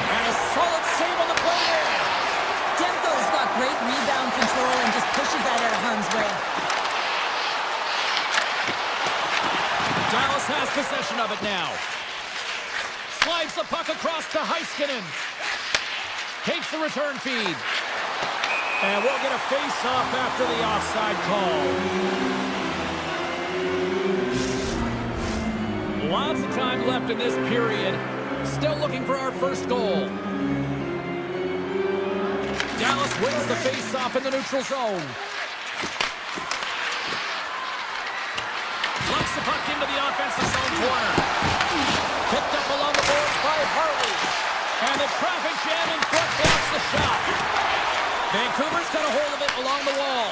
And a solid save on the play there. Demko's got great rebound control and just pushes that out of harm's way. Dallas has possession of it now. Slides the puck across to Heiskanen. Takes the return feed. And we'll get a face-off after the offside call. Lots of time left in this period. Still looking for our first goal. Dallas wins the face-off in the neutral zone. Flicks the puck into the offensive zone corner. Picked up along the boards by Harley. And the traffic jam in front blocks the shot. Vancouver's got a hold of it along the wall.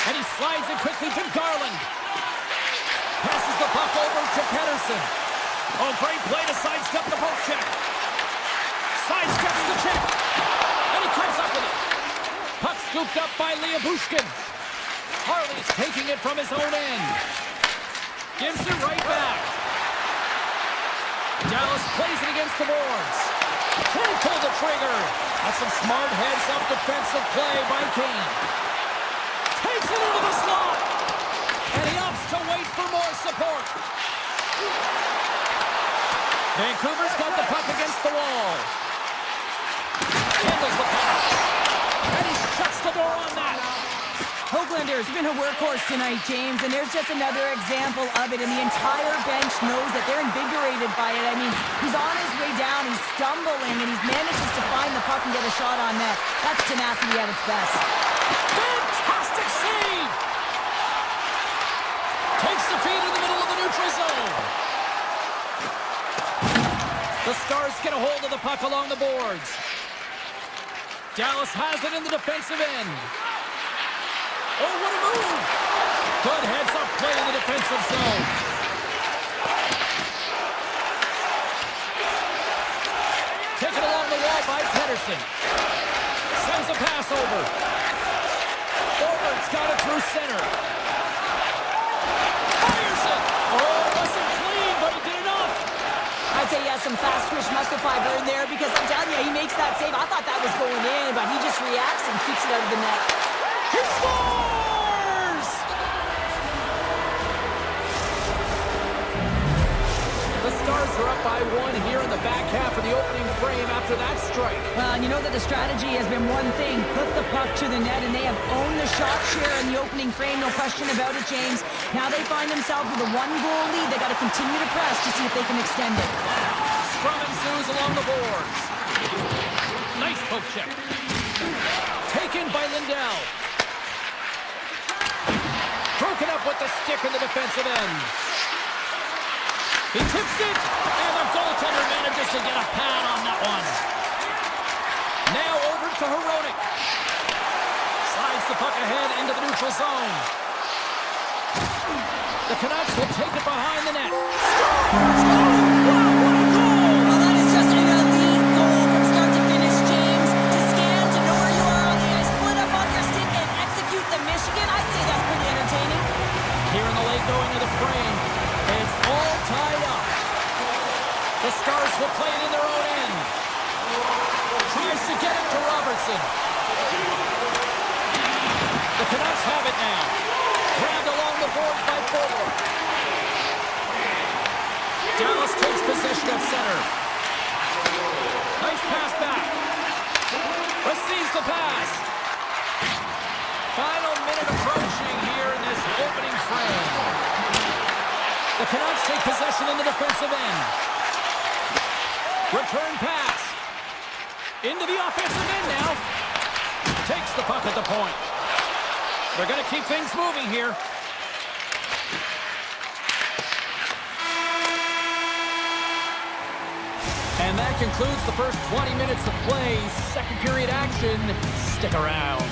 And he slides it quickly to Garland. Passes the puck over to Pettersson. Oh, great play to sidestep the poke check. Sidesteps the check. And he comes up with it. Puck scooped up by Liabushkin. Harley's taking it from his own end. Gives it right back. Dallas plays it against the boards. Can't pull the trigger. That's some smart heads-up defensive play by Kane. Takes it into the slot. And he opts to wait for more support. Vancouver's got the puck against the wall. Handles the pass. And he shuts the door on that. Hoaglander's been a workhorse tonight, James, and there's just another example of it, and the entire bench knows that they're invigorated by it. I mean, he's on his way down, he's stumbling, and he's manages to find the puck and get a shot on net. That's tenacity at its best. Fantastic save! Takes the feed in the middle of the neutral zone. The Stars get a hold of the puck along the boards. Dallas has it in the defensive end. Oh, what a move! Good heads-up play in the defensive zone. Taken along the wall by Pettersson. Sends a pass over. Forward's got it through center. Fires it! Oh, it wasn't clean, but he did enough. I'd say he has some fast-twitch muscle fiber in there because I'm telling you, he makes that save. I thought that was going in, but he just reacts and keeps it out of the net. He scores! The Stars are up by one here in the back half of the opening frame after that strike. Well, and you know that the strategy has been one thing, put the puck to the net, and they have owned the shot share in the opening frame, no question about it, James. Now they find themselves with a one-goal lead. They got to continue to press to see if they can extend it. Scrum ensues along the boards. Nice poke check. Taken by Lindell. Broken up with the stick in the defensive end. He tips it, and the goaltender manages to get a pad on that one. Now over to Hronek. Slides the puck ahead into the neutral zone. The Canucks will take it behind the net. Scores! Wow, what a goal! Well, that is just an elite goal from start to finish, James. To scan, to know where you are on the ice, split up on your stick, and execute the Michigan. I'd say that's pretty entertaining. Here in the late going of the frame, it's all tied up. The Stars will play it in their own end. Tries to get it to Robertson. The Canucks have it now. Grabbed along the boards by Forward. Dallas takes possession of center. Nice pass back. Receives the pass. Final minute approaching here in this opening frame. The Canucks take possession in the defensive end. Return pass. Into the offensive end now. Takes the puck at the point. They're going to keep things moving here. And And that concludes the first 20 minutes of play. Second period action. Stick around.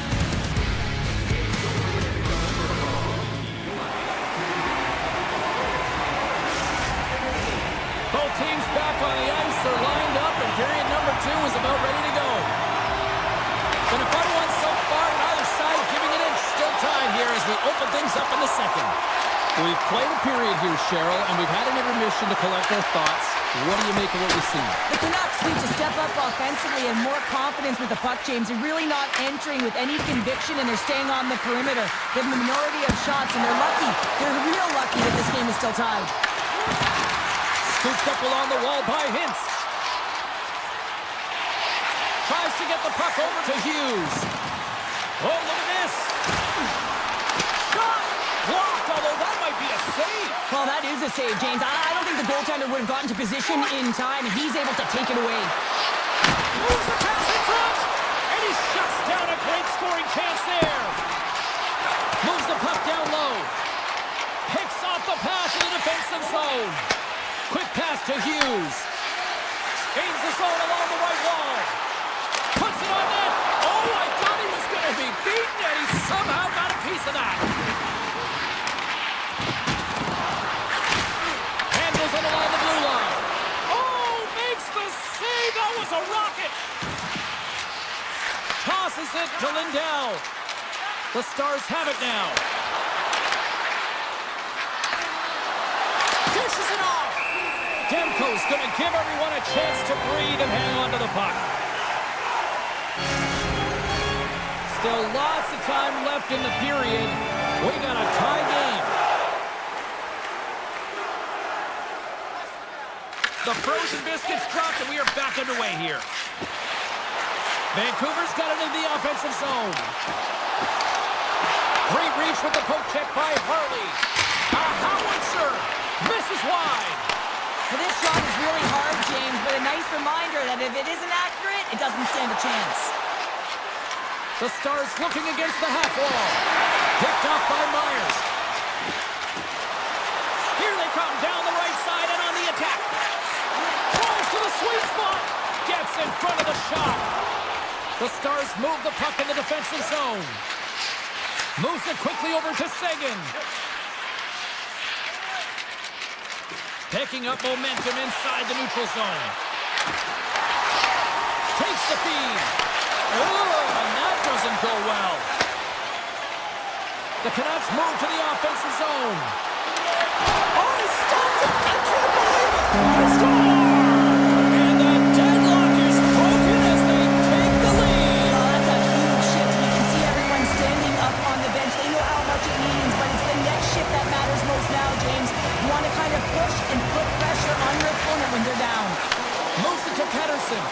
Both teams back on the ice are lined up, and period number 2 is about ready to go. Been a fun one so far, neither side giving an inch. Still tied here as we open things up in the second. We've played a period here, Cheryl, and we've had an intermission to collect our thoughts. What do you make of what we've seen? The Canucks need to step up offensively and more confidence with the puck, James. They're really not entering with any conviction, and they're staying on the perimeter. They have the minority of shots, and they're lucky. They're real lucky that this game is still tied. Scooped up along the wall by Hintz. Tries to get the puck over to Hughes. Oh, look at this. Shot blocked, although that might be a save. Well, that is a save, James. I don't think the goaltender would have gotten to position in time, and he's able to take it away. Moves the pass in front, and he shuts down a great scoring chance there. Moves the puck down low. Picks off the pass in the defensive zone. Quick pass to Hughes. Gains the zone along the right wall. Puts it on net. Oh, I thought he was going to be beaten, and he somehow got a piece of that. Handles it along the blue line. Oh, makes the save. That was a rocket. Tosses it to Lindell. The Stars have it now. Dishes it off. Demko's going to give everyone a chance to breathe and hang on to the puck. Still lots of time left in the period. We got a tie game. The frozen biscuits dropped, and we are back underway here. Vancouver's got it in the offensive zone. Great reach with the poke check by Harley. A howitzer misses wide. Well, this shot is really hard, James, but a nice reminder that if it isn't accurate, it doesn't stand a chance. The Stars looking against the half wall. Picked off by Myers. Here they come down the right side and on the attack. Tries to the sweet spot. Gets in front of the shot. The Stars move the puck in the defensive zone. Moves it quickly over to Seguin. Picking up momentum inside the neutral zone. Takes the feed. Oh, and that doesn't go well. The Canucks move to the offensive zone. Oh, he stopped it! I can't believe it! They score! And the deadlock is broken as they take the lead. Oh, that's a huge shift. You can see everyone standing up on the bench. They know how much it means, but it's the next shift that matters most now, James. You want to kind of push and put pressure on your opponent when they're down. Moves it to Pettersson.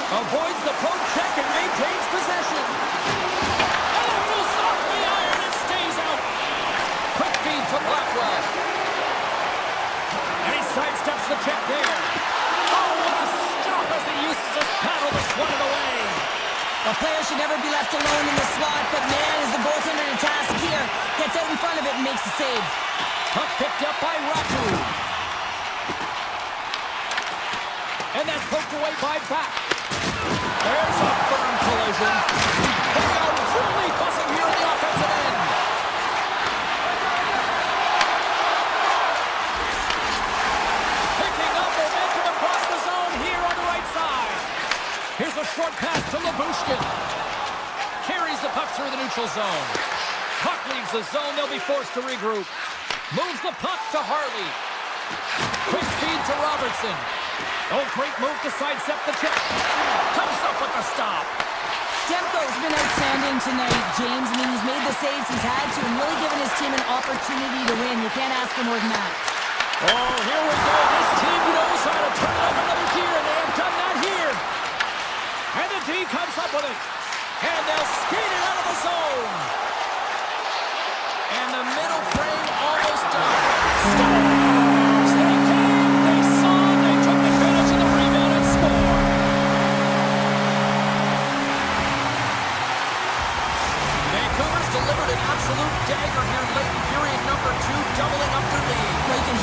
Avoids the poke check and maintains possession. And it goes off the iron and stays out. Quick feed to Blackwell. And he sidesteps the check there. Oh, what a stop as he uses his paddle to swat it away. A player should never be left alone in the slot, but man, is the goaltender in task here. Gets out in front of it and makes the save. Puck picked up by Ratu. And that's poked away by Back. There's a firm collision. They are really buzzing here on the offensive end. Picking up momentum across the zone here on the right side. Here's a short pass to Labushkin. Carries the puck through the neutral zone. Puck leaves the zone. They'll be forced to regroup. Moves the puck to Harley. Quick feed to Robertson. Oh, great move to sidestep the check. Comes up with the stop. Demko's been outstanding tonight, James. I mean, he's made the saves he's had to and really given his team an opportunity to win. You can't ask for more than that. Oh, here we go. This team knows how to turn it up another gear, and they have done that here. And the D comes up with it. And they'll skate it out of the zone. And the middle frame almost done. Stars! They came, they saw, they took advantage of the rebound and scored. Vancouver's delivered an absolute dagger here late in period number 2, doubling up their lead. Well, you can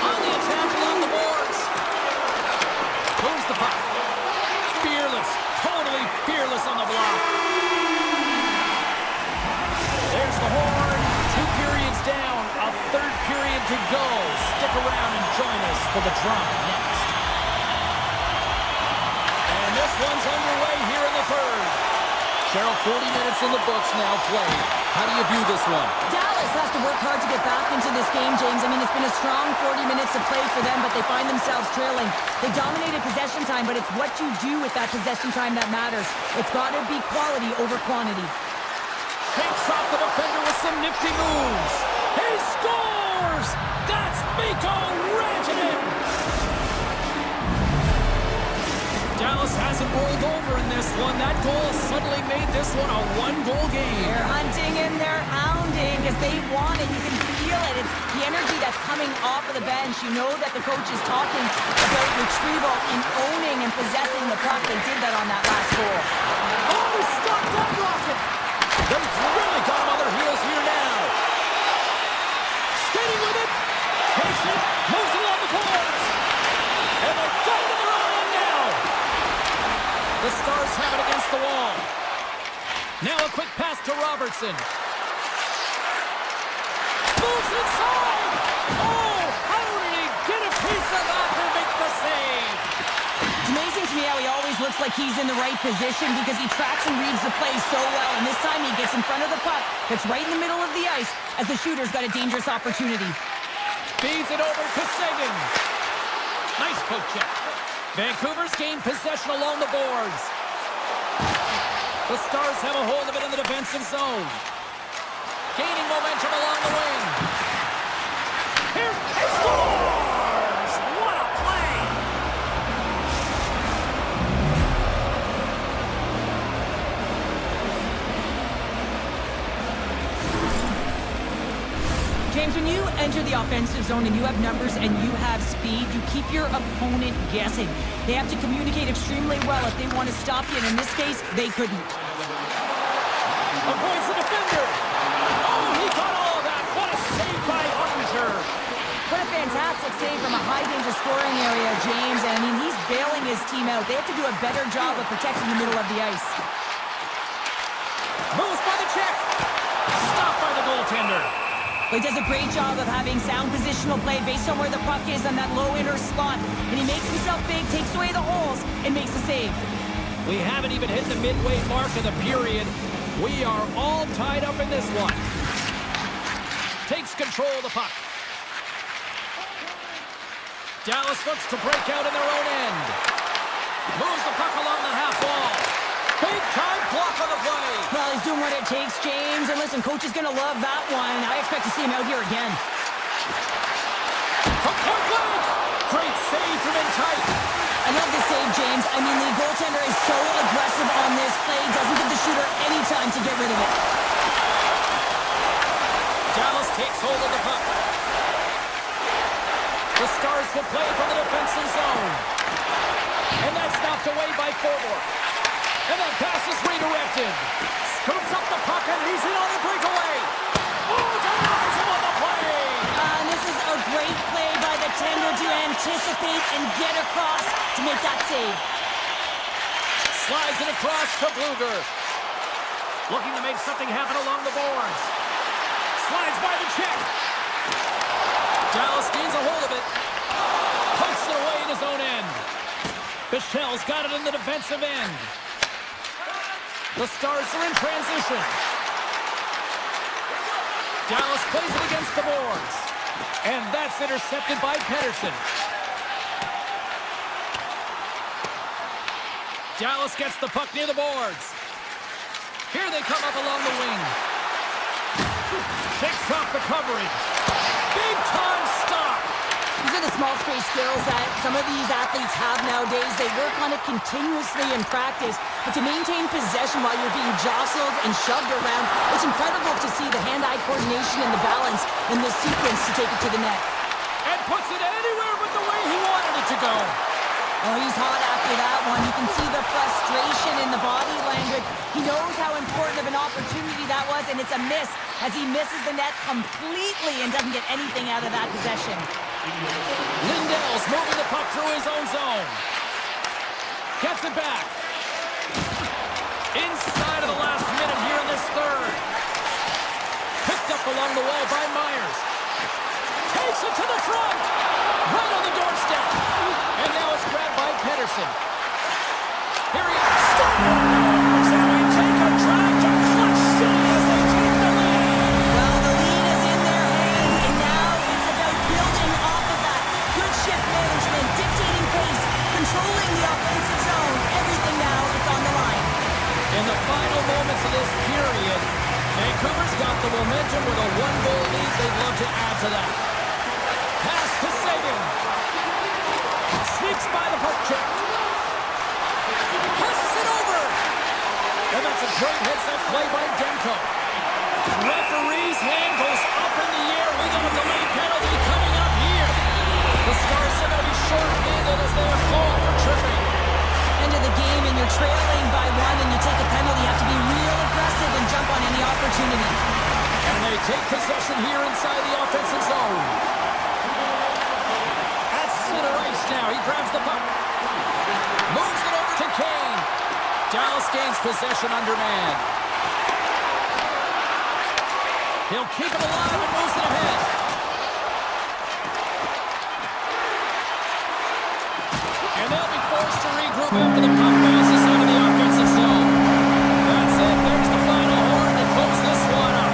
On the attack along the boards. Moves the puck. Fearless. Totally fearless on the block. There's the horn. 2 periods down. A 3rd period to go. Stick around and join us for the drama next. And this one's underway here in the 3rd. Cheryl, 40 minutes in the books now played. How do you view this one? Dallas has to work hard to get back into this game, James. I mean, it's been a strong 40 minutes of play for them, but they find themselves trailing. They dominated possession time, but it's what you do with that possession time that matters. It's got to be quality over quantity. Shakes off the defender with some nifty moves. He scores! That's Mikko Rantanen! Dallas hasn't rolled over in this one. That goal suddenly made this one a 1-goal game. They're hunting and they're hounding because they want it. You can feel it. It's the energy that's coming off of the bench. You know that the coach is talking about retrieval and owning and possessing the puck. They did that on that last goal. Oh, stop that rocket! They've really got him on their heels here now. Skating with it. Takes it. Moves it along the boards. And they've got it in their own end now. The Stars have it against the wall. Now a quick pass to Robertson. Moves inside! Oh, how did he get a piece of that to make the save? It's amazing to me how he always looks like he's in the right position because he tracks and reads the play so well. And this time he gets in front of the puck that's right in the middle of the ice as the shooter's got a dangerous opportunity. Feeds it over to Sagan. Nice poke check. Vancouver's gained possession along the boards. The Stars have a hold of it in the defensive zone. Gaining momentum along the wing. Here's he scores! What a play! James, when you enter the offensive zone and you have numbers and you have speed, you keep your opponent guessing. They have to communicate extremely well if they want to stop you, and in this case, they couldn't. Avoids the defender. Oh, he got all of that. What a save by Hunter. What a fantastic save from a high-danger scoring area, James. And I mean, he's bailing his team out. They have to do a better job of protecting the middle of the ice. Moves by the check. Stopped by the goaltender. He does a great job of having sound positional play based on where the puck is on that low inner slot. And he makes himself big, takes away the holes, and makes the save. We haven't even hit the midway mark of the period. We are all tied up in this one. Takes control of the puck. Dallas looks to break out in their own end. Moves the puck along the half wall. Big time block on the play. Well, he's doing what it takes, James. And listen, coach is going to love that one. I expect to see him out here again. From point blank. Great save from in tight. I love the save, James. I mean, the goaltender is so aggressive on this play. Doesn't give the shooter any time to get rid of it. Dallas takes hold of the puck. The Stars will play from the defensive zone. And that's knocked away by Forward. And that pass is redirected. Scoops up the puck and he's in on the breakaway. Oh, denies him on the play. And this is a great play by the tender to anticipate and get across to make that save. Slides it across to Bluger. Looking to make something happen along the boards. Slides by the check. Dallas gains a hold of it. Punks it away in his own end. Bichelle's got it in the defensive end. The Stars are in transition. Dallas plays it against the boards. And that's intercepted by Pettersson. Dallas gets the puck near the boards. Here they come up along the wing. Shakes off the coverage. Big time stop. These are the small space skills that some of these athletes have nowadays. They work on it continuously in practice. But to maintain possession while you're being jostled and shoved around, it's incredible to see the hand-eye coordination and the balance in this sequence to take it to the net. And puts it anywhere but the way he wanted it to go. Oh, he's hot after that one. You can see the frustration in the body language. He knows how important of an opportunity that was, and it's a miss as he misses the net completely and doesn't get anything out of that possession. Lindell's moving the puck through his own zone. Gets it back. Inside of the last minute here in this third. Picked up along the wall by Myers. Takes it to the front. Right on the doorstep. And now it's grabbed by Pedersen. Here he is. Scores! And we take a drive to clutch city as they take the lead. Well, the lead is in their hands, and now it's about building off of that. Good shift management, dictating pace, controlling the offensive zone. Everything now is on the line. In the final moments of this period, Vancouver's got the momentum with a one-goal lead. They'd love to add to that. Pass to Sagan. Sneaks by the poke check. Passes it over. And that's a great heads-up play by Demko. Referee's hand goes up in the air. We got a delayed penalty coming up here. The Stars are going to be short-handed as they are called for tripping. End of the game, and you're trailing by one, and you take a penalty. You have to be real aggressive and jump on any opportunity. And they take possession here inside the offensive zone. At center ice now. He grabs the puck. Moves it over to Kane. Dallas gains possession under man. He'll keep it alive and moves it ahead. And they'll be forced to regroup after the puck bounces into the offensive zone. That's it. There's the final horn to close this one up.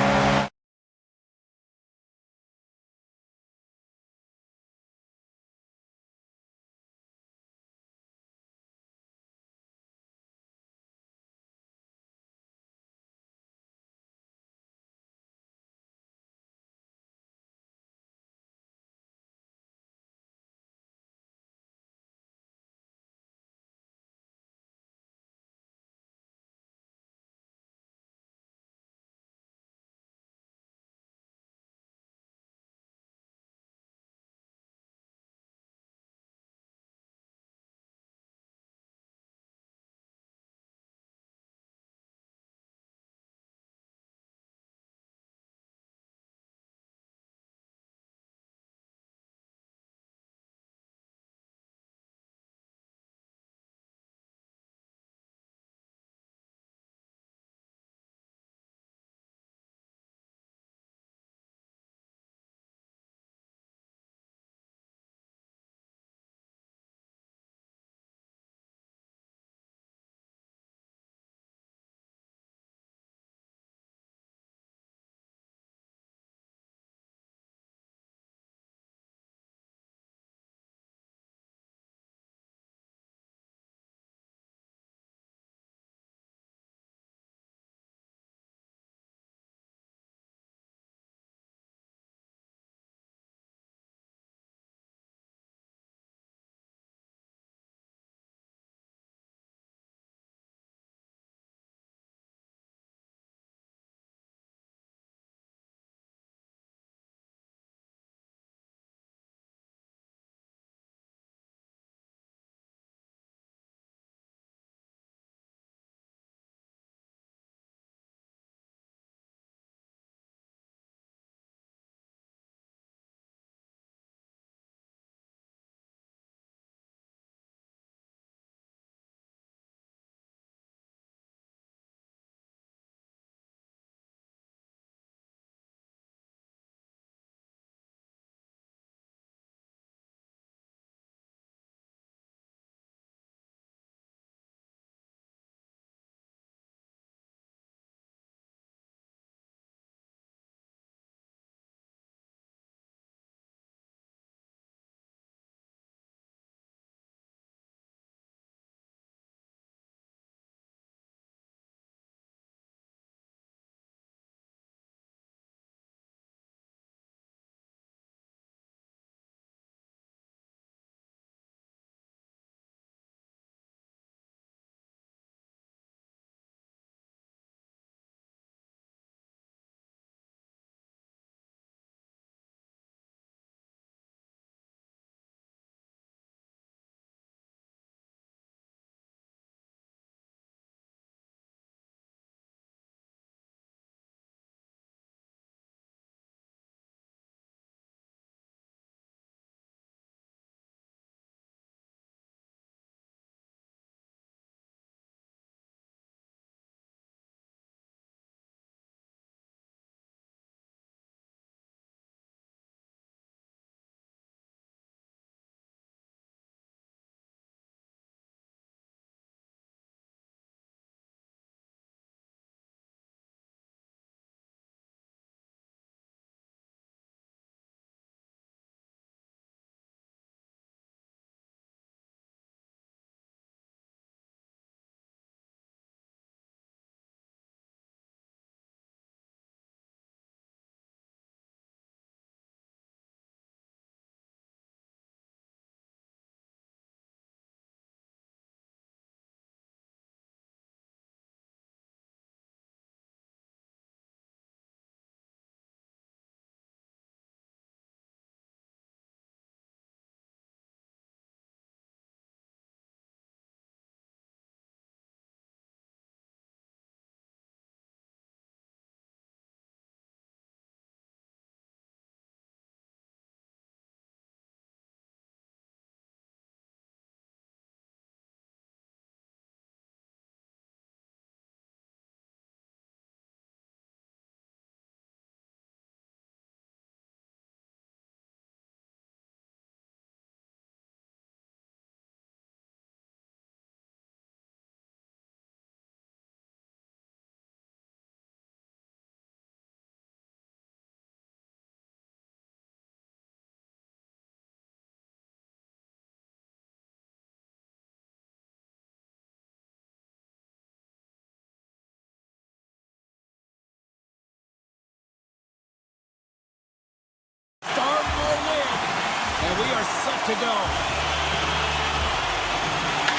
we are set to go.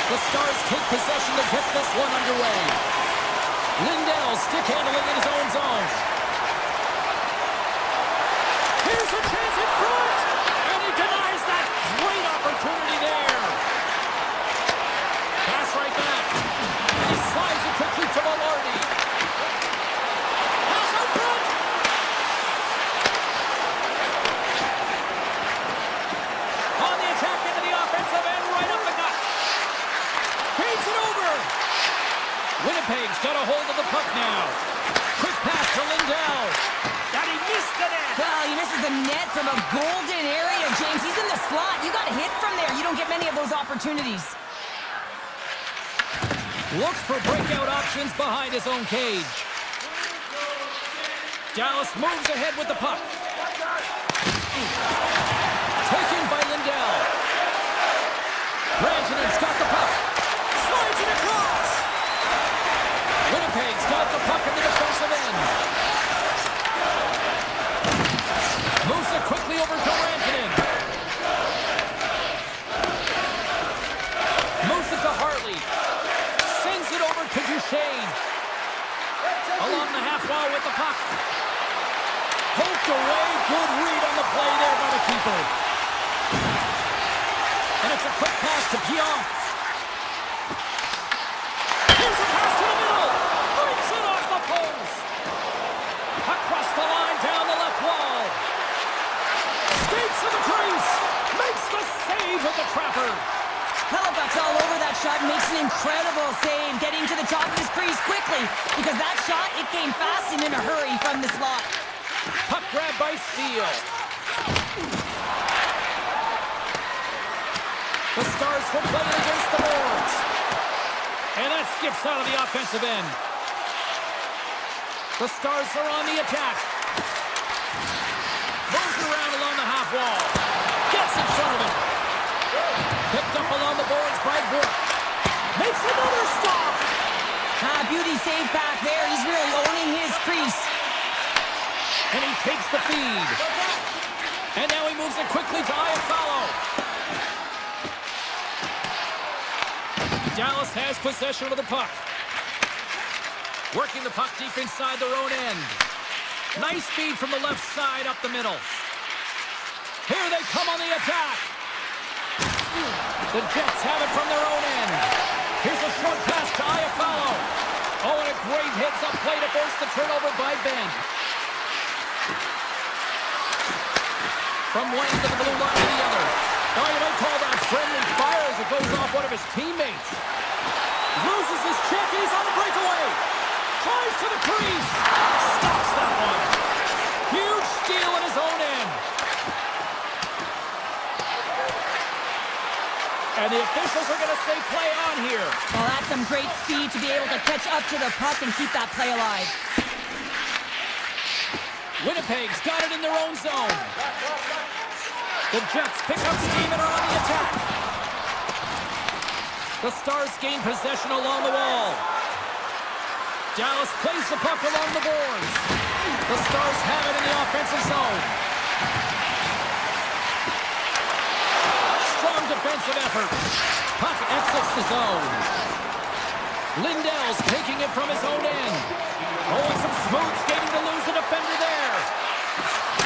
The Stars take possession to get this one underway. Lindell stick handling in his own zone. Here's a chance in front, and he denies that great opportunity there. Pass right back, and he slides it quickly to Velarde. Pass out front. On the attack into the offensive end, right up the gut. Feeds it over. Winnipeg's got a hold of the puck now. Quick pass to Lindell. And he missed the net. Well, he misses the net from a golden area, James. He's in the slot. You got to hit from there. You don't get many of those opportunities. Looks for breakout options behind his own cage. Dallas moves ahead with the puck. Taken by Lindell. Branton's got the puck. Slides it across. Winnipeg's got the puck in the defensive end. Moves it quickly over to Rantanen. Moves it to Hartley. Sends it over to Duchesne. Along the half wall with the puck. Poked away. Good read on the play there by the keeper. And it's a quick pass to Pionk. Here's a pass to the middle. Breaks it off the post. Across the line, down the left wall. Skates to the crease. Makes the save with the trapper. Hellebuyck's all over that shot, makes an incredible save, getting to the top of his crease quickly, because that shot, it came fast and in a hurry from the slot. Puck grab by Steele. The Stars will play it against the boards. And that skips out of the offensive end. The Stars are on the attack. Moves around along the half wall. Gets in front of it. Picked up along the boards by Bourque. Makes another stop. Beauty save back there. He's really owning his crease. And he takes the feed. And now he moves it quickly to Iafallo. Dallas has possession of the puck. Working the puck deep inside their own end. Nice feed from the left side up the middle. Here they come on the attack. The Jets have it from their own end. Here's a short pass to Iafallo. Oh, and a great hits-up play to force the turnover by Ben. From one end of the blue line to the other. Oh, you might call that friendly fire as it goes off one of his teammates. Loses his check, and he's on the breakaway. Tries to the crease. Stops that one. Huge steal in his own end. And the officials are going to say play on here. Well, that's some great speed to be able to catch up to the puck and keep that play alive. Winnipeg's got it in their own zone. The Jets pick up steam and are on the attack. The Stars gain possession along the wall. Dallas plays the puck along the boards. The Stars have it in the offensive zone. Strong defensive effort. Puck exits the zone. Lindell's taking it from his own end. Oh, and some smooth skating to lose a defender there.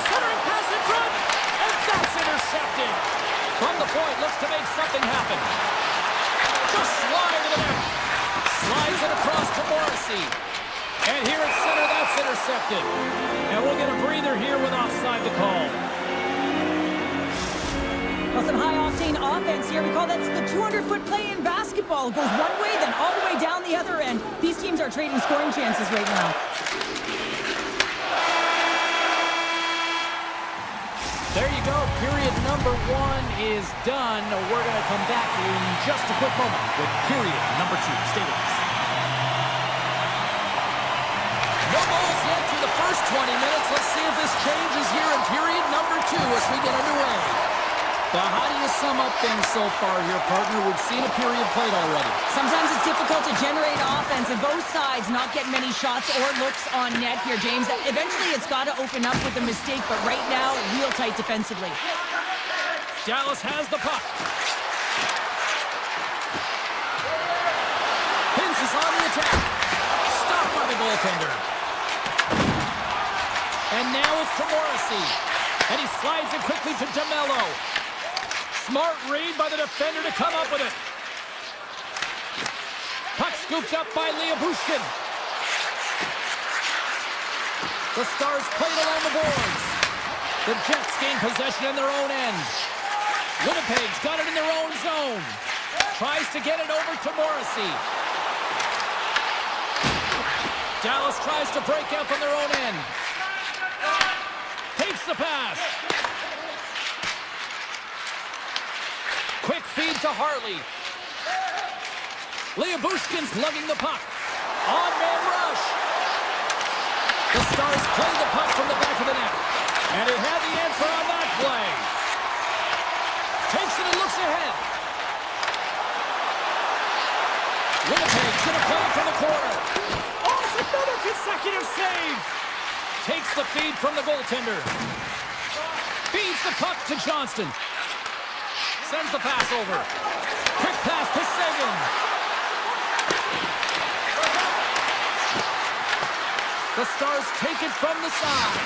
Centering pass in front, and that's intercepted. From the point, looks to make something happen. Just slide to the net. Slides it across to Morrissey. And here at center, that's intercepted. And we'll get a breather here with offside to call. Well, some high-octane offense here. We call that the 200-foot play in basketball. It goes one way, then all the way down the other end. These teams are trading scoring chances right now. There you go. Period number 1 is done. We're going to come back in just a quick moment with period number 2. Stay with us. No goals yet through the first 20 minutes. Let's see if this changes here in period number 2 as we get underway. Now, how do you sum up things so far here, partner? We've seen a period played already. Sometimes it's difficult to generate offense, and both sides not get many shots or looks on net here, James. Eventually, it's got to open up with a mistake, but right now, real tight defensively. Dallas has the puck. Hintz is on the attack. Stopped by the goaltender. And now it's to Morrissey. And he slides it quickly to DeMello. Smart read by the defender to come up with it. Puck scooped up by Bushkin. The Stars played along the boards. The Jets gain possession in their own end. Winnipeg's got it in their own zone. Tries to get it over to Morrissey. Dallas tries to break out from their own end. Takes the pass. Quick feed to Harley. Bushkin's lugging the puck. On-man rush. The Stars play the puck from the back of the net. And it had the answer on that play. Takes it and looks ahead. Winnipeg's going to play it from the corner. Oh, it's another consecutive save. Takes the feed from the goaltender. Feeds the puck to Johnston. Sends the pass over. Quick pass to Sagan. The Stars take it from the side.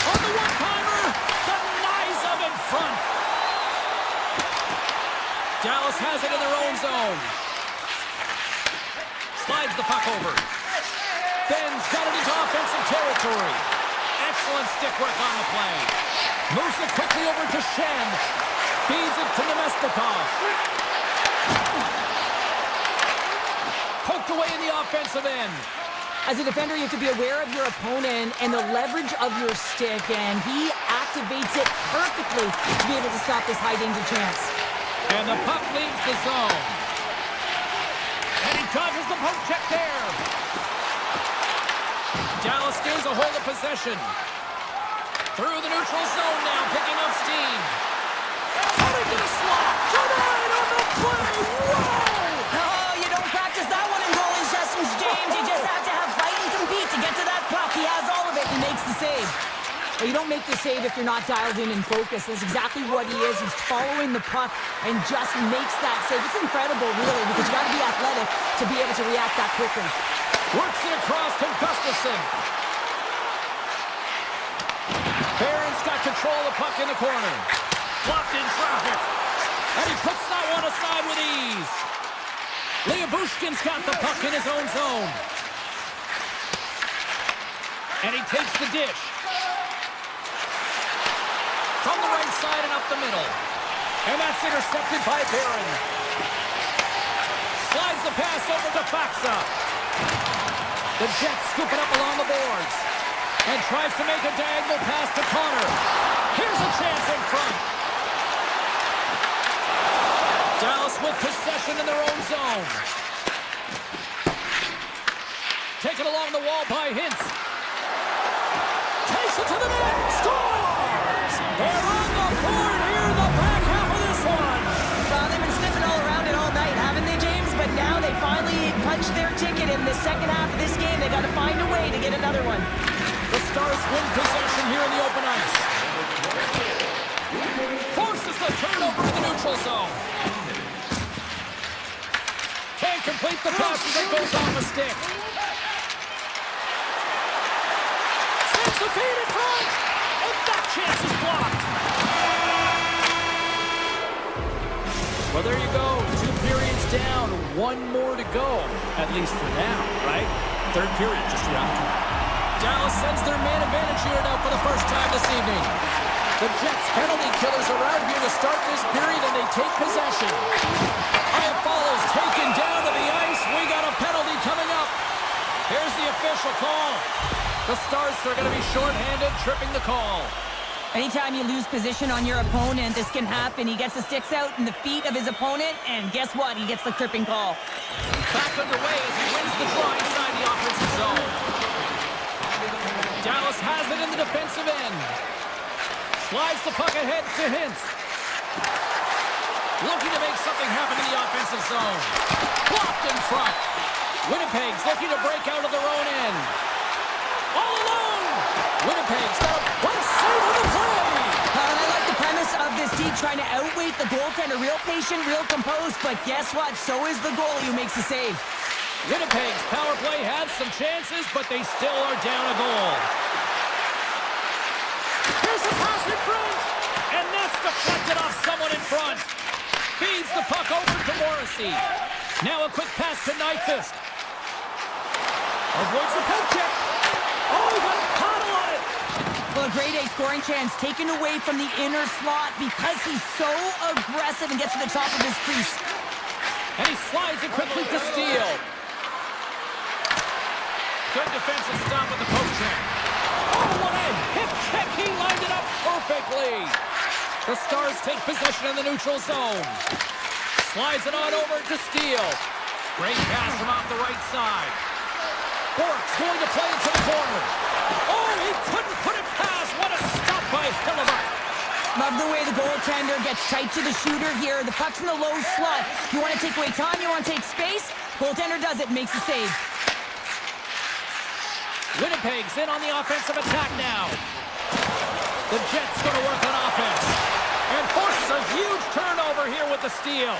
On the one-timer, denies them in front. Dallas has it in their own zone. Slides the puck over. Ben's got it into offensive territory. Excellent stick work on the play. Moves it quickly over to Shen. Feeds it to Nemestikov. Poked away in the offensive end. As a defender, you have to be aware of your opponent and the leverage of your stick, and he activates it perfectly to be able to stop this high-danger chance. And the puck leaves the zone. And he dodges the poke check there. Dallas gains a hold of possession. Through the neutral zone now, picking up steam. Cutting to the slot. Denied on the play. Whoa! Oh, you don't practice that one in goalie sessions, James. You just have to have fight and compete to get to that puck. He has all of it. He makes the save. But you don't make the save if you're not dialed in and focused. That's exactly what he is. He's following the puck and just makes that save. It's incredible, really, because you got to be athletic to be able to react that quickly. Works it across to Gustafsson. Barron's got control of the puck in the corner. Blocked in traffic. And he puts that one aside with ease. Bushkin's got the puck in his own zone. And he takes the dish. From the right side and up the middle. And that's intercepted by Barron. Slides the pass over to Faksa. The Jets scoop it up along the boards. And tries to make a diagonal pass to Connor. Here's a chance in front. Dallas with possession in their own zone. Taken along the wall by Hintz. Takes it to the net. Scores! They're on the board here in the back half of this one. Well, they've been sniffing all around it all night, haven't they, James? But now they finally punched their ticket in the second half of this game. They got to find a way to get another one. The Stars win possession here in the open ice. Forces the turnover in the neutral zone. Can't complete the pass as it goes off a stick. Sends the feed in front. And that chance is blocked. Well, there you go. 2 periods down. 1 more to go. At least for now, right? Third period just around the corner. Dallas sends their man advantage unit out for the first time this evening. The Jets penalty killers are out here to start this period, and they take possession. Iafallo's taken down to the ice. We got a penalty coming up. Here's the official call. The Stars are going to be shorthanded, tripping the call. Anytime you lose position on your opponent, this can happen. He gets the sticks out in the feet of his opponent, and guess what? He gets the tripping call. Back underway as he wins the draw inside the offensive zone. Dallas has it in the defensive end. Slides the puck ahead to Hintz. Looking to make something happen in the offensive zone. Blocked in front. Winnipeg's looking to break out of their own end. All alone! Winnipeg's got a save on the play! I like the premise of this defense. trying to outweight the goaltender. Real patient, real composed, but guess what? So is the goalie who makes the save. Winnipeg's power play had some chances, but they still are down a goal. Here's a pass in front, and that's deflected off someone in front. Feeds the puck over to Morrissey. Now a quick pass to Nyquist. Avoids the poke check. Oh, he got a paddle on it. Well, a grade A scoring chance taken away from the inner slot because he's so aggressive and gets to the top of his crease. And he slides it quickly to Steele. Good defensive stop with the poke check. Oh, what a hip check. He lined it up perfectly. The Stars take possession in the neutral zone. Slides it on over to Steele. Great pass from off the right side. Bork's going to play into the corner. Oh, he couldn't put it past. What a stop by Hillebuck. Love the way the goaltender gets tight to the shooter here. The puck's in the low slot. You want to take away time, you want to take space. Goaltender does it, makes the save. Winnipeg's in on the offensive attack now. The Jets going to work on offense. And forces a huge turnover here with the steal.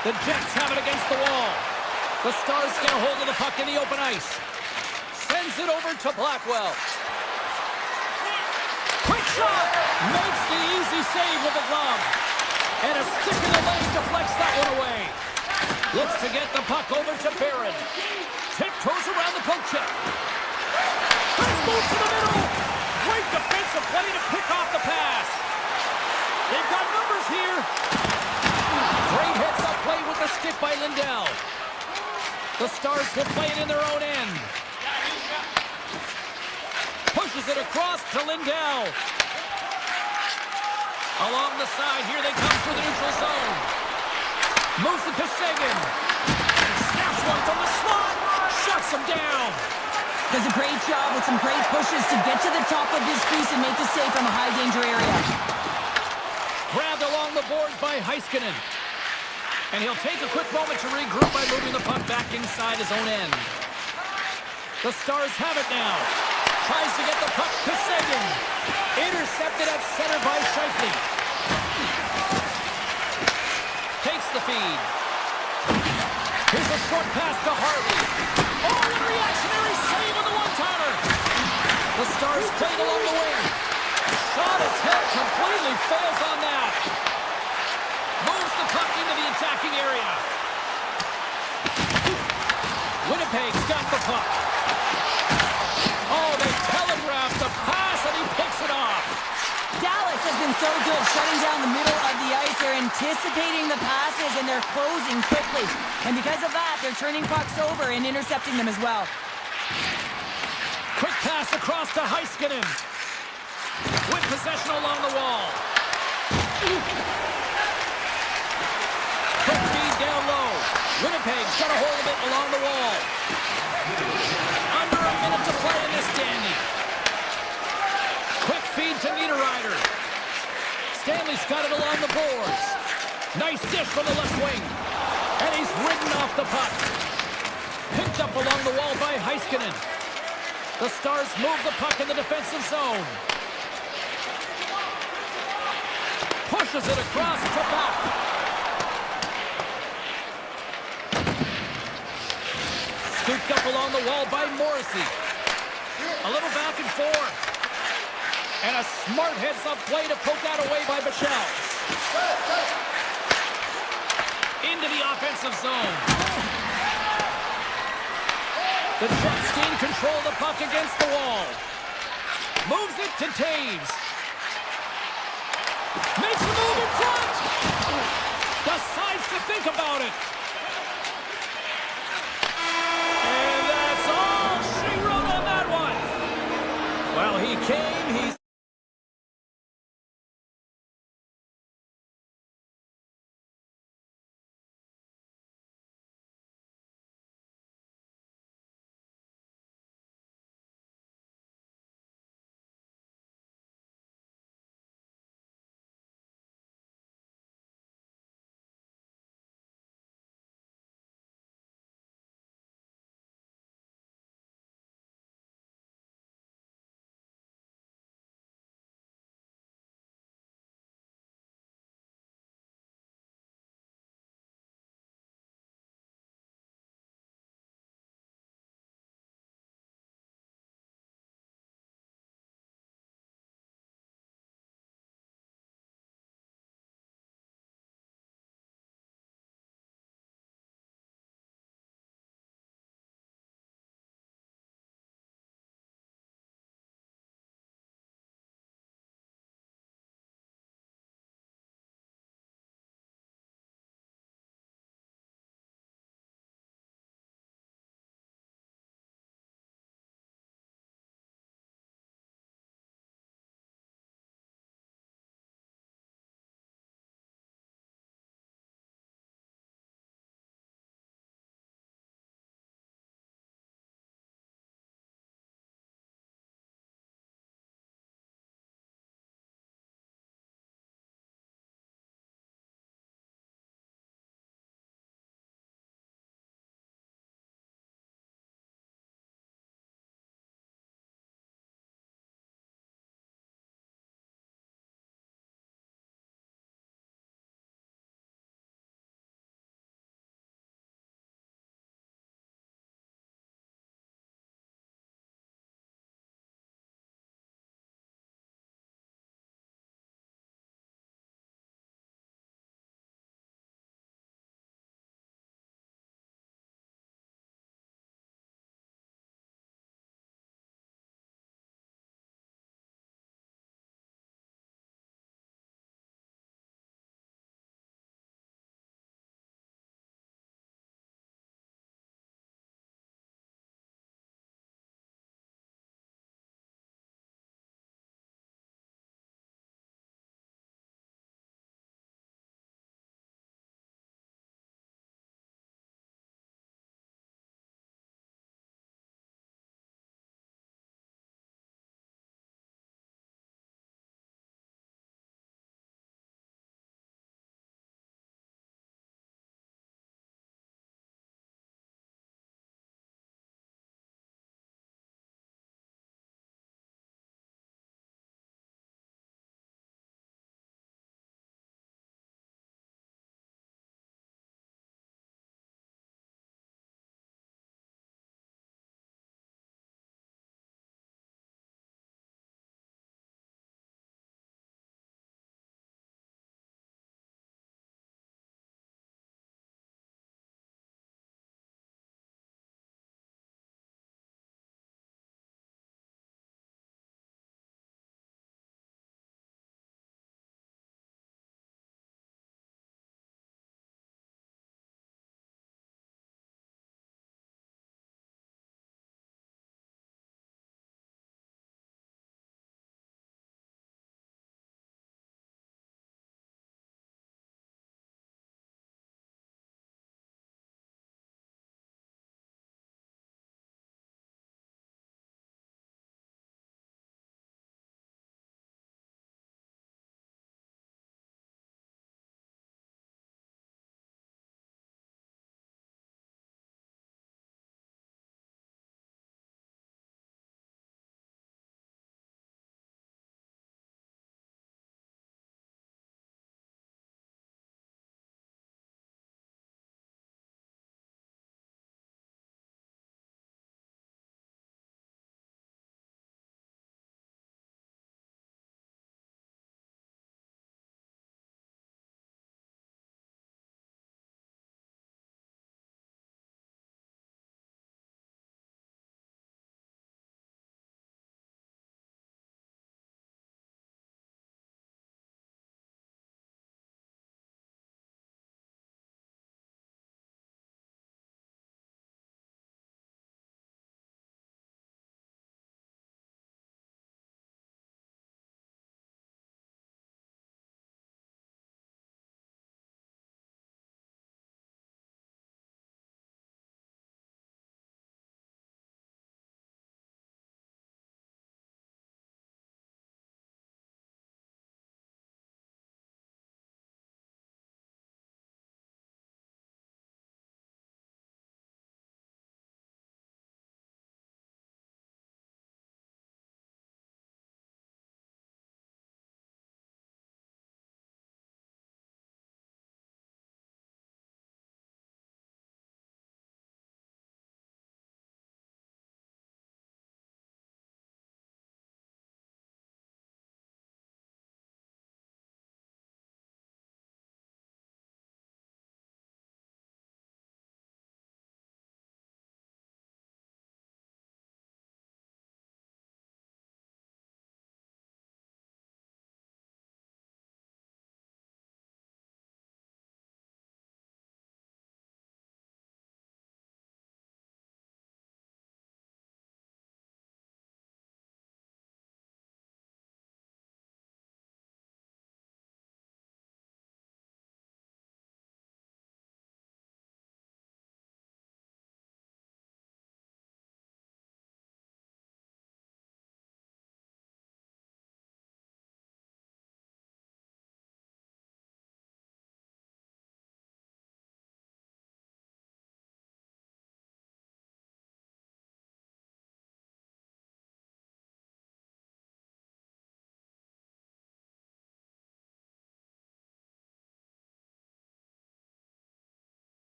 The Jets have it against the wall. The Stars get a hold of the puck in the open ice. Sends it over to Blackwell. Quick shot! Makes the easy save with the glove. And a stick in the leg deflects that one away. Looks to get the puck over to Barron. Tiptoes around the poke check. First move to the middle. Great defensive play to pick off the pass. They've got numbers here. Great heads-up play with the stick by Lindell. The Stars will play it in their own end. Pushes it across to Lindell. Along the side, here they come through the neutral zone. Moves it to Sagan. Snaps one from the slot. Shuts him down. Does a great job with some great pushes to get to the top of his crease and make the save from a high-danger area. Grabbed along the boards by Heiskanen. And he'll take a quick moment to regroup by moving the puck back inside his own end. The Stars have it now. Tries to get the puck to Sagan. Intercepted at center by Scheifele. Takes the feed. Here's a short pass to Harley. Oh, and a reactionary save on the one-timer. The Stars played along the wing. Shot attempt completely fails on that. Moves the puck into the attacking area. Winnipeg's got the puck. Oh, they telegraphed the pass and he picks it off. Dallas has been so good shutting down the middle of the ice. They're anticipating the passes and they're closing quickly. And because of that, they're turning pucks over and intercepting them as well. Quick pass across to Heiskanen. With possession along the wall. Quick feed down low. Winnipeg's got a hold of it along the wall. Under a minute to play in this dandy. Quick feed to Niederreiter. Stanley's got it along the boards. Nice dish from the left wing. And he's ridden off the puck. Picked up along the wall by Heiskanen. The Stars move the puck in the defensive zone. Pushes it across to back. Scooped up along the wall by Morrissey. A little back and forth. And a smart heads-up play to poke that away by Bichelle. Into the offensive zone. The Jets gain control of the puck against the wall. Moves it to Taves. Makes a move in front. Decides to think about it. And that's all she wrote on that one. Well, he came, he's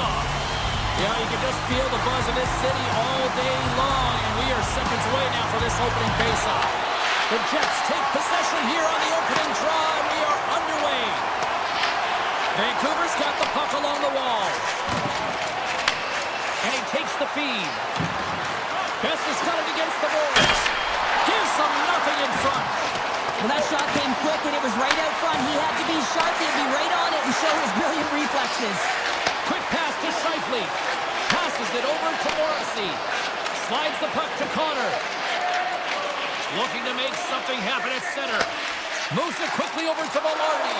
off. Yeah, you can just feel the buzz in this city all day long, and we are seconds away now for this opening face-off. The Jets take possession here on the opening draw, and we are underway. Vancouver's got the puck along the wall. And he takes the feed. Best has got it against the boards. Gives them nothing in front. Well, that shot came quick, and it was right out front. He had to be sharp. He had to be right on it and show his brilliant reflexes. Quick pass to Shifley. Passes it over to Morrissey. Slides the puck to Connor. Looking to make something happen at center. Moves it quickly over to Velarde.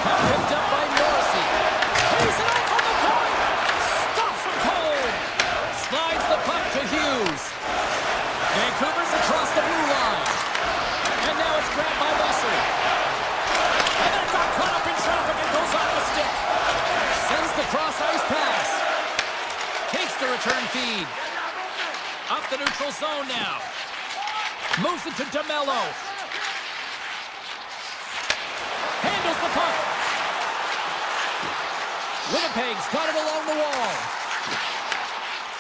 Picked up by Morrissey. He's it out from the point. Stops him cold. Slides the puck to Hughes. Vancouver's across the blue line. And now it's grabbed by Busser. And that got caught up in traffic and goes off the stick. Sends the cross-ice pass. Takes the return feed. Up the neutral zone now. Moves it to DeMello. Handles the puck. Winnipeg's got it along the wall.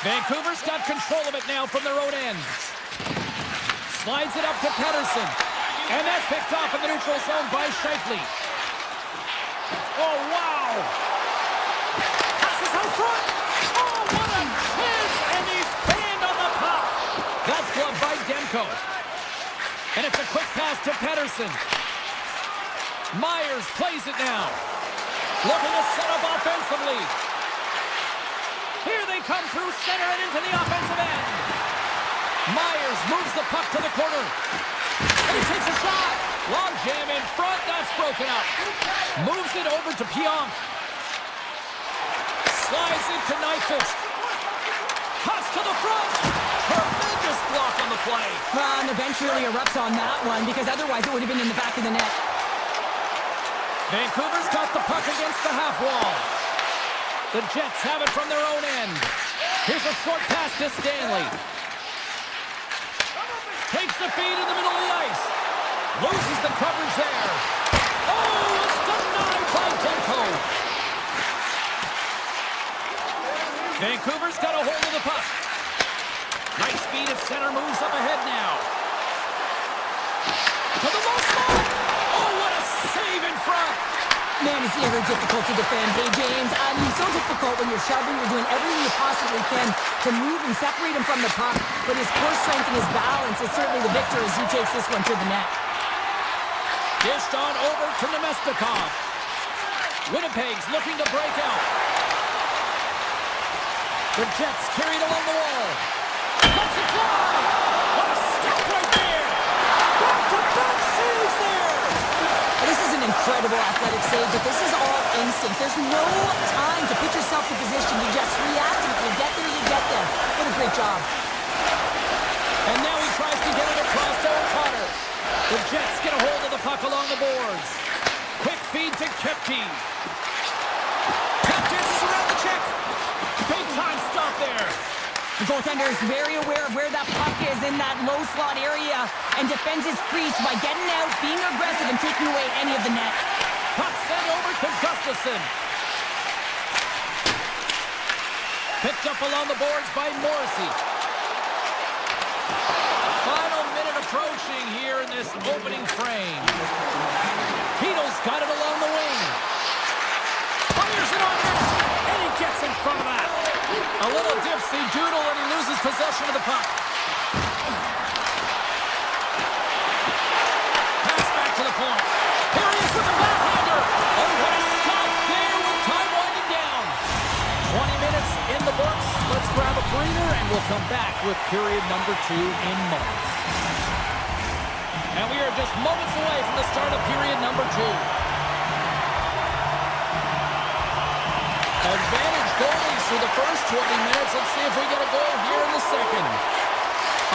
Vancouver's got control of it now from their own end. Slides it up to Pettersson. And that's picked off in the neutral zone by Shifley. Oh, wow! Passes out front! Oh, what a chance! And he's banned on the puck! That's gloved by Demko. And it's a quick pass to Pettersson. Myers plays it now. Looking to set up offensively. Here they come through center and into the offensive end. Myers moves the puck to the corner. And he takes a shot. Long jam in front. That's broken up. Moves it over to Pionk. Slides it to Nyquist. Cuts to the front. Tremendous block on the play. And the bench really erupts on that one because otherwise it would have been in the back of the net. Vancouver's got the puck against the half wall. The Jets have it from their own end. Here's a short pass to Stanley. Takes the feed in the middle of the ice. Loses the coverage there. Oh, it's denied by Demko. Vancouver's got a hold of the puck. Nice speed at center, moves up ahead now. To the low slot. Oh, what a save in front. Man, it's ever difficult to defend. Hey, James, I mean, so difficult when you're shoving. You're doing everything you possibly can to move and separate him from the puck. But his core strength and his balance is certainly the victor as he takes this one to the net. Dished on over to Nemestikov. Winnipeg's looking to break out. The Jets carried along the wall. Let's it fly! What a step right there! Back-to-back saves there! This is an incredible athletic save, but this is all instinct. There's no time to put yourself in position. You just react, and if you get there, you get there. What a great job. And now he tries to get it across to O'Connor. The Jets get a hold of the puck along the boards. Quick feed to Kepke. Tap dances around the check. Big time stop there. The goaltender is very aware of where that puck is in that low slot area and defends his crease by getting out, being aggressive, and taking away any of the net. Puck sent over to Gustafsson. Picked up along the boards by Morrissey. Final minute approaching here in this opening frame. Heedle's got it along the wing. Fires it on net, and he gets in front of that. A little dipsy doodle, and he loses possession of the puck. Pass back to the point. Here he is with the backhander. Oh, what a stop there with time winding down. 20 minutes in the books. Let's grab a breather, and we'll come back with period number 2 in moments. And we are just moments away from the start of period number 2. Advantage goalies through the first 20 minutes. Let's see if we get a goal here in the second.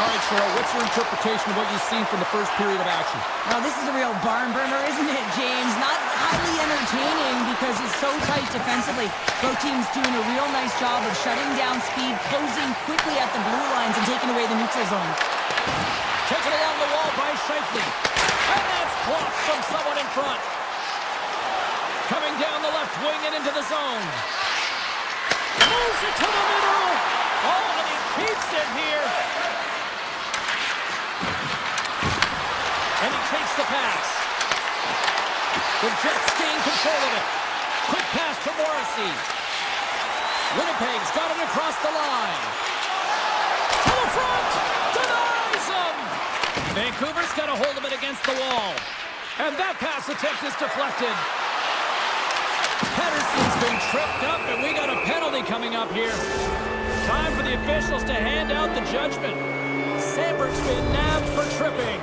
All right, Cheryl, what's your interpretation of what you've seen from the first period of action? Well, this is a real barn burner, isn't it, James? Not highly entertaining because it's so tight defensively. Both teams doing a real nice job of shutting down speed, closing quickly at the blue lines, and taking away the neutral zone. Taken along the wall by Shifley. And that's blocked from someone in front. Coming down the left wing it into the zone. Moves it to the middle. Oh, and he keeps it here. And he takes the pass. The Jets gain control of it. Quick pass to Morrissey. Winnipeg's got it across the line. To the front. Denies him. Vancouver's got a hold of it against the wall. And that pass attempt is deflected. Pettersson's been tripped up, and we got a penalty coming up here. Time for the officials to hand out the judgment. Sandberg's been nabbed for tripping.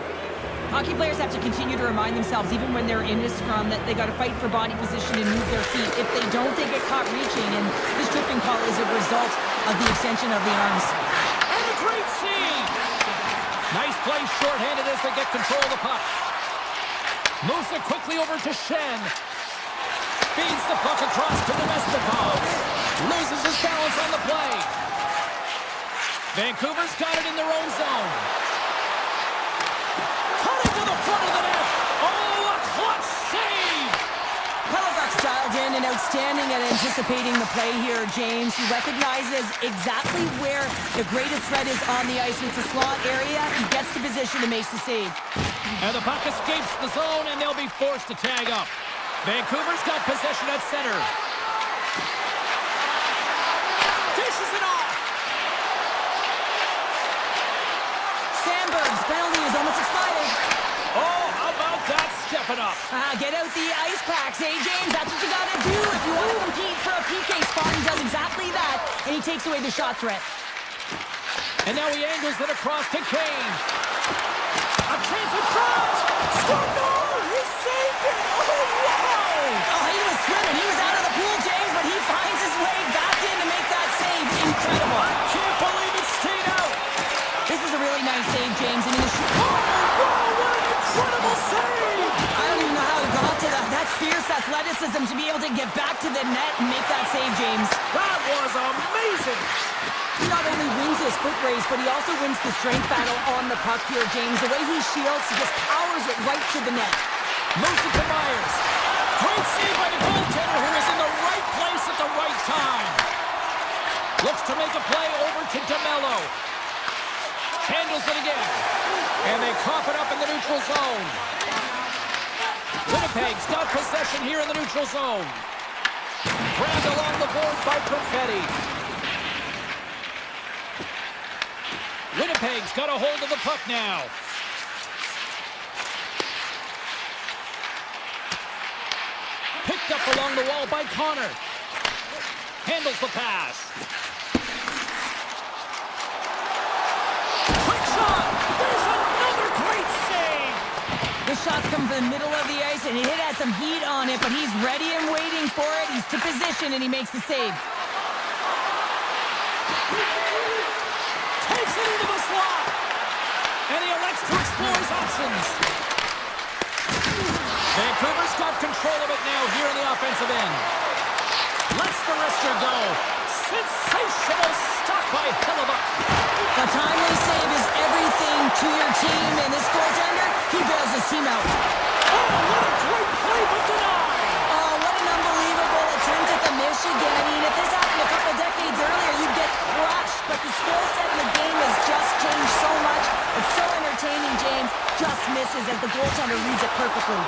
Hockey players have to continue to remind themselves, even when they're in a scrum, that they got to fight for body position and move their feet. If they don't, they get caught reaching, and this tripping call is a result of the extension of the arms. And a great save! Nice play shorthanded as they get control of the puck. Moves it quickly over to Shen. Feeds the puck across to Nemestikov. Loses his balance on the play. Vancouver's got it in their own zone. Cutting to the front of the net. Oh, a clutch save! Pellegrin's dialed in and outstanding at anticipating the play here, James. He recognizes exactly where the greatest threat is on the ice. It's a slot area. He gets to position and makes the save. And the puck escapes the zone, and they'll be forced to tag up. Vancouver's got possession at center. Dishes it off. Sandberg's penalty is almost expired. Oh, how about that stepping up? Get out the ice packs, eh, James? That's what you gotta do if you want to compete for a PK spot. He does exactly that, and he takes away the shot threat. And now he angles it across to Kane. A chance in front. Score! No! He saved it! Oh, wow! Oh, he was swimming. He was out of the pool, James, but he finds his way back in to make that save. Incredible. I can't believe it stayed out. This is a really nice save, James. I mean, Oh, wow, what an incredible save! I don't even know how he got to that. That's fierce athleticism to be able to get back to the net and make that save, James. That was amazing! He not only wins his foot race, but he also wins the strength battle on the puck here, James. The way he shields, he just powers it right to the net. Moves it to Myers. Great save by the goaltender, who is in the right place at the right time. Looks to make a play over to DeMello. Handles it again. And they cough it up in the neutral zone. Winnipeg's got possession here in the neutral zone. Grabbed along the boards by Perfetti. Winnipeg's got a hold of the puck now. Picked up along the wall by Connor. Handles the pass. Quick shot! There's another great save! The shots come from the middle of the ice, and it has some heat on it, but he's ready and waiting for it. He's to position, and he makes the save. Takes it into the slot. And he elects to explore his options. Vancouver's got control of it now here in the offensive end. Lets the wrister go. Sensational stop by Hellebuyck. A timely save is everything to your team, and this goaltender, he bails his team out. Oh, what a great play, but denied. Oh, what an unbelievable attempt at the Michigan. I mean, if this happened a couple decades earlier, you'd get crushed, but the skill set in the game has just changed so much. It's so entertaining, James. Just misses as the goaltender reads it perfectly.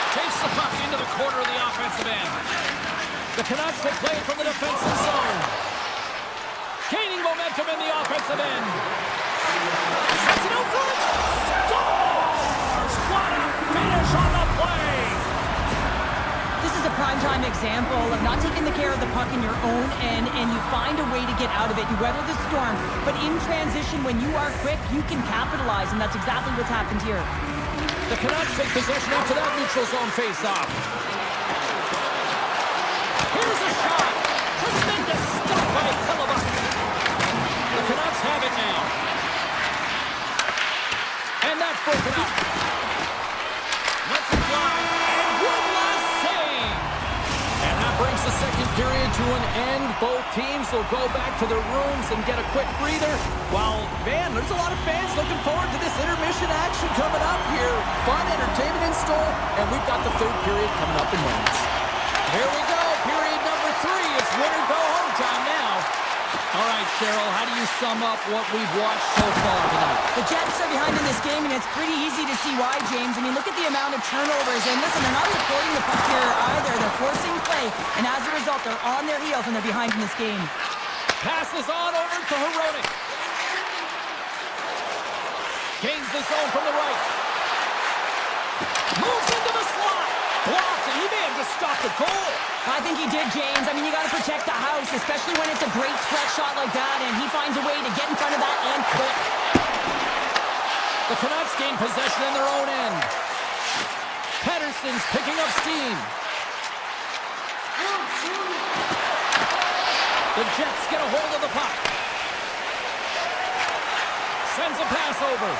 Takes the puck into the corner of the offensive end. The Canucks will play from the defensive zone. Gaining momentum in the offensive end. Sets it out front. Scores! What a finish on the play! This is a primetime example of not taking the care of the puck in your own end, and you find a way to get out of it. You weather the storm, but in transition, when you are quick, you can capitalize, and that's exactly what's happened here. The Canucks take possession after that neutral zone face-off. Here's a shot. Tremendous stop by Hellebuyck. The Canucks have it now. And that's broken up. Lets it fly. And one last save. And that brings the second period to an end. Both teams will go back to their rooms and get a quick breather. While, man, there's a lot of fans looking forward to this intermission action coming up here. Fun entertainment in store, and we've got the third period coming up in moments. Here we go, period number 3. It's win or go home time now. All right, Cheryl, how do you sum up what we've watched so far tonight? The Jets are behind in this game, and it's pretty easy to see why, James. I mean, look at the amount of turnovers. And listen, they're not supporting the puck here either. They're forcing play, and as a result, they're on their heels, and they're behind in this game. Passes on over to Herodic. Gains the zone from the right. Moves into the slot. Blocked, and he may have just stopped the goal. I think he did, James. I mean, you got to protect the house, especially when it's a great threat shot like that, and he finds a way to get in front of that and quick. The Canucks gain possession in their own end. Pettersson's picking up steam. The Jets get a hold of the puck. Sends a pass over.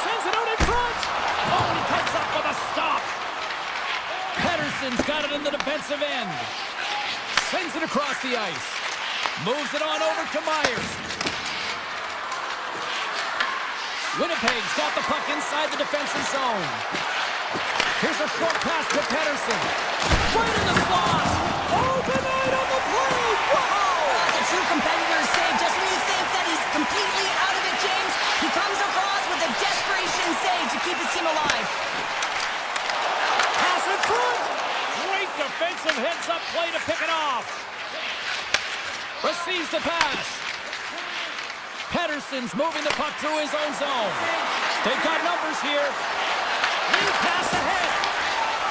Sends it out in front. Oh, he comes up with a stop. Pettersson's got it in the defensive end. Sends it across the ice. Moves it on over to Myers. Winnipeg's got the puck inside the defensive zone. Here's a short pass to Pettersson. Right in the slot. Open right on the play. Whoa! That's a true competitor's save. Just when you think that he's completely out of it, James, he comes across with a desperation save to keep his team alive. Pass in front. Great defensive heads-up play to pick it off. Receives the pass. Pettersson's moving the puck through his own zone. They've got numbers here. New pass ahead.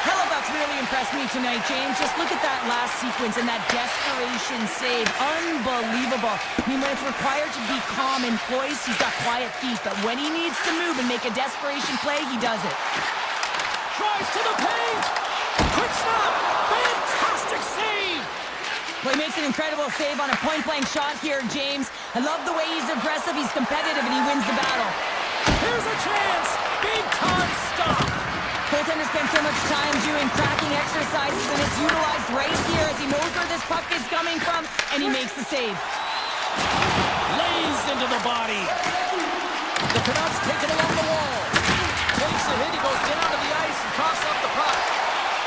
Hellebuyck's really impressed me tonight, James. Just look at that last sequence and that desperation save. Unbelievable. I mean, when it's required to be calm and poised, he's got quiet feet. But when he needs to move and make a desperation play, he does it. Drives to the paint. Quick stop. Fantastic save. Well, he makes an incredible save on a point-blank shot here, James. I love the way he's aggressive, he's competitive, and he wins the battle. Here's a chance. Big-time stop. Goaltender spends so much time doing cracking exercises, and it's utilized right here as he knows where this puck is coming from, and he makes the save. Lays into the body. The Canucks take it along the wall. Takes a hit, he goes down to the ice and coughs up the puck.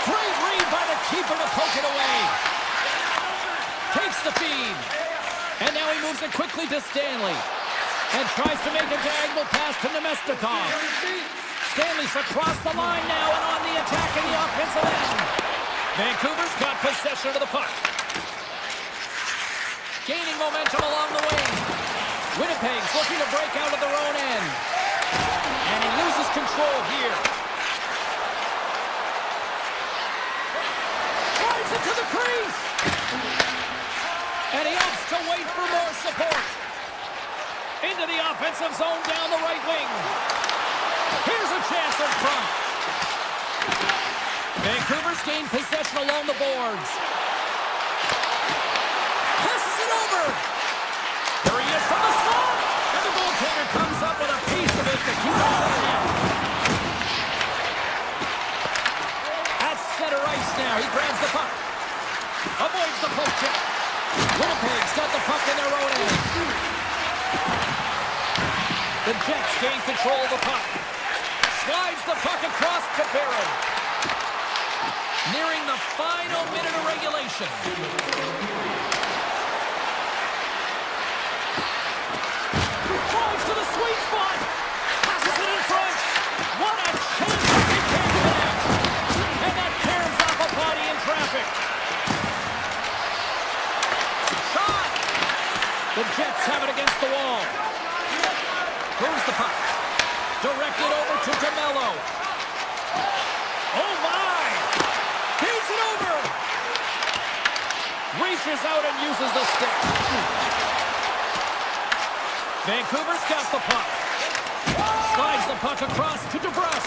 Great read by the keeper to poke it away. Takes the feed. And now he moves it quickly to Stanley. And tries to make a diagonal pass to Nemestikov. Stanley's across the line now and on the attack in the offensive end. Vancouver's got possession of the puck. Gaining momentum along the wing. Winnipeg's looking to break out of their own end. And he loses control here. Drives it to the crease. And he opts to wait for more support. Into the offensive zone down the right wing. Here's a chance in front. Vancouver's gained possession along the boards. Passes it over. There he is from the slot. And the goaltender comes up with a piece of it to keep it in. At center ice now. He grabs the puck. Avoids the poke check. Winnipeg's got the puck in their own end. The Jets gain control of the puck. Slides the puck across to Barron. Nearing the final minute of regulation. Drives to the sweet spot. Passes it in front. What a chance that he can't connect. And that tears off a body in traffic. Shot. The Jets have it against the wall. Moves the puck. Directed over to DeMello. Oh, my! Feeds it over! Reaches out and uses the stick. Vancouver's got the puck. Slides the puck across to DeBrusque.